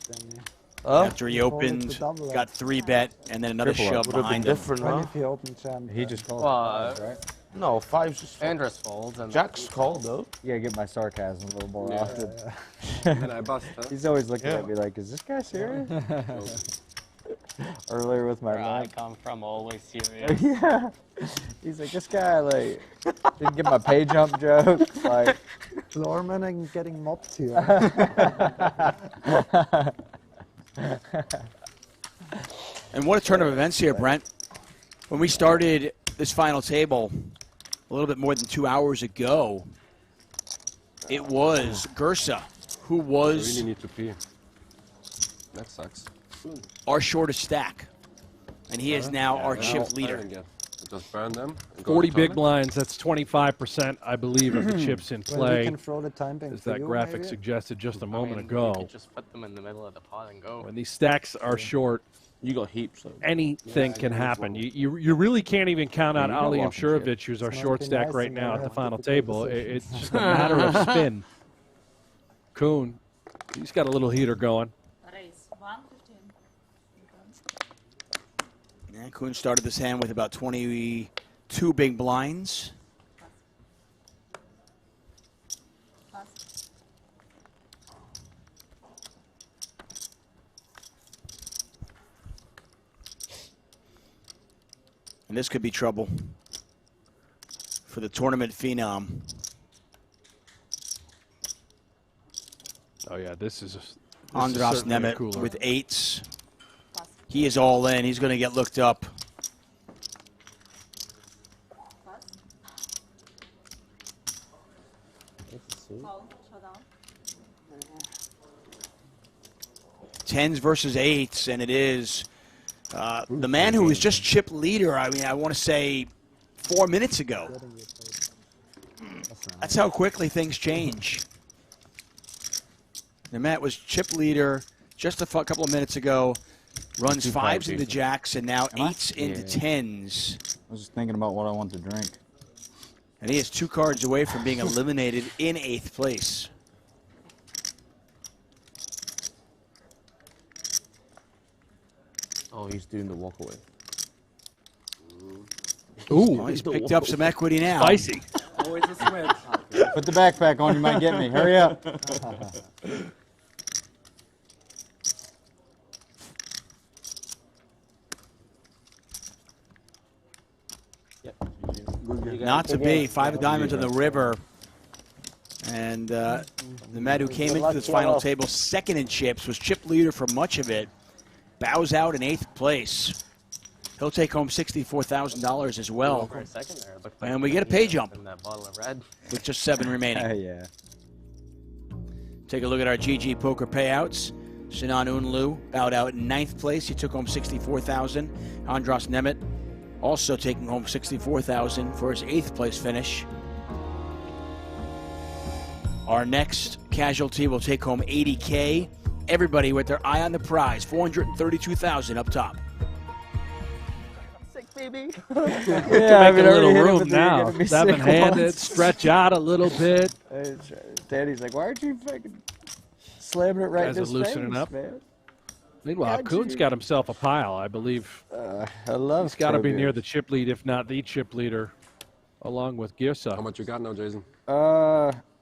S1: After he opened, got 3-bet, and then another shove behind him.
S8: If he opened jam,
S4: He just called, right?
S11: No, 5's just
S3: Andras folds. And
S11: Jack's called though.
S4: You gotta get my sarcasm a little more often.
S6: And I bust, huh?
S4: He's always looking at me like, is this guy serious? Earlier with my
S3: Where I
S4: mic.
S3: come from, always serious.
S4: Yeah. He's like, this guy, like, didn't get my pay jump joke. Like,
S8: Lorman and getting mopped here.
S1: And what a turn of events here, Brent. When we started this final table a little bit more than 2 hours ago, it was Gierse who
S6: I
S1: was
S6: really need to pee. That sucks.
S1: our shortest stack. And he is now our chip leader.
S6: Just burn them. And go
S2: 40
S6: to
S2: big
S6: tournament.
S2: blinds, that's 25%, I believe, of the chips in
S8: Well, we
S2: play.
S8: can throw the time bank
S2: As
S8: for
S2: that
S8: you,
S2: graphic
S8: maybe?
S2: suggested just a moment
S3: You
S2: ago.
S3: could just put them in the middle of the pot and go.
S2: When these stacks are short,
S11: You got heaps. So.
S2: anything can happen. You really can't even count out
S4: you got
S2: Ali
S4: walking
S2: Imsirovic, who's our
S8: It's
S2: short
S8: not
S2: stack
S8: nice
S2: right
S8: and
S2: now
S8: never
S2: at the
S8: have
S2: final
S8: difficult
S2: table.
S8: decisions.
S2: It's just a matter of spin. Koon, he's got a little heater going.
S5: Raise 115.
S1: And Koon started this hand with about 22 big blinds. And this could be trouble for the tournament phenom.
S2: Oh yeah, this is
S1: Andras
S2: certainly a
S1: Nemeth
S2: cooler.
S1: with 8s. He is all in. He's going to get looked up.
S5: Call, showdown.
S1: 10s versus 8s, and it is the man who was just chip leader, I mean, I want to say 4 minutes ago. That's how quickly things change. Nemeth was chip leader just a couple of minutes ago, runs 5s into jacks, and now 8s into 10s.
S4: I was just thinking about what I want to drink.
S1: And he is 2 cards away from being eliminated in 8th place.
S11: Oh, he's doing the walk away.
S1: Ooh, he's picked up some equity now.
S2: Spicy.
S6: Always a switch.
S4: Put the backpack on, you might get me. Hurry up.
S1: Not to be. 5 of diamonds on the river. And the Nemeth who came into this final table second in chips, was chip leader for much of it, bows out in 8th place. He'll take home $64,000 as well.
S3: For a second there, it looked like
S1: And we get a pay jump
S3: in that bottle of red.
S1: with just 7 remaining.
S4: Yeah.
S1: Take a look at our GG poker payouts. Sinan Unlu bowed out in 9th place. He took home $64,000. Andras Nemeth also taking home $64,000 for his 8th place finish. Our next casualty will take home $80K. Everybody with their eye on the prize, $432,000 up top.
S3: Sick, baby.
S2: Yeah, make a little room now. 7-handed, stretch out a little bit.
S4: Daddy's like, why aren't you fucking slamming it right
S2: Guys
S4: in
S2: are
S4: his
S2: loosening
S4: face,
S2: up.
S4: man?
S2: Meanwhile,
S4: How'd
S2: Koon's
S4: you-
S2: got himself a pile, I believe.
S4: I love
S2: He's got to be
S4: Kobe.
S2: near the chip lead, if not the chip leader, along with Gierse.
S6: How much you got now, Jason?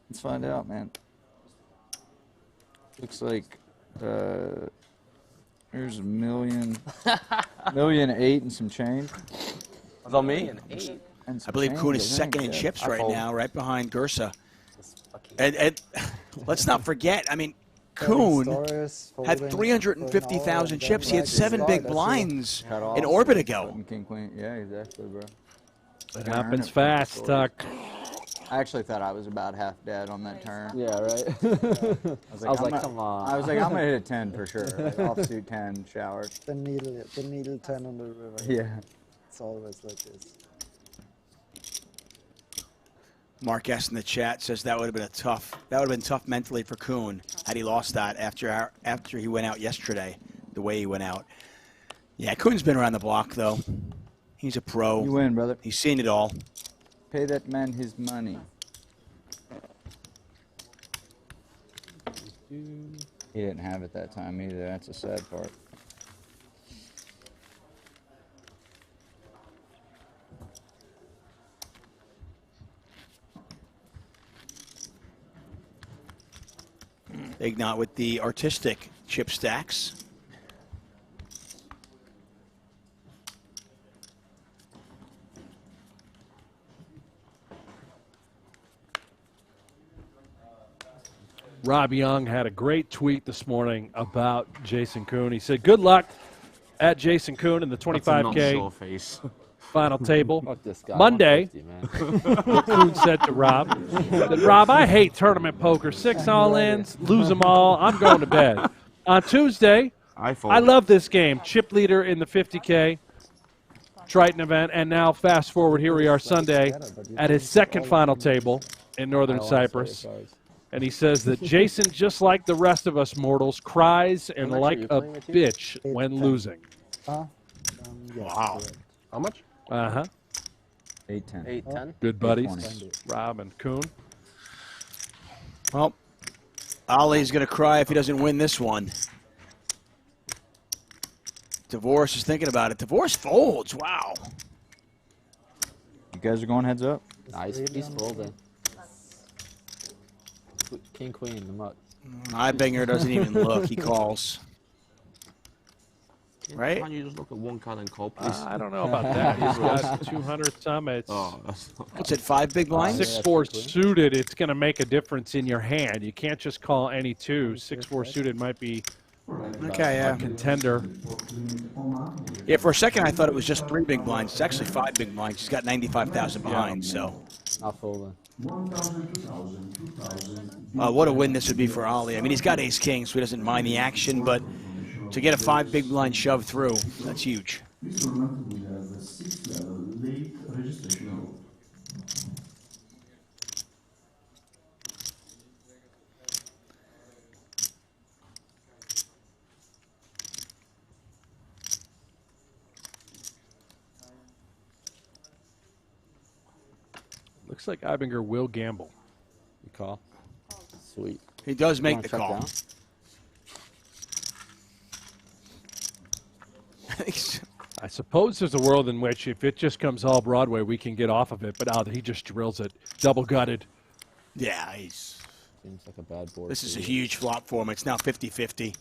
S4: Let's find out, man. Looks like here's $1,000,008 and some change.
S11: Was on me?
S4: And some
S1: I believe
S4: change,
S1: Koon
S4: I
S1: is
S4: think,
S1: second in
S4: yeah.
S1: chips
S4: I
S1: right
S4: fold.
S1: now, right behind Gierse. And let's not forget, I mean, Koon had 350,000 chips. He had 7 big blinds
S4: Cut off.
S1: an orbit ago.
S4: Button, king, queen. Yeah, exactly, bro.
S2: It happens fast, Tuck.
S4: I actually thought I was about half dead on that turn.
S10: Yeah, right?
S4: I was like, come on. I was like, I'm going to hit a 10 for sure. Like, offsuit 10, showers.
S8: The needle 10 on the river.
S4: Yeah.
S8: It's always like this.
S1: Mark S in the chat says that would have been tough mentally for Koon had he lost that after he went out yesterday, the way he went out. Yeah, Koon's been around the block though. He's a pro.
S4: You win, brother.
S1: He's seen it all.
S4: Pay that man his money. He didn't have it that time either. That's a sad part.
S1: Ignat with the artistic chip stacks.
S2: Rob Young had a great tweet this morning about Jason Koon. He said, good luck at Jason Koon in the 25K final table.
S10: Fuck this guy.
S2: Monday,
S10: 150, man.
S2: what Koon said to Rob. Said, Rob, I hate tournament poker. 6 all-ins, lose them all. I'm going to bed. On Tuesday, I love this game. Chip leader in the 50K Triton event. And now fast forward, here we are Sunday at his second final table in Northern Cyprus. And he says that Jason, just like the rest of us mortals, cries and like a bitch when losing.
S1: Wow.
S6: How much?
S4: 8-10.
S3: 8-10.
S2: Good buddies, Rob and Koon.
S1: Well, Ollie's going to cry if he doesn't win this one. Dvoress is thinking about it. Dvoress folds. Wow.
S4: You guys are going heads up?
S10: Nice. He's folding. King, queen, the mutt.
S1: Eigbiner doesn't even look. He calls. Right?
S11: Can't you just look at one card and call, please?
S2: I don't know about that. He's got 200 summits.
S11: Oh, that's not
S1: What's it, 5 big blinds?
S2: 6-4 suited, it's going to make a difference in your hand. You can't just call any 2. 6-4 suited might be
S1: Okay, yeah.
S2: a contender.
S1: Yeah, for a second I thought it was just 3 big blinds. It's actually 5 big blinds. He's got 95,000 behind, so.
S10: Not folding.
S1: What a win this would be for Ollie. I mean, he's got ace-king, so he doesn't mind the action, but to get a 5 big blind shove through, that's huge.
S9: This tournament will have a 6th level late registration rule.
S2: Looks like Eigbiner will gamble.
S10: You call. Sweet.
S1: He does make the
S10: check
S1: call.
S10: down?
S2: I suppose there's a world in which if it just comes all Broadway, we can get off of it, but he just drills it. Double-gutted.
S1: Yeah, he's...
S10: Seems like a bad board.
S1: This is a huge flop for him. It's now 50-50.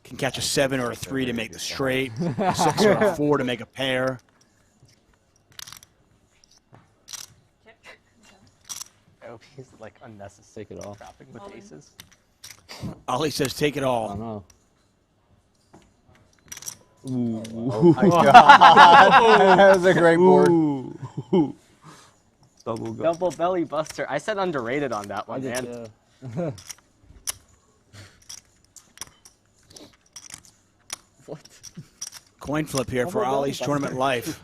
S1: Can catch a 7 or a 3 to make the straight, a 6 or a 4 to make a pair.
S3: I hope he's like unnecessary.
S10: Take it all.
S3: Dropping with aces.
S1: Ollie says take it all.
S10: I know.
S4: Ooh. Oh my God. That was a great board.
S3: Double belly buster. I said underrated on that one, man.
S10: What?
S1: Coin flip here for Ollie's tournament life.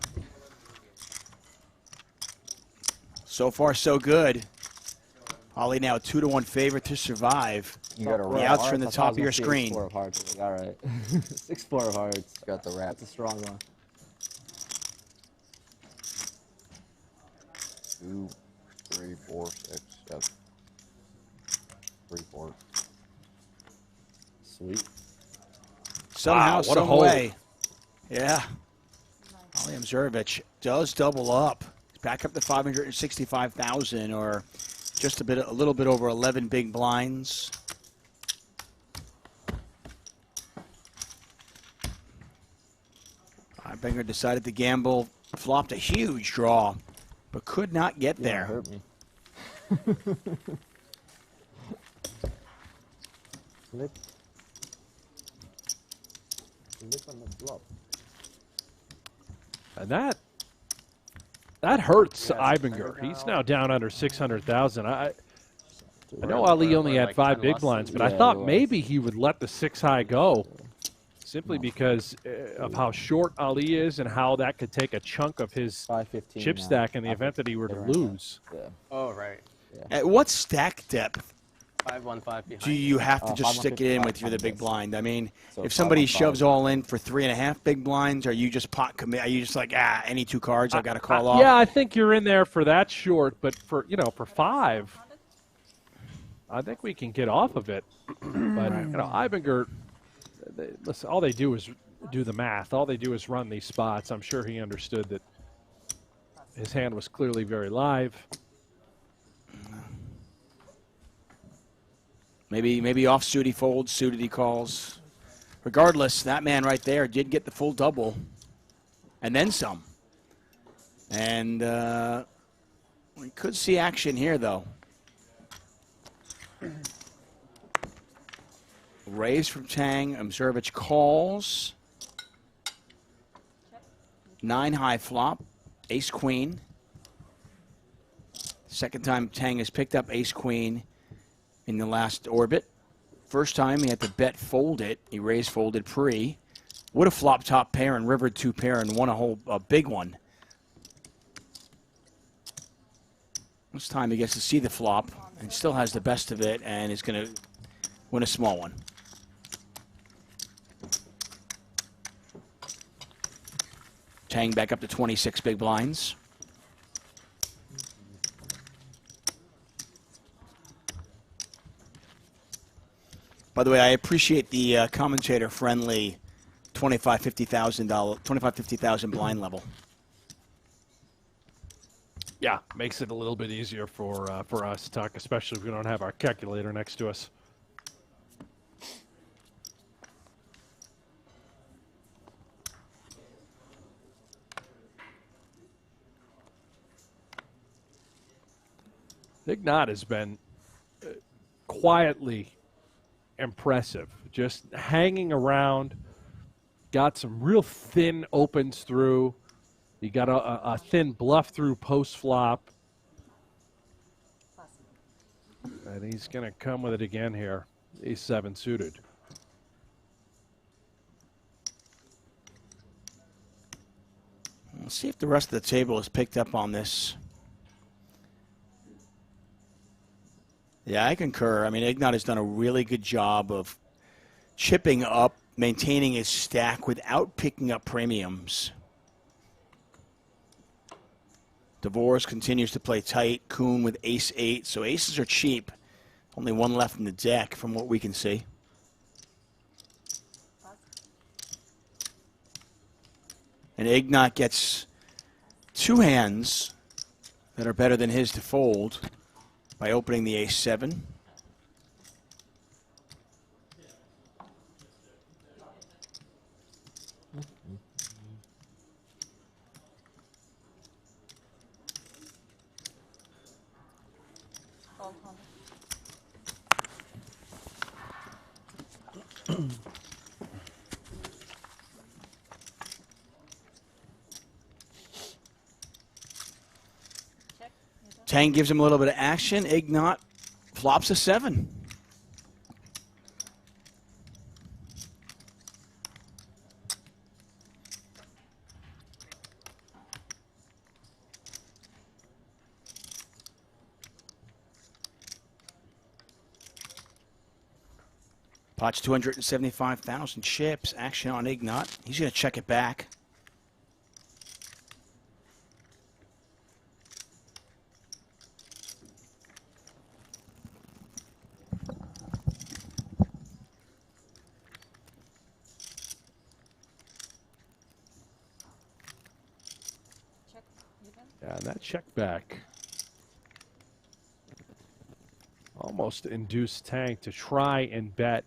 S1: So far, so good. Ollie now 2-1 favorite to survive.
S4: You got a
S1: The
S4: wrap.
S1: outs are in the top of your screen.
S10: 6-4 of hearts. All right. 6-4 of hearts.
S4: Got the wrap.
S10: That's a strong one.
S4: 2, 3, 4, 6, 7. 3, 4.
S10: Sweet.
S1: Somehow,
S2: Wow, what a
S1: some
S2: hold.
S1: way. Yeah. Ollie Imsirovic does double up. He's back up to 565,000, or just a little bit over 11 big blinds. Eigbiner decided to gamble, flopped a huge draw, but could not get there.
S10: Hurt me.
S8: Flip. Flip on the flop.
S2: And that That hurts Eigbiner. He's now down under 600,000. I know Ali only had 5 big blinds, but I thought maybe he would let the 6 high go, simply because of how short Ali is and how that could take a chunk of his chip stack in the event that he were to lose.
S3: Oh, right.
S1: At what stack depth
S3: 5-1-5 behind.
S1: do you have to just stick it in with you're the big blind? I mean, if somebody shoves all in for 3.5 big blinds, are you just pot commit? Are you just like, any 2 cards I've got to call off?
S2: Yeah, I think you're in there for that short, but for for 5, I think we can get off of it. But Eigbiner, listen, all they do is do the math. All they do is run these spots. I'm sure he understood that his hand was clearly very live.
S1: Maybe offsuit he folds, suited he calls. Regardless, that man right there did get the full double, and then some. And we could see action here, though. Raise from Tang. Imsirovic calls. 9 high flop. Ace queen. Second time Tang has picked up ace queen in the last orbit. First time he had to bet fold it. He raised folded pre. Would have flopped top pair and rivered 2 pair and won a big one. This time he gets to see the flop and still has the best of it and is going to win a small one. Tang back up to 26 big blinds. By the way, I appreciate the commentator-friendly $50,000 blind level.
S2: Yeah, makes it a little bit easier for us to talk, especially if we don't have our calculator next to us. Ignat has been quietly impressive, just hanging around, got some real thin opens through. He got a thin bluff through post-flop. And he's going to come with it again here. Ace 7 suited.
S1: Let's see if the rest of the table has picked up on this. Yeah, I concur. I mean, Ignat has done a really good job of chipping up, maintaining his stack without picking up premiums. Dvoress continues to play tight. Koon with ace 8. So aces are cheap. Only 1 left in the deck from what we can see. And Ignat gets 2 hands that are better than his to fold by opening the ace 7. Tang gives him a little bit of action. Ignat flops a 7. Pot's 275,000 chips. Action on Ignat. He's going to check it back.
S2: Yeah, and that check back almost induced Tang to try and bet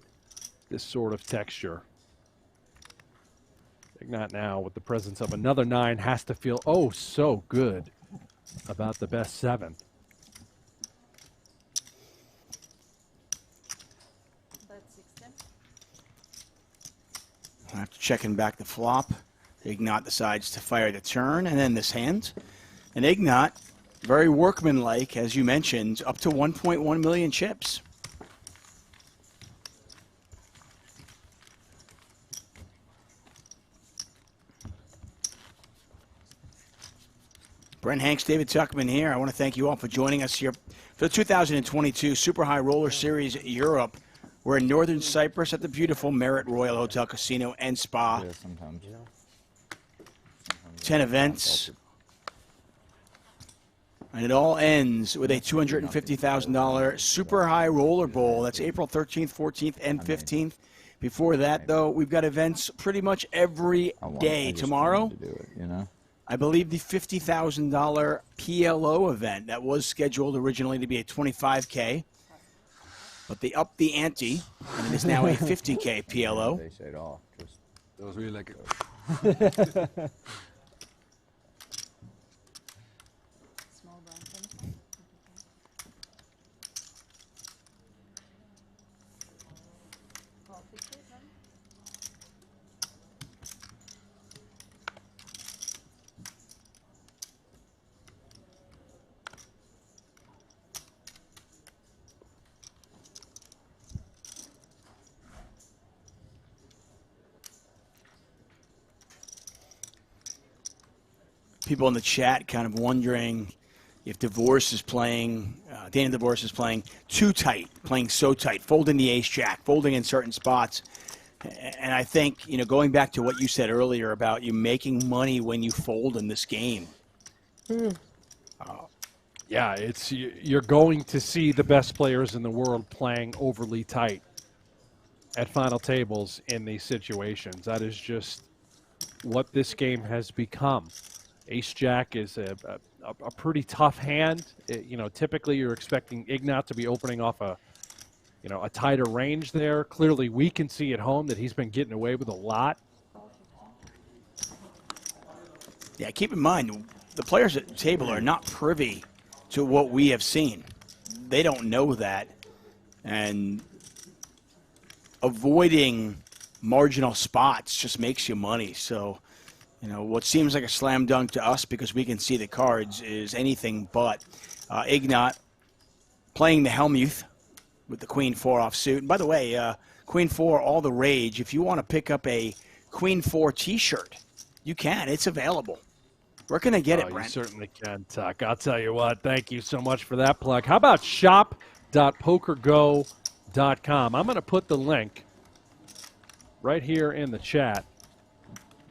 S2: this sort of texture. Ignat now, with the presence of another 9, has to feel oh so good about the best 7.
S1: After checking back the flop, Ignat decides to fire the turn, and then this hand. And Ignat, very workmanlike, as you mentioned, up to 1.1 million chips. Brent Hanks, David Tuckman here. I want to thank you all for joining us here for the 2022 Super High Roller Series Europe. We're in Northern Cyprus at the beautiful Marriott Royal Hotel Casino and Spa.
S4: Yeah, sometimes.
S1: 10 events. And it all ends with a $250,000 Super High Roller Bowl. That's April 13th, 14th, and 15th. Before that, though, we've got events pretty much every day. Tomorrow, I believe the $50,000 PLO event that was scheduled originally to be a $25K, but they upped the ante, and it is now a $50K PLO.
S4: They say it all.
S6: That was really like
S1: People in the chat kind of wondering if Dvoress is playing, Dana Dvoress is playing too tight, playing so tight, folding the ace-jack, folding in certain spots. And I think, going back to what you said earlier about you making money when you fold in this game.
S2: Yeah, you're going to see the best players in the world playing overly tight at final tables in these situations. That is just what this game has become. Ace-Jack is a pretty tough hand. Typically you're expecting Ignat to be opening off a tighter range there. Clearly we can see at home that he's been getting away with a lot.
S1: Yeah, keep in mind, the players at the table are not privy to what we have seen. They don't know that. And avoiding marginal spots just makes you money. So, what seems like a slam dunk to us because we can see the cards is anything but. Ignat playing the Helmuth with the Queen 4 offsuit. And by the way, Queen 4, all the rage. If you want to pick up a Queen 4 t-shirt, you can. It's available. Where can I get it, Brent?
S2: You certainly can, Tuck. I'll tell you what. Thank you so much for that plug. How about shop.pokergo.com? I'm going to put the link right here in the chat.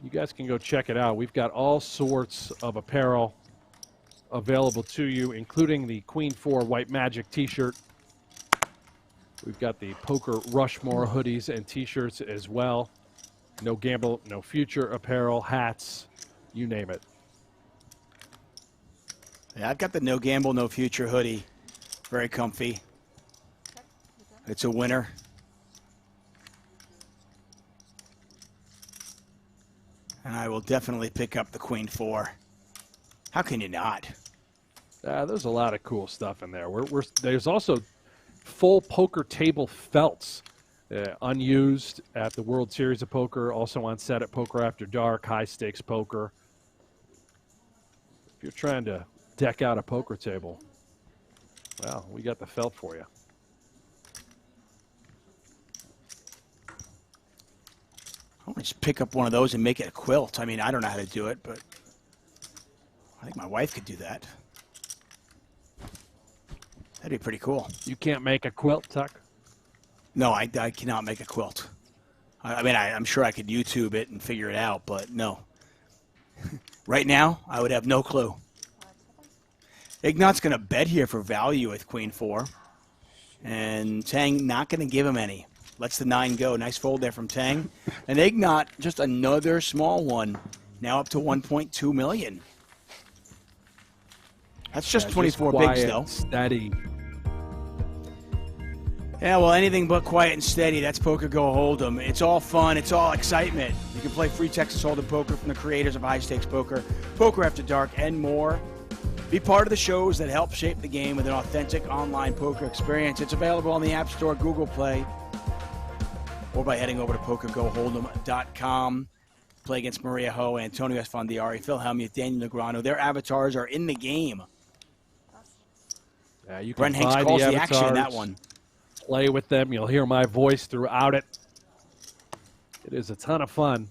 S2: You guys can go check it out. We've got all sorts of apparel available to you, including the Queen 4 White Magic t-shirt. We've got the Poker Rushmore hoodies and t-shirts as well. No Gamble, No Future apparel, hats, you name it.
S1: Yeah, I've got the No Gamble, No Future hoodie. Very comfy. It's a winner. And I will definitely pick up the Queen 4. How can you not?
S2: There's a lot of cool stuff in there. There's also full poker table felts, unused at the World Series of Poker, also on set at Poker After Dark, high stakes poker. If you're trying to deck out a poker table, well, we got the felt for you.
S1: I'll just pick up one of those and make it a quilt. I mean, I don't know how to do it, but I think my wife could do that. That'd be pretty cool.
S2: You can't make a quilt, Tuck?
S1: No, I cannot make a quilt. I mean, I'm sure I could YouTube it and figure it out, but no. Right now, I would have no clue. Ignat's going to bet here for value with Queen 4. And Tang not going to give him any. Lets the 9 go. Nice fold there from Tang. And Ignat, just another small one. Now up to 1.2 million. That's just 24 bigs, though.
S2: Steady.
S1: Yeah, well, anything but quiet and steady. That's PokerGO Hold'em. It's all fun. It's all excitement. You can play free Texas Hold'em poker from the creators of High Stakes Poker, Poker After Dark, and more. Be part of the shows that help shape the game with an authentic online poker experience. It's available on the App Store, Google Play, or by heading over to PokerGoHold'em.com. play against Maria Ho, Antonio Esfandiari, Phil Hellmuth, Daniel Negreanu. Their avatars are in the game.
S2: Yeah, you can
S1: Brent Hanks
S2: buy
S1: calls
S2: the
S1: the action in that
S2: avatars,
S1: one.
S2: play with them. You'll hear my voice throughout it. It is a ton of fun.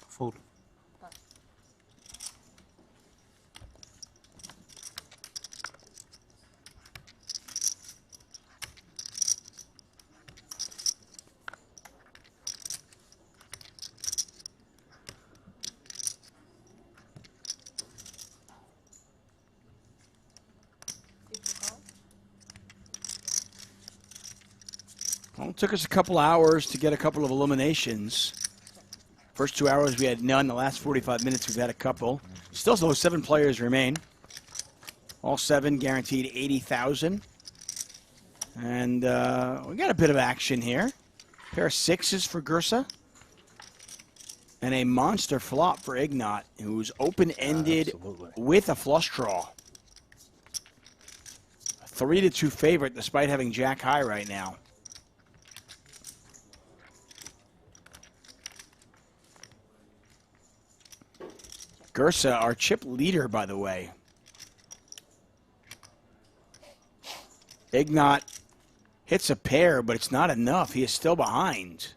S11: Fold.
S1: Well, it took us a couple hours to get a couple of eliminations. First 2 hours we had none. The last 45 minutes we've had a couple. Still, those 7 players remain. All 7 guaranteed 80,000. And we got a bit of action here. Pair of 6s for Gierse. And a monster flop for Ignat, who's open-ended with a flush draw. A 3-2 favorite despite having jack high right now. Gierse, our chip leader, by the way. Ignat hits a pair, but it's not enough. He is still behind.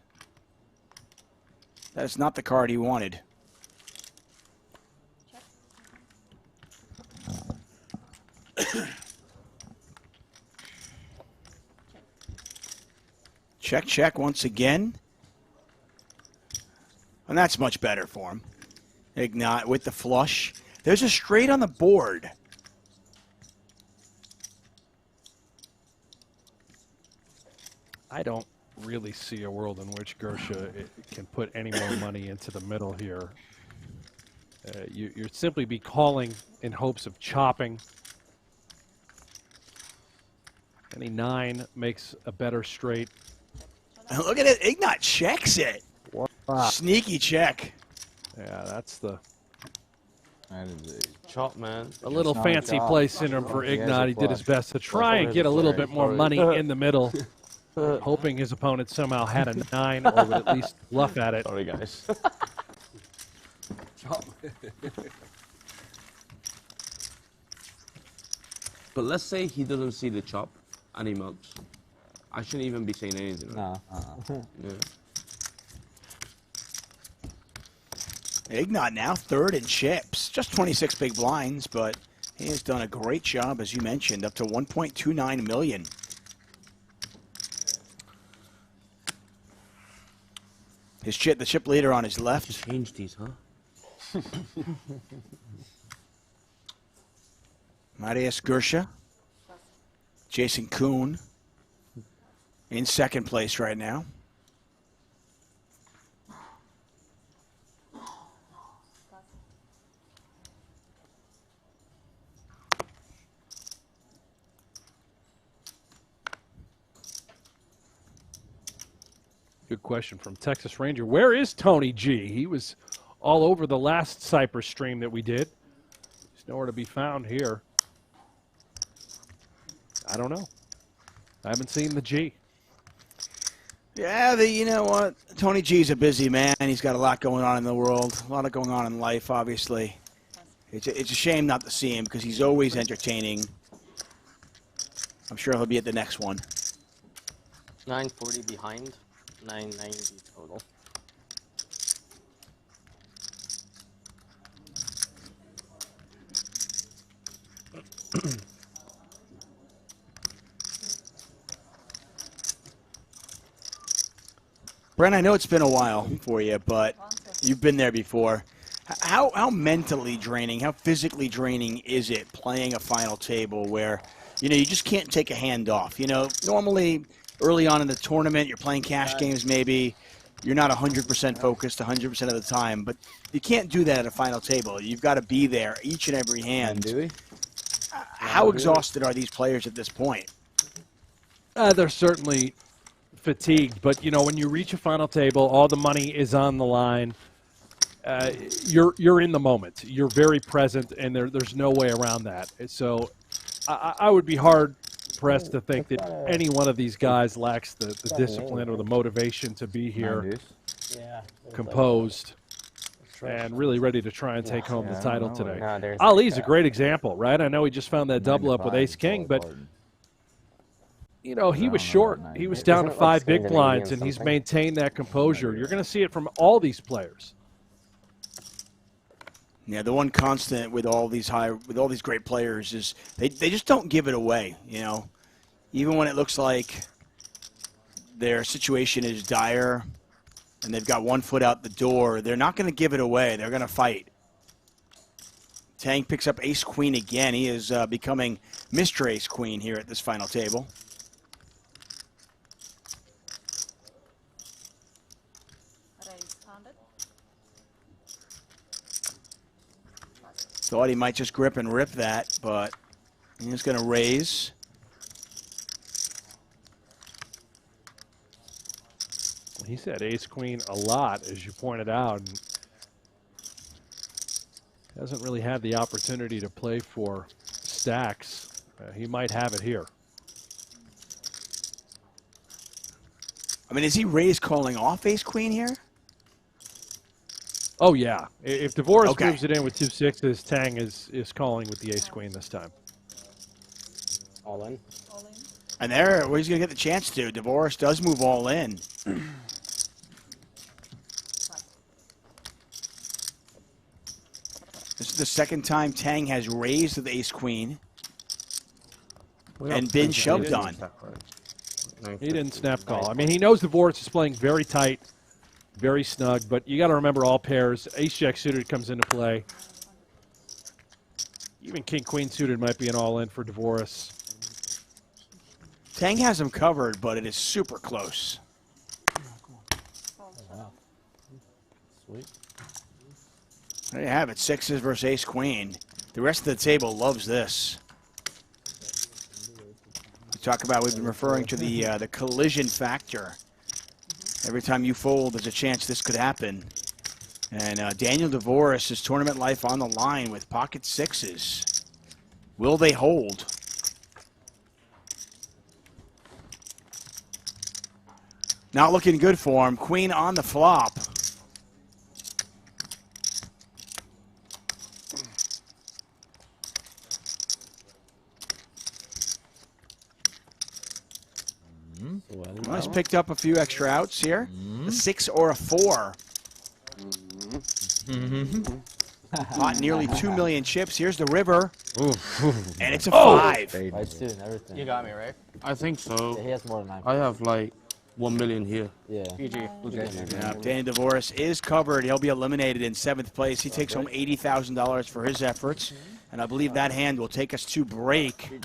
S1: That is not the card he wanted. Check, check once again. And that's much better for him. Ignat with the flush. There's a straight on the board.
S2: I don't really see a world in which Gierse can put any more money into the middle here. You'd simply be calling in hopes of chopping. Any 9 makes a better straight.
S1: Look at it. Ignat checks it.
S2: Wow.
S1: Sneaky check.
S2: Yeah, that's the...
S11: That is a chop, man.
S2: A little fancy play syndrome for Ignat. He did his best to try and get a little bit more money in the middle, hoping his opponent somehow had a 9 or would at least bluff at it.
S11: Sorry, guys.
S6: Chop.
S11: But let's say he doesn't see the chop and he mugs. I shouldn't even be saying anything. Right?
S10: No.
S11: Yeah.
S1: Ignat now 3rd in chips. Just 26 big blinds, but he has done a great job, as you mentioned, up to 1.29 million. His chip, the chip leader on his left.
S11: Just change these, huh?
S1: Matthias Gierse. Jason Koon in 2nd place right now.
S2: Good question from Texas Ranger. Where is Tony G? He was all over the last Cyprus stream that we did. He's nowhere to be found here. I don't know. I haven't seen the G.
S1: Yeah, you know what? Tony G's a busy man. He's got a lot going on in the world, a lot going on in life, obviously. It's a shame not to see him because he's always entertaining. I'm sure he'll be at the next one.
S3: 940 behind, 990 total.
S1: Brent, I know it's been a while for you, but you've been there before. How mentally draining, how physically draining is it playing a final table where, you know, you just can't take a hand off? You know, normally early on in the tournament, you're playing cash games maybe, you're not 100% focused 100% of the time, but you can't do that at a final table. You've got to be there each and every hand. How exhausted are these players at this point?
S2: They're certainly fatigued, but you know, when you reach a final table, all the money is on the line. You're in the moment. You're very present, and there's no way around that. So I would be hard hard-pressed to think that any one of these guys lacks the discipline or the motivation to be here composed and really ready to try and take home the title today. Ali's a great example, right? I know he just found that double up with ace-king, but you know, he was short. He was down to 5 big blinds, and he's maintained that composure. You're going to see it from all these players.
S1: Yeah, the one constant with all these great players is they just don't give it away, you know. Even when it looks like their situation is dire and they've got 1 foot out the door, they're not going to give it away. They're going to fight. Tang picks up ace-queen again. He is becoming Mr. Ace-Queen here at this final table. Thought he might just grip and rip that, but he's going to raise.
S2: He said ace-queen a lot, as you pointed out, and hasn't really had the opportunity to play for stacks. He might have it here.
S1: I mean, is he raise calling off ace-queen here?
S2: Oh, yeah. If Dvoress moves it in with 2 6s, Tang is calling with the ace-queen this time.
S3: All in.
S1: And there, well, he's going to get the chance to. Dvoress does move all in. This is the second time Tang has raised with ace-queen and been shoved on.
S2: He didn't snap call. I mean, he knows Dvoress is playing very tight, very snug, but you got to remember all pairs. Ace-jack suited comes into play. Even king-queen suited might be an all-in for Dvoress.
S1: Tang has him covered, but it is super close.
S3: Wow. Sweet.
S1: There you have it, 6s versus ace-queen. The rest of the table loves this. We talk about, we've been referring to the collision factor. Every time you fold, there's a chance this could happen. And Daniel Dvoress, his tournament life on the line with pocket 6s. Will they hold? Not looking good for him. Queen on the flop. Well, he's picked up a few extra outs here. A 6 or a 4. Hot nearly 2 million chips. Here's the river. And it's a 5.
S3: You got me, right?
S11: I think so.
S3: Yeah, he has more than 9.
S11: I have like 1 million here.
S3: Yeah. GG.
S1: Yeah, Daniel Dvoress is covered. He'll be eliminated in 7th place. He takes home $80,000 for his efforts. And I believe that hand will take us to break.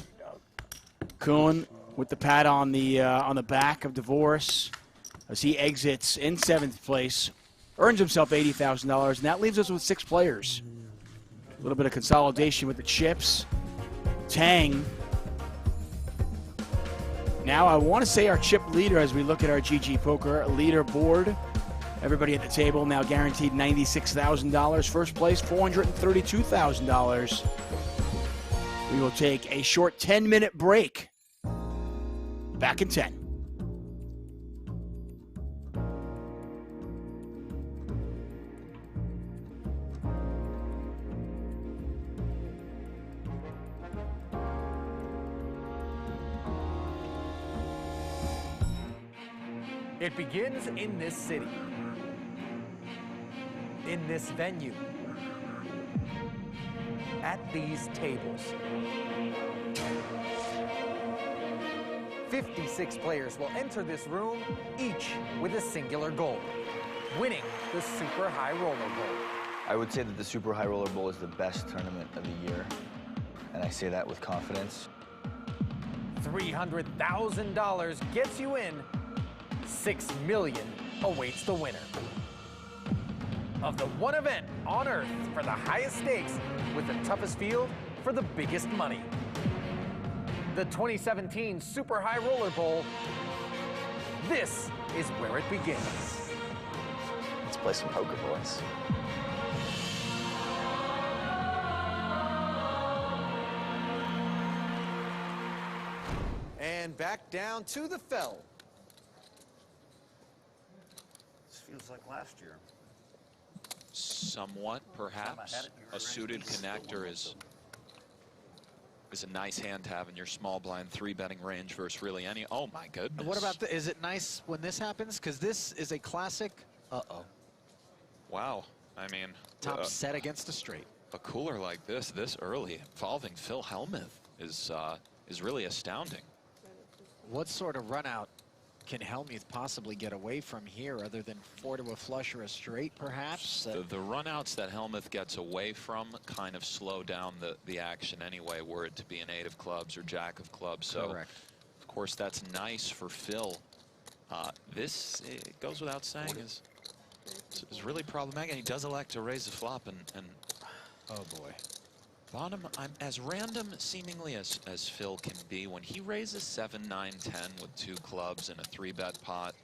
S1: Koon with the pat on the back of Dvoress as he exits in 7th place, earns himself $80,000, and that leaves us with 6 players. A little bit of consolidation with the chips. Tang. Now I want to say our chip leader as we look at our GG Poker leaderboard. Everybody at the table now guaranteed $96,000. First place, $432,000. We will take a short 10-minute break. Back in 10.
S16: It begins in this city, in this venue, at these tables. 56 players will enter this room, each with a singular goal, winning the Super High Roller Bowl.
S17: I would say that the Super High Roller Bowl is the best tournament of the year, and I say that with confidence.
S16: $300,000 gets you in, $6 million awaits the winner. Of the one event on Earth for the highest stakes with the toughest field for the biggest money. The 2017 Super High Roller Bowl. This is where it begins.
S17: Let's play some poker, boys.
S16: And back down to the fell.
S18: This feels like last year.
S14: Somewhat, perhaps. A suited connector is a nice hand to have in your small blind 3-betting range versus really any. Oh my goodness.
S12: What about is it nice when this happens? Because this is a classic. Uh-oh.
S14: Wow. I mean,
S12: Top set against a straight.
S14: A cooler like this early, involving Phil Hellmuth is really astounding.
S12: What sort of run out can Hellmuth possibly get away from here other than 4 to a flush or a straight, perhaps?
S14: The runouts that Hellmuth gets away from kind of slow down the action anyway, were it to be an 8 of clubs or jack of clubs. So,
S12: Correct.
S14: of course, that's nice for Phil. This, it goes without saying, is really problematic. And he does elect to raise the flop, and
S12: oh boy.
S14: Bottom, I'm as random seemingly as Phil can be. When he raises 7, 9, 10 with 2 clubs and a 3-bet pot,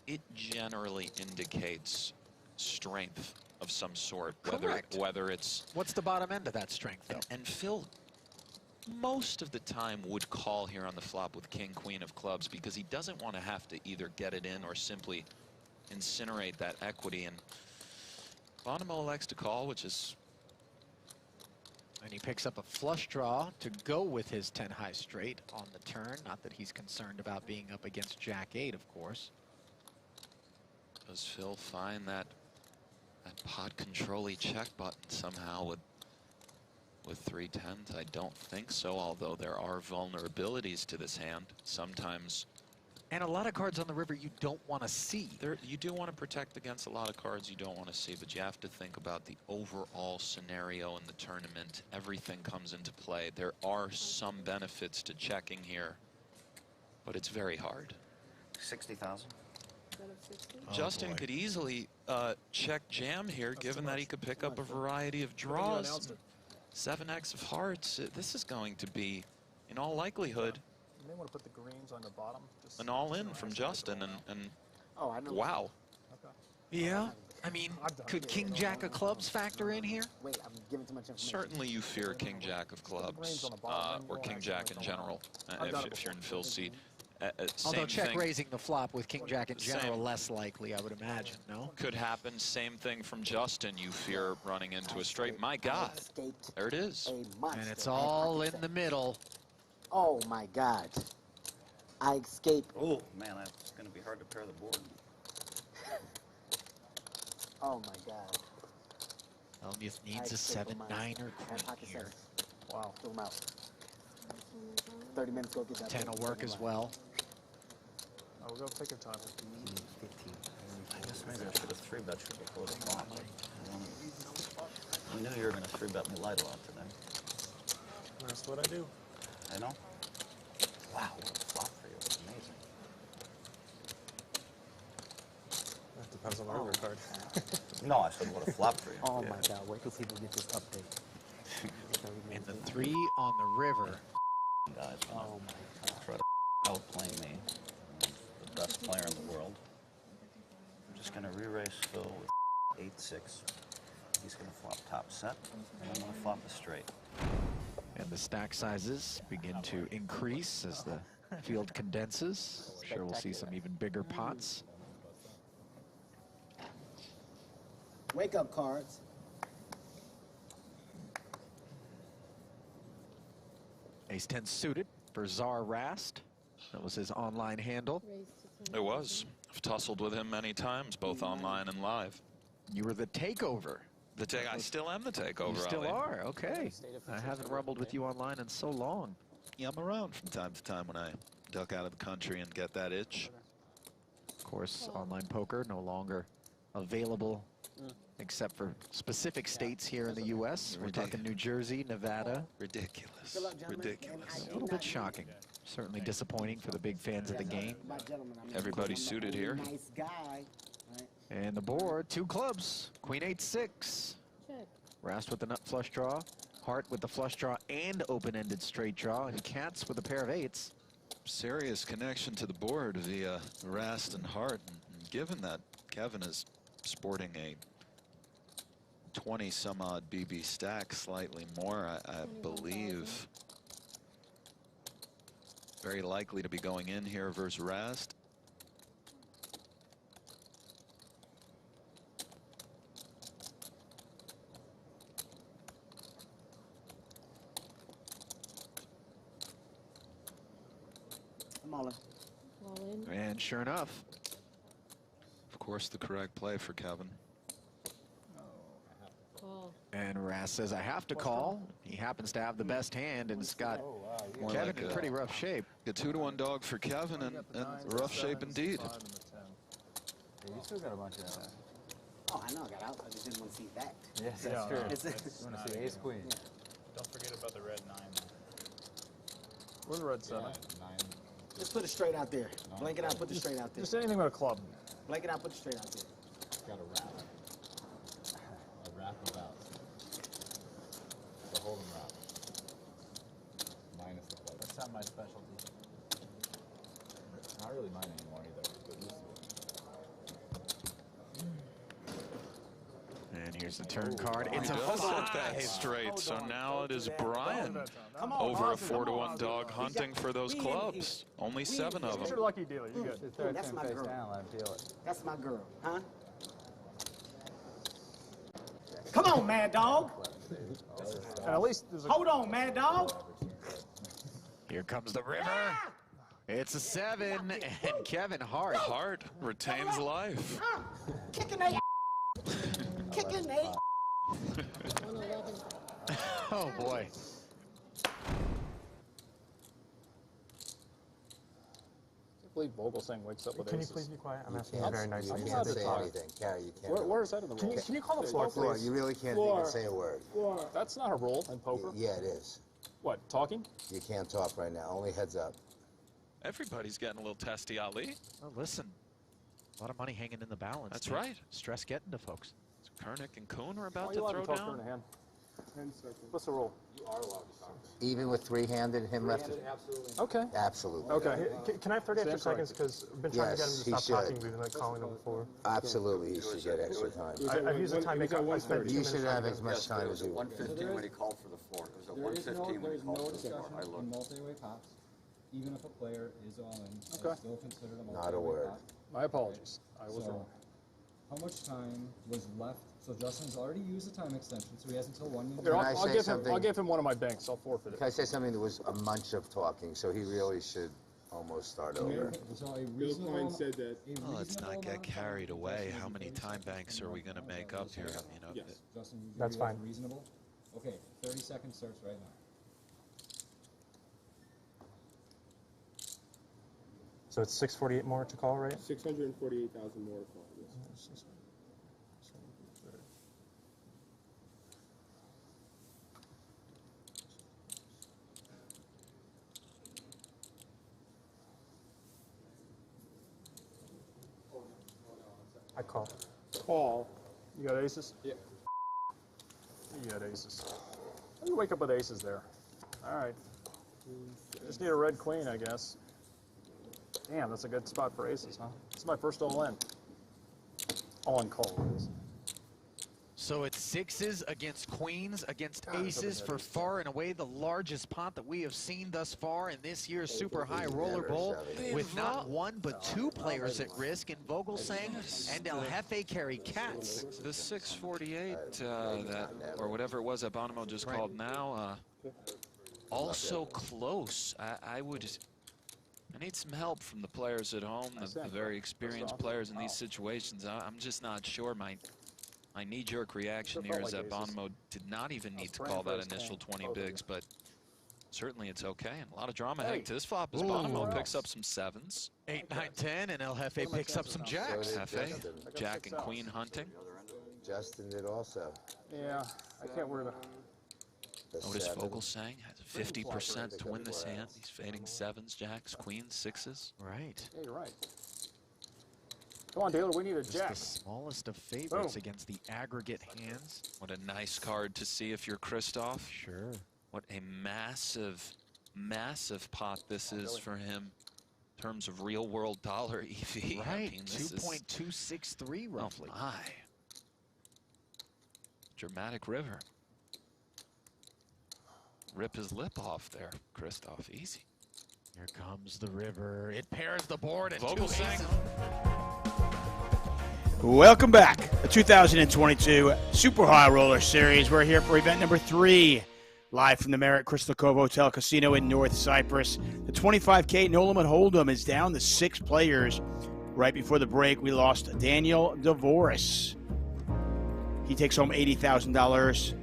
S14: it generally indicates strength of some sort. Whether it's...
S12: What's the bottom end of that strength, though?
S14: And Phil, most of the time, would call here on the flop with king, queen of clubs because he doesn't want to have to either get it in or simply incinerate that equity. And Bonomo elects to call, which is...
S12: And he picks up a flush draw to go with his 10 high straight on the turn. Not that he's concerned about being up against jack 8, of course.
S14: Does Phil find that pot control-y check button somehow with 3 10s? I don't think so, although there are vulnerabilities to this hand. Sometimes...
S12: And a lot of cards on the river you don't want to see.
S14: You do want to protect against a lot of cards you don't want to see, but you have to think about the overall scenario in the tournament. Everything comes into play. There are some benefits to checking here, but it's very hard.
S18: 60,000.
S14: Justin could easily check jam here, given that he could pick up a variety of draws. 7x of hearts. This is going to be, in all likelihood,
S19: You may want to put the greens on the bottom.
S14: an all-in from Justin, and
S8: Oh, I know.
S14: wow.
S12: Yeah, I mean, could king jack of clubs factor in here?
S8: Wait, I'm giving too much information.
S14: Certainly you fear king jack of clubs, or king jack in general, if you're in Phil's seat.
S12: Although
S14: Same
S12: check
S14: thing
S12: raising the flop with king jack in general,
S14: Same.
S12: less likely, I would imagine, no?
S14: could happen. Same thing from Justin. You fear running into a straight. My God, there it is.
S12: And it's all in the middle.
S8: Oh my God. I escaped.
S18: Oh man, that's going to be hard to pair the board.
S8: Oh my God.
S12: Hellmuth needs a 7, 9, or queen here.
S8: Wow. Fill them out. 30 minutes, go get that.
S12: 10 will work as well.
S19: Oh, we'll go take your time.
S8: 15.
S18: I guess maybe I should have 3-bet you before the flop. I knew you were going to 3-bet me light a lot today.
S19: That's what I do.
S18: I know. Wow, what a flop for you. It's amazing.
S19: That depends on the river card.
S18: No, I said what a flop for you.
S8: Oh my God, wait till people get this update.
S12: And the 3 on the river.
S18: Guys,
S8: oh my God.
S18: Try to outplay me. The best player in the world. I'm just going to re-raise Phil with 8-6. He's going to flop top set, and I'm going to flop a straight.
S12: And the stack sizes begin to increase as the field condenses. I'm sure we'll see some even bigger pots.
S8: Wake up cards.
S12: Ace-10 suited for Czar Rast. That was his online handle.
S14: It was. I've tussled with him many times, both online and live.
S12: You were the takeover.
S14: I still am the takeover.
S12: You still
S14: Ali.
S12: are, okay. I haven't rumbled with you online in so long.
S14: Yeah, I'm around from time to time when I duck out of the country and get that itch.
S12: Of course, online poker no longer available except for specific states here in the U.S. We're talking New Jersey, Nevada.
S14: Ridiculous. Ridiculous.
S12: A little bit shocking. Certainly disappointing for the big fans of the game.
S14: Everybody suited here.
S8: Nice guy.
S12: And the board, 2 clubs. Queen 8-6. Rast with the nut flush draw. Heart with the flush draw and open-ended straight draw. And Katz with a pair of 8s.
S14: Serious connection to the board via Rast and Hart. And given that Kevin is sporting a 20-some-odd BB stack, slightly more, I believe. Very likely to be going in here versus Rast.
S1: I'm all in.
S5: All in.
S14: And sure enough, of course, the correct play for Kevin.
S5: Call.
S16: And Rast says, I have to call. He happens to have the best hand, and it's got
S14: More
S16: Kevin
S14: like
S16: in pretty rough shape.
S14: A 2-to-1 dog for Kevin, and rough shape indeed.
S4: Yeah, you still got a bunch of that.
S20: Oh, I know I got out. I just didn't want to see that.
S4: Yes,
S19: Yeah,
S4: that's true.
S19: no,
S4: You want to see ace queen.
S20: Yeah.
S19: Don't forget about the red 9. Or the red 7.
S20: Just put it straight out there. Blank it out, put it straight out there.
S19: Just anything but a club.
S20: Blank it out, put it straight out there.
S8: Got a wrap. A wrap about. The hold'em wrap. Minus the club.
S4: That's not my specialty. Not really mine anymore either. But used to be.
S16: And here's the turn card.
S14: He
S16: It's a
S14: does hit
S16: 5.
S14: that straight, so now it is Brian
S19: Come on,
S14: over a
S19: Boston,
S14: 4-to-1 dog hunting for those clubs. Only 7 of
S19: It's your
S14: them.
S19: lucky dealer. You good.
S4: The third
S20: That's
S4: pin
S20: my
S4: face
S20: girl.
S4: down, let him feel it.
S20: That's my girl, huh? Come on, Mad Dog.
S19: And at least there's a...
S20: Hold on, Mad Dog.
S16: Here comes the river. It's a 7, and Kevin Hart.
S14: Hart retains life.
S20: Kicking they Kicking they
S5: 111.
S16: Oh, boy.
S19: I believe Vogelsang wakes up with
S21: Can you
S19: aces.
S21: please be quiet? I'm
S19: You
S21: asking
S19: can't-
S21: very nicely.
S19: I'm
S21: You
S19: allowed
S21: can't
S19: to
S21: say
S19: talk.
S21: anything.
S8: Carrie, you can't.
S19: Where is that in the rules?
S21: Can you call the floor,
S8: Floor,
S21: please?
S8: you really can't
S21: Floor.
S8: even say a word.
S19: That's not a rule in poker.
S8: Yeah, it is.
S19: What, talking?
S8: You can't talk right now. Only heads up.
S14: Everybody's getting a little testy, Ali.
S16: Well, listen, a lot of money hanging in the balance.
S14: That's
S16: man.
S14: right.
S16: Stress getting to folks.
S14: Kernick and Koon are
S19: Why
S14: about
S19: are
S14: to
S19: you allowed
S14: throw
S19: to talk
S14: down.
S19: during a hand? 10 seconds. What's the rule? You are allowed to talk.
S8: Even with three-handed, him left.
S19: Absolutely. Okay.
S8: Absolutely.
S19: Okay.
S21: Can I have 30 extra
S19: Stand
S21: seconds? Because I've been trying to get him
S8: Yes,
S21: to
S8: he
S21: stop
S8: should.
S21: talking. We've been like calling him before.
S8: Absolutely, he should get extra time.
S21: I've used the time make up. I spent 2
S8: You
S21: minutes
S8: should
S21: trying
S8: have
S21: to
S8: as
S21: get
S8: much time as you want.
S22: 115 when he called for the floor. It was a 115 when he called for the floor. I looked.
S23: Multi-way pops, even if a player is all in, it's
S19: Okay.
S23: still considered a multi-way
S8: Not a word.
S23: pop.
S19: My apologies. I was
S23: So,
S19: wrong.
S23: how much time was left? So Justin's already used the time extension, so he has until 1 minute.
S19: Here,
S8: Can I
S19: I'll
S8: say
S19: give
S8: something?
S19: him. I'll give him one of my banks. I'll forfeit
S8: Can I
S19: it.
S8: say something? There was a bunch of talking, so he really should almost start over.
S23: So a reasonable,
S6: said that.
S14: Well, let's not get carried away. How many time banks are we going to make up here? You know,
S23: Justin, you
S21: That's
S23: agree
S21: fine.
S23: Reasonable? Okay, 30 seconds starts right now.
S21: So it's 648 more to call, right?
S6: 648,000 more to call. Yes.
S21: I call.
S19: Paul, you got aces?
S6: Yeah.
S19: You got aces. How do you wake up with aces there? All right. Just need a red queen, I guess. Damn, that's a good spot for aces, huh? This is my first all-in. All-in call it is.
S16: So it's 6s against queens against aces for far and away the largest pot that we have seen thus far in this year's Super High Roller Bowl, with not one but 2 players at risk in Vogelsang and El Jefe carry cats.
S14: the 648 that, or whatever it was that Bonomo just called now, also close. I need some help from the players at home, the very experienced players in these situations. I'm just not sure. My knee-jerk reaction here is that Bonomo did not even need to call that initial 20 bigs, but certainly it's okay. And a lot of drama heading to this flop as Bonomo picks up some 7s.
S16: 8, 9, 10, and El Jefe picks up some jacks.
S14: Jefe, Jack and Queen hunting.
S8: Justin did also.
S19: Yeah, I can't wear the...
S14: Notice Vogelsang has 50% to win this hand. He's fading 7s, jacks, queens, 6s.
S16: Right.
S19: Yeah, you're right. Come on, Taylor, we need a
S16: Just
S19: jack.
S16: the smallest of favorites
S19: Boom.
S16: against the aggregate hands.
S14: What a nice card to see if you're Christoph.
S16: Sure.
S14: What a massive, massive pot this is for him in terms of real-world dollar EV.
S16: Right,
S14: I mean, this is
S16: 2.263 roughly.
S14: Oh my. Dramatic river. Rip his lip off there, Christoph. Easy.
S12: Here comes the river. It pairs the board and
S14: Vogel sang.
S1: Welcome back. The 2022 Super High Roller Series. We're here for event number 3. Live from the Marriott Crystal Cove Hotel Casino in North Cyprus. The 25K No Limit Hold'em is down to 6 players. Right before the break, we lost Daniel Dvoress. He takes home $80,000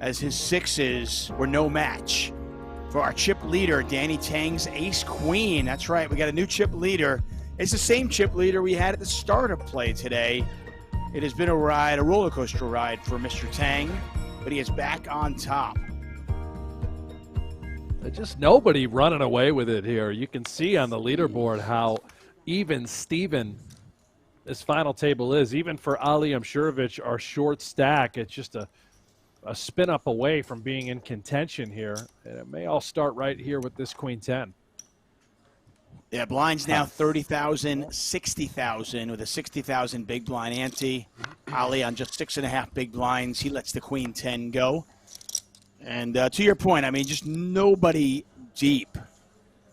S1: as his 6s were no match for our chip leader, Danny Tang's Ace Queen. That's right, we got a new chip leader. It's the same chip leader we had at the start of play today. It has been a ride, a roller coaster ride for Mr. Tang, but he is back on top.
S2: Just nobody running away with it here. You can see on the leaderboard how even Steven this final table is. Even for Ali Imsirovic, our short stack, it's just a spin up away from being in contention here. And it may all start right here with this Queen 10.
S1: Yeah, blinds now 30,000, 60,000 with a 60,000 big blind ante. Ali on just 6.5 big blinds. He lets the Queen 10 go. And to your point, I mean, just nobody deep.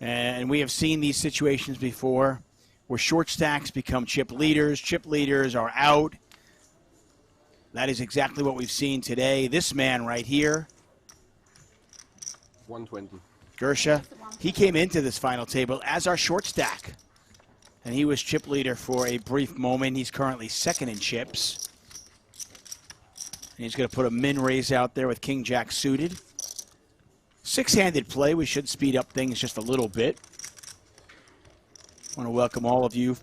S1: And we have seen these situations before where short stacks become chip leaders. Chip leaders are out. That is exactly what we've seen today. This man right here,
S6: 120.
S1: Gierse, he came into this final table as our short stack. And he was chip leader for a brief moment. He's currently second in chips. And he's going to put a min raise out there with King Jack suited. 6-handed play. We should speed up things just a little bit. I want to welcome all of you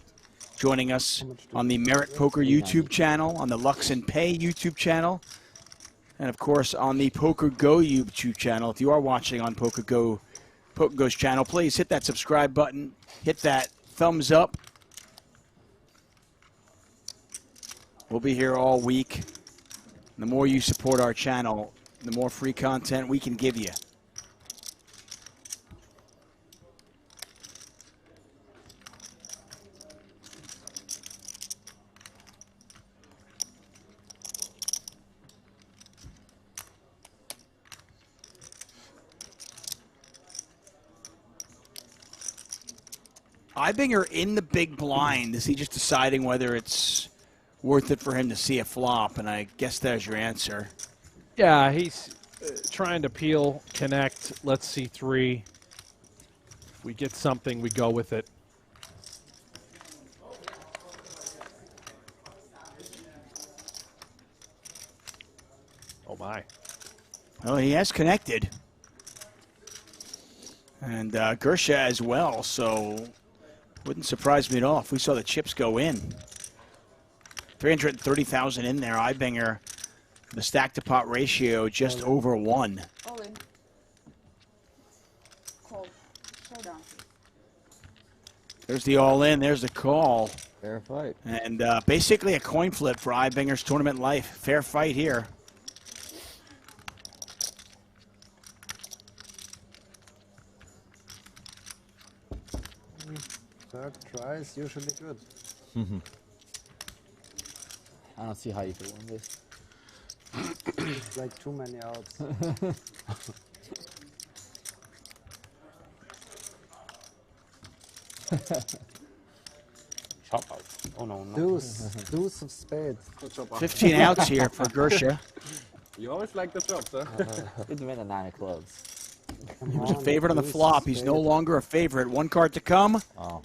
S1: joining us on the Merit Poker YouTube channel, on the Lux and Pay YouTube channel, and of course on the PokerGO YouTube channel. If you are watching on PokerGo's channel, please hit that subscribe button, hit that thumbs up. We'll be here all week. The more you support our channel, the more free content we can give you. Eigbiner in the big blind. Is he just deciding whether it's worth it for him to see a flop? And I guess there's your answer.
S2: Yeah, he's trying to peel, connect. Let's see 3. If we get something, we go with it. Oh, my.
S1: Well, he has connected. And Gierse as well, so wouldn't surprise me at all if we saw the chips go in. 330,000 in there. Eigbiner, the stack to pot ratio just over 1.
S7: All in. Call. Showdown.
S1: There's the all in. There's the call.
S4: Fair fight.
S1: And basically a coin flip for Eibinger's tournament life. Fair fight here.
S8: Third try is usually good.
S10: I don't see how you could win this.
S8: Like too many outs.
S11: Chop out. Oh no, no.
S8: Deuce of spades.
S1: 15 outs here for Gierse.
S6: You always like the chops, huh?
S10: Didn't win a 9 of clubs.
S1: He was a favorite on the flop. He's no longer a favorite. 1 card to come.
S10: Oh.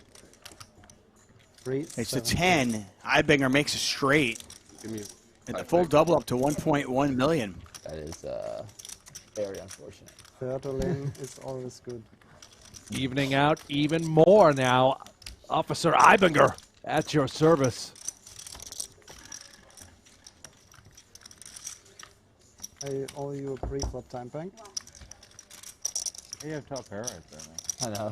S1: It's a 10. Eigbiner makes a straight.
S6: Give me
S1: and the full double up to 1.1 million.
S10: That is very unfortunate.
S8: Third all-in is always good.
S2: Evening out even more now. Officer Eigbiner, at your service.
S8: I owe you a pre-flop time bank.
S4: You have top pair right there, man.
S10: I know.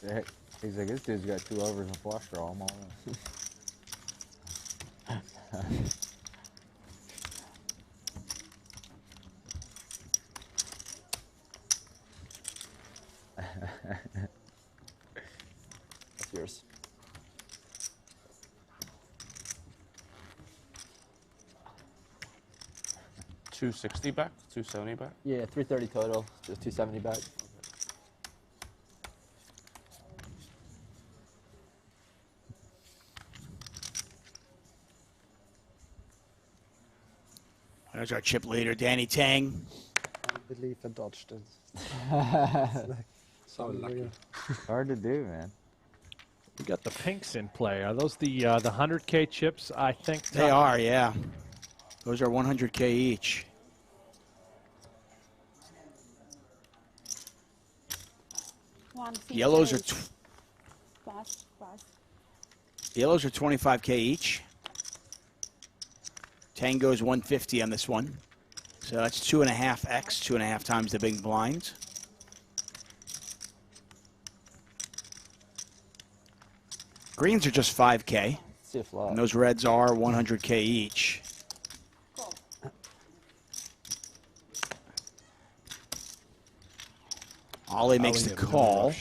S4: Yeah, he's like, this dude's got 2 overs and flush draw. I'm all in.
S10: That's yours.
S11: $260 back, $270 back.
S10: Yeah, 330 total. Just 270 back.
S1: There's our chip leader, Danny Tang.
S8: I believe I dodged it.
S6: So lucky.
S4: Hard to do, man.
S2: We got the pinks in play. Are those the 100K chips? I think
S1: They are, yeah. Those are 100K each. Yellows are yellows are 25K each. Tango's 150 on this one. So that's 2.5x, 2.5 times the big blind. Greens are just 5K.
S10: See a flop.
S1: And those reds are 100K each. Ollie makes the call.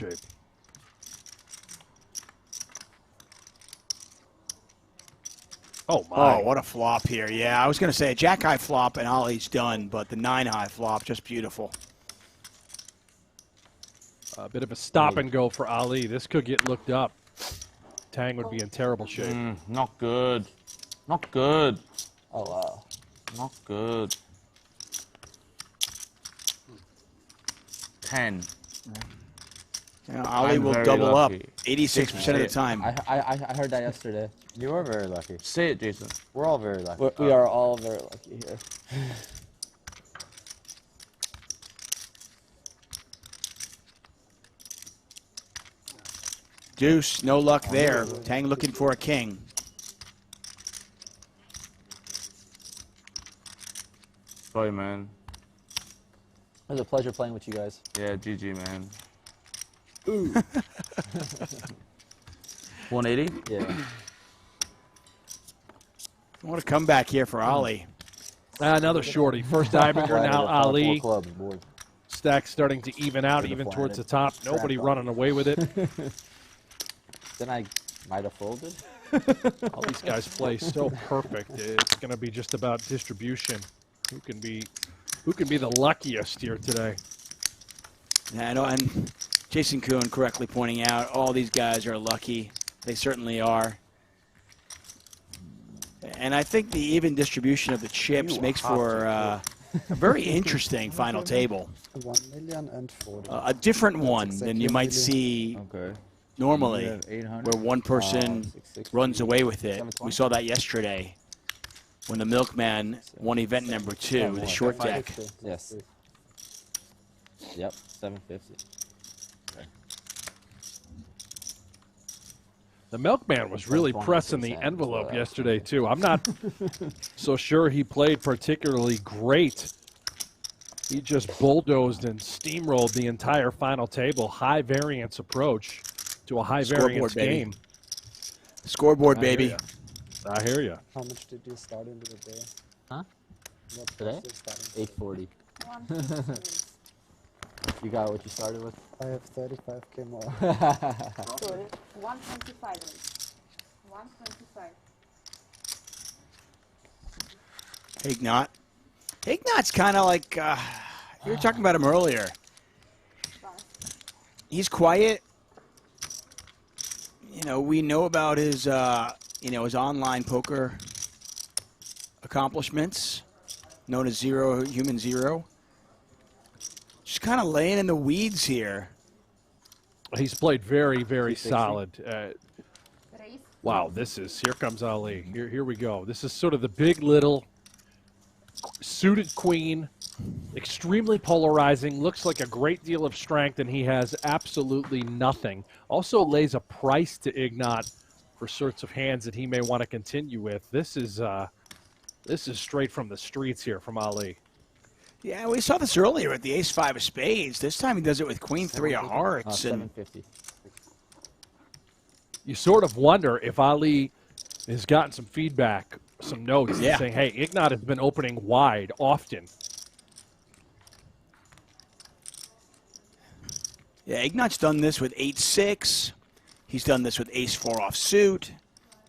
S2: Oh, my.
S1: Oh, what a flop here. Yeah, I was going to say a jack-high flop and Ollie's done, but the 9-high flop, just beautiful.
S2: A bit of a stop and go for Ali. This could get looked up. Tang would be in terrible shape.
S11: Not good. Not good.
S10: Oh, wow.
S11: Not good. 10.
S1: Yeah, Ollie will double up 86% of the time.
S10: I heard that yesterday.
S4: You are very lucky.
S11: Say it, Jason.
S10: We're all very lucky. We are all very lucky here.
S1: Deuce, no luck there. Tang looking for a king.
S11: Sorry, man.
S10: It was a pleasure playing with you guys.
S11: Yeah, GG, man.
S10: Ooh.
S11: 180?
S10: Yeah.
S1: What a comeback here for Ollie.
S2: Another shorty. First Eigbiner, now Ali.
S10: Clubs, board.
S2: Stack starting to even out, even towards the top. Nobody running away with it.
S10: Then I might have folded.
S2: All these guys play so perfect. It's going to be just about distribution. Who can be the luckiest here today?
S1: Yeah, I know, and Jason Koon correctly pointing out all these guys are lucky. They certainly are. And I think the even distribution of the chips makes for a very interesting final table.
S8: 1,040,000.
S1: A different one than you might see normally, where one person runs away with it. We saw that yesterday when the Milkman won event number 2, the short deck.
S10: Yes. Yep, 750.
S2: The Milkman was really pressing the envelope yesterday, too. I'm not so sure he played particularly great. He just bulldozed and steamrolled the entire final table. High variance approach to a high variance game.
S1: Scoreboard, baby.
S2: I hear you.
S8: How much did you start into the day?
S10: Huh?
S8: What
S10: Today?
S8: was your starting?
S10: 840. You got what you started with?
S8: I have 35K more.
S5: Sorry, 125. 125.
S1: Ignat. Ignat's kind of like, you were talking about him earlier. He's quiet. You know, we know about his, his online poker accomplishments, known as Human Zero. Just kind of laying in the weeds here.
S2: He's played very, very solid. Wow, here comes Ali. Here we go. This is sort of the big little suited queen, extremely polarizing, looks like a great deal of strength, and he has absolutely nothing. Also lays a price to Ignat for sorts of hands that he may want to continue with. This is straight from the streets here from Ali.
S1: Yeah, we saw this earlier with the ace-5 of spades. This time he does it with queen-3 of hearts.
S10: 750.
S2: You sort of wonder if Ali has gotten some feedback, some notes, saying, hey, Ignat has been opening wide often.
S1: Yeah, Ignat's done this with 8-6. He's done this with ace-4 offsuit.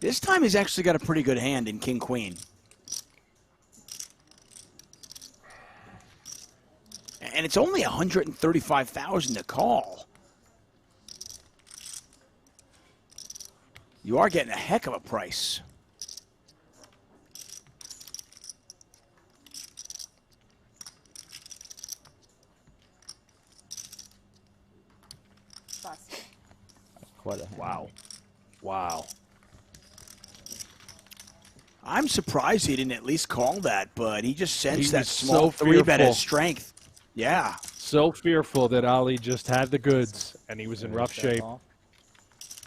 S1: This time he's actually got a pretty good hand in king-queen. And it's only $135,000 to call. You are getting a heck of a price.
S5: pass.
S10: Quite a hand.
S2: Wow. Wow.
S1: I'm surprised he didn't at least call that, but he just sensed
S2: He
S1: that
S2: was
S1: small
S2: so
S1: 3-bet
S2: fearful.
S1: as strength. Yeah.
S2: So fearful that Ali just had the goods, and he was in rough shape.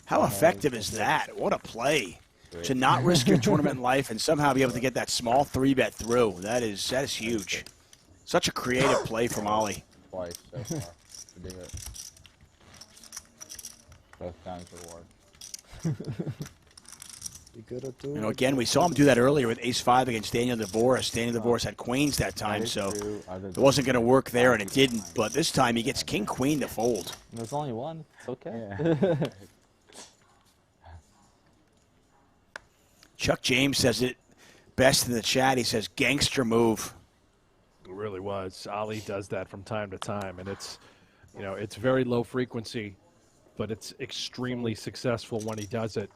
S1: How effective is that? What a play. To not risk your tournament life and somehow be able to get that small 3-bet through. That is huge. Such a creative play from Ali.
S4: Twice so far to do it. Both times reward.
S1: You know, again, we saw him do that earlier with ace-5 against Daniel Dvoress. Daniel Dvoress had queens that time, so it wasn't going to work there, and it didn't. But this time, he gets king-queen to fold.
S10: There's only one. It's okay.
S1: Yeah. Chuck James says it best in the chat. He says, gangster move.
S2: It really was. Ali does that from time to time, and it's, you know, it's very low frequency, but it's extremely successful when he does it.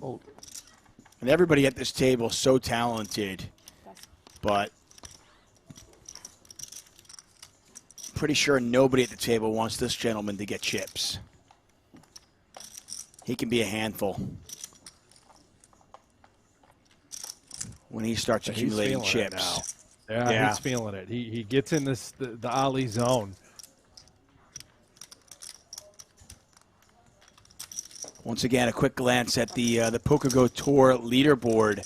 S1: Oh. And everybody at this table is so talented, but pretty sure nobody at the table wants this gentleman to get chips. He can be a handful when he starts accumulating chips.
S2: Yeah, he's feeling it. He gets in this the Ali zone.
S1: Once again, a quick glance at the PokerGO Tour leaderboard,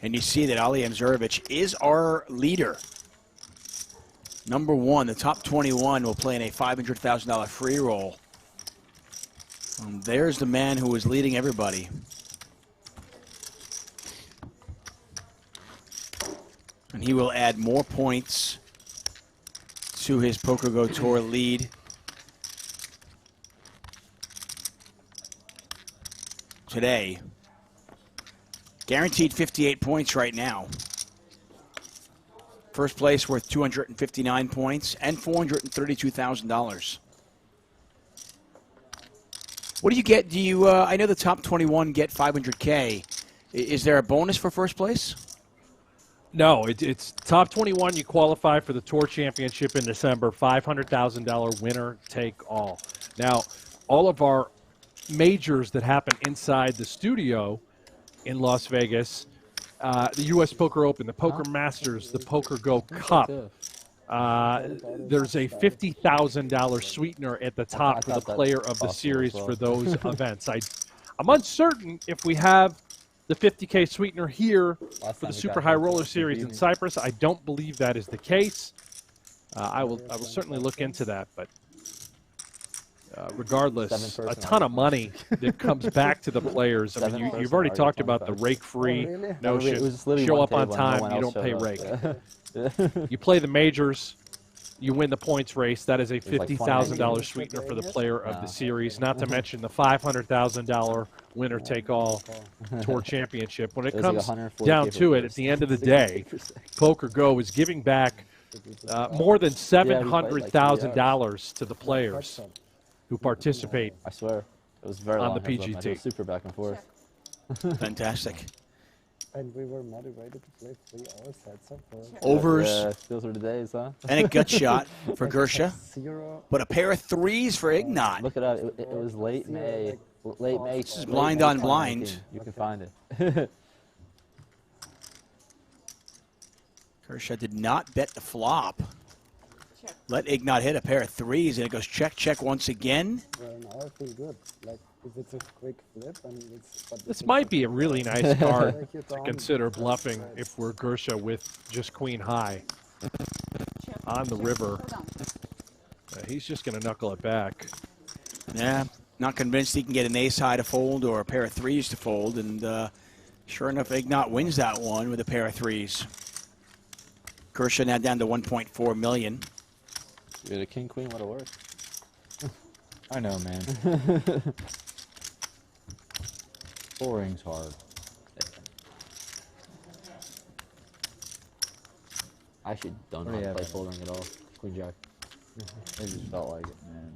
S1: and you see that Ali Imsirovic is our leader. Number one, the top 21 will play in a $500,000 free roll. And there's the man who is leading everybody. And he will add more points to his PokerGO Tour lead. Today. Guaranteed 58 points right now. First place worth 259 points and $432,000. What do you get? Do you? I know the top 21 get $500K. Is there a bonus for first place?
S2: No, it's top 21. You qualify for the Tour Championship in December. $500,000 winner take all. Now, all of our majors that happen inside the studio in Las Vegas, the U.S. Poker Open, the Poker Masters, the PokerGO Cup. There's a $50,000 sweetener at the top for the player of the series for those events. I'm uncertain if we have the $50K sweetener here for the Super High Roller Series in Cyprus. I don't believe that is the case. I will certainly look into that, but regardless, a ton of money that comes back to the players. I mean, you've already talked about the rake-free notion. Show up on time, you don't pay rake. You play the majors, you win the points race. That is a $50,000 sweetener for the player of the series, not to mention the $500,000 winner-take-all Tour Championship. When it comes down to it, at the end of the day, PokerGO is giving back more than $700,000 to the players who participate.
S10: I swear, it was very
S2: on
S10: long
S2: the PGT.
S10: Super back and forth.
S1: Fantastic.
S8: And we were motivated to play 3 hours heads up.
S1: Overs.
S10: Yeah, those were the days, huh?
S1: And a gut shot for Gierse. But a pair of threes for Ignat.
S10: Look at that. It was late May. Late May.
S1: This is blind on blind.
S10: You can find it.
S1: Gierse did not bet the flop. Let Ignat hit a pair of threes, and it goes check, check once again.
S8: Well, now I feel good. Like, if it's a quick flip, and
S2: This might be a really nice card to consider bluffing if we're Gierse with just queen high on the river. He's just going to knuckle it back.
S1: Yeah, not convinced he can get an ace high to fold or a pair of threes to fold, and sure enough, Ignat wins that one with a pair of threes. Gierse now down to 1.4 million.
S10: Yeah, the king queen would have worked.
S4: I know, man. 4 rings hard.
S10: I actually don't know how to play folding at all. Queen jack.
S4: It just felt like it, man.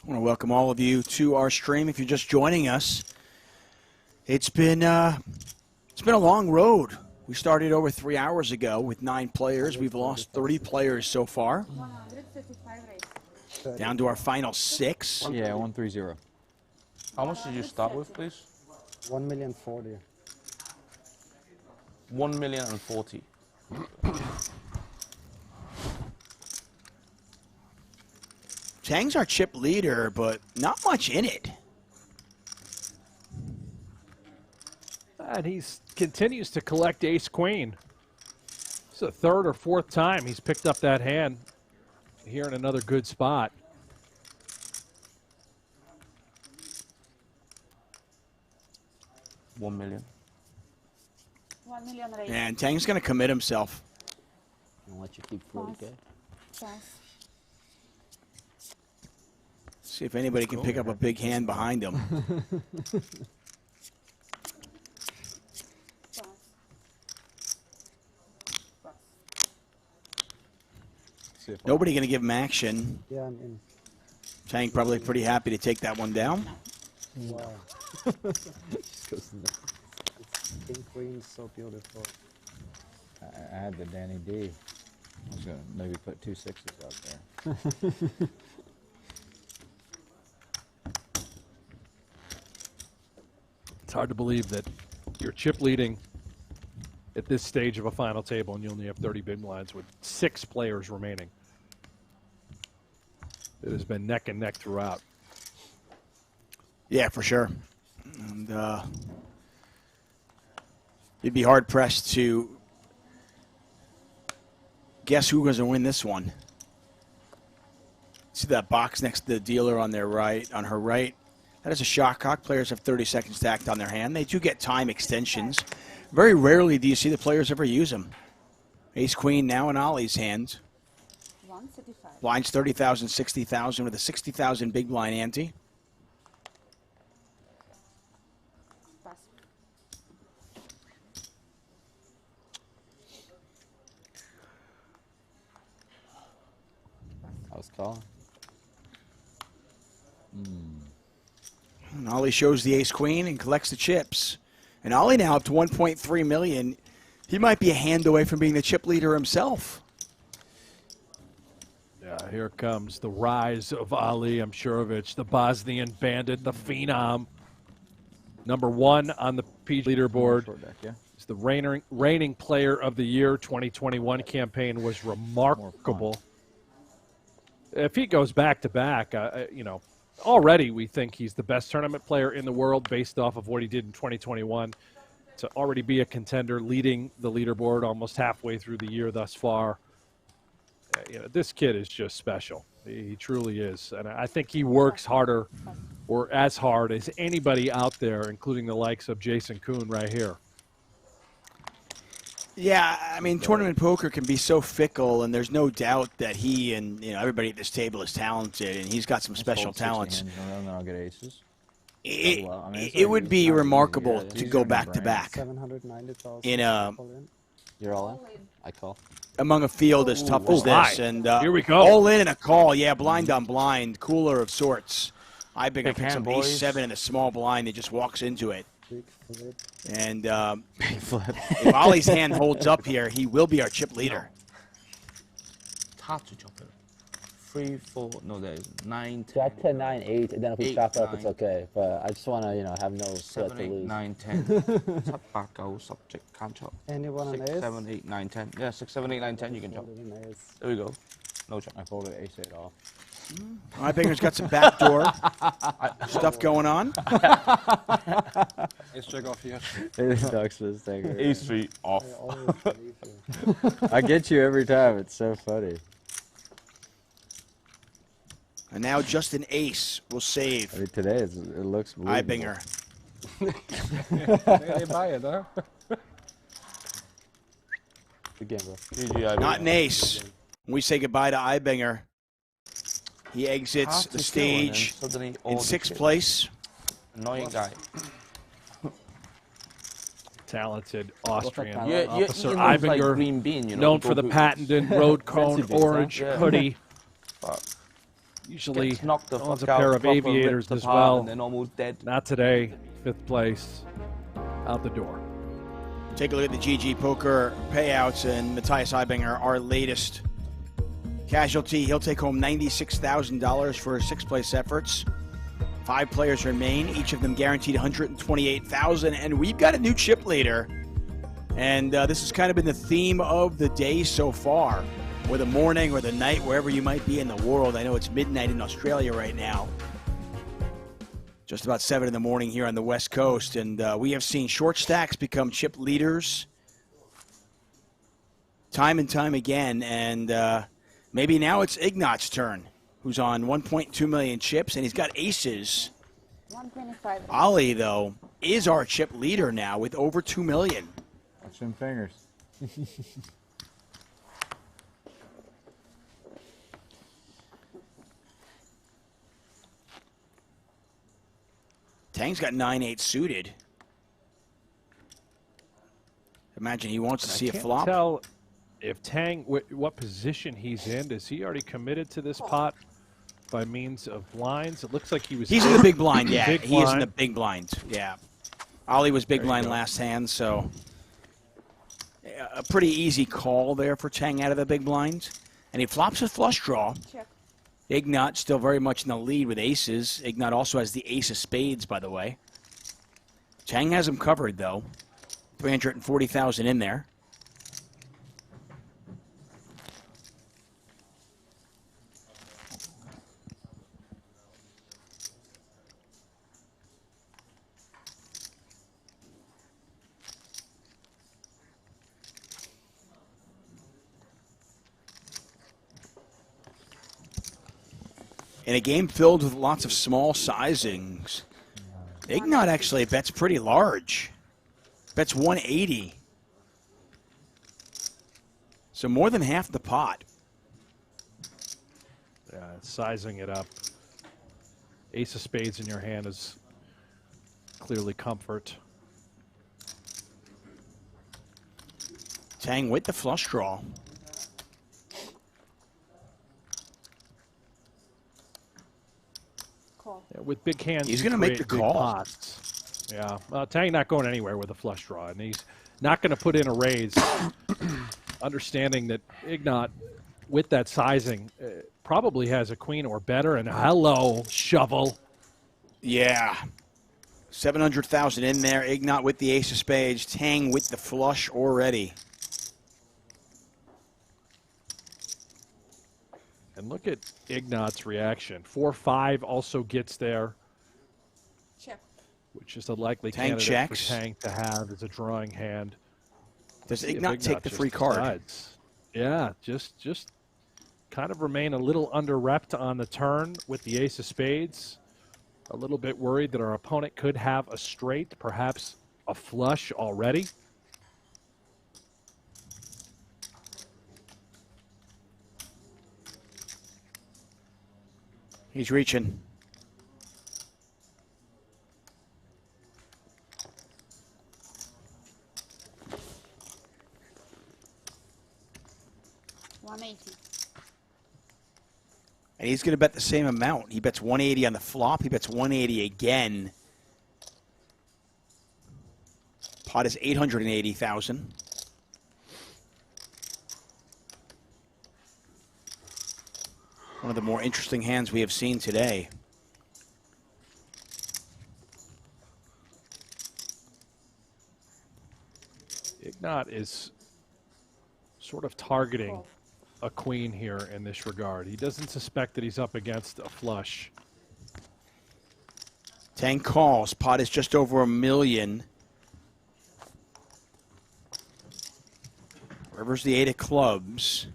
S1: want to welcome all of you to our stream. If you're just joining us, it's been a long road. We started over 3 hours ago with 9 players. We've lost 30 players so far.
S5: 135 race.
S1: Down to our final 6.
S4: Yeah, 130.
S11: How much did you start with, please?
S8: 1,040,000.
S11: 1,040,000.
S1: Tang's our chip leader, but not much in it.
S2: And he continues to collect ace-queen. It's the 3rd or 4th time he's picked up that hand here in another good spot.
S11: $1 million.
S5: 1 million race.
S1: And Tang's going to commit himself.
S10: I'll let you keep 40K.
S5: Pass.
S1: See if anybody can pick up a big hand behind him. Nobody going to give him action.
S8: Yeah, I'm in.
S1: Tang probably pretty happy to take that one down.
S8: Wow. King Queen, so beautiful.
S4: I had the Danny D. I was going to maybe put 2 6s out there.
S2: It's hard to believe that you're chip leading at this stage of a final table and you only have 30 big blinds with 6 players remaining. It has been neck and neck throughout.
S1: Yeah, for sure. And you'd be hard pressed to guess who was going to win this one. See that box next to the dealer on their right, on her right. That is a shot cock. Players have 30 seconds stacked on their hand. They do get time extensions. Very rarely do you see the players ever use them. Ace Queen now in Ollie's hand.
S5: 135.
S1: Blinds 30,000, 60,000 with a 60,000 big blind ante.
S5: Pass.
S10: I was calling.
S1: And Ollie shows the ace queen and collects the chips. And Ollie now up to 1.3 million. He might be a hand away from being the chip leader himself.
S2: Yeah, here comes the rise of Ali Imsirovic, the Bosnian bandit, the phenom. #1 on the PG leaderboard. He's the reigning player of the year. 2021 campaign was remarkable. If he goes back to back, you know, already we think he's the best tournament player in the world based off of what he did in 2021. To already be a contender, leading the leaderboard almost halfway through the year thus far. You know, this kid is just special. He truly is. And I think he works harder or as hard as anybody out there, including the likes of Jason Koon right here.
S1: Yeah, I mean, tournament poker can be so fickle, and there's no doubt that he and everybody at this table is talented, and he's got some special talents.
S4: And then I'll get aces.
S1: It would be remarkable to go back to back
S8: 790,000.
S1: in a
S10: You're all in? I call.
S1: among a field as tough as this, and
S2: here we go.
S1: All in and a call. Yeah, blind on blind, cooler of sorts. Eigbiner picks
S11: hand,
S1: up
S11: boys.
S1: ace-7 in a small blind. He just walks into it.
S8: Big flip.
S1: And
S10: Big flip.
S1: if Ollie's hand holds up here, he will be our chip leader.
S11: It's hard to chop it. 3, 4, no, there's 9, 10.
S10: Jack 10, 9, 8, and then if we
S11: 8,
S10: chop up, it's
S11: 9.
S10: okay. But I just want to, have no sweat
S11: 7,
S10: to
S11: 8,
S10: lose.
S11: 9, 10. PokerGO, subject, can't chop.
S8: Anyone on
S11: 6,
S8: ace?
S11: 7, 8, 9, 10. Yeah, 6, 7, 8, 9, 10, you can chop.
S8: Folded an ace.
S11: There we go. No chop.
S4: I folded ace-8 off.
S1: Eibinger's got some backdoor stuff going on.
S6: Ace check off here.
S11: Ace-3 off.
S8: I always believe you.
S4: I get you every time. It's so funny.
S1: And now just an ace will save
S4: I mean, today it looks believable.
S1: Eibinger.
S6: They buy it, huh?
S10: Good game, bro.
S11: GG,
S1: Not an ace. When we say goodbye to Eibinger, he exits
S11: Hard
S1: the
S11: to kill, and then
S1: stage
S11: suddenly all
S1: in
S11: the
S1: 6th
S11: chips.
S1: place.
S11: Annoying guy.
S2: Talented Austrian
S11: Yeah,
S2: officer
S11: you know, it's like
S2: Eibinger,
S11: green bean,
S2: known for the patented road cone
S10: Fancy beans, huh?
S2: orange
S11: Yeah.
S2: hoodie.
S11: Fuck.
S2: Usually
S11: Gets knocked the
S2: owns a
S11: fuck out,
S2: pair of
S11: proper
S2: aviators
S11: ripped
S2: as
S11: apart,
S2: well.
S11: and then almost dead.
S2: Not today. 5th place. Out the door.
S1: Take a look at the GG Poker payouts, and Matthias Eigbiner, our latest casualty. He'll take home $96,000 for his 6th place efforts. 5 players remain, each of them guaranteed $128,000, and we've got a new chip leader. And this has kind of been the theme of the day so far, or the morning or the night, wherever you might be in the world. I know it's midnight in Australia right now. Just about 7 in the morning here on the West Coast, and we have seen short stacks become chip leaders time and time again, and maybe now it's Ignat's turn, who's on 1.2 million chips, and he's got aces.
S5: 125.
S1: Ali, though, is our chip leader now with over 2 million.
S4: Watch them fingers.
S1: Tang's got 9-8 suited. Imagine he wants to see a flop.
S2: I can't tell if Tang, what position he's in. Is he already committed to this pot by means of blinds? It looks like he was.
S1: He's in the big blind, yeah.
S2: Big
S1: He is in
S2: blind.
S1: the big blind, yeah. Ali was big
S2: There you
S1: blind
S2: go.
S1: last hand, so a pretty easy call there for Tang out of the big blind. And he flops a flush draw.
S5: Check.
S1: Ignat still very much in the lead with aces. Ignat also has the ace of spades, by the way. Tang has him covered, though. 340,000 in there. In a game filled with lots of small sizings, Ignat actually bets pretty large. Bets 180. So more than half the pot.
S2: Yeah, sizing it up. Ace of spades in your hand is clearly comfort.
S1: Tang with the flush draw.
S2: Yeah, with big hands,
S1: He's
S2: you
S1: gonna make
S2: create
S1: the
S2: big
S1: call.
S2: pots. Yeah, Tang not going anywhere with a flush draw, and he's not going to put in a raise, understanding that Ignat, with that sizing, probably has a queen or better. And hello, shovel.
S1: Yeah. 700,000 in there. Ignat with the ace of spades. Tang with the flush already.
S2: And look at Ignat's reaction. 4-5 also gets there.
S5: Check.
S2: Which is a likely
S1: Tang
S2: candidate
S1: checks.
S2: for Tang to have as a drawing hand.
S1: Does
S2: See if
S1: Ignat take the
S2: just
S1: free card?
S2: decides. Yeah, just kind of remain a little under-repped on the turn with the ace of spades. A little bit worried that our opponent could have a straight, perhaps a flush already.
S1: He's reaching. And he's going to bet the same amount. He bets 180 on the flop. He bets 180 again. Pot is 880,000. One of the more interesting hands we have seen today.
S2: Ignat is sort of targeting a queen here in this regard. He doesn't suspect that he's up against a flush.
S1: Tang calls. Pot is just over $1 million. River's the 8 of clubs.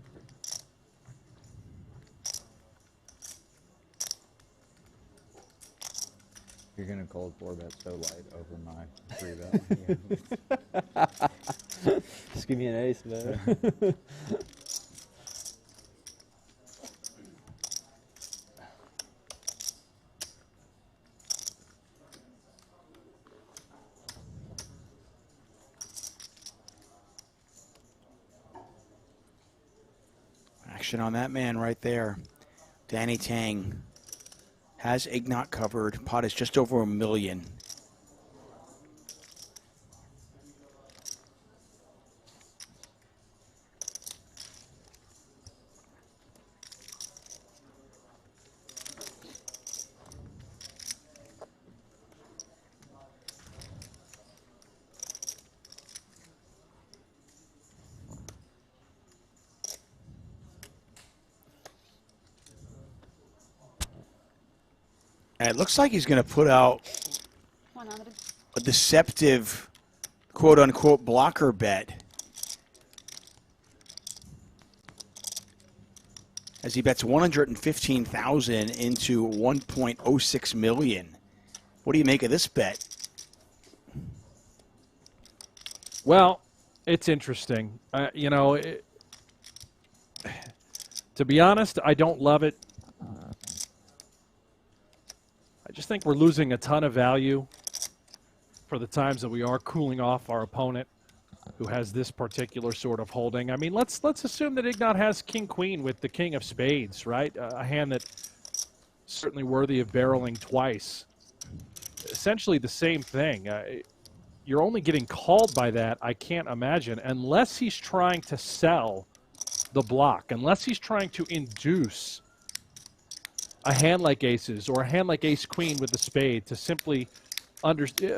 S4: You're gonna cold 4-bet so light over my 3-bet.
S10: Just give me an ace, man.
S1: Action on that man right there. Danny Tang has Ignat covered. Pot is just over $1 million. And it looks like he's going to put out
S5: 100.
S1: a deceptive, quote-unquote, blocker bet. As he bets 115,000 into 1.06 million. What do you make of this bet?
S2: Well, it's interesting. You know, to be honest, I don't love it. I just think we're losing a ton of value for the times that we are cooling off our opponent who has this particular sort of holding. I mean, let's assume that Ignat has king-queen with the king of spades, right? A hand that's certainly worthy of barreling twice. Essentially the same thing. You're only getting called by that, I can't imagine, unless he's trying to sell the block, unless he's trying to induce a hand like aces or a hand like ace-queen with the spade to simply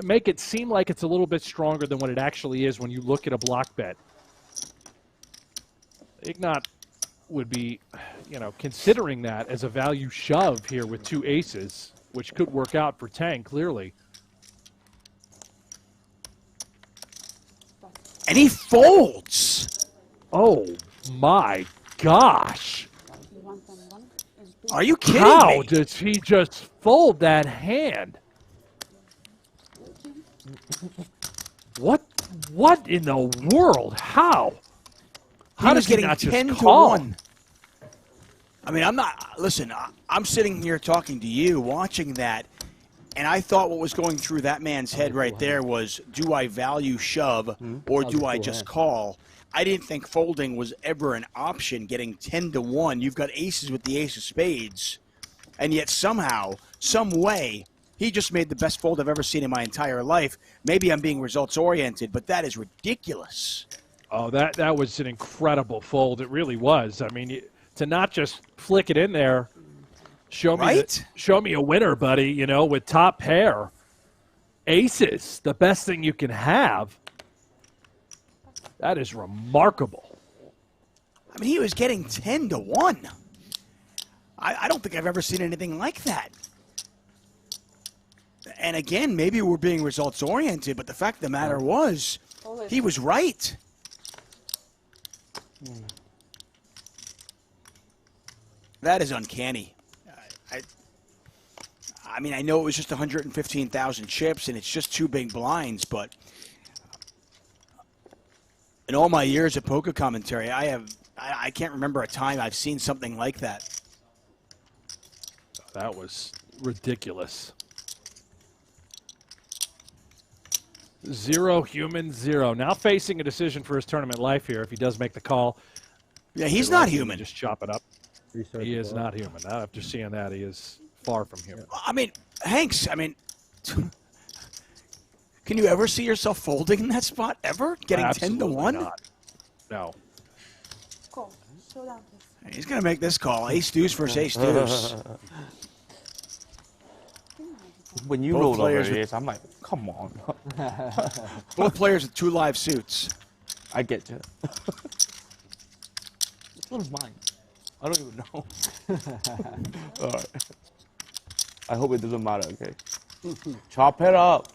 S2: make it seem like it's a little bit stronger than what it actually is when you look at a block bet. Ignat would be, you know, considering that as a value shove here with two aces, which could work out for Tang, clearly.
S1: And he folds!
S2: Oh, my gosh.
S1: Are you kidding
S2: How
S1: me?
S2: does he just fold that hand? What in the world? How?
S1: He was getting
S2: not just
S1: 10 to
S2: call?
S1: 1. I mean, listen, I'm sitting here talking to you, watching that, and I thought what was going through that man's head right there was, do I value shove or do I just call? I didn't think folding was ever an option, getting 10 to 1. You've got aces with the ace of spades, and yet somehow, some way, he just made the best fold I've ever seen in my entire life. Maybe I'm being results-oriented, but that is ridiculous.
S2: Oh, that was an incredible fold. It really was. I mean, to not just flick it in there, show me a winner, buddy, you know, with top pair. Aces, the best thing you can have. That is remarkable.
S1: I mean, he was getting 10 to 1. I don't think I've ever seen anything like that. And again, maybe we're being results-oriented, but the fact of the matter was, he was right. That is uncanny. I mean, I know it was just 115,000 chips, and it's just 2 big blinds, but in all my years of poker commentary, I can't remember a time I've seen something like that.
S2: That was ridiculous. 0 human, 0. Now facing a decision for his tournament life here if he does make the call.
S1: Yeah, he's not human.
S2: Just chop it up. He is not human. After seeing that, he is far from human.
S1: I mean, Hanks, can you ever see yourself folding in that spot ever? Getting
S2: Absolutely
S1: 10 to 1?
S2: Not. No.
S5: Call. Showdown, please.
S1: He's going to make this call. Ace deuce versus ace deuce.
S11: When you
S1: Both
S11: rolled over
S1: players with-
S11: this, I'm like, come on.
S1: Both players with 2 live suits.
S11: I get you. This one's mine. I don't even know. All right. I hope it doesn't matter, okay? Chop it up.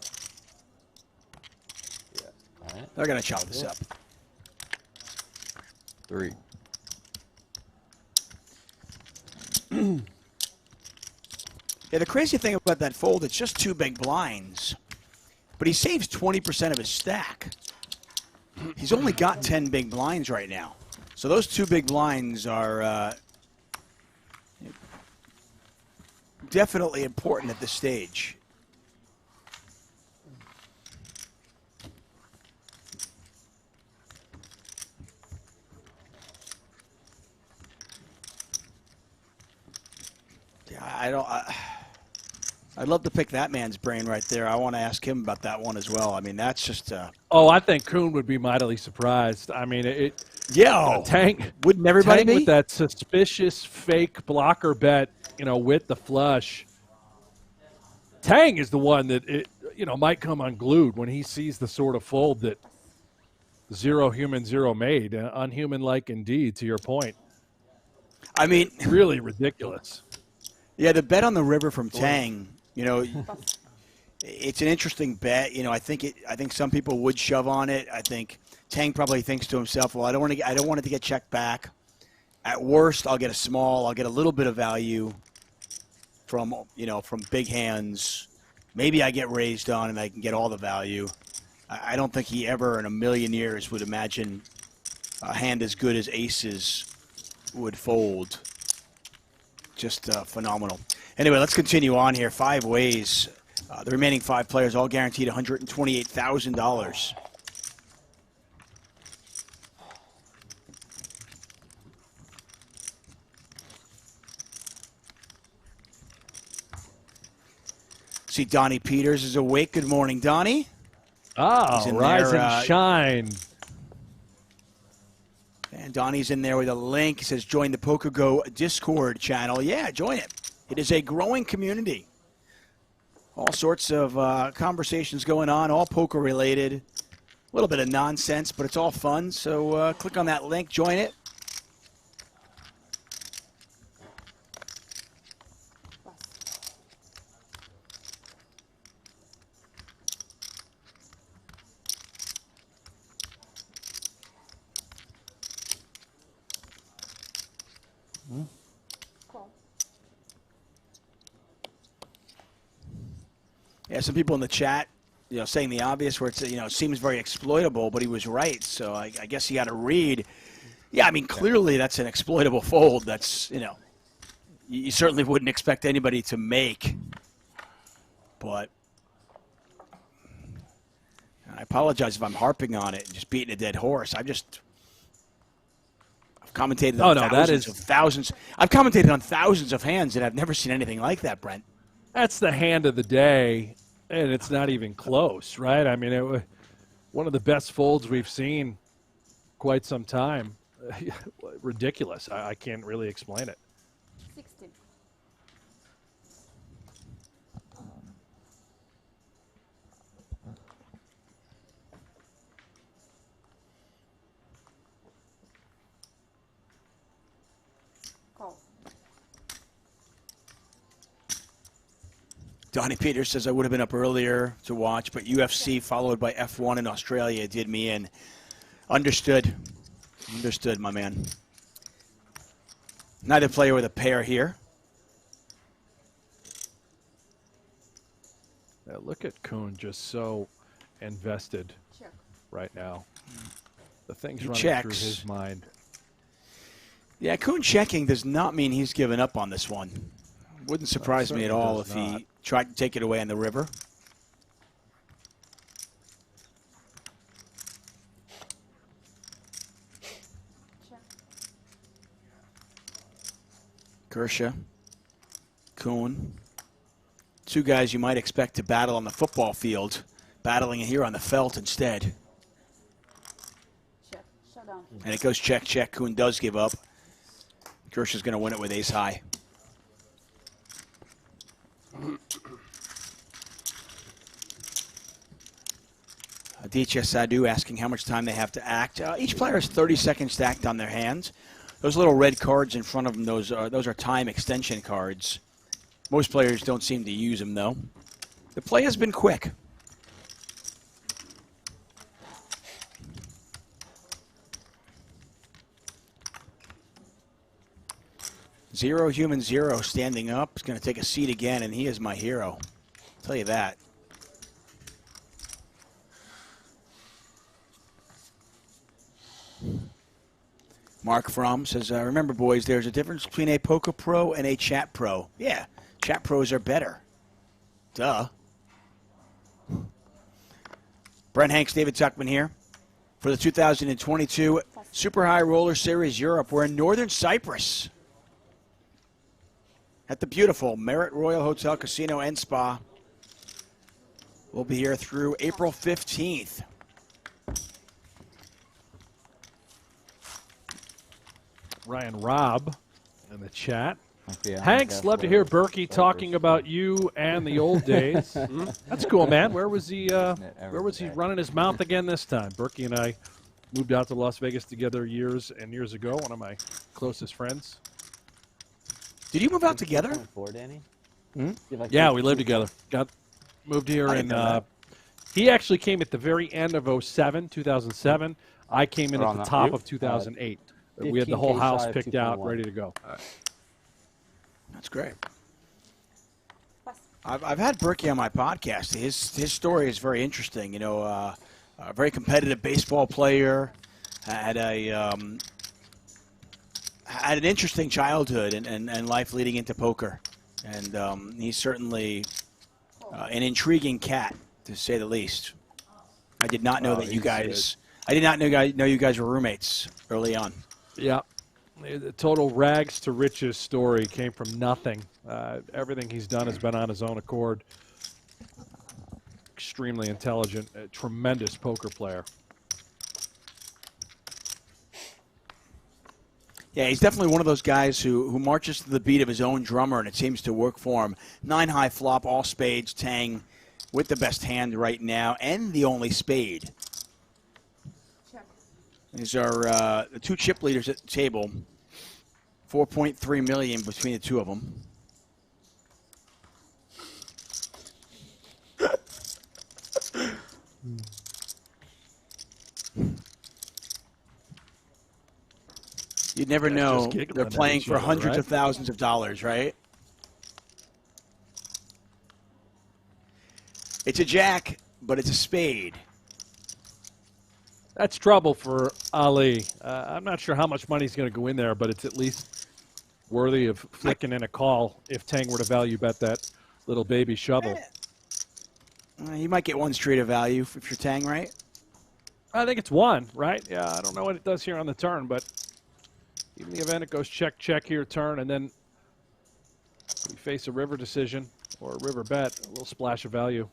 S10: Yeah. All right.
S1: They're going to chop this up.
S4: 3.
S1: Yeah, the crazy thing about that fold, it's just 2 big blinds. But he saves 20% of his stack. He's only got 10 big blinds right now. So those 2 big blinds are definitely important at this stage. I'd love to pick that man's brain right there. I want to ask him about that one as well. I mean, that's just.
S2: Oh, I think Koon would be mightily surprised. I mean,
S1: Tang. Wouldn't everybody
S2: Tang
S1: be?
S2: with that suspicious fake blocker bet, with the flush. Tang is the one that might come unglued when he sees the sort of fold that zero human, zero made. Unhuman-like indeed, to your point.
S1: I mean,
S2: really ridiculous.
S1: Yeah, the bet on the river from Tang, it's an interesting bet. I think some people would shove on it. I think Tang probably thinks to himself, well, I don't want it to get checked back. At worst, I'll get a small. I'll get a little bit of value from big hands. Maybe I get raised on and I can get all the value. I don't think he ever in a million years would imagine a hand as good as aces would fold. Just phenomenal. Anyway, let's continue on here. 5 ways. The remaining 5 players all guaranteed $128,000. See, Donnie Peters is awake. Good morning, Donnie.
S2: Oh, rise and shine.
S1: And Donnie's in there with a link. He says, join the PokerGO Discord channel. Yeah, join it. It is a growing community. All sorts of conversations going on, all poker related. A little bit of nonsense, but it's all fun. So click on that link, join it. Yeah, some people in the chat, saying the obvious, where it's, it seems very exploitable, but he was right. So I guess you got to read. Yeah, I mean, clearly that's an exploitable fold. That's, you certainly wouldn't expect anybody to make. But I apologize if I'm harping on it and just beating a dead horse. I've commentated on thousands. I've commentated on thousands of hands, and I've never seen anything like that, Brent.
S2: That's the hand of the day, and it's not even close, right? I mean, it was one of the best folds we've seen quite some time. Ridiculous. I can't really explain it.
S5: 16.
S1: Donnie Peters says, I would have been up earlier to watch, but UFC followed by F1 in Australia did me in. Understood. Understood, my man. Neither player with a pair here.
S2: Yeah, look at Koon just so invested right now. The thing's running through his mind.
S1: Yeah, Koon checking does not mean he's given up on this one. Wouldn't surprise me at all if he tried to take it away on the river. Gierse, Koon. 2 guys you might expect to battle on the football field, battling here on the felt instead.
S5: Check. Showdown.
S1: And it goes check, check. Koon does give up. Gierse's going to win it with ace high. Aditya Sadhu asking how much time they have to act. Each player has 30 seconds stacked on their hands. Those little red cards in front of them, those are time extension cards. Most players don't seem to use them, though. The play has been quick. Zero human zero standing up. He's going to take a seat again, and he is my hero. I'll tell you that. Mark Fromm says, remember, boys, there's a difference between a poker pro and a chat pro. Yeah, chat pros are better. Duh. Brent Hanks, David Tuckman here for the 2022 Super High Roller Series Europe. We're in Northern Cyprus. at the beautiful Marriott Royal Hotel, Casino, and Spa. We'll be here through April 15th.
S2: Ryan Robb in the chat.
S4: Yeah,
S2: Hanks, love to hear Berkey talking about you and the old days. That's cool, man. Where was he? Where was he running his mouth again this time? Berkey and I moved out to Las Vegas together years and years ago. One of my closest friends.
S1: Did you move out together?
S10: Danny?
S2: Yeah, we lived together. Moved here, and he actually came at the very end of 2007. I came in at the top of 2008. We had the whole house picked out, ready to go.
S1: That's great. I've had Berkey on my podcast. His story is very interesting. You know, a very competitive baseball player, had an interesting childhood and life leading into poker, and he's certainly an intriguing cat, to say the least. I did not know that you guys. I did not know you guys were roommates early on.
S2: Yeah. The total rags to riches story came from nothing. Everything he's done has been on his own accord. Extremely intelligent, a tremendous poker player.
S1: Yeah, he's definitely one of those guys who marches to the beat of his own drummer, and it seems to work for him. 9-high flop, all spades, Tang with the best hand right now, and the only spade. These are the two chip leaders at the table. 4.3 million between the two of them. You'd never know they're playing for hundreds of thousands of dollars, right? It's a jack, but it's a spade.
S2: That's trouble for Ali. I'm not sure how much money's going to go in there, but it's at least worthy of flicking in a call if Tang were to value bet that little baby shovel.
S1: You might get one straight of value if you're Tang, right?
S2: I think it's one, right? Yeah, I don't know what it does here on the turn, but even the event it goes check, check here, turn, and then we face a river decision or a river bet, a little splash of value.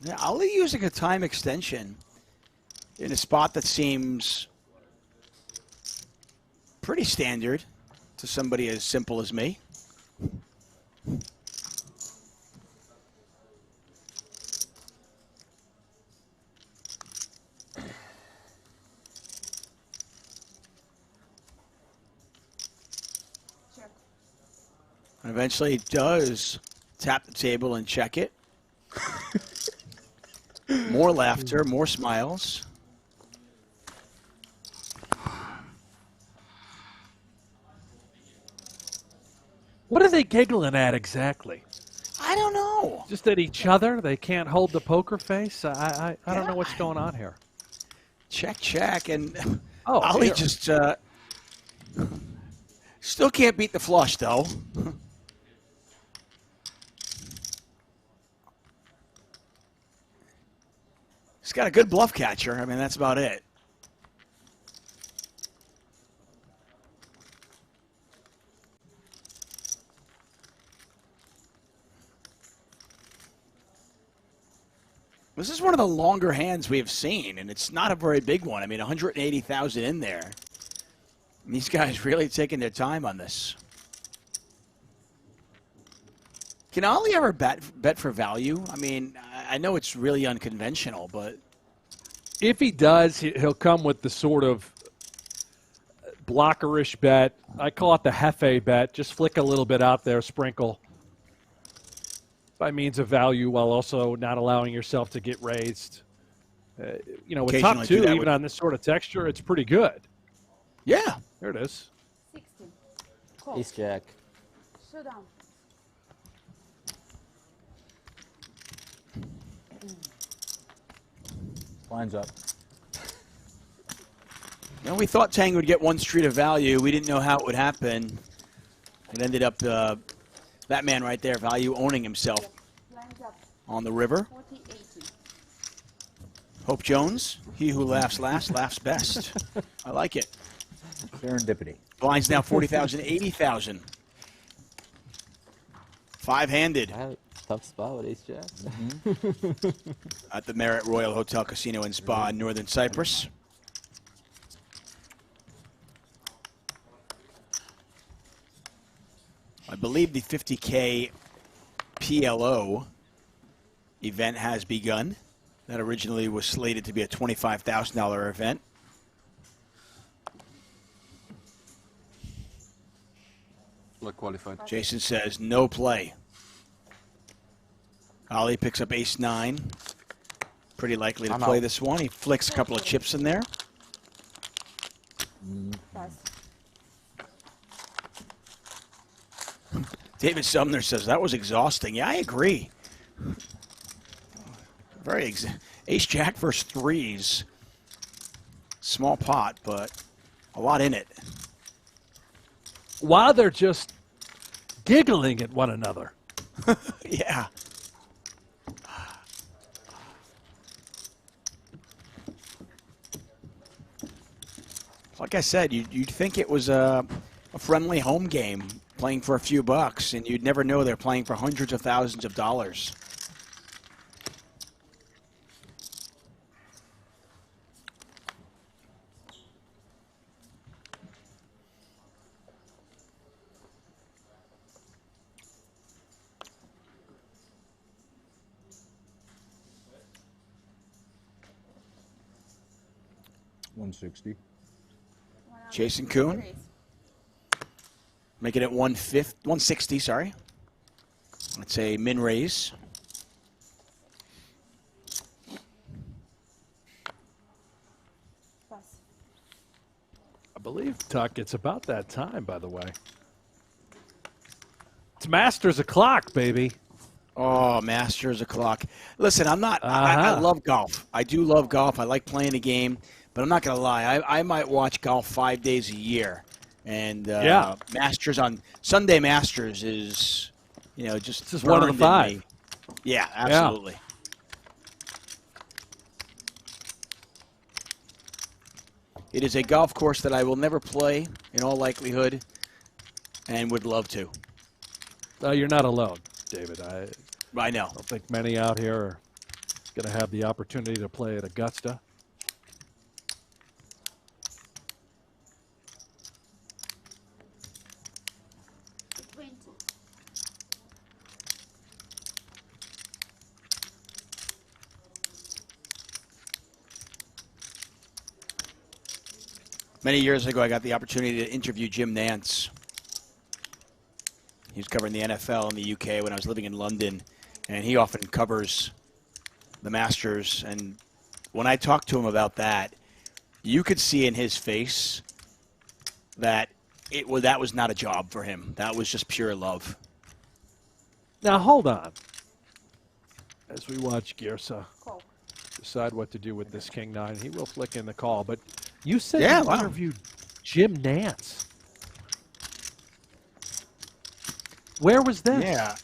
S1: Yeah, Ali using a time extension in a spot that seems pretty standard to somebody as simple as me. And eventually he does tap the table and check it. More laughter, more smiles.
S2: What are they giggling at exactly?
S1: I don't know.
S2: Just at each other? They can't hold the poker face? I don't know what's going on here.
S1: Check, check, and
S2: Oh,
S1: Ali
S2: here.
S1: just still can't beat the flush, though. He's got a good bluff catcher. I mean, that's about it. This is one of the longer hands we have seen, and it's not a very big one. I mean, 180,000 in there. And these guys really taking their time on this. Can Ali ever bet for value? I mean, I know it's really unconventional, but
S2: If he does, he'll come with the sort of blockerish bet. I call it the Hefe bet. Just flick a little bit out there, sprinkle by means of value while also not allowing yourself to get raised. You know, with top
S1: Occasionally do
S2: two,
S1: that
S2: even
S1: with-
S2: on this sort of texture, it's pretty good.
S1: Yeah.
S2: There it is.
S5: 16. Call.
S10: Ace jack.
S5: Showdown.
S4: Lines up.
S1: you know, we thought Tang would get one street of value. We didn't know how it would happen. It ended up that man right there, value owning himself
S5: Lines up.
S1: on the river.
S5: 40, 80.
S1: Hope Jones, he who laughs last, laughs best. I like it.
S4: Serendipity.
S1: Blinds now 40,000, 80,000. Five-handed.
S10: Tough spot with ace jack.
S1: At the Marriott Royal Hotel Casino and Spa in Northern Cyprus. I believe the 50K PLO event has begun. That originally was slated to be a $25,000 event.
S6: Not qualified.
S1: Jason says no play. Ali picks up ace-9. Pretty likely to
S10: I'm
S1: play
S10: out.
S1: this one. He flicks a couple of chips in there. David Sumner says that was exhausting. Yeah, I agree. Ace-Jack versus threes. Small pot, but a lot in it.
S2: While they're just giggling at one another.
S1: Yeah. Like I said, you'd think it was a friendly home game playing for a few bucks, and you'd never know they're playing for hundreds of thousands of dollars.
S4: $160.
S1: Jason Koon making it 160, sorry. That's a min raise.
S2: I believe, Tuck, it's about that time, by the way. It's Masters o'clock, baby.
S1: Oh, Masters o'clock. Listen, I'm not, I love golf. I do love golf. I like playing the game, but I'm not going to lie. I might watch golf 5 days a year. And Masters on Sunday Masters is, just
S2: one of the five.
S1: me. Yeah, absolutely. Yeah. It is a golf course that I will never play, in all likelihood, and would love to.
S2: You're not alone, David.
S1: I know.
S2: I don't think many out here are going to have the opportunity to play at Augusta.
S1: Many years ago, I got the opportunity to interview Jim Nantz. He was covering the NFL in the UK when I was living in London, and he often covers the Masters. And when I talked to him about that, you could see in his face that that was not a job for him. That was just pure love.
S2: Now, hold on. As we watch Gierse decide what to do with this King-9, he will flick in the call, but you said you interviewed Jim Nantz. Where was this?
S1: Yeah.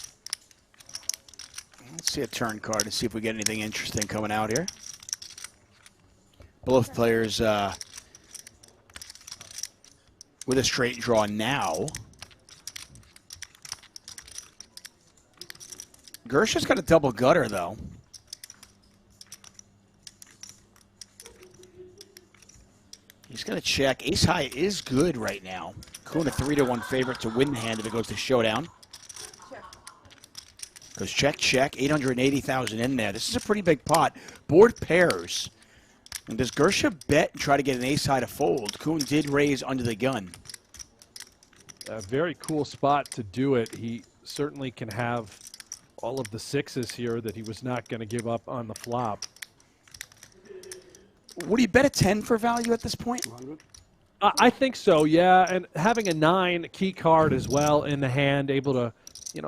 S1: Let's see a turn card and see if we get anything interesting coming out here. Both players with a straight draw now. Gierse's got a double gutter, though. He's going to check. Ace high is good right now. Koon a 3-1 favorite to win the hand if it goes to showdown. Goes check, check. 880,000 in there. This is a pretty big pot. Board pairs. And does Gierse bet and try to get an ace high to fold? Koon did raise under the gun.
S2: A very cool spot to do it. He certainly can have all of the sixes here that he was not going to give up on the flop.
S1: Would he bet a 10 for value at this point?
S2: I think so, yeah. And having a 9 key card as well in the hand, able to,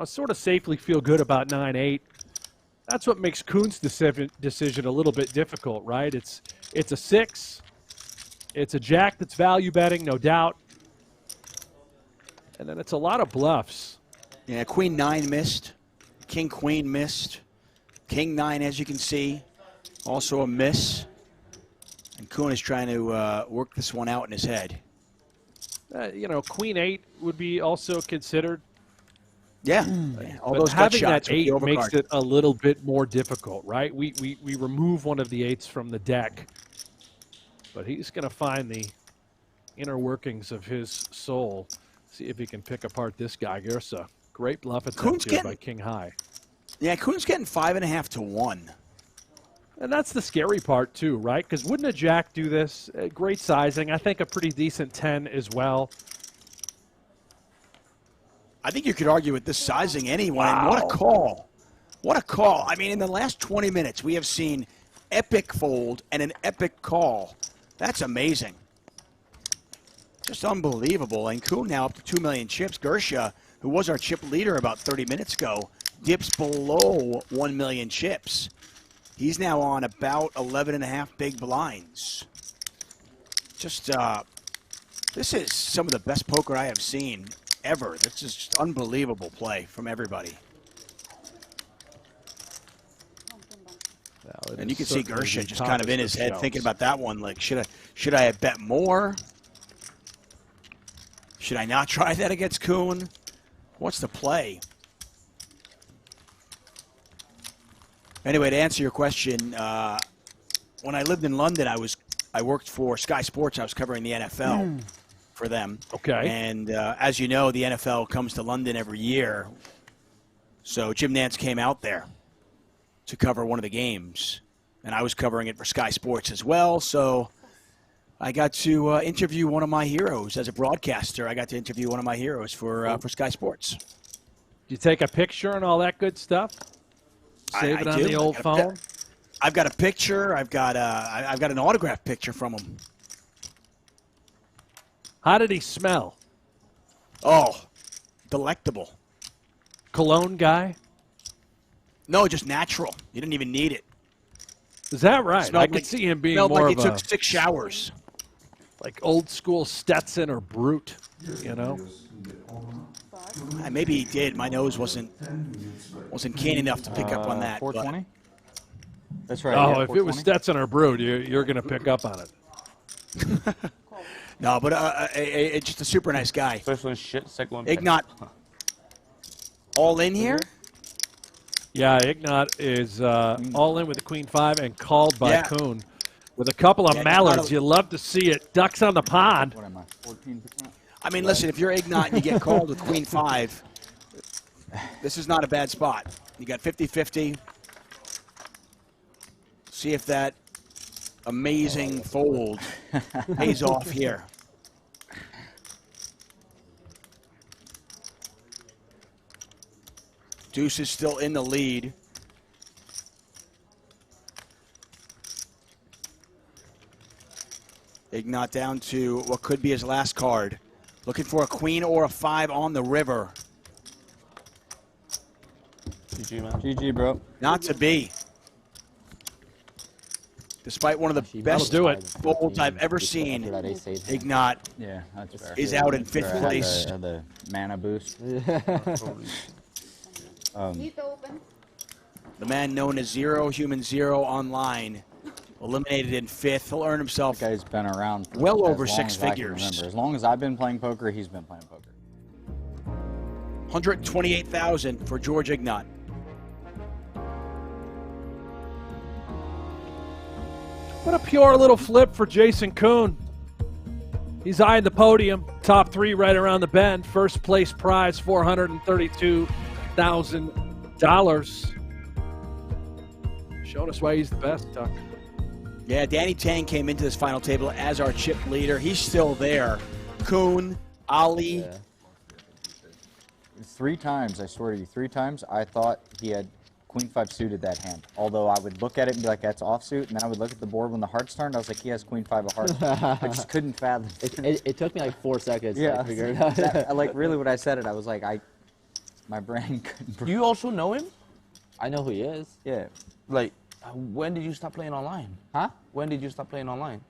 S2: sort of safely feel good about 9-8. That's what makes Koon's decision a little bit difficult, right? It's a 6. It's a jack that's value betting, no doubt. And then it's a lot of bluffs.
S1: Yeah, Queen 9 missed. King Queen missed. King 9, as you can see, also a miss. And Koon is trying to work this one out in his head.
S2: Queen 8 would be also considered.
S1: Yeah. All
S2: But
S1: those gut
S2: having
S1: shots
S2: that
S1: with the
S2: 8 makes
S1: overcard.
S2: it a little bit more difficult, right? We remove one of the 8s from the deck, but he's going to find the inner workings of his soul. See if he can pick apart this guy. Gierse. Great bluff attempt here by King High.
S1: Yeah, Koon's getting 5.5 to 1.
S2: And that's the scary part too, right? Because wouldn't a jack do this? Great sizing. I think a pretty decent 10 as well.
S1: I think you could argue with this sizing anyway. Wow. What a call. What a call. I mean, in the last 20 minutes, we have seen epic fold and an epic call. That's amazing. Just unbelievable. And Koon now up to 2 million chips. Gierse, who was our chip leader about 30 minutes ago, dips below 1 million chips. He's now on about 11.5 big blinds. Just, this is some of the best poker I have seen ever. This is just unbelievable play from everybody. And you can see Gierse just kind of in his head thinking about that one. Like, should I have bet more? Should I not try that against Koon? What's the play? Anyway, to answer your question, when I lived in London, I worked for Sky Sports. I was covering the NFL for them.
S2: Okay.
S1: And as you know, the NFL comes to London every year. So Jim Nantz came out there to cover one of the games. And I was covering it for Sky Sports as well. So I got to interview one of my heroes as a broadcaster. I got to interview one of my heroes for Sky Sports.
S2: Did you take a picture and all that good stuff? Save it on the old phone?
S1: I've got a picture. I've got an autograph picture from him.
S2: How did he smell?
S1: Oh, delectable.
S2: Cologne guy?
S1: No, just natural. You didn't even need it.
S2: Is that right? I could see him being more
S1: like
S2: of
S1: he took 6 showers.
S2: Like old school Stetson or Brute, you know?
S1: Maybe he did. My nose wasn't keen enough to pick up on that.
S4: 420? That's right.
S2: Oh,
S4: yeah,
S2: if it was Stetson or Brute, you're going to pick up on it.
S1: No, but just a super nice guy.
S11: First one shit, second one
S1: Ignat. All in here?
S2: Yeah, Ignat is all in with the Queen 5 and called by Koon. With a couple of mallards. You love to see it. Ducks on the pond.
S4: What am I, 14%?
S1: I mean, listen, if you're Ignat and you get called with Queen 5, this is not a bad spot. You got 50-50. See if that amazing fold pays off here. Deuce is still in the lead. Ignat down to what could be his last card. Looking for a queen or a 5 on the river.
S11: GG, man.
S4: GG, bro.
S1: Not to be. Despite one of the best folds I've ever seen, Ignat is out in 5th place.
S4: The mana boost.
S1: The man known as Zero Human Zero online, eliminated in 5th. He'll earn himself
S4: that guy's been around for
S1: well over
S4: as long
S1: 6
S4: as I can
S1: figures.
S4: remember. As long as I've been playing poker, he's been playing poker.
S1: 128,000 for George Ignat.
S2: What a pure little flip for Jason Koon. He's eyeing the podium. Top 3 right around the bend. First place prize, $432,000. Showing us why he's the best, Tuck.
S1: Yeah, Danny Tang came into this final table as our chip leader. He's still there. Koon, Ali.
S4: Yeah. 3 times, I swear to you, 3 times I thought he had Queen 5 suited that hand. Although I would look at it and be like, that's offsuit, and then I would look at the board when the hearts turned. I was like, he has Queen 5 of hearts. I just couldn't fathom.
S10: It took me like 4 seconds to figure it out.
S4: Like, really, when I said it, I was like, my brain couldn't.
S11: Do you also know him?
S10: I know who he is.
S4: Yeah.
S11: Like, when did you stop playing online?
S10: Huh?
S11: When did you stop playing online?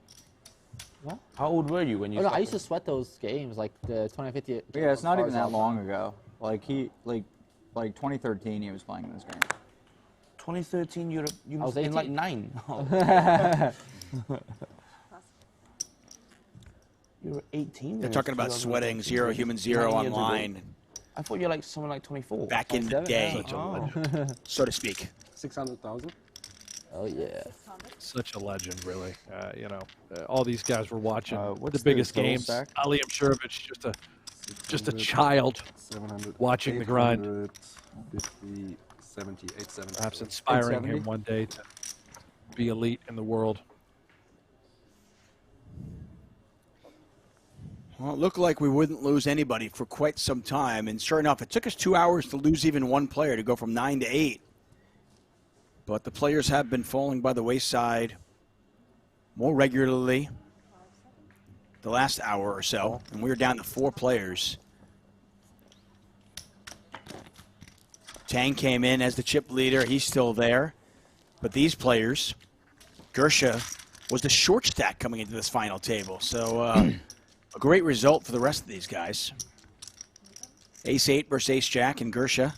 S10: What?
S11: How old were you when you?
S10: Oh, no, I used to sweat those games, like the 2050.
S4: Yeah, it's not even that long ago. Like 2013, he was playing this game.
S11: 2013, you must have been like 9. You were 18.
S1: They're talking about sweating Zero Human Zero online.
S11: I thought you like someone like 24.
S1: Back in the
S11: 27?
S1: day,
S11: Oh.
S1: so to speak.
S6: 600,000.
S10: Oh yeah.
S2: Such a legend, really. You know, all these guys were watching
S11: what's
S2: the biggest
S11: the total
S2: games.
S11: stack?
S2: Ali Imsirovic, just a child
S6: 700,
S2: watching the grind.
S6: 850, 70, 870.
S2: Perhaps inspiring
S11: 870?
S2: him one day to be elite in the world.
S1: Well, it looked like we wouldn't lose anybody for quite some time, and sure enough, it took us 2 hours to lose even one player to go from 9 to 8. But the players have been falling by the wayside more regularly the last hour or so, and we were down to 4 players. Tang came in as the chip leader. He's still there. But these players, Gierse was the short stack coming into this final table. So a great result for the rest of these guys. Ace-8 versus Ace-Jack and Gierse.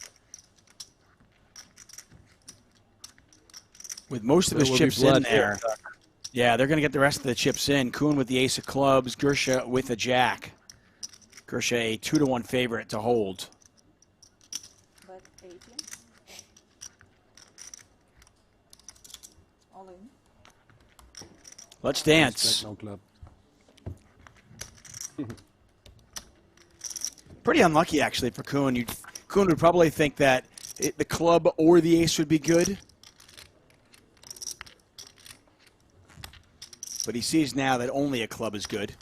S1: With most of his chips in there. Yeah, they're going to get the rest of the chips in. Koon with the ace of clubs, Gierse with a jack. Gierse a 2-to-1 favorite to hold.
S5: But 18. All in.
S1: Let's dance.
S6: No club.
S1: Pretty unlucky, actually, for Koon. Koon would probably think that the club or the ace would be good. But he sees now that only a club is good.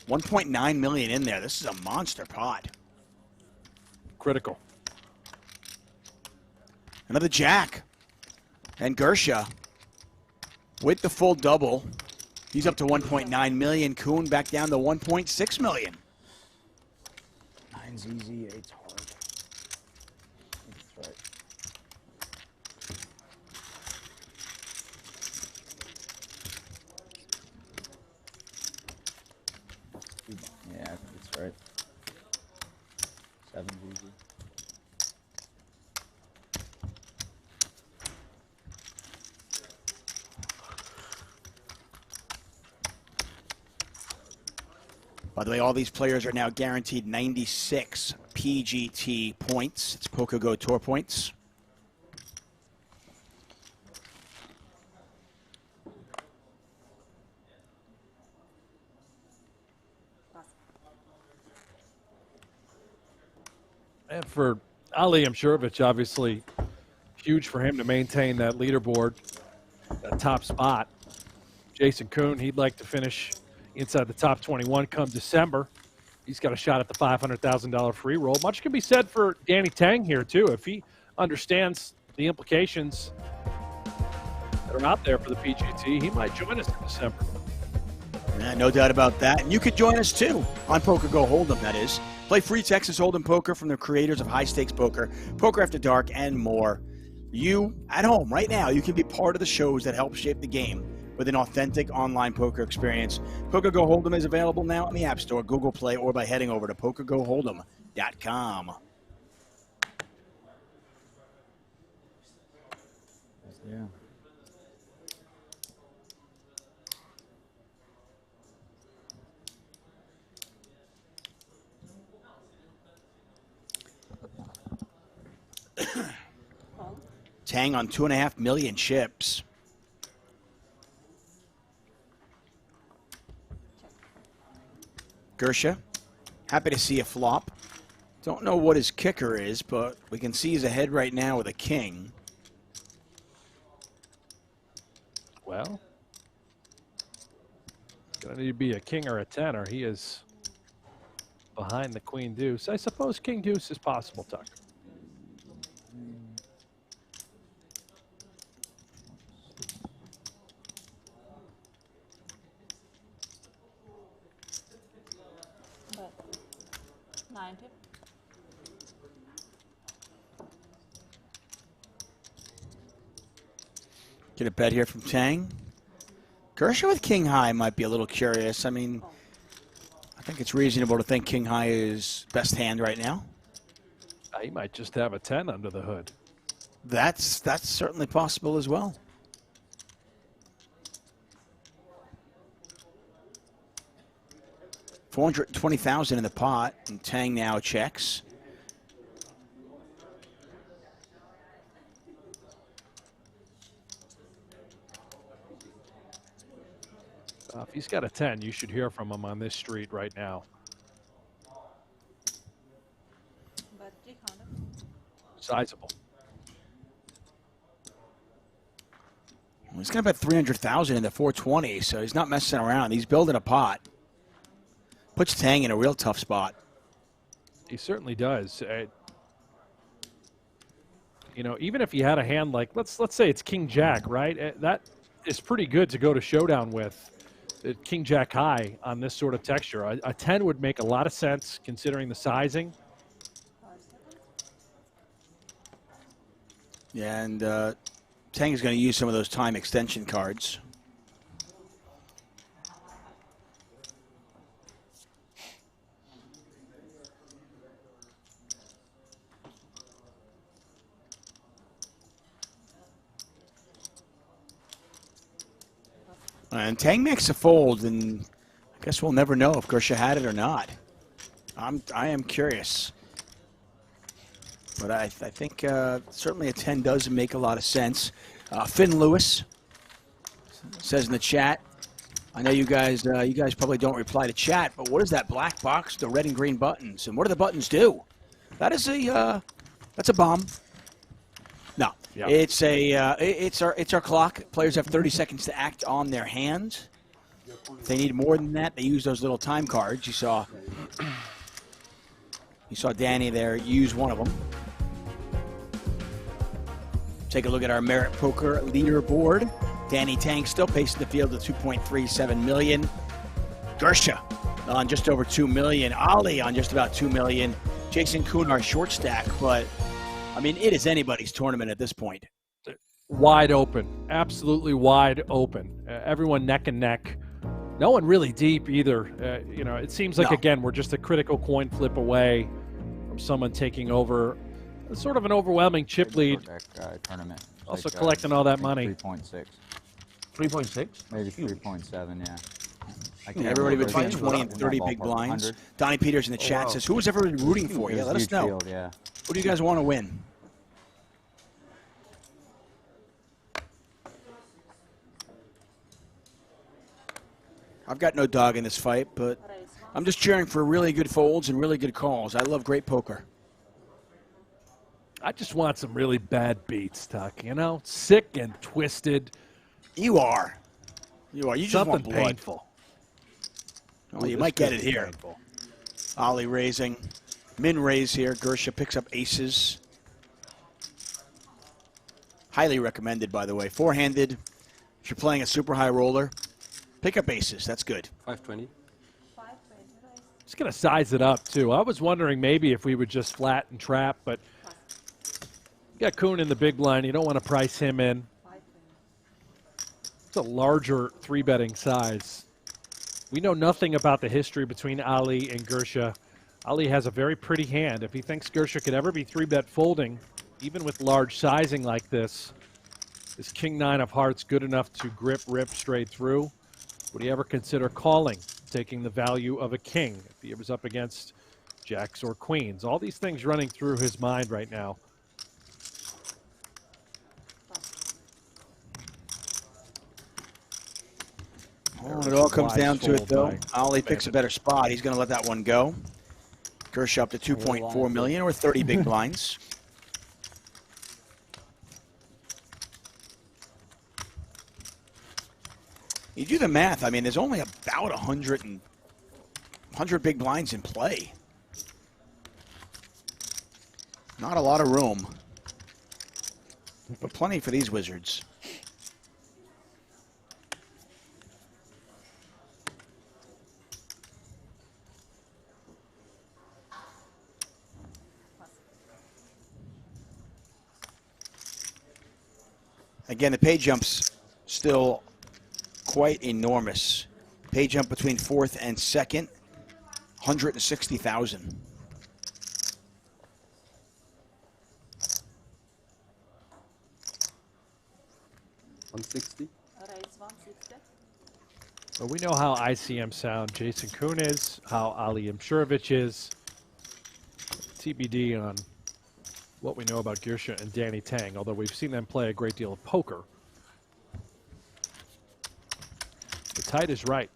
S1: $1.9 million in there. This is a monster pot.
S2: Critical.
S1: Another jack. And Gierse with the full double. He's up to 1.9 million. Koon back down to 1.6 million.
S10: 9's easy, 8's hard. That's right. Yeah, I think it's right. 7's easy.
S1: By the way, all these players are now guaranteed 96 PGT points. It's PokerGO Tour points.
S2: And for Ali Imsirovic, obviously huge for him to maintain that leaderboard, that top spot. Jason Koon, he'd like to finish inside the top 21 come December. He's got a shot at the $500,000 free roll. Much can be said for Danny Tang here, too. If he understands the implications that are out there for the PGT, he might join us in December.
S1: Yeah, no doubt about that. And you could join us, too, on PokerGO Hold'em, that is. Play free Texas Hold'em poker from the creators of High Stakes Poker, Poker After Dark, and more. You, at home, right now, you can be part of the shows that help shape the game with an authentic online poker experience. PokerGO Hold'em is available now on the App Store, Google Play, or by heading over to PokerGoHold'em.com.
S10: Yeah.
S1: Tang on 2.5 million chips. Gierse, happy to see a flop. Don't know what his kicker is, but we can see he's ahead right now with a king.
S2: Well, gonna need to be a king or a 10, or he is behind the queen deuce. I suppose king deuce is possible, Tuck.
S5: But 90.
S1: Get a bet here from Tang. Gierse with king high might be a little curious. I mean, I think it's reasonable to think king high is best hand right now.
S2: He might just have a 10 under the hood.
S1: That's certainly possible as well. 420,000 in the pot, and Tang now checks.
S2: If he's got a 10, you should hear from him on this street right now.
S5: But 300.
S2: Sizable.
S1: Well, he's got about 300,000 in the 420, so he's not messing around. He's building a pot. Puts Tang in a real tough spot.
S2: He certainly does. You know, even if he had a hand like, let's say it's King Jack, right? That is pretty good to go to showdown with. King Jack high on this sort of texture. A 10 would make a lot of sense considering the sizing.
S1: Yeah, and Tang is going to use some of those time extension cards. And Tang makes a fold, and I guess we'll never know if Gierse had it or not. I am curious. But I think certainly a 10 does make a lot of sense. Finn Lewis says in the chat, I know you guys probably don't reply to chat, but what is that black box, the red and green buttons, and what do the buttons do? That is that's a bomb. No,
S2: yeah.
S1: it's our clock. Players have 30 seconds to act on their hand. If they need more than that, they use those little time cards. You saw Danny there use one of them. Take a look at our Merit Poker leaderboard. Danny Tang still pacing the field at 2.37 million. Gierse on just over 2 million. Ali on just about 2 million. Jason Koon, our short stack, but I mean, it is anybody's tournament at this point.
S2: Wide open, absolutely wide open. Everyone neck and neck. No one really deep either. You know, it seems like, again, we're just a critical coin flip away from someone taking over sort of an overwhelming chip lead.
S4: Tournament.
S2: Also collecting all that money.
S4: 3.6.
S11: 3.6?
S4: Maybe 3.7, yeah.
S1: Everybody between 20 and 30 big blinds. Donnie Peters in the chat says, who was everybody rooting for? Yeah, let us know.
S4: Field, yeah.
S1: Who do you guys want to win? I've got no dog in this fight, but I'm just cheering for really good folds and really good calls. I love great poker.
S2: I just want some really bad beats, Tuck, you know? Sick and twisted.
S1: You are. You are. You just
S2: Something
S1: want blood.
S2: painful.
S1: Well, you might get it here. Painful. Ollie raising. Min raise here. Gierse picks up aces. Highly recommended, by the way. Four-handed. If you're playing a super high roller, pick up aces. That's good.
S6: 520.
S2: Just going to size it up, too. I was wondering maybe if we would just flat and trap, but you got Koon in the big blind. You don't want to price him in. It's a larger three-betting size. We know nothing about the history between Ali and Gierse. Ali has a very pretty hand. If he thinks Gierse could ever be three-bet folding, even with large sizing like this, is King-9 of hearts good enough to rip straight through? Would he ever consider calling, taking the value of a king if he was up against jacks or queens? All these things running through his mind right now.
S1: When it all comes down to it, though, Ali picks a better spot. He's going to let that one go. Gierse up to 2.4 million or 30 big blinds. You do the math. I mean, there's only about 100 big blinds in play. Not a lot of room, but plenty for these wizards. Again, the pay jump's still quite enormous. Pay jump between fourth and second, 160,000.
S6: 160.
S5: Raise 160.
S2: Well, we know how ICM sound Jason Koon is, how Ali Imsirovic is. TBD on what we know about Gierse and Danny Tang, although we've seen them play a great deal of poker. The tide is right.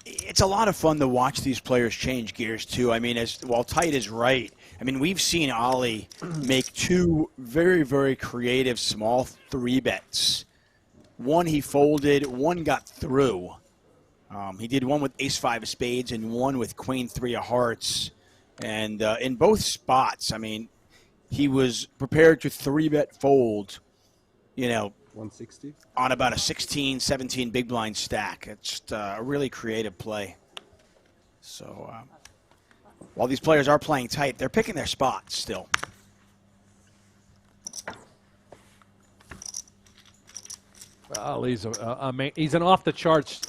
S1: It's a lot of fun to watch these players change gears, too. I mean, while tight is right, I mean, we've seen Ali make two very, very creative small 3-bets. One he folded, one got through. He did one with ace-5 of spades and one with queen-3 of hearts. And in both spots, I mean, he was prepared to 3-bet fold, you know,
S6: 160
S1: on about a 16, 17 big blind stack. It's a really creative play. So while these players are playing tight, they're picking their spots still.
S2: Well, he's an off-the-charts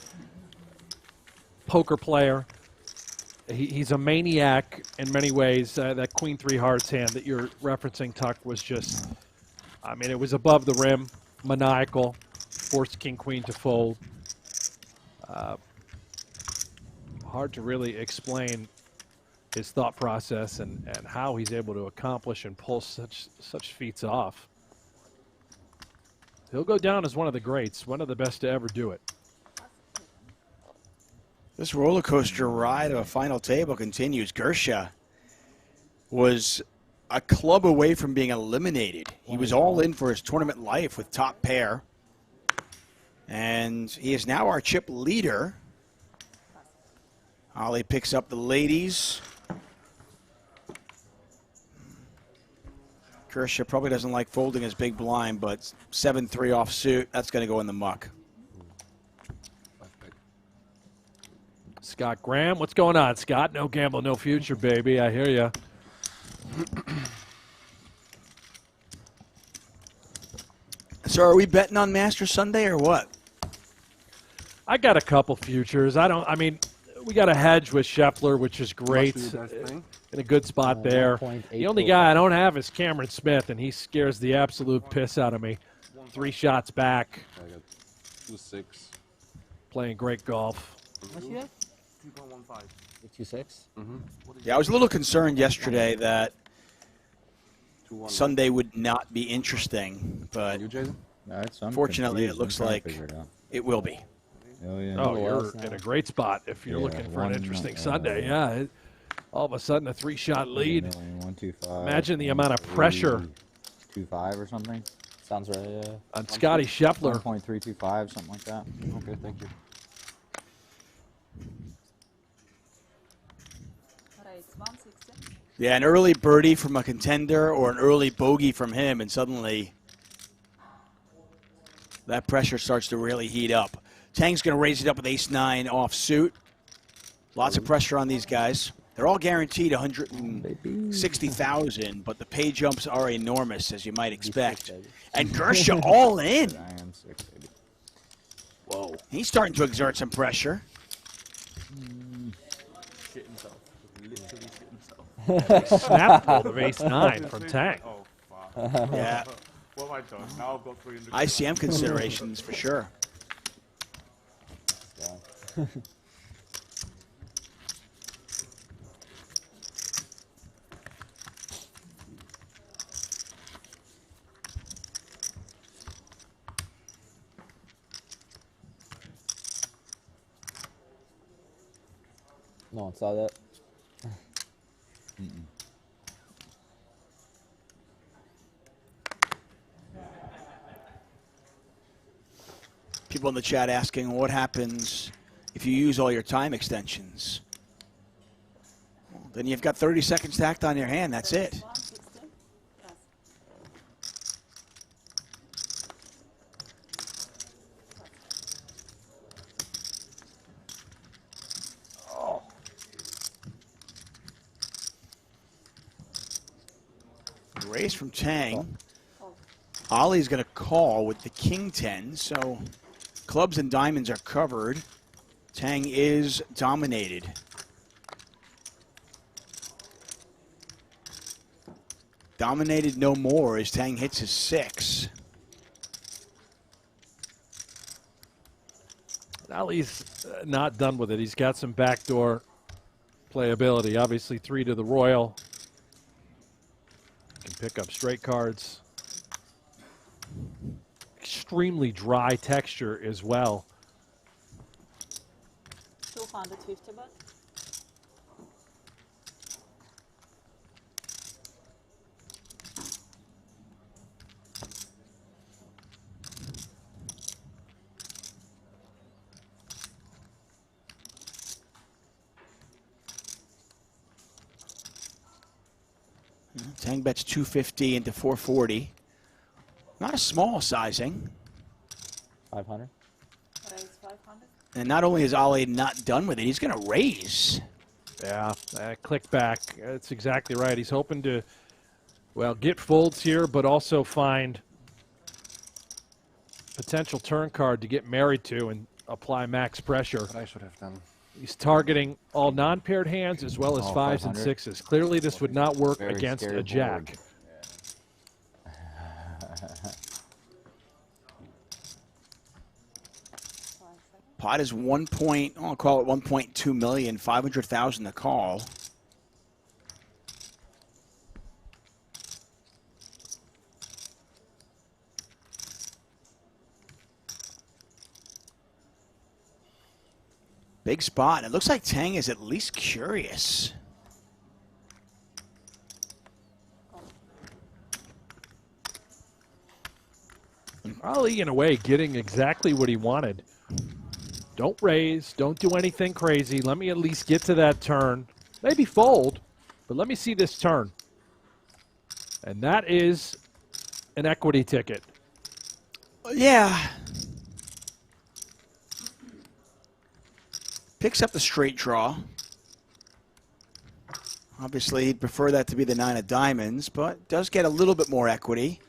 S2: poker player. He's a maniac in many ways. That queen-3 hearts hand that you're referencing, Tuck, was just, I mean, it was above the rim, maniacal, forced king-queen to fold. Hard to really explain his thought process and how he's able to accomplish and pull such feats off. He'll go down as one of the greats, one of the best to ever do it.
S1: This roller coaster ride of a final table continues. Gierse was a club away from being eliminated. He was all in for his tournament life with top pair. And he is now our chip leader. Ali picks up the ladies. Gierse probably doesn't like folding his big blind, but 7-3 offsuit, that's going to go in the muck.
S2: Scott Graham, what's going on, Scott? No gamble, no future, baby. I hear you.
S1: So are we betting on Master Sunday or what?
S2: I got a couple futures. I mean, we got a hedge with Scheffler, which is great. In a good spot there. The only guy I don't have is Cameron Smith, and he scares the absolute piss out of me. 3 shots back.
S6: I got 2-6.
S2: Playing great golf.
S10: How much you have?
S11: 2.15.
S10: 2.6?
S1: Yeah, I was a little concerned yesterday that Sunday would not be interesting, but fortunately it looks like it will be.
S10: Oh, yeah.
S2: Oh, you're in a great spot if you're looking for an interesting Sunday. Yeah, all of a sudden a 3-shot lead.
S10: 125.
S2: Imagine the amount of pressure.
S10: 2.5 or something. Sounds right. Yeah.
S2: On Scotty Scheffler.
S10: 1.325, something like that.
S6: Okay, thank you.
S1: Yeah, an early birdie from a contender or an early bogey from him, and suddenly that pressure starts to really heat up. Tang's going to raise it up with ace-9 offsuit. Lots of pressure on these guys. They're all guaranteed 160,000, but the pay jumps are enormous, as you might expect. And Gierse all in. Whoa. He's starting to exert some pressure.
S11: Shit himself. Literally shit himself.
S2: Snap fold of ace-9 from Tang.
S11: Oh, fuck.
S1: Yeah.
S11: What have I done? Now I've got 300.
S1: ICM considerations for sure.
S10: No one saw that.
S1: People in the chat asking what happens if you use all your time extensions. Well, then you've got 30 seconds tacked on your hand. That's it. Raise from Tang. Ollie's going to call with the king-10, so clubs and diamonds are covered. Tang is dominated. Dominated no more as Tang hits his 6.
S2: Ali's not done with it. He's got some backdoor playability. Obviously, 3 to the Royal. Can pick up straight cards. Extremely dry texture as well.
S5: 250 baht.
S1: Tang bets 250 into 440. Not a small sizing.
S10: 500.
S5: Raise 500.
S1: And not only is Ali not done with it, he's going to raise.
S2: Yeah, click back. That's exactly right. He's hoping to, well, get folds here, but also find potential turn card to get married to and apply max pressure.
S6: What I should have done.
S2: He's targeting all non-paired hands as well as 5s and
S4: 500.
S2: 6s. Clearly, this would not work
S4: Very
S2: against
S4: scary
S2: a jack.
S1: Pot is I'll call it 1.2 million, 500,000 to call. Big spot. It looks like Tang is at least curious.
S2: Ali, in a way, getting exactly what he wanted. Don't raise. Don't do anything crazy. Let me at least get to that turn. Maybe fold, but let me see this turn. And that is an equity ticket.
S1: Yeah. Picks up the straight draw. Obviously, he'd prefer that to be the 9 of diamonds, but does get a little bit more equity.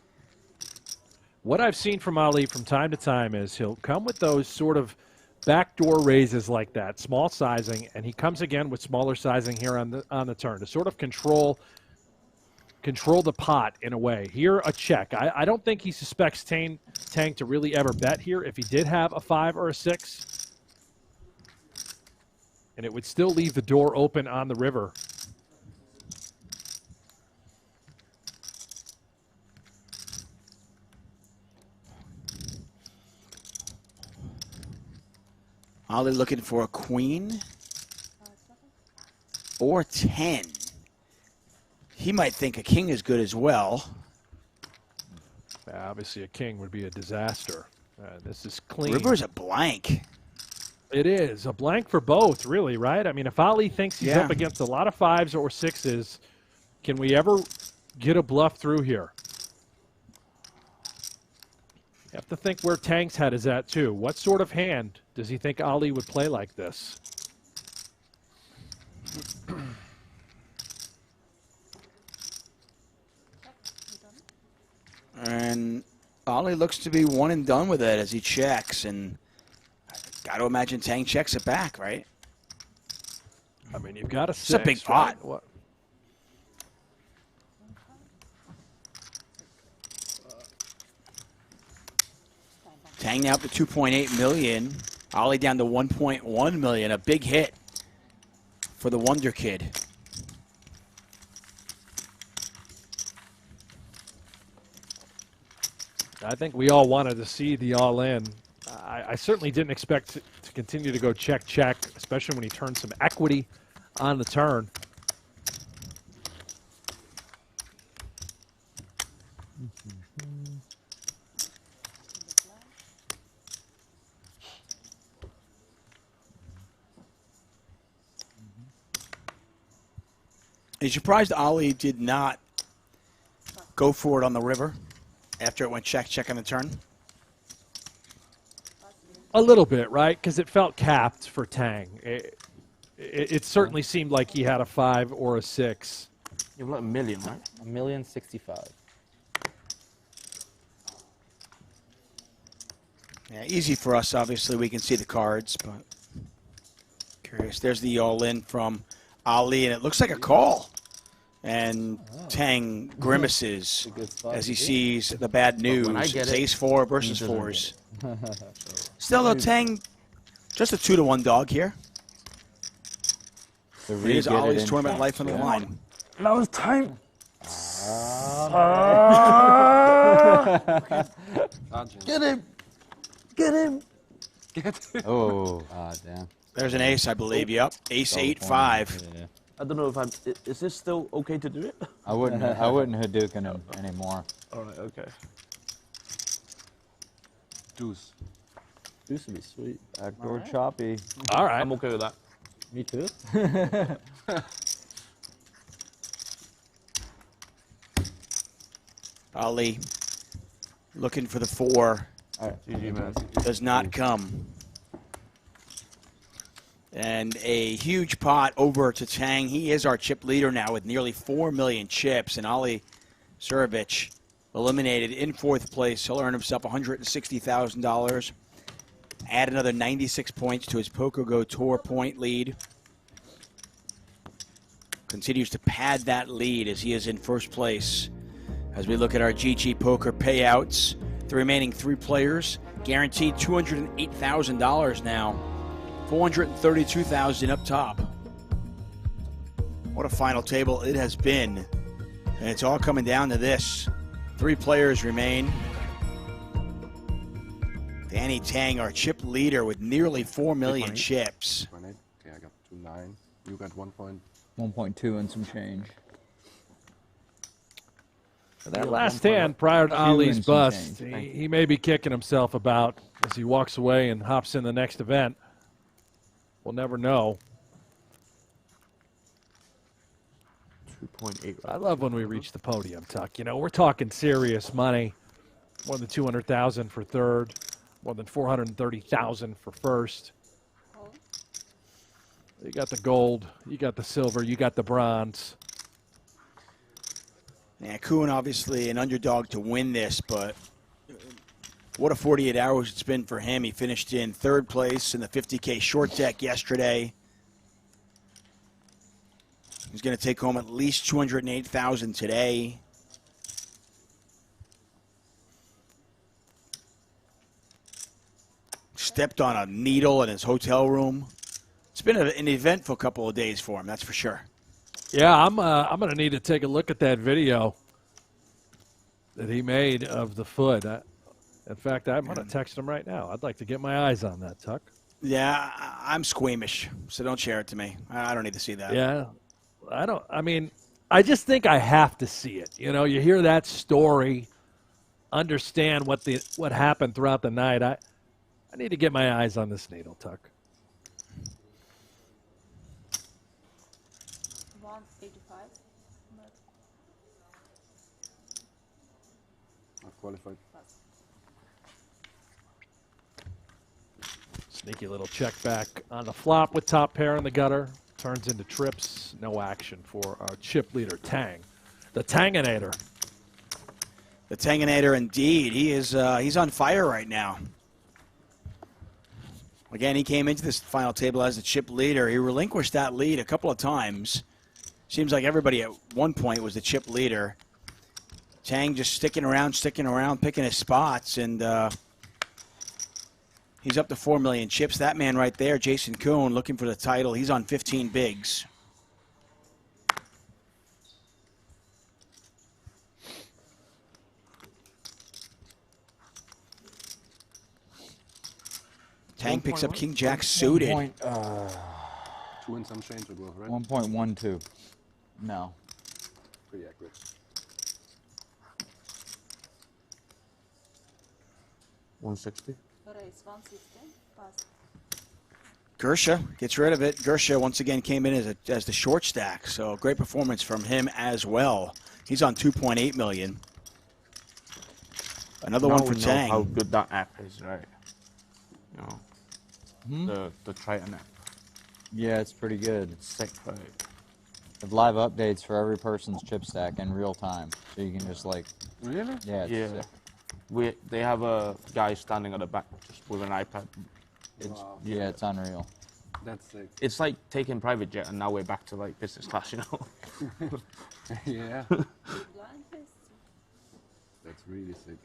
S2: What I've seen from Ali from time to time is he'll come with those sort of backdoor raises like that, small sizing, and he comes again with smaller sizing here on the turn to sort of control the pot in a way. Here, a check. I don't think he suspects Tang to really ever bet here if he did have a 5 or a 6. And it would still leave the door open on the river.
S1: Ali looking for a queen or 10. He might think a king is good as well.
S2: Obviously, a king would be a disaster. This is clean.
S1: River's a blank.
S2: It is. A blank for both, really, right? I mean, if Ali thinks he's up against a lot of 5s or 6s, can we ever get a bluff through here? You have to think where Tang's head is at, too. What sort of hand does he think Ali would play like this?
S1: And Ali looks to be one and done with it as he checks, and got to imagine Tang checks it back, right?
S2: I mean, you've got a 6.
S1: It's a big pot.
S2: Right? What?
S1: Tang now up to 2.8 million. Ali down to 1.1 million. A big hit for the Wonder Kid.
S2: I think we all wanted to see the all-in. I certainly didn't expect to continue to go check, especially when he turned some equity on the turn.
S1: Are you surprised Ali did not go for it on the river after it went check on the turn?
S2: A little bit, right? Because it felt capped for Tang. It certainly seemed like he had a 5 or a 6.
S11: You've got a million, right?
S10: 1,065,000.
S1: Yeah, easy for us. Obviously, we can see the cards, but curious. There's the all-in from Ali, and it looks like a call. And Tang grimaces as he sees the bad news. It's ace 4 versus 4s. Still, though, Tang Just a 2-to-1 dog here.
S4: The
S1: It is
S4: re-get it
S1: Ollie's
S4: in
S1: tournament
S4: chat,
S1: life on the
S4: yeah.
S1: line.
S11: Now it's time. Get him! Get him!
S4: Oh, damn.
S1: There's an ace, I believe. Yep, ace 8-5.
S4: Yeah.
S11: I don't know if I'm. Is this still okay to do it?
S4: I wouldn't Hadouken him anymore.
S11: All right. Okay.
S6: Deuce.
S4: Deuce would be sweet. Backdoor choppy.
S2: All right.
S11: I'm okay with that.
S4: Me too.
S1: Ollie looking for the 4.
S11: GG, man.
S1: Does not come. And a huge pot over to Tang. He is our chip leader now with nearly 4 million chips. And Ali Imsirovic eliminated in 4th place. He'll earn himself $160,000. Add another 96 points to his PokerGO Tour point lead. Continues to pad that lead as he is in 1st place. As we look at our GG Poker payouts, the remaining 3 players guaranteed $208,000 now. $432,000 up top. What a final table it has been. And it's all coming down to this. 3 players remain. Danny Tang, our chip leader with nearly 4 million chips.
S6: Okay, I got 2.9. You got 1 point.
S4: 1.2 and some change.
S2: That last hand prior to Ali's bust, he may be kicking himself about as he walks away and hops in the next event. We'll never know.
S11: 2.8.
S2: I love when we reach the podium, Tuck. You know, we're talking serious money. More than $200,000 for 3rd. More than $430,000 for 1st. You got the gold. You got the silver. You got the bronze.
S1: Yeah, Koon obviously an underdog to win this, but what a 48 hours it's been for him. He finished in 3rd place in the 50K short deck yesterday. He's going to take home at least $208,000 today. Stepped on a needle in his hotel room. It's been an eventful couple of days for him, that's for sure.
S2: Yeah, I'm going to need to take a look at that video that he made of the foot. In fact, I'm going to text him right now. I'd like to get my eyes on that, Tuck.
S1: Yeah, I'm squeamish, so don't share it to me. I don't need to see that.
S2: Yeah, I just think I have to see it. You know, you hear that story, understand what happened throughout the night. I need to get my eyes on this needle, Tuck.
S5: 185.
S6: Not qualified.
S2: Sneaky little check back on the flop with top pair in the gutter. Turns into trips. No action for our chip leader, Tang. The Tanginator.
S1: The Tanginator, indeed. He is he's on fire right now. Again, he came into this final table as the chip leader. He relinquished that lead a couple of times. Seems like everybody at one point was the chip leader. Tang just sticking around, picking his spots, and he's up to 4 million chips. That man right there, Jason Koon, looking for the title. He's on 15 bigs. Tang picks up King Jack suited.
S6: 2 and some change would work, right?
S4: 1.12. No.
S6: Pretty accurate.
S11: $160.
S5: Raise 160. Pass.
S1: Gierse gets rid of it. Gierse once again came in as the short stack, so great performance from him as well. He's on 2.8 million. Another one for Tang.
S11: How good that app is, right? You know, the Triton app.
S4: Yeah, it's pretty good.
S11: It's sick, right?
S4: With live updates for every person's chip stack in real time, so you can just like.
S6: Really?
S4: Yeah. It's sick.
S11: They have a guy standing at the back just with an iPad.
S4: Yeah, it's unreal.
S6: That's sick.
S11: It's like taking private jet, and now we're back to like business class, you know.
S6: Yeah. That's really sick.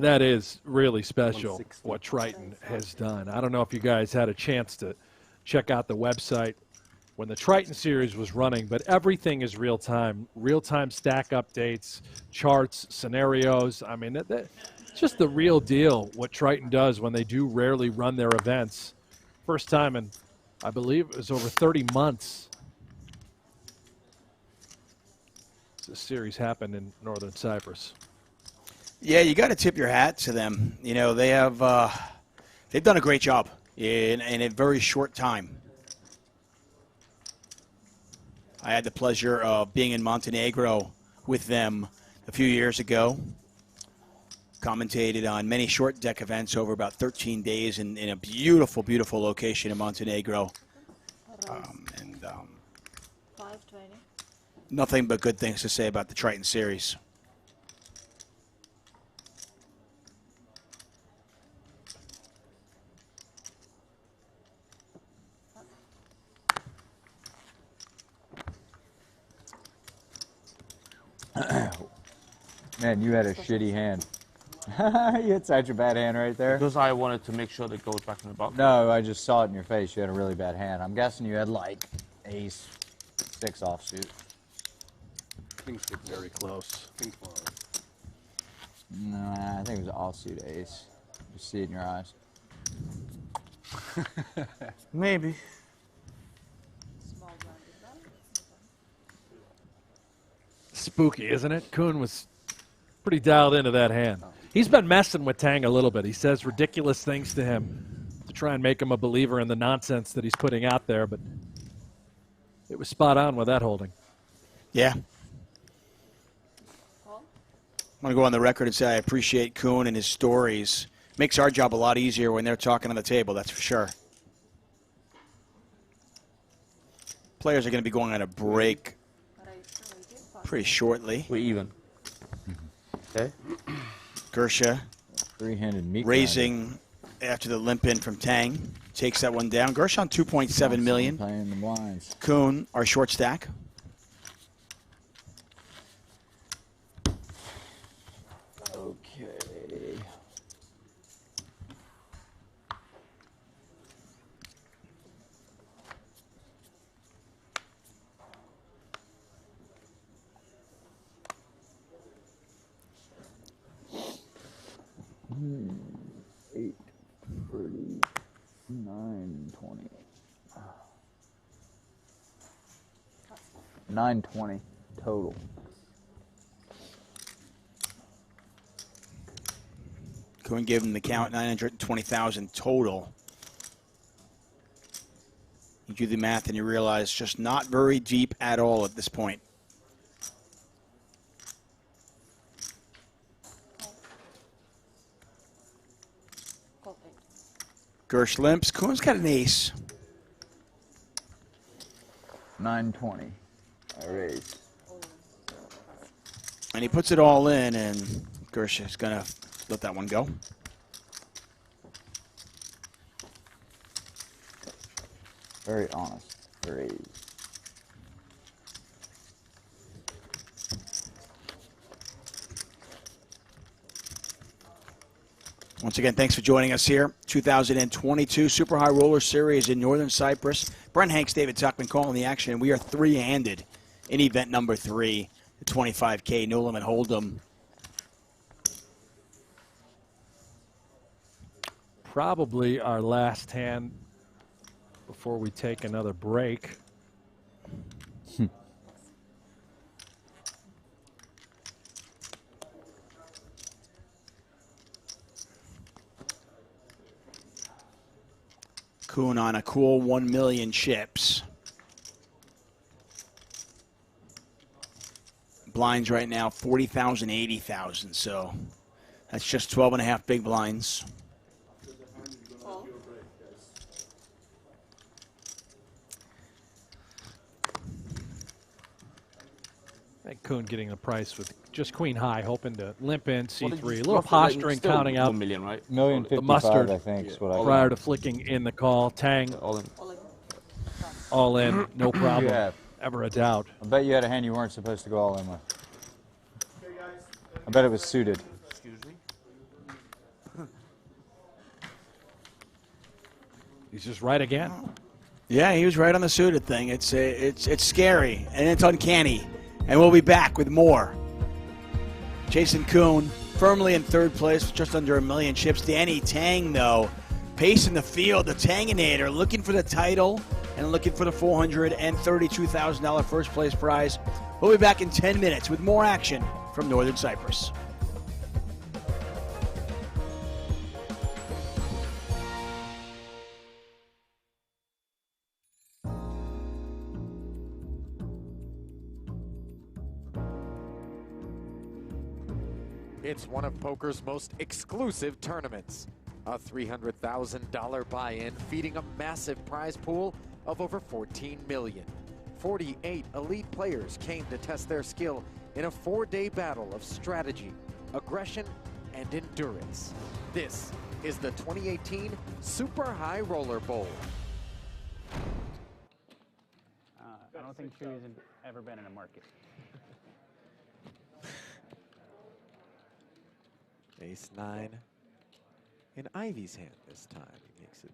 S2: That is really special, what Triton has done. I don't know if you guys had a chance to check out the website when the Triton series was running, but everything is real-time stack updates, charts, scenarios. I mean, it's just the real deal what Triton does when they do rarely run their events. First time in, I believe it was over 30 months. This series happened in Northern Cyprus.
S1: Yeah, you got to tip your hat to them. You know, they have they've done a great job in a very short time. I had the pleasure of being in Montenegro with them a few years ago. Commentated on many short deck events over about 13 days in a beautiful, beautiful location in Montenegro. Nothing but good things to say about the Triton series.
S4: Man, you had a shitty hand. You had such a bad hand right there.
S11: Because I wanted to make sure that goes back in the box.
S4: No, I just saw it in your face. You had a really bad hand. I'm guessing you had like ace 6 offsuit.
S6: King 6 very close. King 5.
S4: No, I think it was offsuit ace. Just see it in your eyes.
S11: Maybe.
S2: Spooky, isn't it? Koon was pretty dialed into that hand. He's been messing with Tang a little bit. He says ridiculous things to him to try and make him a believer in the nonsense that he's putting out there, but it was spot on with that holding.
S1: Yeah. I'm going to go on the record and say I appreciate Koon and his stories. Makes our job a lot easier when they're talking on the table, that's for sure. Players are going to be going on a break pretty shortly.
S11: We're even. Okay.
S1: Gierse
S4: three-handed meat
S1: raising after the limp in from Tang. Takes that one down. Gierse on 2.7 million.
S4: Playing the blinds.
S1: Koon, our short stack.
S4: Okay. Hmm. 8, 30, 9, 20. 920 total.
S1: Koon gave him the count, 920,000 total. You do the math and you realize just not very deep at all at this point. Gierse limps. Koon's got an ace.
S4: 920. I raise.
S1: And he puts it all in, and Gierse is going to let that one go.
S4: Very honest. Raise.
S1: Once again, thanks for joining us here. 2022 Super High Roller Series in Northern Cyprus. Brent Hanks, David Tuckman calling the action. We are three-handed in event number 3, the 25K No Limit Hold'em.
S2: Probably our last hand before we take another break.
S1: Koon on a cool 1 million chips. Blinds right now, 40,000, 80,000. So that's just 12.5 big blinds.
S2: I think Koon getting the price with just queen high, hoping to limp in C3. A little
S11: roughly,
S2: posturing,
S11: still
S2: counting out
S11: 1 million, right?
S2: the mustard
S4: I think, is what I
S2: prior to flicking in the call. Tang, all in, no problem.
S4: Yeah.
S2: Ever a doubt.
S4: I bet you had a hand you weren't supposed to go all in with. I bet it was suited.
S11: Excuse me.
S2: He's just right again.
S1: Yeah, he was right on the suited thing. It's scary and it's uncanny. And we'll be back with more. Jason Koon firmly in third place with just under 1 million chips. Danny Tang, though, pacing the field. The Tanginator looking for the title and looking for the $432,000 first place prize. We'll be back in 10 minutes with more action from Northern Cyprus.
S7: It's one of poker's most exclusive tournaments. A $300,000 buy-in feeding a massive prize pool of over $14 million. 48 elite players came to test their skill in a 4-day battle of strategy, aggression, and endurance. This is the 2018 Super High Roller Bowl.
S13: I don't think Chewy's ever been in a market.
S7: Ace-9 in Ivy's hand this time. He makes it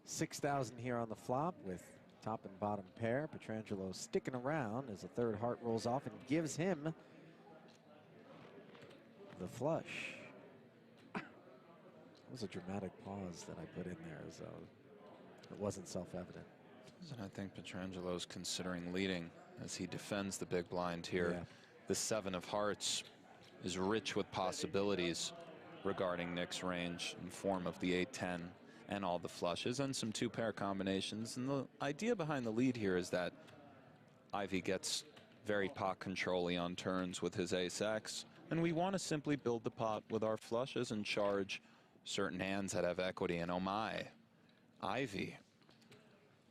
S7: 6,000 here on the flop with top and bottom pair. Petrangelo sticking around as the third heart rolls off and gives him the flush. That was a dramatic pause that I put in there as though it wasn't self-evident.
S14: And I think Petrangelo's considering leading as he defends the big blind here.
S7: Yeah.
S14: The 7 of hearts is rich with possibilities regarding Nick's range in form of the 8-10 and all the flushes and some 2-pair combinations. And the idea behind the lead here is that Ivy gets very pot control-y on turns with his ace-X, and we want to simply build the pot with our flushes and charge certain hands that have equity. And oh my, Ivy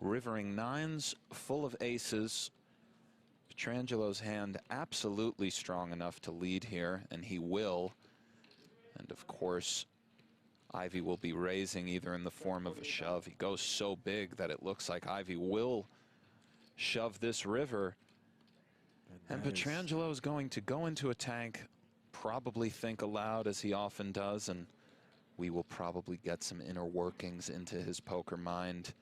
S14: rivering 9s full of aces. Petrangelo's hand absolutely strong enough to lead here, and he will. And of course, Ivy will be raising either in the form of a shove. He goes so big that it looks like Ivy will shove this river. And Petrangelo is going to go into a tank, probably think aloud as he often does, and we will probably get some inner workings into his poker mind.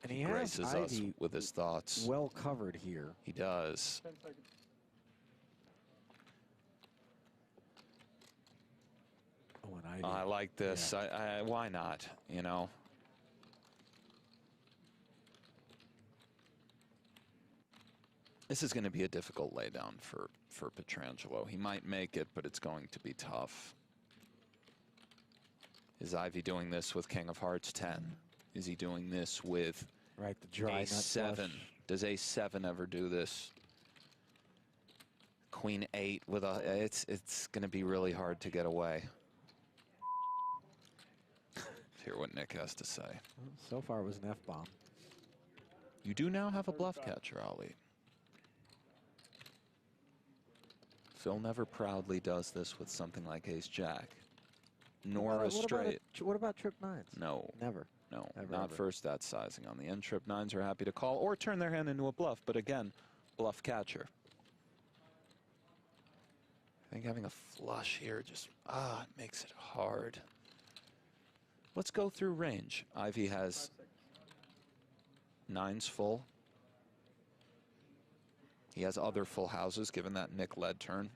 S7: And he
S14: graces
S7: has
S14: us
S7: Ivy
S14: with his thoughts.
S7: well covered here.
S14: He does.
S7: Oh, and Ivy.
S14: I like this.
S7: Yeah.
S14: Why not? You know. This is going to be a difficult laydown for Petrangelo. He might make it, but it's going to be tough. Is Ivy doing this with King of Hearts 10? Is he doing this with
S7: the dry
S14: Ace-7?
S7: nut flush?
S14: Does Ace-7 ever do this? Queen 8 with a, it's going to be really hard to get away. Let's hear what Nick has to say.
S7: Well, so far it was an F-bomb.
S14: You do now have a bluff catcher, Ali. Phil never proudly does this with something like Ace-Jack, nor a straight.
S7: What about trip 9s?
S14: No.
S7: Never.
S14: No,
S7: Ever,
S14: not
S7: ever.
S14: first that sizing. On the end, trip 9s are happy to call or turn their hand into a bluff, but again, bluff catcher. I think having a flush here just, it makes it hard. Let's go through range. Ivy has 9s full. He has other full houses, given that Nick led turn.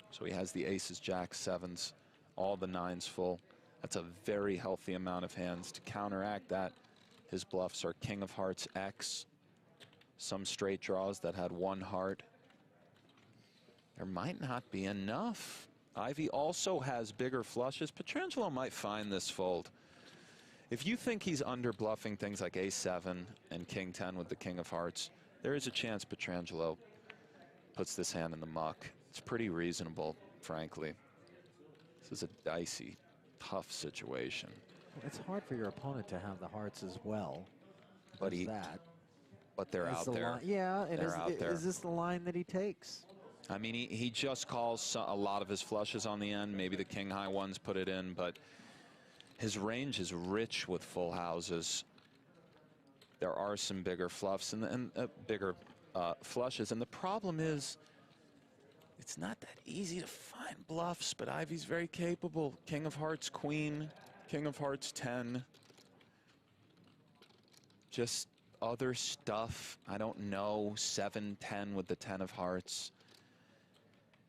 S14: So he has the aces, jacks, 7s, all the 9s full. That's a very healthy amount of hands. To counteract that, his bluffs are King of Hearts X, some straight draws that had 1 heart. There might not be enough. Ivy also has bigger flushes. Petrangelo might find this fold. If you think he's under bluffing things like Ace-7 and King 10 with the King of Hearts, there is a chance Petrangelo puts this hand in the muck. It's pretty reasonable, frankly. This is a dicey, tough situation.
S7: It's hard for your opponent to have the hearts as well.
S14: But
S7: There's that.
S14: But they're out there.
S7: Yeah, and
S14: They're out there.
S7: is this the line that he takes?
S14: I mean, he just calls a lot of his flushes on the end. Maybe the king high ones put it in, but his range is rich with full houses. There are some bigger fluffs and bigger flushes, and the problem is it's not that easy to find bluffs, but Ivy's very capable. King of Hearts, Queen, King of Hearts 10. just other stuff. I don't know, 7-10 with the 10 of hearts.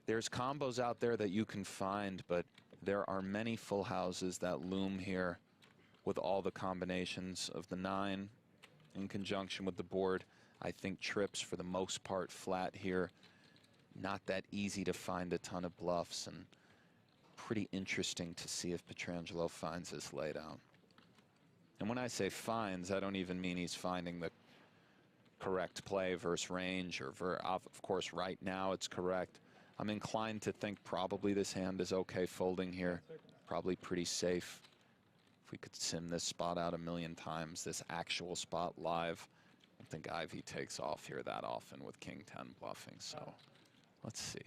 S14: There's combos out there that you can find, but there are many full houses that loom here with all the combinations of the 9 in conjunction with the board. I think trips for the most part flat here. Not that easy to find a ton of bluffs, and pretty interesting to see if Pietrangelo finds this laydown. And when I say finds, I don't even mean he's finding the correct play versus range, or of course right now it's correct. I'm inclined to think probably this hand is okay folding here. Probably pretty safe. If we could sim this spot out 1,000,000 times, this actual spot live, I don't think Ivy takes off here that often with King 10 bluffing, so let's see.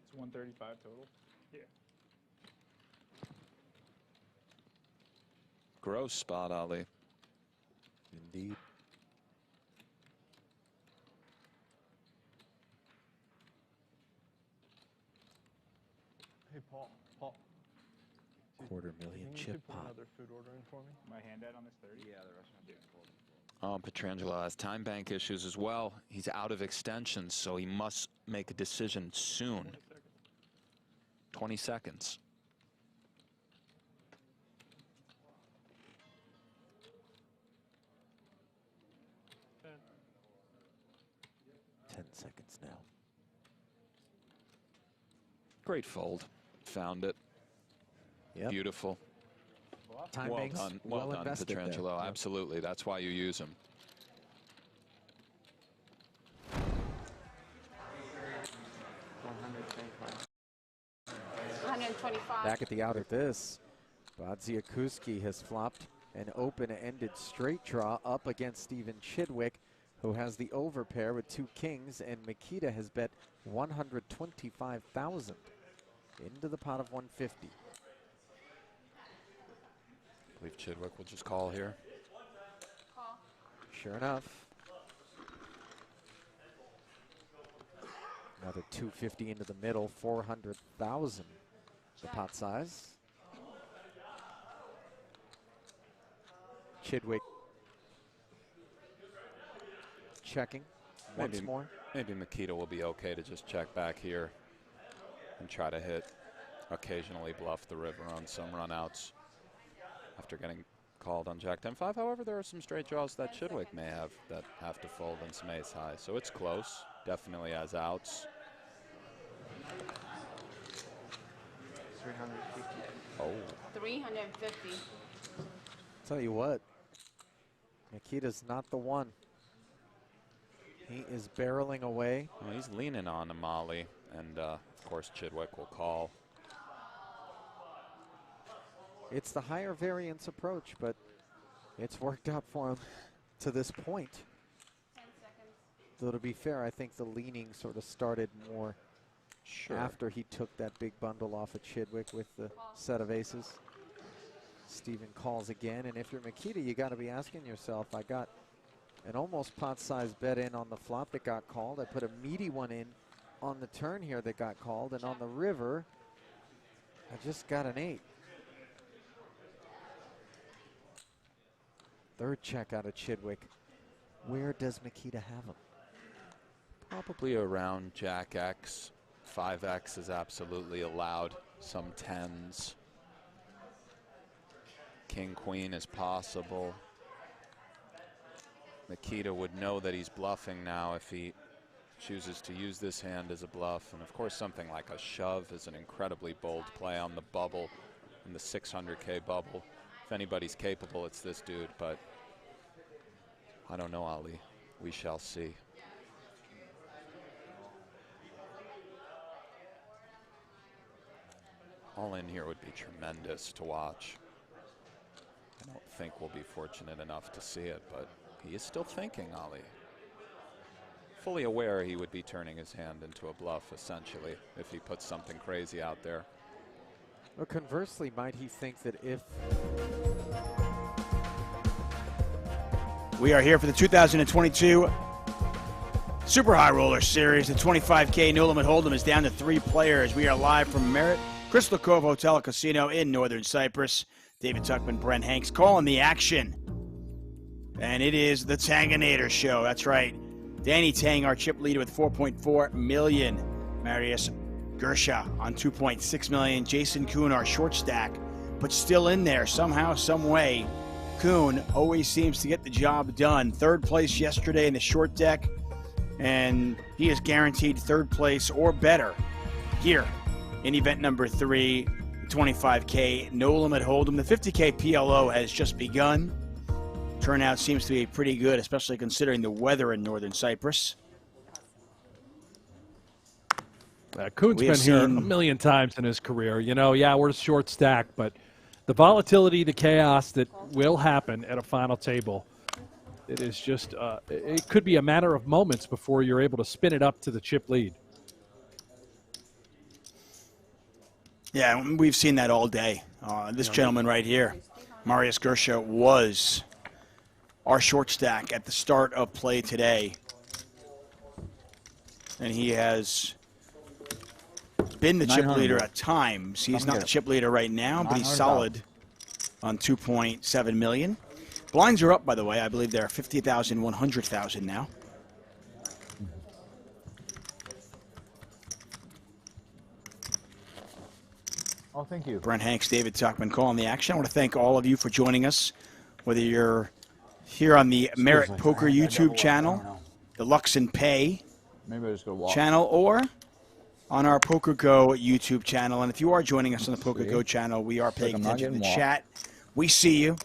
S19: It's 135 total? Yeah.
S14: Gross spot, Ali.
S7: Indeed.
S3: Hey, Paul.
S7: $250,000 chip pot.
S3: Another food order in for me?
S19: My hand out on this 30?
S3: Yeah, the restaurant's getting cold.
S14: Pietrangelo has time bank issues as well. He's out of extensions, so he must make a decision soon. 20 seconds.
S7: Seconds now.
S14: Great fold. Found it.
S7: Yep.
S14: Beautiful.
S7: Time
S14: well
S7: banks
S14: done.
S7: well
S14: Well done,
S7: invested there.
S14: Pietrangelo.
S7: Yep.
S14: Absolutely. That's why you use him.
S9: Back at the outer this, Badziakuski has flopped an open-ended straight draw up against Stephen Chidwick, who has the overpair with 2 kings, and Makita has bet 125,000 into the pot of 150.
S14: I believe Chidwick will just call here.
S5: Call.
S9: Sure enough. Another 250 into the middle, 400,000 the pot size. Chidwick checking once more.
S14: Maybe Makita will be okay to just check back here and try to hit, occasionally bluff the river on some runouts after getting called on Jack 10-5. However, there are some straight draws that Chidwick may have that have to fold and some ace high. So it's close. Definitely has outs.
S5: 350.
S14: Oh.
S5: 350.
S9: Tell you what, Makita's not the one. He is barreling away.
S14: Well, he's leaning on Amali, and of course Chidwick will call.
S9: It's the higher variance approach, but it's worked out for him to this point.
S5: 10 seconds.
S9: Though to be fair, I think the leaning sort of started more after he took that big bundle off of Chidwick with the set of aces. Steven calls again, and if you're Makita, you got to be asking yourself, I got an almost pot-sized bet in on the flop that got called. I put a meaty one in on the turn here that got called, and on the river, I just got an 8. Third check out of Chidwick. Where does Makita have him?
S14: Probably around Jack X. 5X is absolutely allowed. Some 10s. King, Queen is possible. Makita would know that he's bluffing now if he chooses to use this hand as a bluff. And of course, something like a shove is an incredibly bold play on the bubble, in the 600K bubble. If anybody's capable, it's this dude, but I don't know, Ali. We shall see. All in here would be tremendous to watch. I don't think we'll be fortunate enough to see it, but he is still thinking, Ali. Fully aware he would be turning his hand into a bluff, essentially, if he puts something crazy out there.
S9: Or conversely, might he think that if...
S1: We are here for the 2022 Super High Roller Series, the 25K No Limit Hold'em is down to 3 players. We are live from Merit Crystal Cove Hotel and Casino in Northern Cyprus. David Tuckman, Brent Hanks calling the action. And it is the Tanginator show. That's right. Danny Tang, our chip leader with 4.4 million. Marius Gierse on 2.6 million. Jason Koon, our short stack, but still in there somehow, some way. Koon always seems to get the job done. 3rd place yesterday in the short deck, and he is guaranteed 3rd place or better here in event number 3, 25K No Limit Hold'em. The 50K PLO has just begun. Turnout seems to be pretty good, especially considering the weather in Northern Cyprus.
S2: Koon's been here a million times in his career. You know, yeah, we're a short stack, but the volatility, the chaos that will happen at a final table, it is just, it could be a matter of moments before you're able to spin it up to the chip lead.
S1: Yeah, we've seen that all day. This gentleman right here, Marius Gierse, was our short stack at the start of play today. And he has been the chip leader at times. He's not the chip leader right now, but he's solid on 2.7 million. Blinds are up, by the way. I believe they're 50,000, 100,000 now.
S4: Oh, thank you.
S1: Brent Hanks, David Tuckman calling the action. I want to thank all of you for joining us, whether you're here on the Merit Poker YouTube channel, the Lux and Pay channel, or on our PokerGo YouTube channel. And if you are joining us on the PokerGo channel, we are paying attention to the chat. We see you.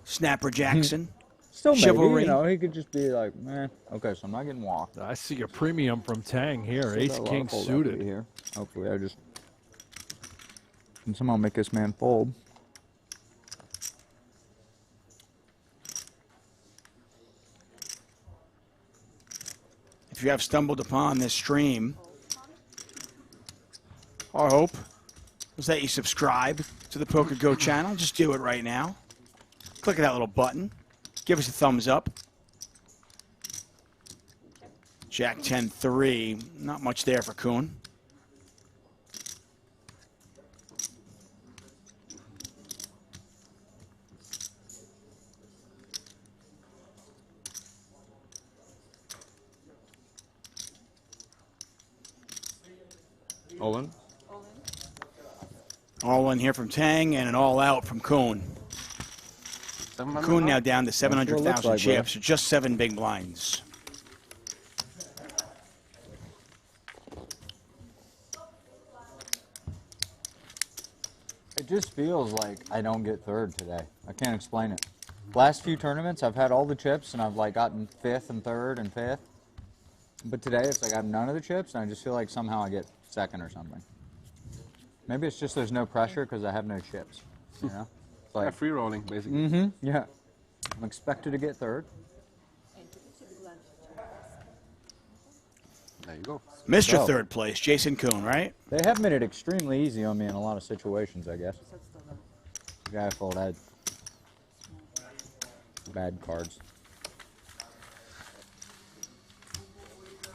S1: Snapper Jackson.
S4: Still
S1: Chivalry.
S4: maybe, you know, he could just be like, man, okay, so I'm not getting walked.
S2: I see a premium from Tang here. Ace-King suited.
S4: Here. Hopefully I just can somehow make this man fold.
S1: If you have stumbled upon this stream, our hope was that you subscribe to the PokerGo channel. Just do it right now. Click that little button. Give us a thumbs up. Jack 10-3. Not much there for Koon.
S11: All in?
S1: All in here from Tang and an all out from Koon. Koon now down to 700,000 chips, so just 7 big blinds.
S4: It just feels like I don't get 3rd today. I can't explain it. Last few tournaments, I've had all the chips, and I've like gotten 5th and 3rd and 5th. But today, it's like I have none of the chips, and I just feel like somehow I get 2nd or something. Maybe it's just there's no pressure because I have no chips. You know, it's like
S6: free rolling basically.
S4: Yeah, I'm expected to get 3rd.
S6: There you go.
S1: Mr. 3rd place, Jason Koon, right?
S4: They have made it extremely easy on me in a lot of situations, I guess. The guy I fold had bad cards.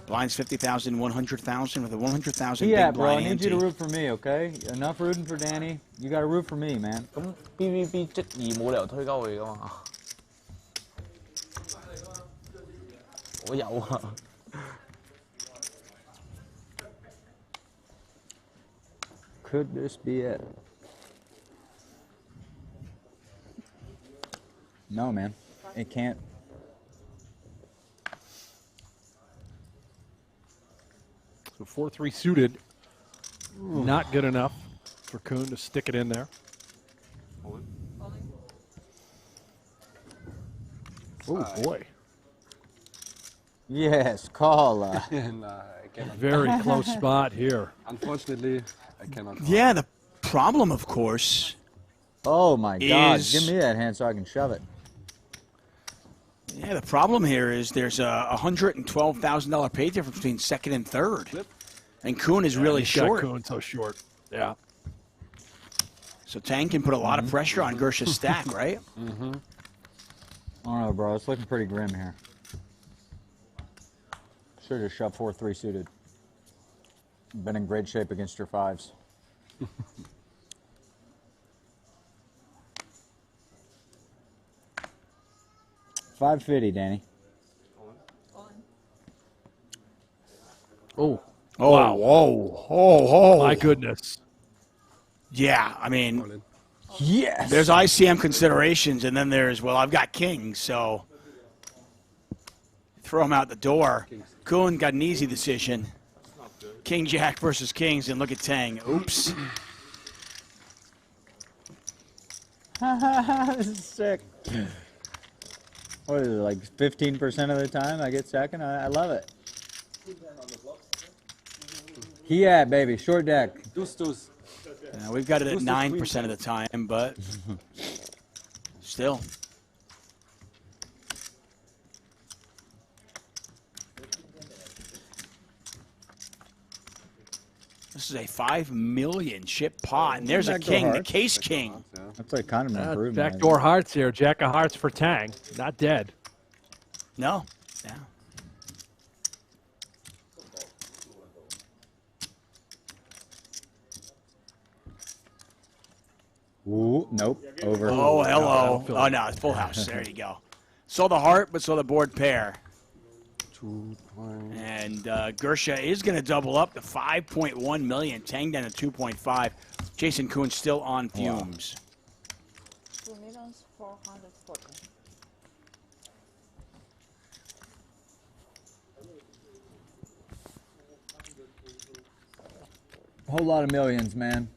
S1: Blinds 50,000, 100,000 with a 100,000
S4: Yeah,
S1: big
S4: bro, I
S1: blind
S4: need you to
S1: ante.
S4: root for me, okay? Enough rooting for Danny. You gotta root for me, man.
S11: PVP 質疑冇理由推鳩佢㗎嘛？我有啊。
S4: Could this be it? No, man. It can't.
S2: So 4-3 suited. Not good enough for Koon to stick it in there. Oh, boy.
S4: Yes, call.
S6: Nah, I cannot.
S2: Very close spot here.
S6: Unfortunately, I cannot.
S1: Yeah, the problem, of course.
S4: Oh, my God.
S1: is-
S4: Give me that hand so I can shove it.
S1: Yeah, the problem here is there's a $112,000 pay difference between 2nd and 3rd. And Koon is really
S2: he's got
S1: short.
S2: Koon so short. Yeah.
S1: So Tang can put a lot of pressure on Gierse's stack, right?
S4: I don't know, bro. It's looking pretty grim here. Should have shoved 4-3 suited. Been in great shape against your 5s. $550, Danny.
S2: Oh.
S1: Oh,
S2: wow.
S1: whoa. Oh,
S2: My goodness.
S1: Yeah, I mean,
S4: yes.
S1: There's ICM considerations, and then there's, well, I've got kings, so throw them out the door. Koon got an easy decision. King Jack versus Kings, and look at Tang. Oops.
S4: This is sick. What is it, like 15% of the time I get second? I love it. He had, baby, short deck.
S6: Deuce.
S1: We've got it at 9% of the time, but still. This is a 5 million chip pot, and there's a king, the case king.
S4: That's like kind of an improvement.
S2: Backdoor hearts here. Jack of hearts for Tang. Not dead.
S1: No.
S4: Ooh, nope. Over.
S1: Oh, hello. Oh, no, it's full house. There you go. Saw the heart, but saw the board pair. And Gierse is going to double up to 5.1 million. Tang down to 2.5. Jason Koon still on fumes.
S5: 2,440,000.
S4: Whole lot of millions, man.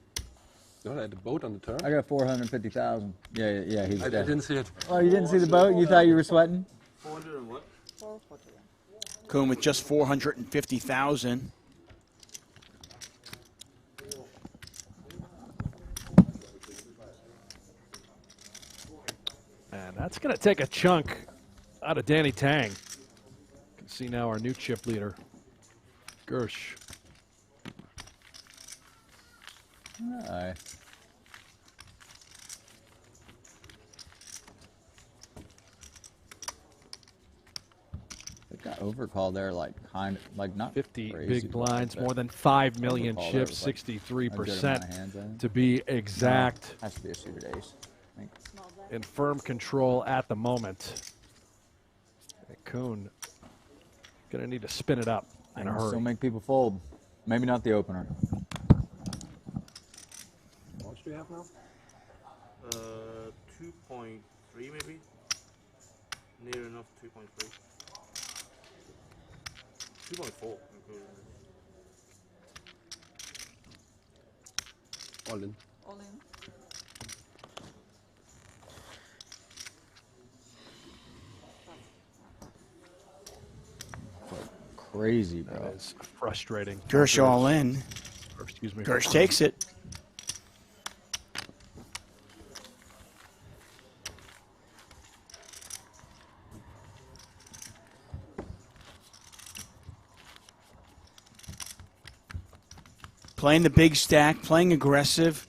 S6: No, I had the boat on the turn.
S4: I got 450,000. Yeah, he's
S6: I
S4: dead.
S6: didn't see it.
S4: Oh, you didn't see the boat? You thought you were sweating?
S21: 400 and what?
S5: 440.
S1: Koon with just 450,000.
S2: And that's going to take a chunk out of Danny Tang. You can see now our new chip leader, Gierse.
S4: Aye. It got overcalled there, like not
S2: 50
S4: crazy,
S2: big blinds,
S4: but
S2: more than 5 million
S4: overcall
S2: chips,
S4: there was like
S2: 63% to be exact.
S4: Has to be a suited ace. I think.
S2: In firm control at the moment. And Koon going to need to spin it up in a hurry.
S4: Still make people fold. Maybe not the opener.
S21: How much do you have now?
S11: 2.3 maybe. Near enough 2.3. 2.4.
S6: All in.
S5: All in.
S4: Crazy, bro.
S2: That is frustrating.
S1: Gierse all in.
S2: Excuse me.
S1: Gierse takes it. Playing the big stack, playing aggressive.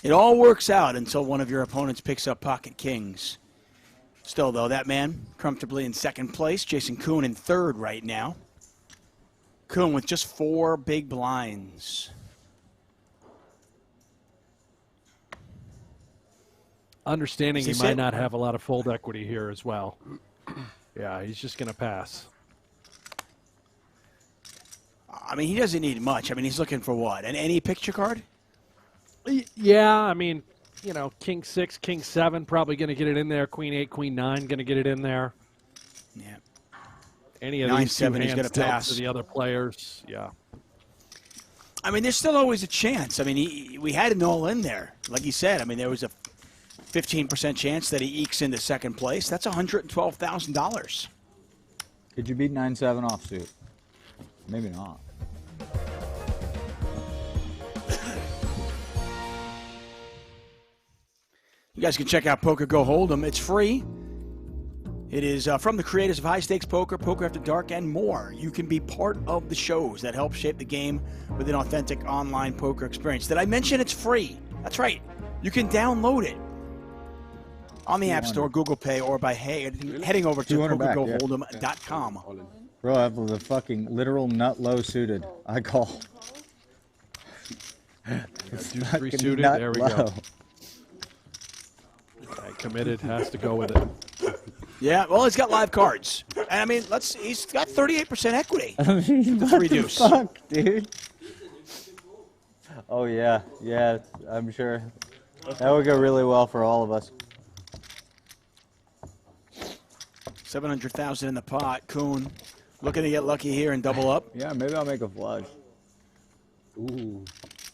S1: It all works out until one of your opponents picks up pocket kings. Still, though, that man comfortably in second place. Jason Koon in third right now. Koon with just 4 big blinds.
S2: Understanding he
S1: Is this
S2: might
S1: it?
S2: not have a lot of fold equity here as well. Yeah, he's just going to pass.
S1: I mean, he doesn't need much. I mean, he's looking for what? Any picture card?
S2: Yeah, I mean, you know, King 6, King 7, probably going to get it in there. Queen 8, Queen 9, going to get it in there.
S1: Yeah.
S2: Any of
S1: 9,
S2: these
S1: 7, he's
S2: hands
S1: gonna
S2: dealt
S1: pass.
S2: to the other players. Yeah.
S1: I mean, there's still always a chance. I mean, we had an all in there. Like he said, I mean, there was a 15% chance that he ekes into second place. That's $112,000.
S4: Could you beat 9-7 offsuit? Maybe not.
S1: You guys can check out PokerGO Hold'em. It's free. It is from the creators of High Stakes Poker, Poker After Dark, and more. You can be part of the shows that help shape the game with an authentic online poker experience. Did I mention it's free? That's right. You can download it. on the App Store, Google Pay, or by heading over to
S4: 200 back,
S1: PokerGoHold'em.com.
S4: Bro, I have the fucking literal nut low suited. I call.
S2: Deuce three
S4: Fucking
S2: suited.
S4: nut
S2: There we
S4: low.
S2: go. Okay, committed, has to go with it.
S1: Yeah, well, he's got live cards. And I mean, he's got 38% equity.
S4: I mean,
S1: The
S4: what
S1: three
S4: the
S1: deuce.
S4: fuck, dude? Oh yeah, yeah, I'm sure. That would go really well for all of us.
S1: 700,000 in the pot. Koon looking to get lucky here and double up.
S4: Yeah, maybe I'll make a flush. Ooh.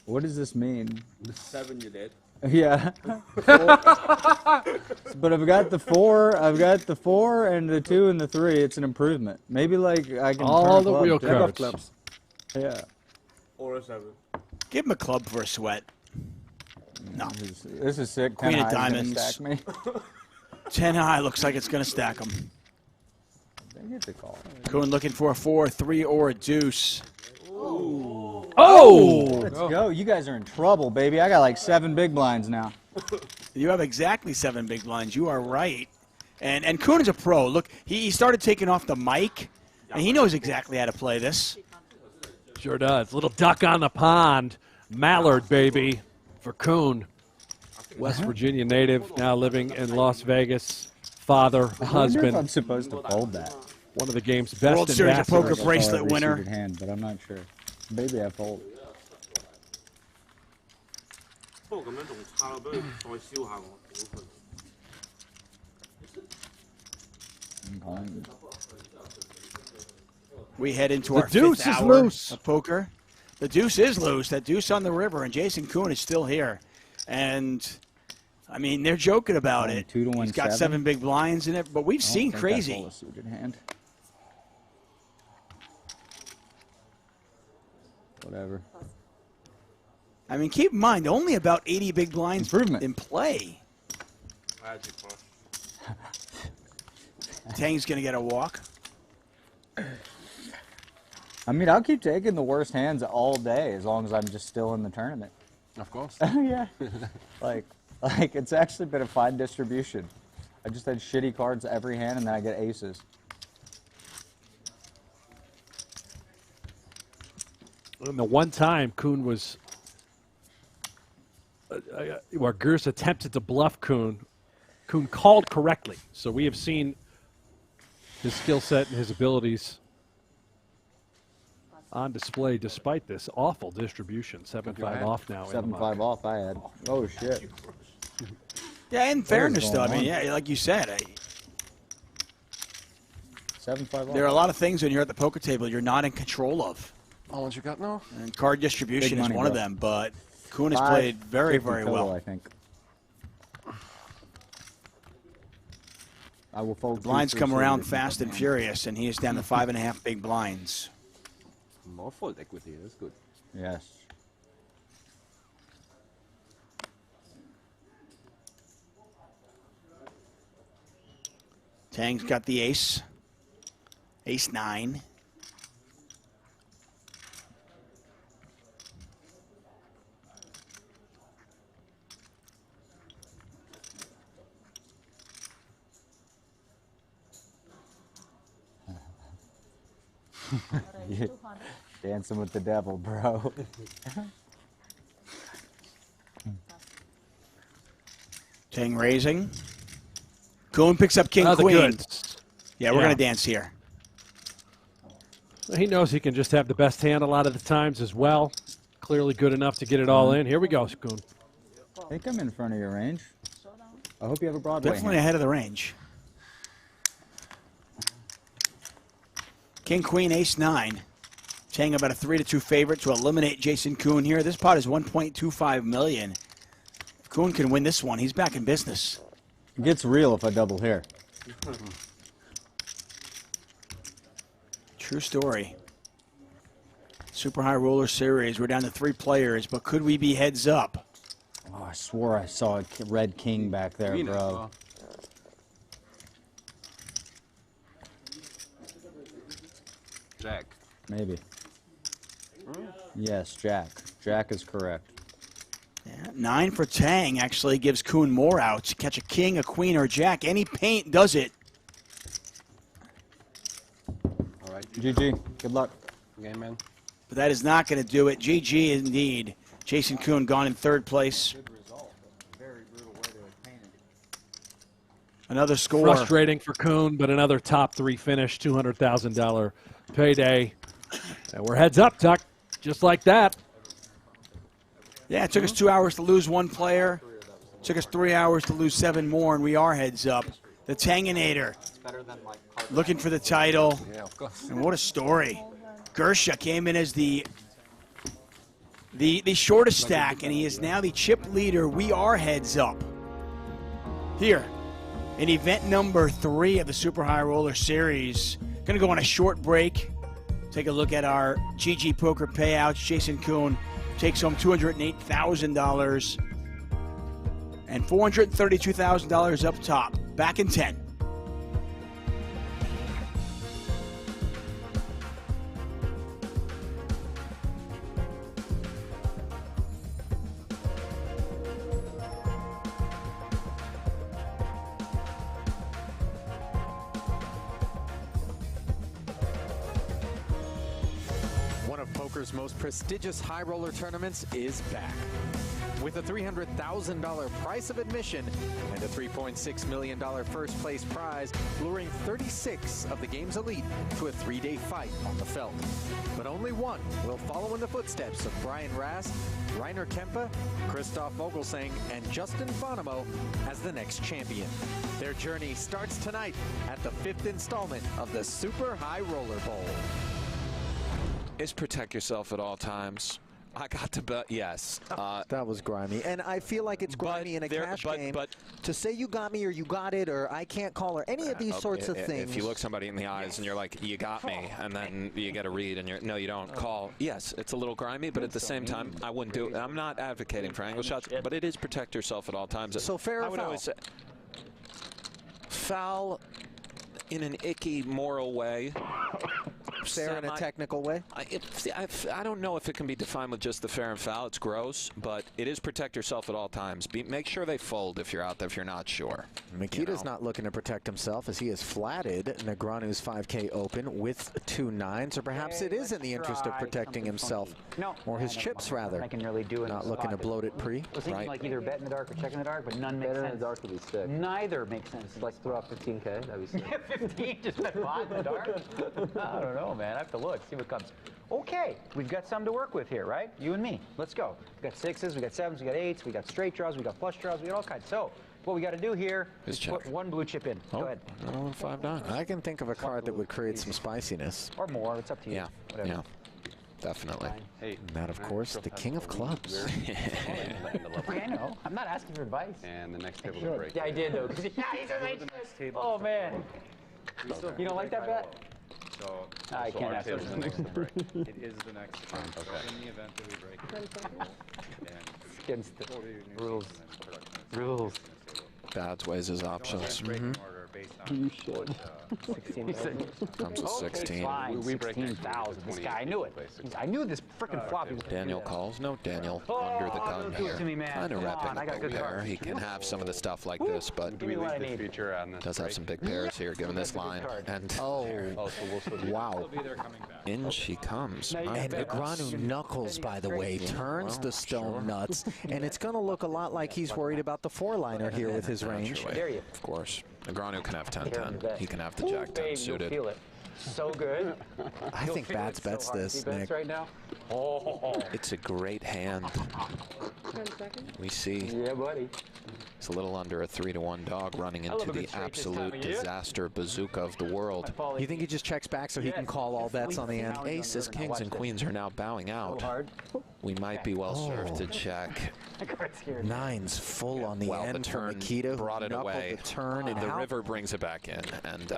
S4: What does this mean?
S21: 7 you did.
S4: Yeah. But I've got the 4, and the 2 and the 3. It's an improvement. Maybe like I can
S2: all
S4: turn
S2: the
S4: club
S2: real
S4: too.
S2: cards.
S6: Clubs.
S4: Yeah.
S21: Or a 7.
S1: Give him a club for a sweat. No.
S4: This is sick.
S1: Queen
S4: 10
S1: of
S4: high is gonna
S1: diamonds.
S4: stack me.
S1: 10 high looks like it's going to stack him.
S4: They get the call.
S1: Koon looking for a 4, 3, or a deuce.
S4: Ooh.
S1: Oh!
S4: Let's go. You guys are in trouble, baby. I got like 7 big blinds now.
S1: You have exactly 7 big blinds. You are right. And Koon is a pro. Look, he started taking off the mic, and he knows exactly how to play this.
S2: Sure does. Little duck on the pond. Mallard, baby, for Koon. West Virginia native, now living in Las Vegas. Father,
S4: I wonder if
S2: husband.
S4: I'm supposed to fold that.
S2: One of the game's best
S1: World Series of
S2: ambassadors.
S1: Poker bracelet
S4: Every
S1: winner.
S4: suited hand, but I'm not sure. Maybe I fold.
S21: 不過咁樣仲差咯，不如再燒下我，屌佢！
S1: We head into
S2: The
S1: our
S2: deuce
S1: fifth
S2: is
S1: hour
S2: loose.
S1: of poker. The deuce is loose. That deuce on the river, and Jason Koon is still here. And, I mean, they're joking about it.
S4: 2 to 1
S1: He's got
S4: 7.
S1: 7 big blinds in it, but we've seen crazy.
S4: A suited hand. Whatever.
S1: I mean, keep in mind, only about 80 big blinds in play. Tang's going to get a walk.
S4: I mean, I'll keep taking the worst hands all day as long as I'm just still in the tournament.
S6: Of course.
S4: Yeah. like it's actually been a fine distribution. I just had shitty cards every hand, and then I get aces.
S2: And the one time Koon was, where Gierse attempted to bluff Koon, Koon called correctly. So we have seen his skill set and his abilities on display despite this awful distribution. 7-5 off now.
S4: 7-5 off I had. Oh, shit.
S1: Yeah, in fairness, though, I mean, yeah, like you said,
S4: 7-5 off.
S1: there are a lot of things when you're at the poker table you're not in control of.
S6: How much you got now?
S1: And card distribution
S4: Big
S1: is
S4: money,
S1: one of
S4: bro.
S1: them, but Koon has played very,
S4: 50
S1: very
S4: total,
S1: well.
S4: I think. I will fold.
S1: Blinds come around fast and furious, and he is down to 5.5 big blinds.
S6: More fold equity, that's good.
S4: Yes.
S1: Tang's got the ace. Ace 9.
S4: You're dancing with the devil, bro.
S1: Tang raising. Koon picks up king,
S2: Another
S1: queen.
S2: good.
S1: Yeah, we're
S2: Yeah.
S1: going to dance here.
S2: He knows he can just have the best hand a lot of the times as well. Clearly good enough to get it all in. Here we go, Koon.
S4: I think I'm in front of your range. I hope you have a Broadway
S1: Definitely
S4: hand.
S1: ahead of the range. King, queen, ace 9. Tang about a 3-2 favorite to eliminate Jason Koon here. This pot is 1.25 million. If Koon can win this one, he's back in business.
S4: It gets real if I double here.
S1: True story. Super High Roller Series. We're down to 3 players, but could we be heads up?
S4: Oh, I swore I saw a red king back there, bro.
S6: Jack.
S4: Maybe. Yes, Jack. Jack is correct.
S1: Yeah, 9 for Tang actually gives Koon more outs. Catch a king, a queen, or a jack. Any paint does it.
S6: All right.
S4: GG. Good luck.
S6: Game, man.
S1: But that is not going to do it. GG indeed. Jason Koon gone in 3rd place. Another score.
S2: Frustrating for Koon, but another top 3 finish, $200,000 payday. And we're heads up, Tuck, just like that.
S1: Yeah, it took us 2 hours to lose 1 player. It took us 3 hours to lose 7 more, and we are heads up. The Tanginator looking for the title.
S6: Yeah, of course.
S1: And what a story. Gierse came in as the shortest stack, and he is now the chip leader. We are heads up. Here, in event number 3 of the Super High Roller Series. Going to go on a short break. Take a look at our GG Poker payouts. Jason Koon takes home $208,000 and $432,000 up top. Back in 10.
S7: Poker's most prestigious high roller tournaments is back. With a $300,000 price of admission and a $3.6 million first place prize, luring 36 of the game's elite to a 3-day fight on the felt. But only one will follow in the footsteps of Brian Rast, Rainer Kempe, Christoph Vogelsang, and Justin Bonamo as the next champion. Their journey starts tonight at the 5th installment of the Super High Roller Bowl.
S14: Is protect yourself at all times. I got to bet yes.
S9: That was grimy. And I feel like it's grimy in a cash game. But to say you got me or you got it or I can't call or any of these sorts of things.
S14: If you look somebody in the eyes and you're like, you got me, and then you get a read and you're, no, you don't call. Yes, it's a little grimy, but at the same time, I wouldn't do it. I'm not advocating for angle shots, but it is protect yourself at all times.
S9: So fair or
S14: I would
S9: foul?
S14: always say foul in an icky moral way.
S9: Fair in a technical way?
S14: I don't know if it can be defined with just the fair and foul. It's gross, but it is protect yourself at all times. Make sure they fold if you're out there, if you're not sure.
S9: Mikita's not looking to protect himself as he has flatted Negreanu's 5K open with 2 9s, or perhaps it is in the interest of protecting himself, or his chips rather.
S15: I can really do it.
S9: Not looking to bloat it pre.
S15: I was thinking like either bet in the dark or check in the dark, but none makes sense. Bet in the dark would be sick. Neither makes sense.
S20: Like throw out 15K, that'd be sick.
S15: Yeah, 15, just bet 5 in the dark? I don't know, man. I have to look, see what comes. Okay, we've got some to work with here, right? You and me. Let's go. We got 6s, we got 7s, we got 8s, we got straight draws, we got flush draws, we got all kinds. So, what we got to do here is put 1 blue chip in. Go ahead.
S14: 5-9.
S9: I can think of a card that would create some spiciness.
S15: Or more, it's up to you.
S14: Yeah,
S15: Whatever.
S14: yeah. Definitely.
S9: And that, of course, the king of clubs.
S15: Okay, I know. I'm not asking for advice.
S6: And the next table to break.
S15: Yeah, I did, though. Yeah, he's a nice. Oh, man. You don't like that bet?
S3: So,
S15: I can't
S3: our
S15: ask
S3: table's the next to break.
S21: It is the next turn. Okay. In the event that we break it.
S15: Against the rules. Rules.
S14: Dad's weighs his options.
S15: You should. 16.
S14: Comes with 16.
S15: Fine, 16,000. This guy, I knew it. I knew this freaking flop.
S14: Daniel calls. No, Daniel under the gun
S15: don't do it
S14: here.
S15: to me, man.
S14: Kind of
S15: Come on,
S14: repping
S15: I got
S14: the
S15: good
S14: big pair.
S15: cards.
S14: He can have some of the stuff like this, but
S15: Give me what I need.
S14: does have some big pairs here, given this line. And wow, in she comes.
S9: And Negreanu knuckles, by the way, turns the stone nuts, and it's going to look a lot like he's worried about the 4-liner here with his range.
S14: Of course. Negreanu can have 10-10. He can have the Jack-10 suited.
S15: Feel it. So good.
S9: I think Bats bets this, Nick.
S15: Right now?
S14: It's a great hand.
S5: 10 seconds.
S14: We see.
S15: Yeah, buddy.
S14: It's a little under a 3-to-1 dog running into the absolute disaster bazooka of the world.
S9: You think he just checks back so he can call all bets on the end?
S14: Aces, kings, and queens are now bowing out. We might be well served to check.
S9: 9s full on the end.
S14: The turn
S9: Mikita
S14: brought it away.
S9: The turn and
S14: the river brings it back in, and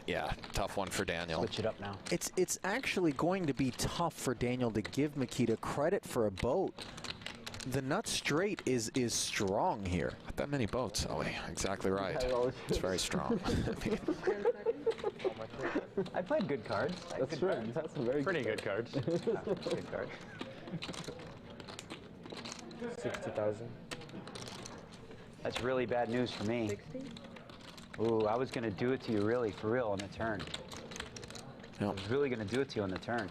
S14: yeah, tough one for Daniel.
S15: Switch it up now.
S9: It's actually going to be tough for Daniel to give Mikita credit for a boat. The nut straight is strong here.
S14: Not that many boats, Zoe. Exactly right. It's very strong.
S15: I played good cards.
S8: That's right. That's some very
S15: pretty good cards. Good cards. 60,000. That's really bad news for me.
S5: 60?
S15: Ooh, I was gonna do it to you really, for real, on the turn. I was really gonna do it to you on the turn.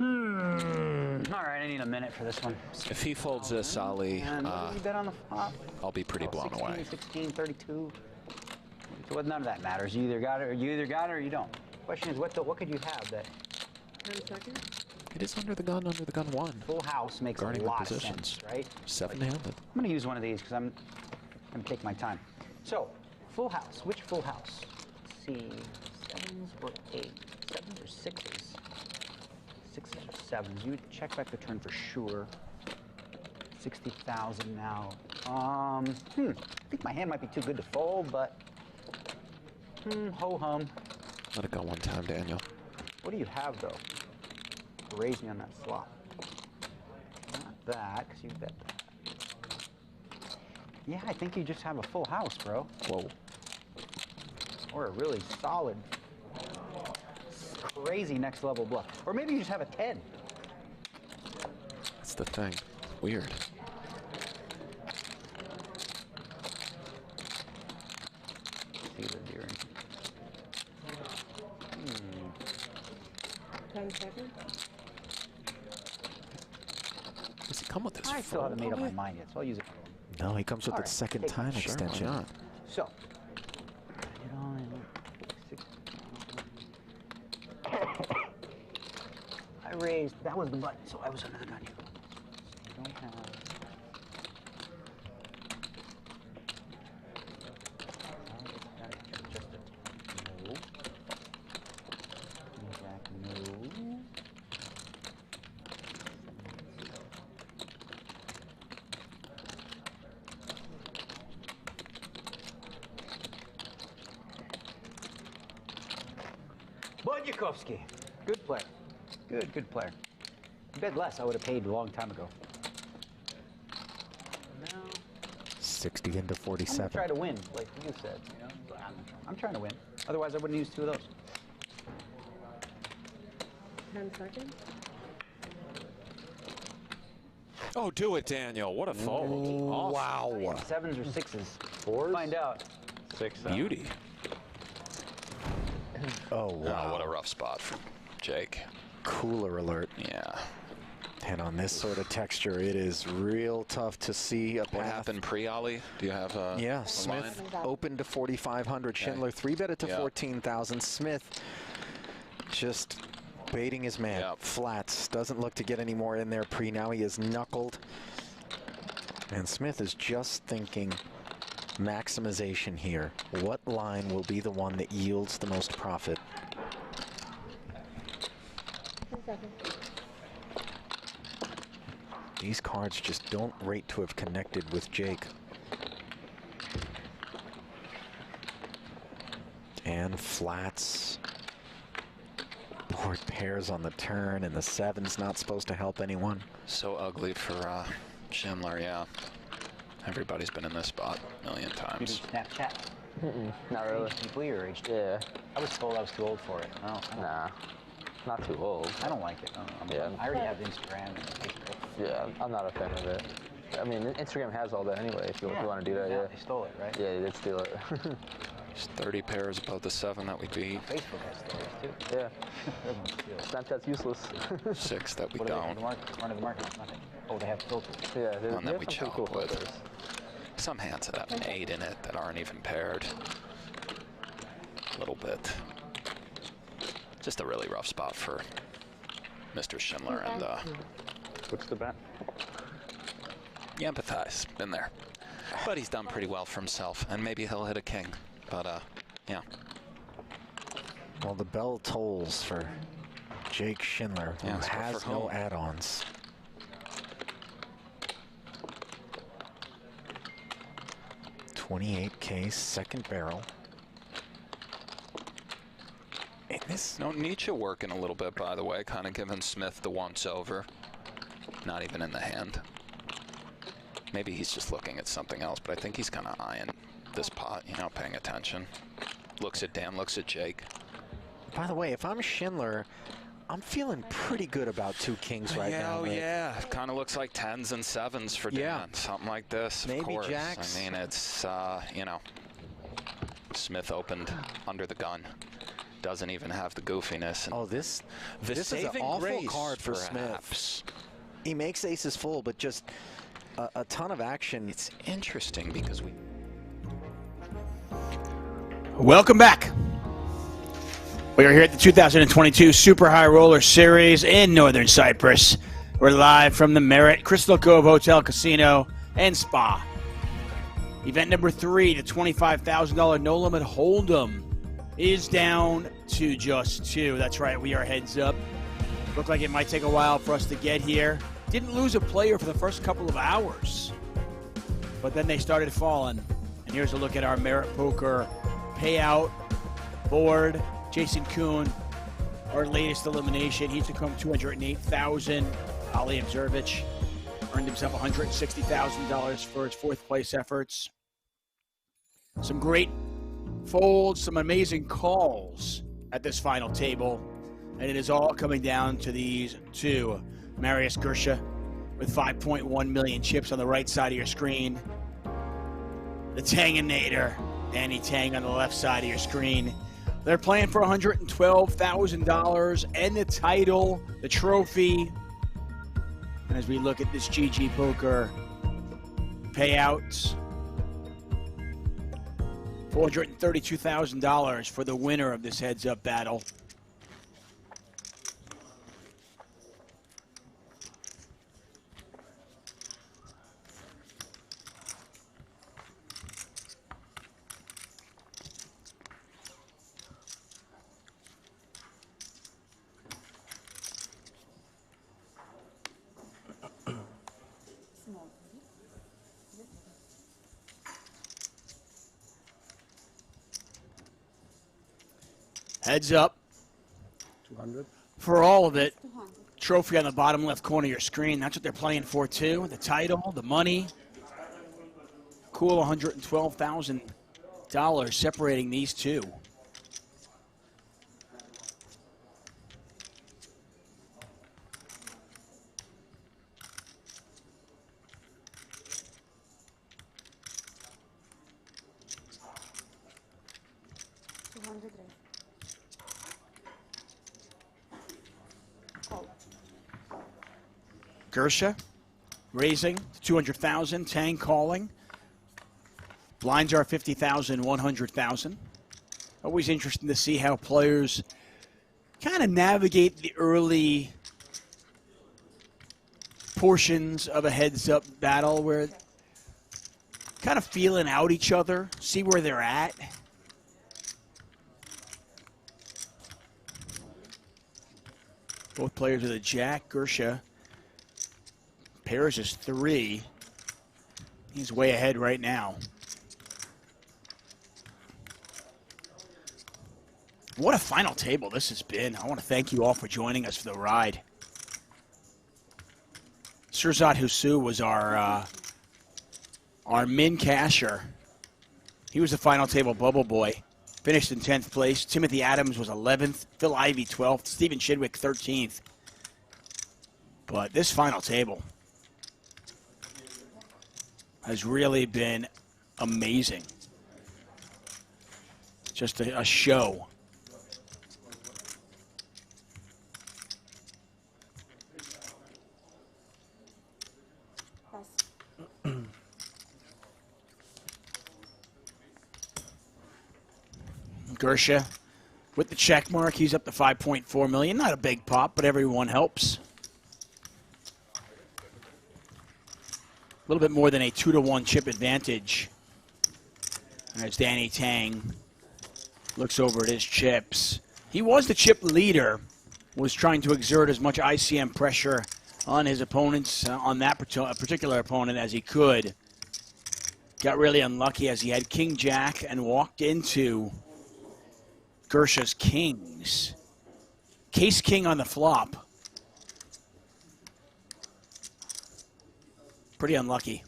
S15: All right, I need a minute for this one.
S14: If he folds this, Ollie,
S15: And what did you bet on the flop?
S14: I'll be pretty blown
S15: 16,
S14: away.
S15: 16, 32. So none of that matters. You either got it, or you don't. Question is, what could you have that?
S5: 10 seconds.
S14: It is under the gun one.
S15: Full house makes
S14: Guarding
S15: a
S14: the
S15: lot of
S14: positions.
S15: sense, right?
S14: Seven-handed.
S15: I'm going to use one of these because I'm going to take my time. So, full house. Which full house? Let's see. Sevens or eights? Sevens or sixes? Sixes or sevens? You would check back the turn for sure. 60,000 now. I think my hand might be too good to fold, but ho-hum.
S14: Let it go one time, Daniel.
S15: What do you have, though? Raise me on that flop. Not that, because you bet that. Yeah, I think you just have a full house, bro.
S14: Whoa.
S15: Or a really solid, crazy next level bluff. Or maybe you just have a 10.
S14: That's the thing. Weird.
S15: See the deer.
S5: 10 seconds.
S14: Does he come with this?
S15: I still haven't made up my mind yet, so I'll use it.
S9: No, he comes with
S15: All
S9: the
S15: right,
S9: second
S15: take
S9: time
S15: it. Sure, why
S9: extension.
S14: not?
S15: So, get on in 6. I raised, that was the button, so I was under the gun here. So you don't have. Budyakovsky, good player. Good player. If you bet less, I would have paid a long time ago. No.
S9: 60 into
S15: I'm
S9: 47.
S15: gonna try to win, like you said. You know? I'm trying to win. Otherwise, I wouldn't use 2 of those.
S5: 10 seconds.
S14: Oh, do it, Daniel. What a fold. Awesome.
S15: Wow. Sevens or sixes? Fours? Find out.
S21: 6.
S14: Beauty.
S9: Oh, wow.
S14: Oh, what a rough spot for Jake.
S9: Cooler alert.
S14: Yeah.
S9: And on this sort of texture, it is real tough to see a path.
S14: What happened pre-Ollie? Do you have a
S9: Yeah, Smith
S14: line?
S9: opened to 4,500. Schindler 3-betted to 14,000. Smith just baiting his man. Flats. Doesn't look to get any more in there pre. Now he is knuckled. And Smith is just thinking maximization here. What line will be the one that yields the most profit?
S5: 10 seconds.
S9: These cards just don't rate to have connected with Jake. And flats. Board pairs on the turn, and the 7's not supposed to help anyone.
S14: So ugly for Schindler, yeah. Everybody's been in this spot a million times.
S15: Snapchat.
S10: Not really.
S15: Deeply or aged?
S10: Yeah.
S15: I was told I was too old for it.
S10: Nah, not too old.
S15: I don't like it. I already have Instagram and Facebook.
S10: Yeah, I'm not a fan of it. I mean, Instagram has all that anyway, if you want to do that, yeah.
S15: They stole it, right?
S10: Yeah, they did steal it.
S14: There's 30 pairs above the 7 that we beat.
S15: Facebook has stories, too.
S10: Yeah. Snapchat's useless.
S14: 6 that we
S15: What
S14: don't.
S15: Run to the market, nothing. Oh, they have filters.
S10: Yeah,
S14: One that we chop with. Some hands that have an 8 in it that aren't even paired. A little bit. Just a really rough spot for Mr. Schindler, and
S21: what's the bet?
S14: you empathize. Been there. But he's done pretty well for himself, and maybe he'll hit a king. But yeah.
S9: Well, the bell tolls for Jake Schindler, who has no add-ons. $28K, second barrel. And this
S14: No, Nietzsche working a little bit, by the way, kind of giving Smith the once-over. Not even in the hand. Maybe he's just looking at something else, but I think he's kind of eyeing this pot, you know, paying attention. Looks at Dan, looks at Jake.
S9: By the way, if I'm Schindler, I'm feeling pretty good about 2 kings right now.
S14: Oh, yeah. Kind of looks like 10s and 7s for Dan. Something like this,
S9: Maybe
S14: of course.
S9: jacks.
S14: I mean, it's, you know, Smith opened under the gun. Doesn't even have the goofiness. And
S9: this is an
S14: saving
S9: awful
S14: grace,
S9: card for
S14: perhaps.
S9: Smith. He makes aces full, but just a ton of action.
S14: It's interesting because we...
S1: Welcome back. We are here at the 2022 Super High Roller Series in Northern Cyprus. We're live from the Marriott Crystal Cove Hotel, Casino, and Spa. Event number 3, the $25,000 No Limit Hold'em, is down to just 2. That's right, we are heads up. Looked like it might take a while for us to get here. Didn't lose a player for the first couple of hours, but then they started falling. And here's a look at our Merit Poker payout board. Jason Koon, our latest elimination. He took home $208,000. Ali Imsirovic earned himself $160,000 for his 4th place efforts. Some great folds, some amazing calls at this final table. And it is all coming down to these 2. Marius Gierse with 5.1 million chips on the right side of your screen. The Tanginator, Danny Tang on the left side of your screen. They're playing for $112,000 and the title, the trophy. And as we look at this GG Poker payouts, $432,000 for the winner of this heads-up battle. Heads up.
S6: 200.
S1: For all of it. Trophy on the bottom left corner of your screen. That's what they're playing for, too. The title, the money. Cool $112,000 separating these 2. Gierse raising to 200,000. Tang calling. Blinds are 50,000, 100,000. Always interesting to see how players kind of navigate the early portions of a heads-up battle where kind of feeling out each other, see where they're at. Both players with a jack. Gierse pairs is 3. He's way ahead right now. What a final table this has been. I want to thank you all for joining us for the ride. Surzat Husu was our min casher. He was the final table bubble boy. Finished in 10th place. Timothy Adams was 11th. Phil Ivey 12th. Stephen Chidwick 13th. But this final table has really been amazing. Just a show. Gierse with the check mark. He's up to 5.4 million. Not a big pop, but everyone helps. A little bit more than a 2-to-1 chip advantage. As Danny Tang looks over at his chips. He was the chip leader, was trying to exert as much ICM pressure on his opponents, on that particular opponent as he could. Got really unlucky as he had King Jack and walked into Gierse's kings. Case King on the flop. Pretty unlucky.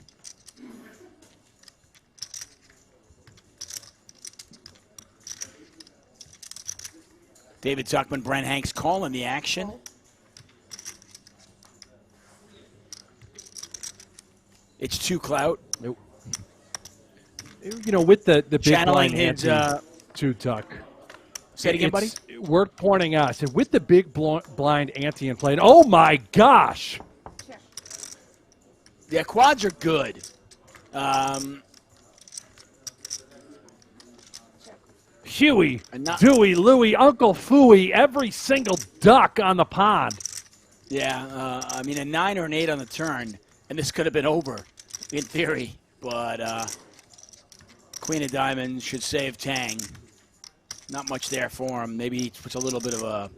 S1: David Tuckman, Brent Hanks calling the action. It's 2 clout.
S2: You know, with the big
S1: Channeling
S2: blind
S1: his,
S2: ante, too, Tuck.
S1: Say it again, buddy.
S2: It's worth pointing out. I said, with the big blind ante in play. Oh, my gosh.
S1: Yeah, quads are good.
S2: Huey, Dewey, Louie, Uncle Fooey, every single duck on the pond.
S1: Yeah, I mean, a 9 or an 8 on the turn, and this could have been over, in theory. But Queen of Diamonds should save Tang. Not much there for him. Maybe he puts a little bit of a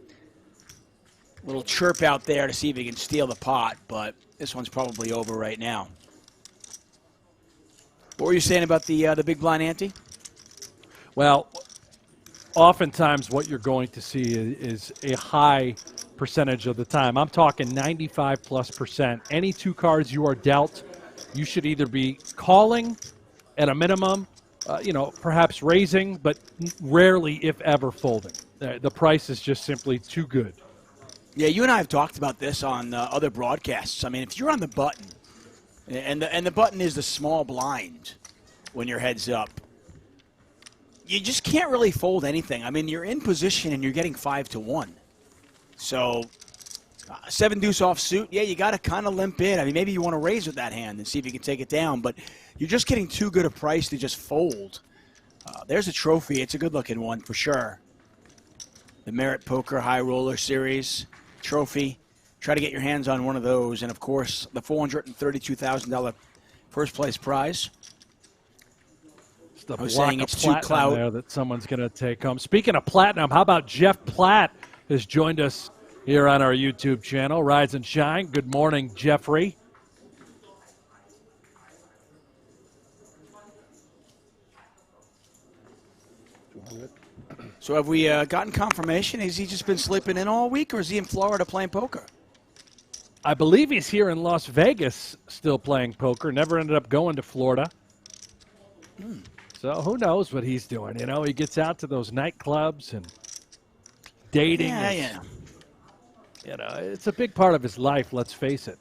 S1: little chirp out there to see if he can steal the pot, but this one's probably over right now. What were you saying about the big blind ante?
S2: Well, oftentimes what you're going to see is a high percentage of the time. I'm talking 95+%. Any 2 cards you are dealt, you should either be calling at a minimum, perhaps raising, but rarely, if ever, folding. The price is just simply too good.
S1: Yeah, you and I have talked about this on other broadcasts. I mean, if you're on the button, and the button is the small blind when you're heads up, you just can't really fold anything. I mean, you're in position and you're getting 5-1. So 7 deuce off suit, yeah, you got to kind of limp in. I mean, maybe you want to raise with that hand and see if you can take it down, but you're just getting too good a price to just fold. There's a trophy. It's a good-looking one for sure. The Merit Poker High Roller Series trophy. Try to get your hands on one of those. And, of course, the $432,000 first-place prize.
S2: The
S1: I was
S2: block
S1: saying
S2: of
S1: it's 2
S2: platinum
S1: clout.
S2: there that someone's going to take home. Speaking of platinum, how about Jeff Platt has joined us here on our YouTube channel, Rise and Shine. Good morning, Jeffrey.
S1: So have we gotten confirmation? Has he just been sleeping in all week, or is he in Florida playing poker?
S2: I believe he's here in Las Vegas still playing poker. Never ended up going to Florida. So who knows what he's doing? You know, he gets out to those nightclubs and dating.
S1: Yeah.
S2: You know, it's a big part of his life, let's face it.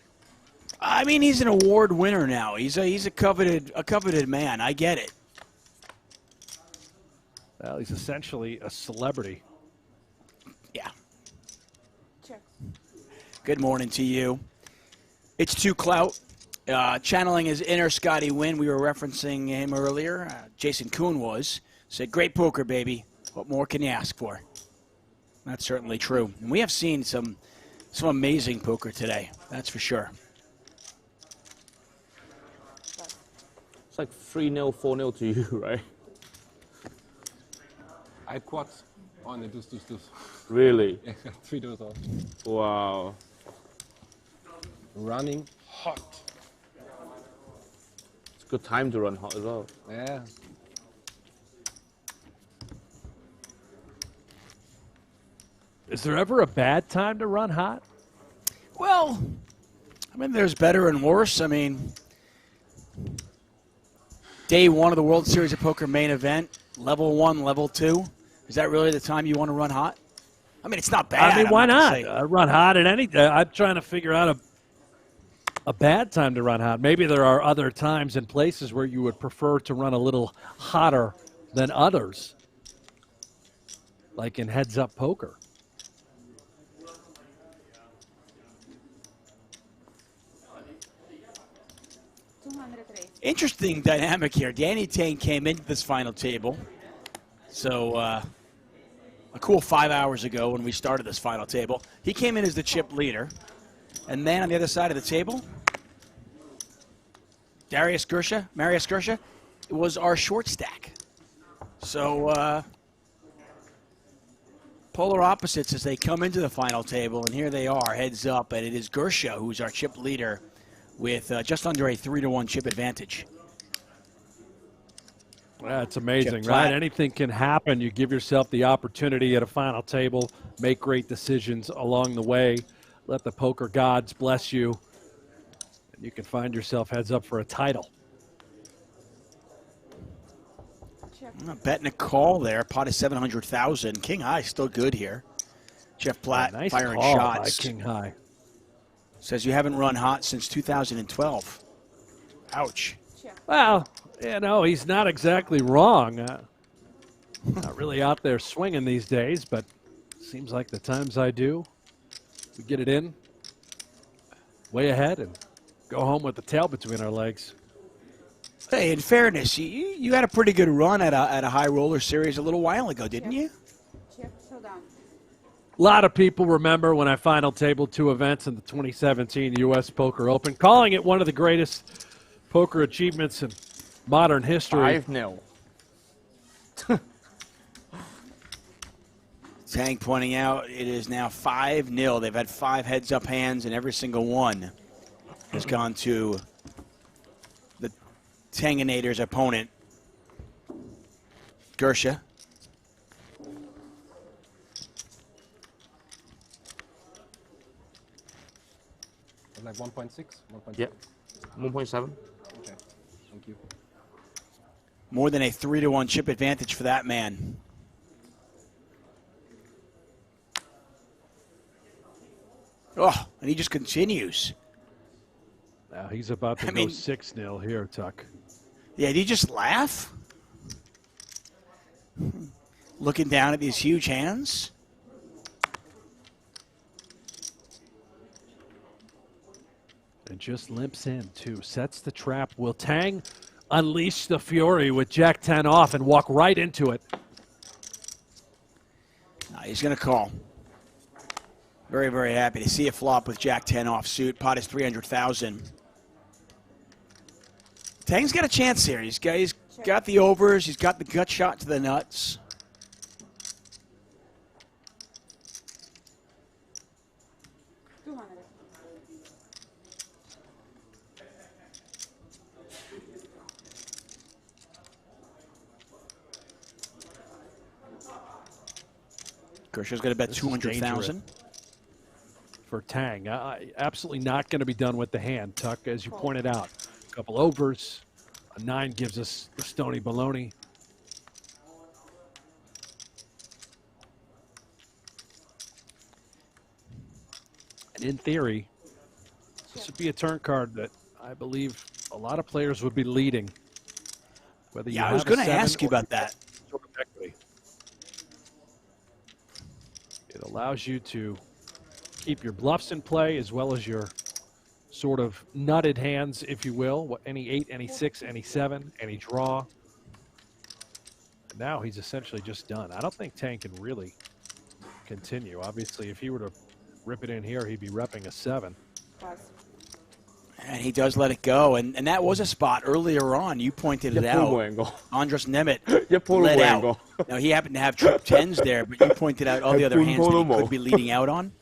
S1: I mean, he's an award winner now. He's a coveted man. I get it.
S2: Well, he's essentially a celebrity.
S1: Yeah. Good morning to you. It's 2 clout. Channeling his inner Scotty Wynn. We were referencing him earlier. Jason Koon was. Said, great poker, baby. What more can you ask for? That's certainly true. And we have seen some amazing poker today. That's for sure.
S11: It's like 3-0, 4-0 to you, right?
S6: I quads on the deuce.
S11: Really?
S6: Yeah, 3 deuce off.
S11: Wow.
S6: Running hot.
S11: It's a good time to run hot as well.
S6: Yeah.
S2: Is there ever a bad time to run hot?
S1: Well, I mean, there's better and worse. I mean, day 1 of the World Series of Poker main event, level 1, level 2. Is that really the time you want to run hot? I mean, it's not bad.
S2: I mean, why
S1: I'm
S2: not?
S1: gonna say-
S2: Run hot at any. I'm trying to figure out a bad time to run hot. Maybe there are other times and places where you would prefer to run a little hotter than others, like in heads-up poker.
S1: Interesting dynamic here. Danny Tang came into this final table. So a cool 5 hours ago when we started this final table. He came in as the chip leader. And then on the other side of the table, Marius Gierse was our short stack. So polar opposites as they come into the final table. And here they are, heads up. And it is Gierse who's our chip leader with just under a 3-1 chip advantage.
S2: That's amazing,
S1: Chip
S2: right?
S1: flat.
S2: Anything can happen. You give yourself the opportunity at a final table, make great decisions along the way, let the poker gods bless you, and you can find yourself heads up for a title.
S1: I'm betting a call there. Pot is 700,000. King high still good here. Jeff Platt
S2: Nice
S1: firing
S2: call
S1: shots.
S2: by King High.
S1: Says you haven't run hot since 2012. Ouch.
S2: Well, you know, he's not exactly wrong. Not really out there swinging these days, but seems like the times I do, we get it in way ahead and go home with the tail between our legs.
S1: Hey, in fairness, you had a pretty good run at a high roller series a little while ago, didn't you?
S2: A lot of people remember when I final tabled 2 events in the 2017 U.S. Poker Open, calling it one of the greatest poker achievements in modern history.
S11: 5-0.
S1: Tang pointing out it is now 5-0. They've had 5 heads-up hands, and every single one has gone to the Tanginator's opponent, Gierse.
S6: Like 1.6? 1.7?
S11: Yep. 1.7.
S6: Okay, thank you.
S1: More than a 3-to-1 chip advantage for that man. Oh, and he just continues.
S2: Now he's about to go 6-0 here, Tuck.
S1: Yeah, did he just laugh? Looking down at these huge hands.
S2: And just limps in, too. Sets the trap. Will Tang unleash the fury with Jack-10 off and walk right into it?
S1: He's going to call. Very, very happy to see a flop with Jack-10 off suit. Pot is 300,000. Tang's got a chance here. He's got the overs. He's got the gut shot to the nuts. Gierse's going to bet 200,000.
S2: For Tang. Absolutely not going to be done with the hand, Tuck, as you pointed out. A couple overs. A 9 gives us the Stony Baloney. And in theory, this would be a turn card that I believe a lot of players would be leading. Whether you
S1: I was going to ask you about that. It
S2: allows you to keep your bluffs in play as well as your sort of nutted hands, if you will. Any 8, any 6, any 7, any draw. And now he's essentially just done. I don't think Tang can really continue. Obviously, if he were to rip it in here, he'd be repping a 7.
S1: And he does let it go. And that was a spot earlier on. You pointed it out. Andras Nemeth let out. Now, he happened to have trip 10s there, but you pointed out all the other hands that he could be leading out on.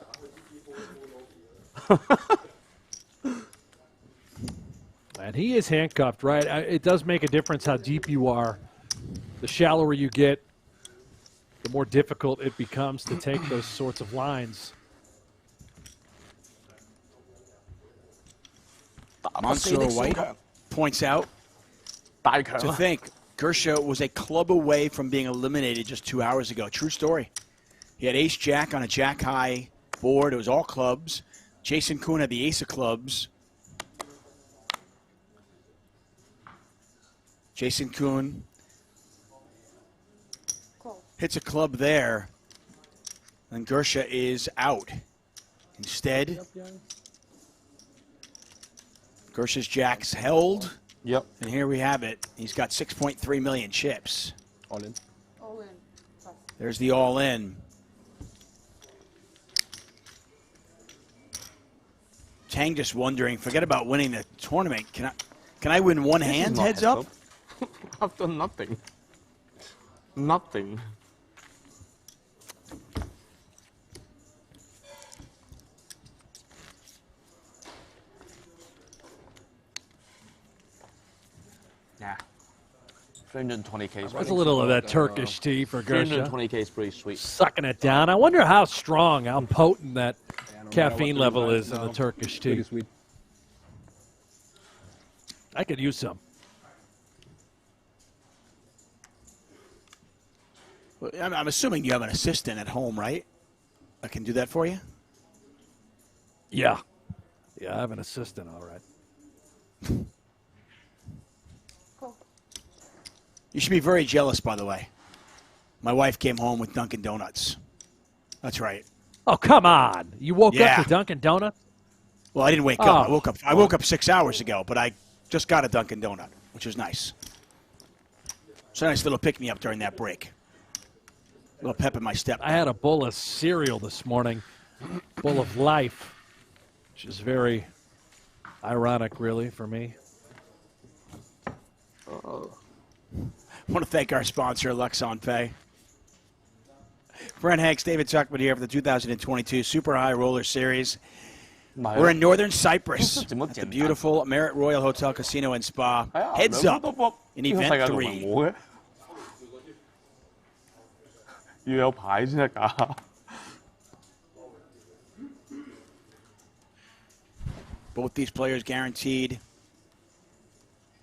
S2: And he is handcuffed, right? It does make a difference how deep you are. The shallower you get, the more difficult it becomes to take those sorts of lines.
S1: Monsieur White points out to think Gierse was a club away from being eliminated just 2 hours ago. True story. He had ace-jack on a jack-high board. It was all clubs. Jason Koon had the ace of clubs. Jason Koon hits a club there, and Gierse is out. Instead, Gierse's jack's held.
S11: Yep.
S1: And here we have it. He's got 6.3 million chips.
S6: All in.
S5: All in.
S1: There's the all in. Tang just wondering, forget about winning the tournament. Can I win one hand heads up?
S11: I've done nothing. Nothing.
S10: Yeah.
S11: 320K is
S2: There's a little of that Turkish tea for Gierse.
S11: 320K is pretty sweet.
S2: Sucking it down. I wonder how strong, how potent that caffeine level is in the Turkish tea. I could use some.
S1: I'm assuming you have an assistant at home, right? I can do that for you?
S2: Yeah. Yeah, I have an assistant, all right.
S1: You should be very jealous, by the way. My wife came home with Dunkin' Donuts. That's right.
S2: Oh, come on. You woke up to Dunkin' Donuts?
S1: Well, I didn't wake up. I woke up 6 hours ago, but I just got a Dunkin' Donut, which was nice. It's a nice little pick-me-up during that break. A little pep in my step.
S2: I had a bowl of cereal this morning, bowl of life, which is very ironic, really, for me.
S1: I want to thank our sponsor, Luxon Pay. Brent Hanks, David Tuckman here for the 2022 Super High Roller Series. We're in Northern Cyprus at the beautiful Marriott Royal Hotel Casino and Spa. Heads up in Event 3. Both these players guaranteed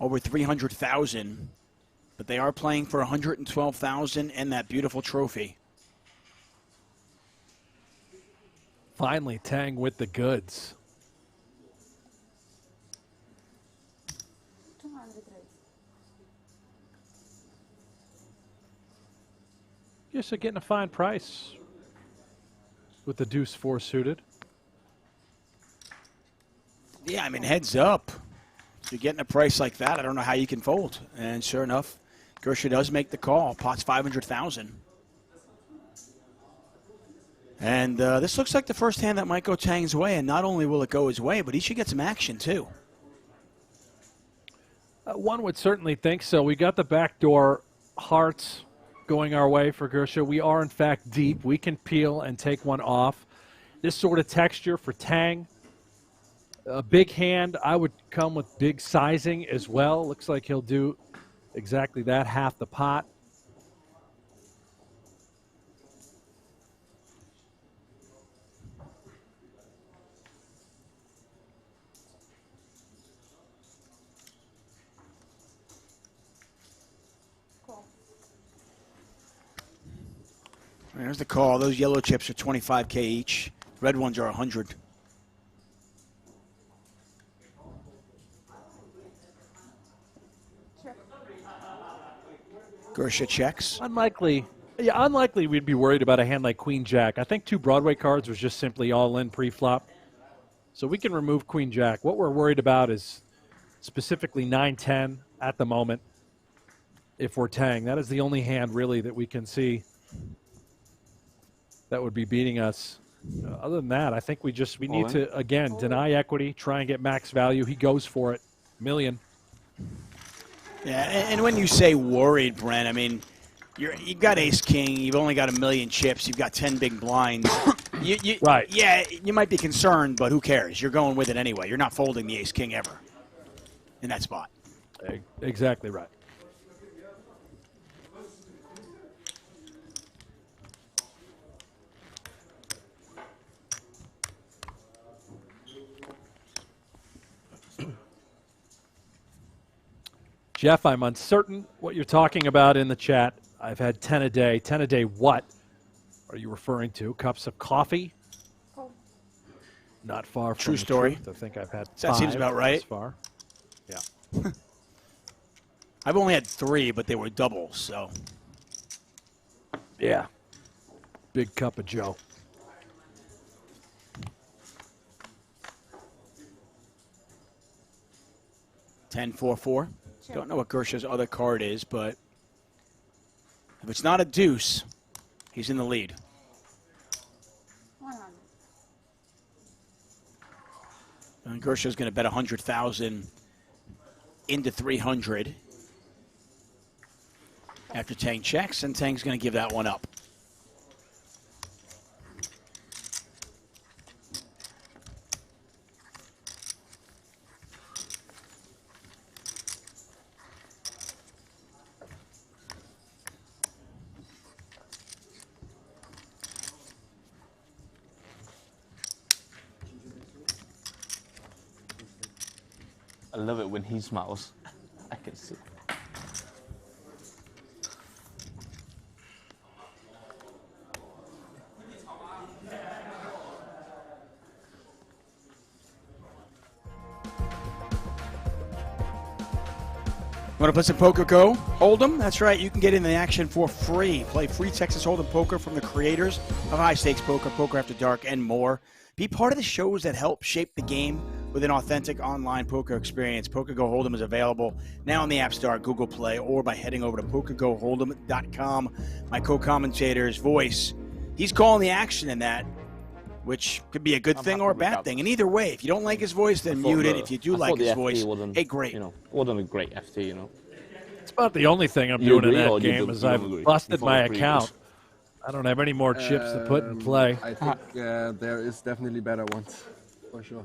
S1: over $300,000, but they are playing for $112,000 and that beautiful trophy.
S2: Finally, Tang with the goods. Gierse getting a fine price with the deuce 4 suited.
S1: Yeah, I mean, heads up. If you're getting a price like that, I don't know how you can fold. And sure enough, Gierse does make the call. Pot's $500,000. And this looks like the first hand that might go Tang's way. And not only will it go his way, but he should get some action, too.
S2: One would certainly think so. We got the backdoor hearts going our way for Gierse. We are, in fact, deep. We can peel and take one off. This sort of texture for Tang. A big hand, I would come with big sizing as well. Looks like he'll do exactly that, half the pot.
S1: There's the call. Those yellow chips are $25K each. Red ones are $100. Gierse checks.
S2: Unlikely we'd be worried about a hand like Queen Jack. I think 2 Broadway cards was just simply all in pre-flop. So we can remove Queen Jack. What we're worried about is specifically 9-10 at the moment if we're Tang. That is the only hand really that we can see that would be beating us. Other than that, I think we need to, again, deny equity, try and get max value. He goes for it. $1 million.
S1: Yeah, and when you say worried, Brent, I mean, you've got ace-king, you've only got 1 million chips, you've got 10 big blinds.
S2: Right.
S1: Yeah, you might be concerned, but who cares? You're going with it anyway. You're not folding the ace-king ever in that spot.
S2: Exactly right. Jeff, I'm uncertain what you're talking about in the chat. I've had 10 a day. 10 a day what are you referring to? Cups of coffee?
S5: Oh.
S2: Not far from
S1: True
S2: the
S1: story.
S2: truth. I think I've had 5
S1: that seems about right.
S2: thus far. Yeah.
S1: I've only had 3, but they were doubles, so.
S2: Yeah. Big cup of Joe.
S1: $10-4-4. Don't know what Gierse's other card is, but if it's not a deuce, he's in the lead.
S5: 100.
S1: And Gierse's going to bet 100,000 into 300 after Tang checks, and Tang's going to give that one up.
S11: I love it when he smiles. I can see.
S1: Want to play some PokerGO Hold'em? That's right, you can get in the action for free. Play free Texas Hold'em poker from the creators of High Stakes Poker, Poker After Dark, and more. Be part of the shows that help shape the game with an authentic online poker experience. PokerGO Hold'em is available now on the App Store, Google Play, or by heading over to PokerGoHold'em.com. My co-commentator's voice, he's calling the action in that, which could be a good thing or a bad thing. And either way, if you don't like his voice, then mute it. If you do like his voice, hey, great.
S11: You know, wasn't a great FT, you know.
S2: It's about the only thing I'm doing in that game is I've busted my account. I don't have any more chips to put in play.
S6: I think there is definitely better ones, for sure.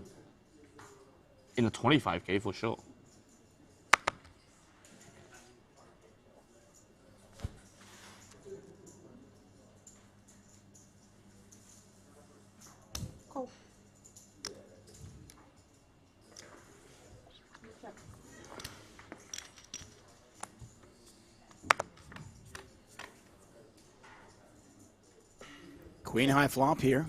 S11: In the 25K, for sure.
S1: Queen high flop here.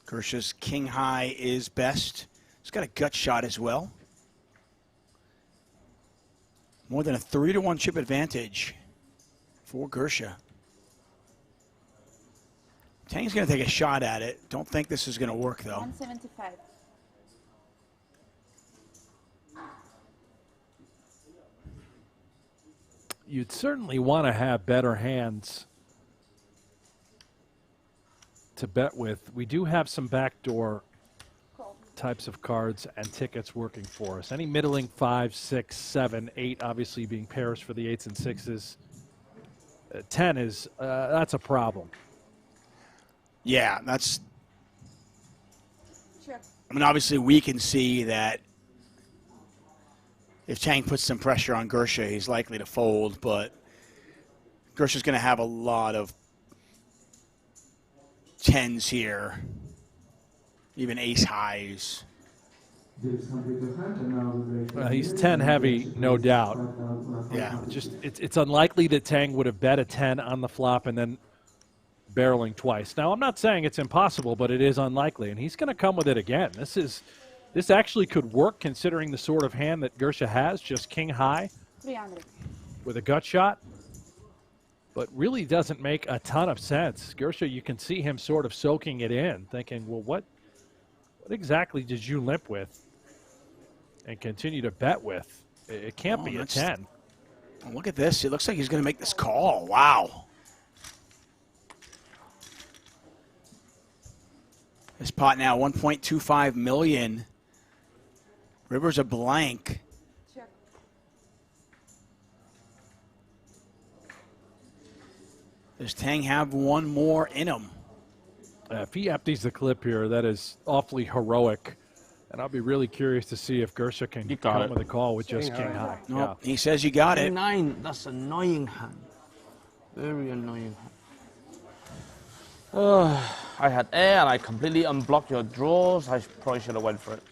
S1: Giersse's king high is best. He's got a gut shot as well. More than a 3-to-1 chip advantage for Gierse. Tang's going to take a shot at it. Don't think this is going to work, though.
S5: 175.
S2: You'd certainly want to have better hands to bet with. We do have some backdoor types of cards and tickets working for us. Any middling 5, 6, 7, 8, obviously being pairs for the 8s and 6s. 10 is, that's a problem.
S1: Yeah, that's... I mean, obviously we can see that if Tang puts some pressure on Gierse, he's likely to fold, but Giersse's going to have a lot of 10s here, even ace highs.
S2: He's 10 heavy, no doubt.
S1: Yeah.
S2: It's unlikely that Tang would have bet a 10 on the flop and then barreling twice. Now, I'm not saying it's impossible, but it is unlikely, and he's going to come with it again. This actually could work considering the sort of hand that Gierse has, just king high
S5: 300.
S2: with a gut shot, but really doesn't make a ton of sense. Gierse, you can see him sort of soaking it in, thinking, well, what exactly did you limp with and continue to bet with? It can't be a 10.
S1: Look at this. It looks like he's going to make this call. Wow. This pot now, 1.25 million. River's a blank.
S5: Check.
S1: Does Tang have one more in him?
S2: If he empties the clip here, that is awfully heroic. And I'll be really curious to see if Gierse can come with a call with just king high.
S1: Nope. He says you got it.
S11: 9, that's annoying hand. Very annoying hand. I had air and I completely unblocked your draws. I probably should have went for it.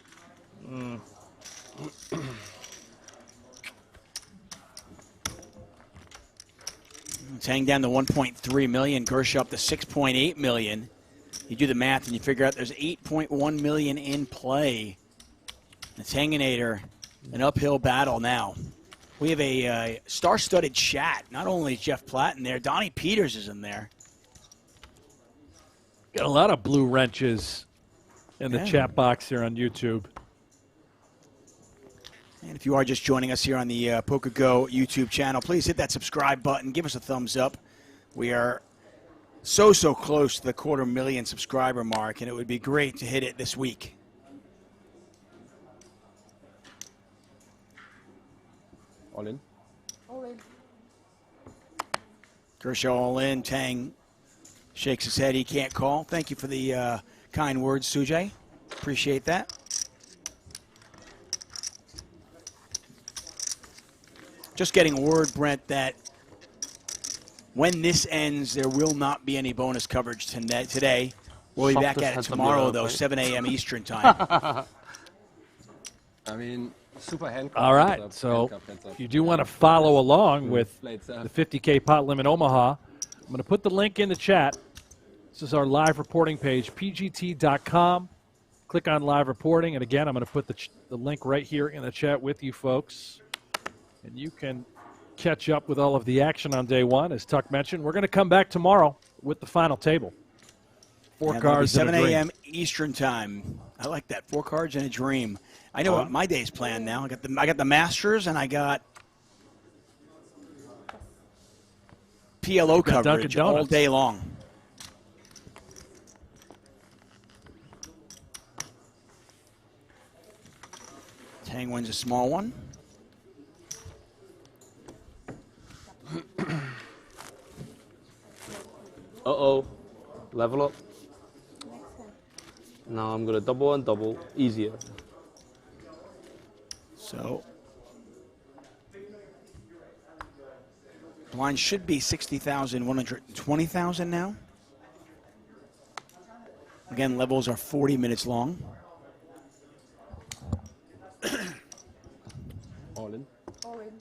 S1: Tang down to 1.3 million, Gierse up to 6.8 million. You do the math and you figure out there's 8.1 million in play. The Tanginator, an uphill battle now. We have a star-studded chat. Not only is Jeff Platt in there, Donnie Peters is in there.
S2: Got a lot of blue wrenches in the chat box here on YouTube.
S1: And if you are just joining us here on the PokerGO YouTube channel, please hit that subscribe button. Give us a thumbs up. We are so close to the 250,000 subscriber mark, and it would be great to hit it this week.
S6: All in.
S5: All in.
S1: Gierse all in. Tang shakes his head. He can't call. Thank you for the kind words, Sujay. Appreciate that. Just getting word, Brent, that when this ends, there will not be any bonus coverage today. We'll be back at it tomorrow, though, 7 a.m. Eastern time.
S6: I mean, super hand.
S2: All right, so if you do want to follow along with the 50K pot limit Omaha, I'm going to put the link in the chat. This is our live reporting page, pgt.com. click on live reporting. And again, I'm going to put the link right here in the chat with you folks. And you can catch up with all of the action on day one. As Tuck mentioned, we're going to come back tomorrow with the final table. 4 cards and a
S1: 7
S2: dream.
S1: a.m. Eastern time. I like that. 4 cards and a dream. I know what my day's planned now. I got the Masters and I got PLO coverage all day long. Tang wins a small one.
S11: Uh-oh. Level up. Now I'm going to double and double. Easier.
S1: So, blind should be 60,000, 120,000 now. Again, levels are 40 minutes long.
S6: All in.
S5: All in.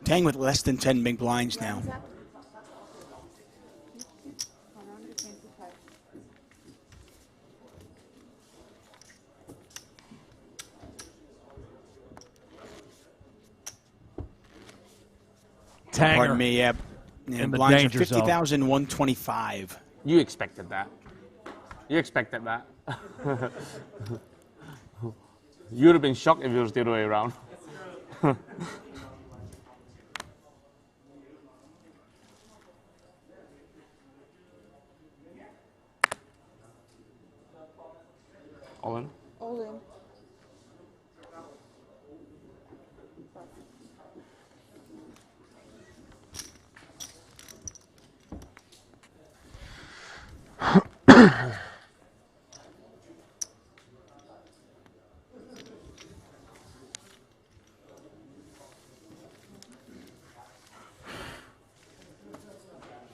S1: Tang with less than 10 big blinds now.
S2: Tanger.
S1: Pardon me, yeah.
S2: In the
S1: blinds are
S2: danger zone.
S1: 50,125.
S11: You expected that. You expected that. You would have been shocked if it was the other way around. All in?
S5: All in.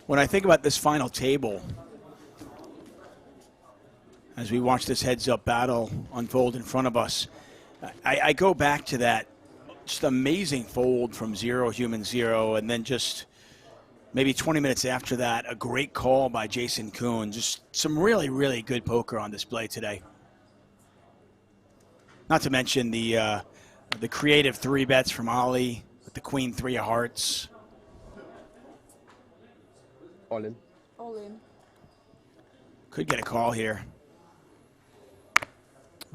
S1: When I think about this final table, as we watch this heads-up battle unfold in front of us, I go back to that just amazing fold from 0, human 0, and then just maybe 20 minutes after that, a great call by Jason Koon. Just some really, really good poker on display today. Not to mention the creative 3 bets from Ali with the Queen 3 of Hearts.
S6: All in.
S5: All in.
S1: Could get a call here.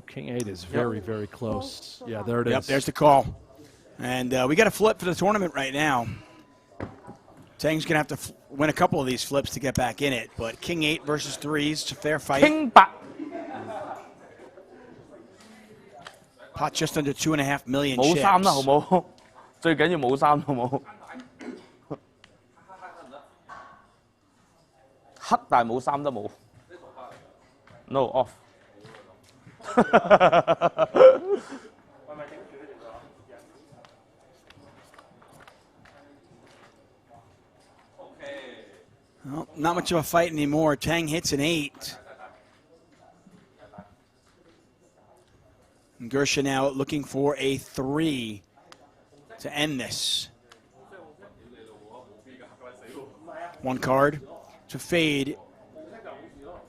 S2: King 8 is very, very close. Yeah, there it is.
S1: Yep, there's the call. And we got a flip for the tournament right now. Tang's going to have to win a couple of these flips to get back in it. But King 8 versus 3s, it's a fair fight.
S11: King 8.
S1: Pot just under 2.5 million
S11: 冇
S1: chips.
S11: 衫啦，好冇？最緊要冇衫，好冇？黑但係冇衫都冇。No off。Well,
S1: not much of a fight anymore. Tang hits an 8. And Gierse now looking for a 3 to end this. 1 card to fade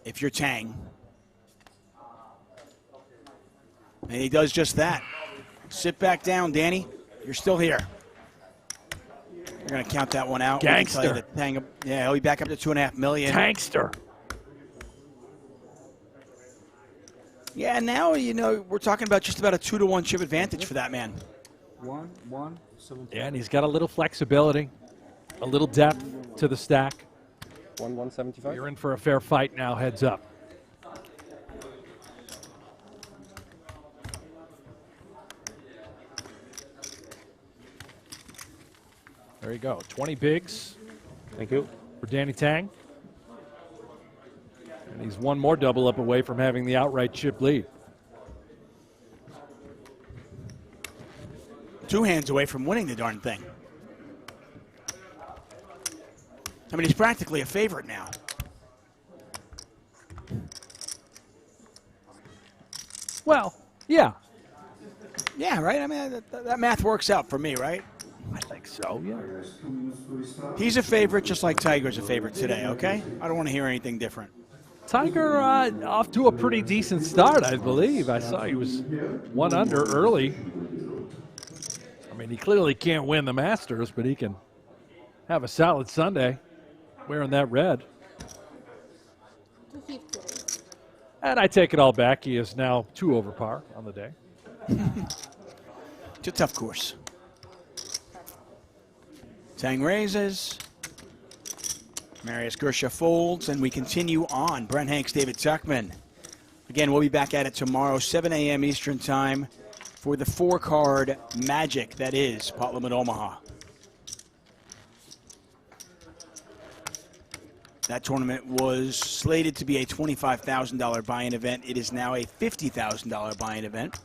S1: if you're Tang. And he does just that. Sit back down, Danny. You're still here. We're going to count that one out.
S2: Gangster.
S1: Tang, yeah, he'll be back up to 2.5 million.
S2: Tankster.
S1: Yeah, now, you know, we're talking about just about a 2-to-1 chip advantage for that man.
S23: 1, 1, 7.
S2: Yeah, and he's got a little flexibility, a little depth to the stack.
S6: 175.
S2: You're in for a fair fight now, heads up. There you go. 20 bigs.
S11: Thank you.
S2: For Danny Tang. And he's one more double up away from having the outright chip lead.
S1: 2 hands away from winning the darn thing. I mean, he's practically a favorite now.
S2: Well, yeah.
S1: Yeah, right? I mean, that math works out for me, right?
S2: so, yeah.
S1: He's a favorite, just like Tiger's a favorite today, okay? I don't want to hear anything different.
S2: Tiger off to a pretty decent start, I believe. I saw he was 1 under early. I mean, he clearly can't win the Masters, but he can have a solid Sunday wearing that red. And I take it all back. He is now 2 over par on the day.
S1: It's a tough course. Tang raises. Marius Gierse folds, and we continue on. Brent Hanks, David Tuckman. Again, we'll be back at it tomorrow, 7 a.m. Eastern Time, for the 4-card Magic that is Pot Limit Omaha. That tournament was slated to be a $25,000 buy-in event. It is now a $50,000 buy-in event.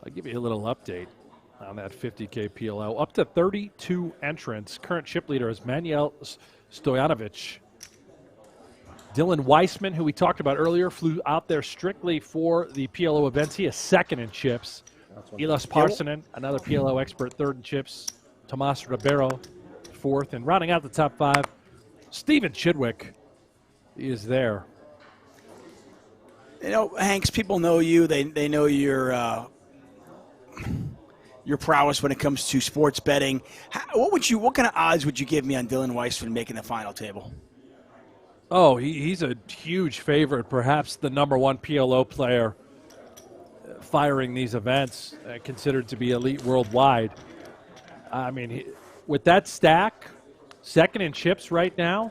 S2: I'll give you a little update on that 50K PLO. Up to 32 entrants. Current chip leader is Manuel Stojanovic. Dylan Weissman, who we talked about earlier, flew out there strictly for the PLO events. He is second in chips. Elias Parsonen, another PLO expert, third in chips. Tomas Ribeiro, fourth. And rounding out the top 5, Stephen Chidwick is there.
S1: You know, Hanks, people know you. They know your prowess when it comes to sports betting. What kind of odds would you give me on Dylan Weissman making the final table?
S2: Oh, he's a huge favorite, perhaps the #1 PLO player firing these events, considered to be elite worldwide. I mean, with that stack, second in chips right now,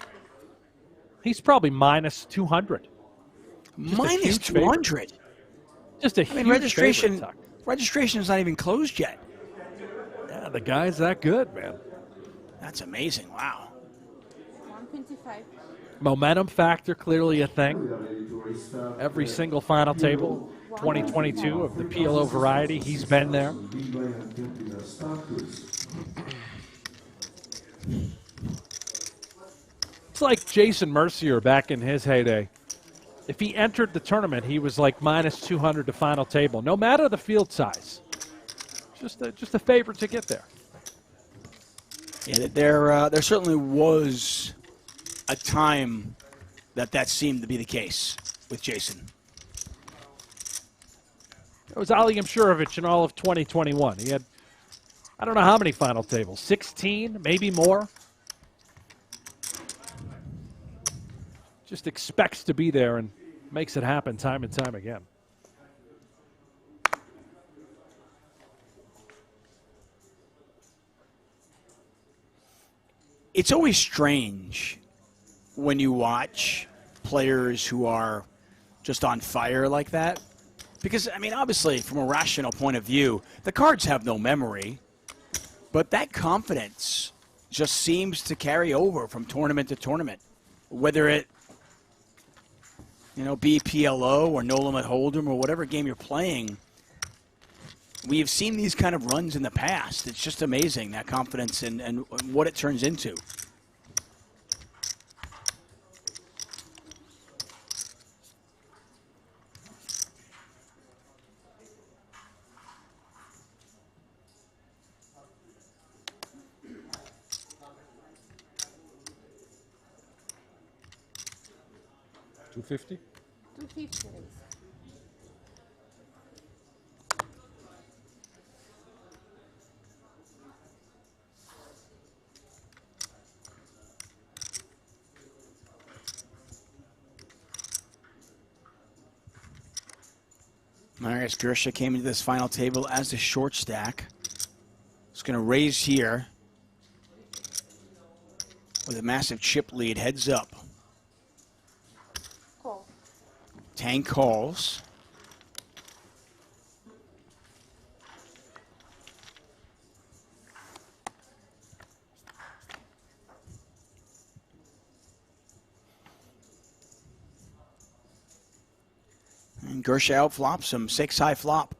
S2: he's probably minus 200.
S1: Minus 200?
S2: Just a huge
S1: registration.
S2: favorite,
S1: Registration is not even closed yet.
S2: Yeah, the guy's that good, man.
S1: That's amazing. Wow.
S5: 125.
S2: Momentum factor, clearly a thing. Every single final table, 2022 of the PLO variety, he's been there. It's like Jason Mercier back in his heyday. If he entered the tournament, he was like minus 200 to final table, no matter the field size. Just a favorite to get there.
S1: Yeah, there certainly was a time that seemed to be the case with Jason.
S2: It was Ali Imsirovic in all of 2021. He had, I don't know how many final tables, 16, maybe more. Just expects to be there and makes it happen time and time again.
S1: It's always strange when you watch players who are just on fire like that. Because, I mean, obviously, from a rational point of view, the cards have no memory. But that confidence just seems to carry over from tournament to tournament. Whether it, be PLO or No Limit Hold'em or whatever game you're playing, we have seen these kind of runs in the past. It's just amazing, that confidence and what it turns into.
S6: $250?
S5: 250.
S1: Marius Gierse came into this final table as the short stack. He's going to raise here with a massive chip lead, heads up.
S5: Call.
S1: Tang calls. And Gierse out flops him, 6-high flop.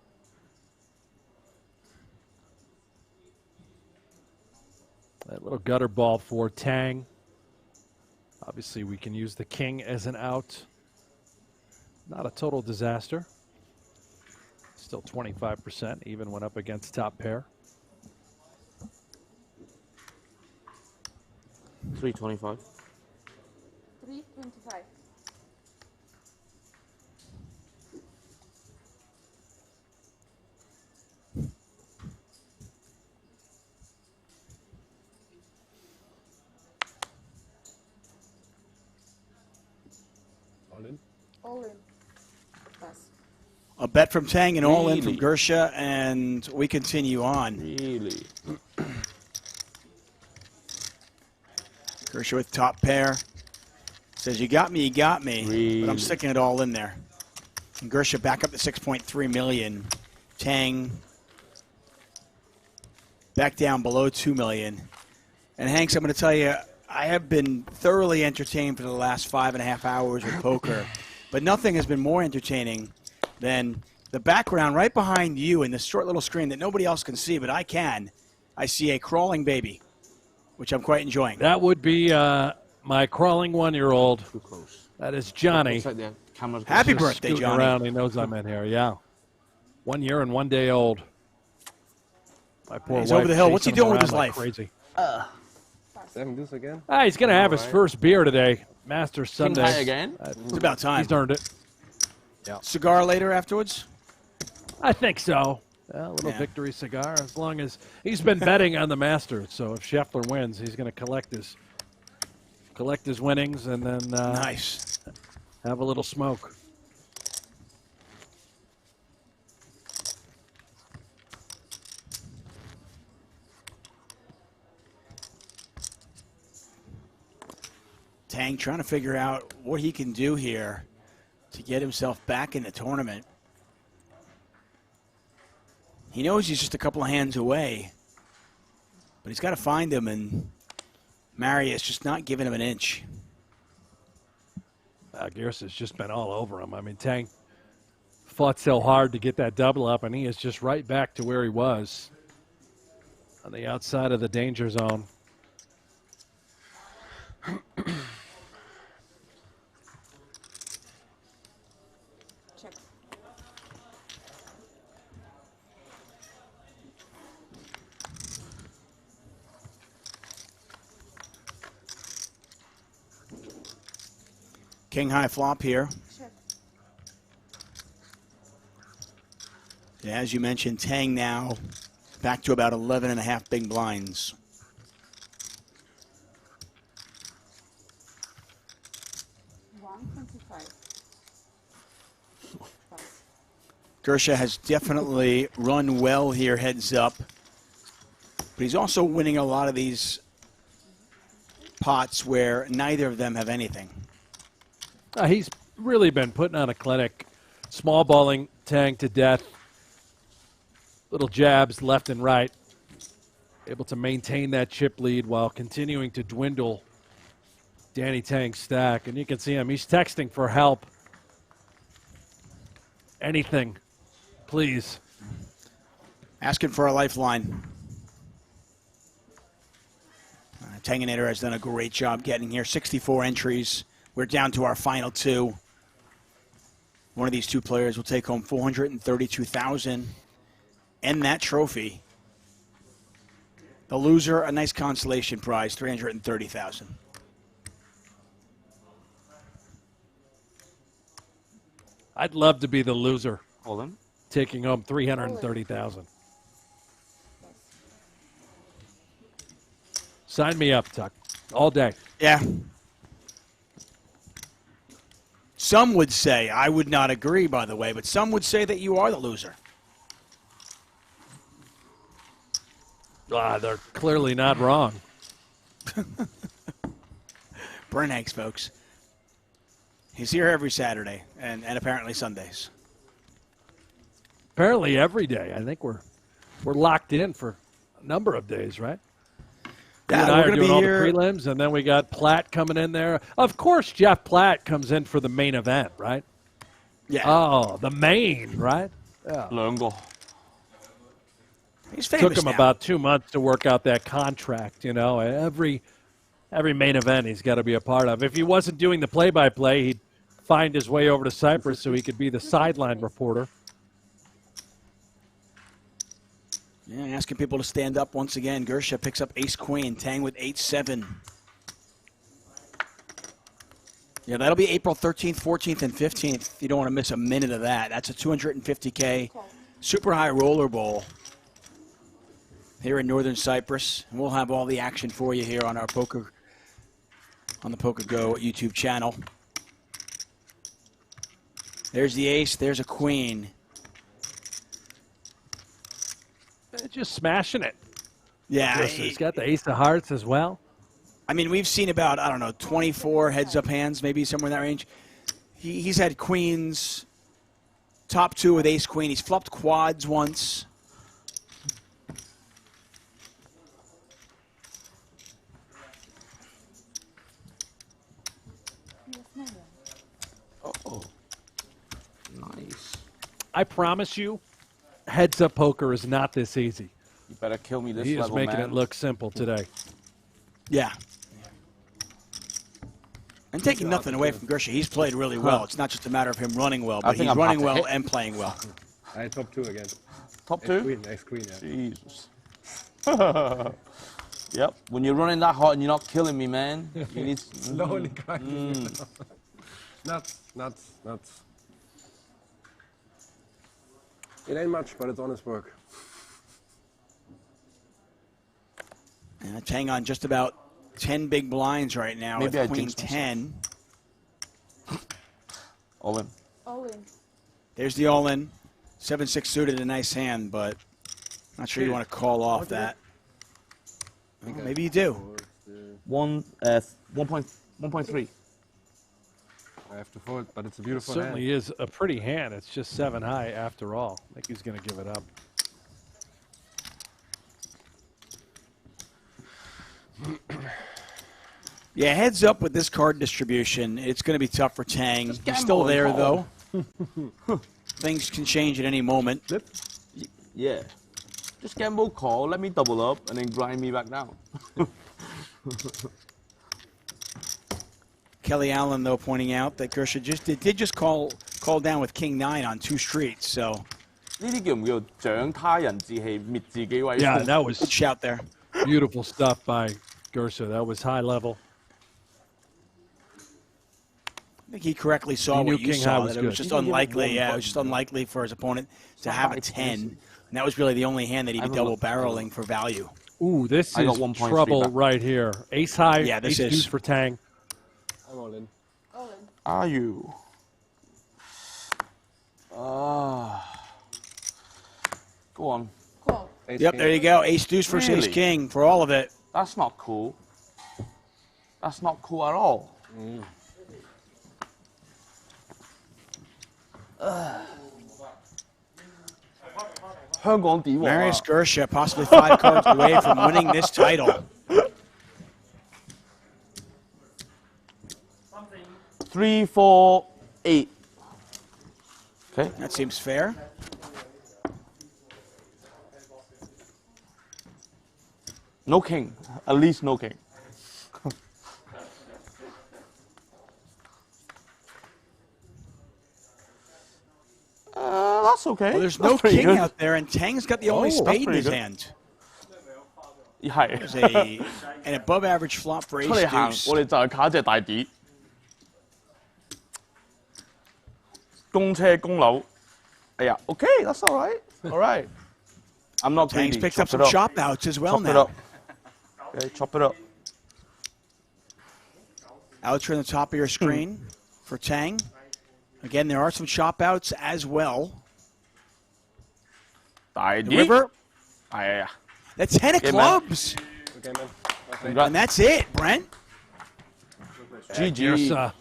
S2: gutter ball for Tang. Obviously, we can use the king as an out. Not a total disaster. Still 25%, even when up against top pair.
S11: 325.
S5: 325.
S6: All in?
S5: All in. Pass.
S1: A bet from Tang and all in from Gierse, and we continue on.
S11: Really?
S1: Gierse with top pair. Says, you got me, but I'm
S11: Really?
S1: sticking it all in there. And Gierse back up to 6.3 million. Tang back down below 2 million. And Hanks, I'm going to tell you, I have been thoroughly entertained for the last 5.5 hours with poker, but nothing has been more entertaining than the background right behind you in this short little screen that nobody else can see, but I can. I see a crawling baby, which I'm quite enjoying.
S2: That would be my crawling 1-year-old.
S11: Too close.
S2: That is Johnny.
S11: Looks like the camera's
S1: Happy
S2: Just
S1: birthday,
S2: scooting
S1: Johnny.
S2: around. He knows I'm in here, yeah. 1 year and 1 day old. My poor
S1: He's
S2: wife
S1: over the hill. What's he
S2: chasing him
S1: doing with his
S2: around like
S1: life?
S2: Crazy.
S6: 7 deuce again?
S2: He's going to have his
S6: Alright.
S2: first beer today. Masters
S11: King
S2: Sunday.
S11: high again?
S1: It's about time.
S2: He's earned it. Yeah.
S1: Cigar later afterwards?
S2: I think so. A little
S1: Yeah.
S2: victory cigar, as long as he's been betting on the Masters. So if Scheffler wins, he's going to collect his winnings and then
S1: Nice.
S2: have a little smoke.
S1: Tang trying to figure out what he can do here to get himself back in the tournament. He knows he's just a couple of hands away, but he's got to find him, and Marius just not giving him an inch.
S2: Gierse has just been all over him. I mean, Tang fought so hard to get that double up, and he is just right back to where he was on the outside of the danger zone.
S5: Check.
S1: King high flop here.
S5: Check.
S1: And as you mentioned, Tang now back to about 11.5 big blinds. Gierse has definitely run well here, heads up. But he's also winning a lot of these pots where neither of them have anything.
S2: He's really been putting on a clinic, small balling Tang to death, little jabs left and right, able to maintain that chip lead while continuing to dwindle Danny Tang's stack. And you can see him, he's texting for help. Anything, please.
S1: Asking for a lifeline. Tanginator has done a great job getting here. 64 entries. We're down to our final 2. One of these 2 players will take home $432,000 and that trophy. The loser, a nice consolation prize, $330,000.
S2: I'd love to be the loser.
S11: Hold on.
S2: Taking home $330,000. Sign me up, Tuck. All day.
S1: Yeah. Some would say, I would not agree, by the way, but some would say that you are the loser.
S2: They're clearly not wrong.
S1: Brent Hanks, folks. He's here every Saturday and apparently Sundays.
S2: Apparently every day. I think we're locked in for a number of days, right?
S1: Yeah,
S2: you and I
S1: we're
S2: are
S1: gonna
S2: doing
S1: be
S2: all
S1: here.
S2: the prelims, and then we got Platt coming in there. Of course, Jeff Platt comes in for the main event, right?
S1: Yeah.
S2: Oh, the main, right? Yeah.
S11: Lungo.
S1: He's famous
S2: Took him
S1: now.
S2: about 2 months to work out that contract. You know, every main event he's got to be a part of. If he wasn't doing the play-by-play, he'd find his way over to Cyprus so he could be the sideline reporter.
S1: Yeah, asking people to stand up once again. Gierse picks up ace-queen. Tang with 8-7. Yeah, that'll be April 13th, 14th, and 15th. You don't want to miss a minute of that. That's a $250K super high roller bowl here in Northern Cyprus. And we'll have all the action for you here on our the PokerGO YouTube channel. There's the ace. There's a queen.
S2: Just smashing it.
S1: Yeah.
S2: He's got the ace of hearts as well.
S1: I mean, we've seen about, I don't know, 24 heads-up hands, maybe somewhere in that range. He's had queens, top two with ace-queen. He's flopped quads once.
S11: Oh, nice.
S2: I promise you, heads-up poker is not this easy.
S11: You better kill me this
S2: He is
S11: level,
S2: making
S11: man.
S2: it look simple today.
S1: Yeah. And taking nothing away from Gierse, he's played really well. It's not just a matter of him running well, but he's running well and playing well.
S6: I top two again.
S11: Top two?
S6: Queen, queen, yeah.
S11: Jesus. Yep. When you're running that hot and you're not killing me, man, you need
S6: slowly grinding. Nuts. It ain't much, but it's honest work.
S1: And Tang on just about 10 big blinds right now
S11: Maybe
S1: with
S11: I
S1: queen
S11: jinxed
S1: 10.
S11: All in.
S5: All in.
S1: There's the all-in. 7-6 suited, a nice hand, but not sure you want to call off that. Okay. Maybe you do.
S11: 1.3.
S6: I have to fold, but it's a beautiful
S2: Certainly
S6: hand.
S2: is a pretty hand. It's just 7 high after all. I think he's going to give it up.
S1: Yeah, heads up with this card distribution. It's going to be tough for Tang. He's still there, though. Things can change at any moment.
S11: Yeah. Just gamble call, let me double up, and then grind me back down.
S1: Kelly Allen, though, pointing out that Gierse did just call down with King 9 on 2 streets, so.
S11: Yeah,
S2: that was
S1: good shout there.
S2: Beautiful stuff by Gierse. That was high level.
S1: I think he correctly saw
S2: He knew
S1: what you
S2: King
S1: saw,
S2: High was
S1: that it was
S2: good.
S1: just unlikely. Yeah, it was just unlikely for his opponent to have a 10. And that was really the only hand that he'd be double-barreling for value.
S2: Ooh, this
S11: I got
S2: is
S11: 1.3
S2: trouble
S11: back.
S2: right here. Ace high,
S1: Yeah, this
S2: ace
S1: is.
S2: deuce for Tang.
S6: I'm all in.
S5: All in.
S11: Are you? Go on.
S5: Call.
S1: Yep, there you go. Ace deuce versus
S11: Really?
S1: ace king for all of it.
S11: That's not cool. That's not cool at all.
S1: Marius Gierse possibly 5 cards away from winning this title.
S11: 3, 4, 8. Okay.
S1: That seems fair.
S11: No king. At least no king. That's okay.
S1: Well, there's
S11: That's
S1: no
S11: pretty
S1: king
S11: good.
S1: out there, and Tang's got the only
S11: Oh, that's
S1: spade in
S11: pretty
S1: his
S11: good.
S1: hand.
S11: There's
S1: An above-average flop for ace
S11: 出嚟行，
S1: deuce.
S11: 我哋就係靠一隻大碟，公車公樓。哎呀 ，OK, that's all right, all right. I'm not
S1: Tang's
S11: greedy.
S1: picked up
S11: Chop
S1: some
S11: it up.
S1: chop outs as well
S11: Chop it
S1: now.
S11: up. Okay, chop it up.
S1: Outs are on the top of your screen for Tang. Again, there are some chop outs as well.
S11: 大
S1: The
S11: 碟。
S1: river,
S11: 係啊。
S1: the 10 of
S11: Okay, man.
S1: clubs.
S6: Okay, man.
S11: Congrats.
S1: And that's it, Brent.
S2: Gierse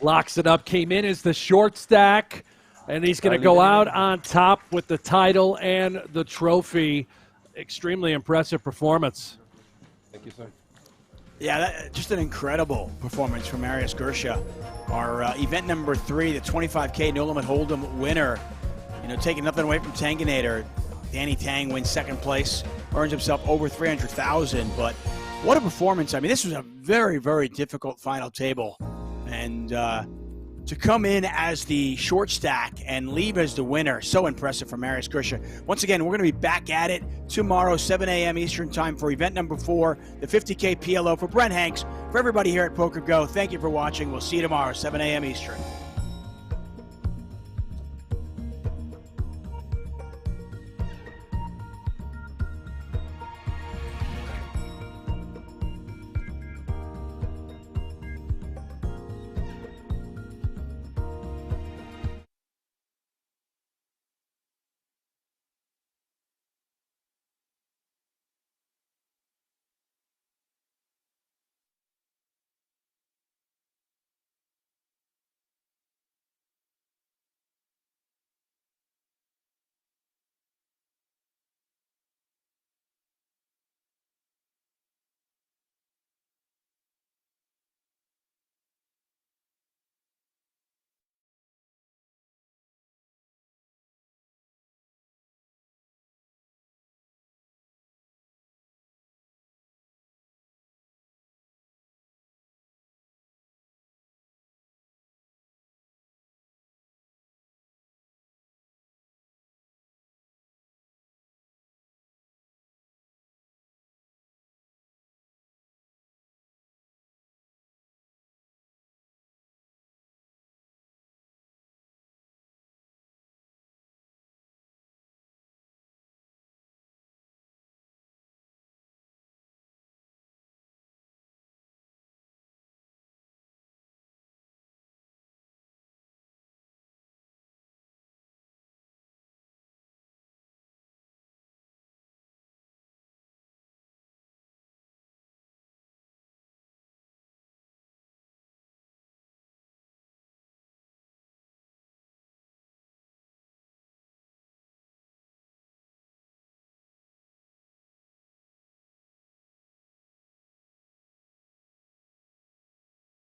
S2: locks it up. Came in as the short stack, and he's going to go out on top with the title and the trophy. Extremely impressive performance.
S6: Thank you, sir.
S1: Yeah, just an incredible performance from Marius Gierse. Our event number 3, the 25K No Limit Hold'em winner. You know, taking nothing away from Tanganator. Danny Tang wins second place, earns himself over $300,000. But what a performance. I mean, this was a very, very difficult final table. And to come in as the short stack and leave as the winner, so impressive for Marius Gierse. Once again, we're going to be back at it tomorrow, 7 a.m. Eastern time for event number 4, the 50K PLO. For Brent Hanks, for everybody here at PokerGO, thank you for watching. We'll see you tomorrow, 7 a.m. Eastern.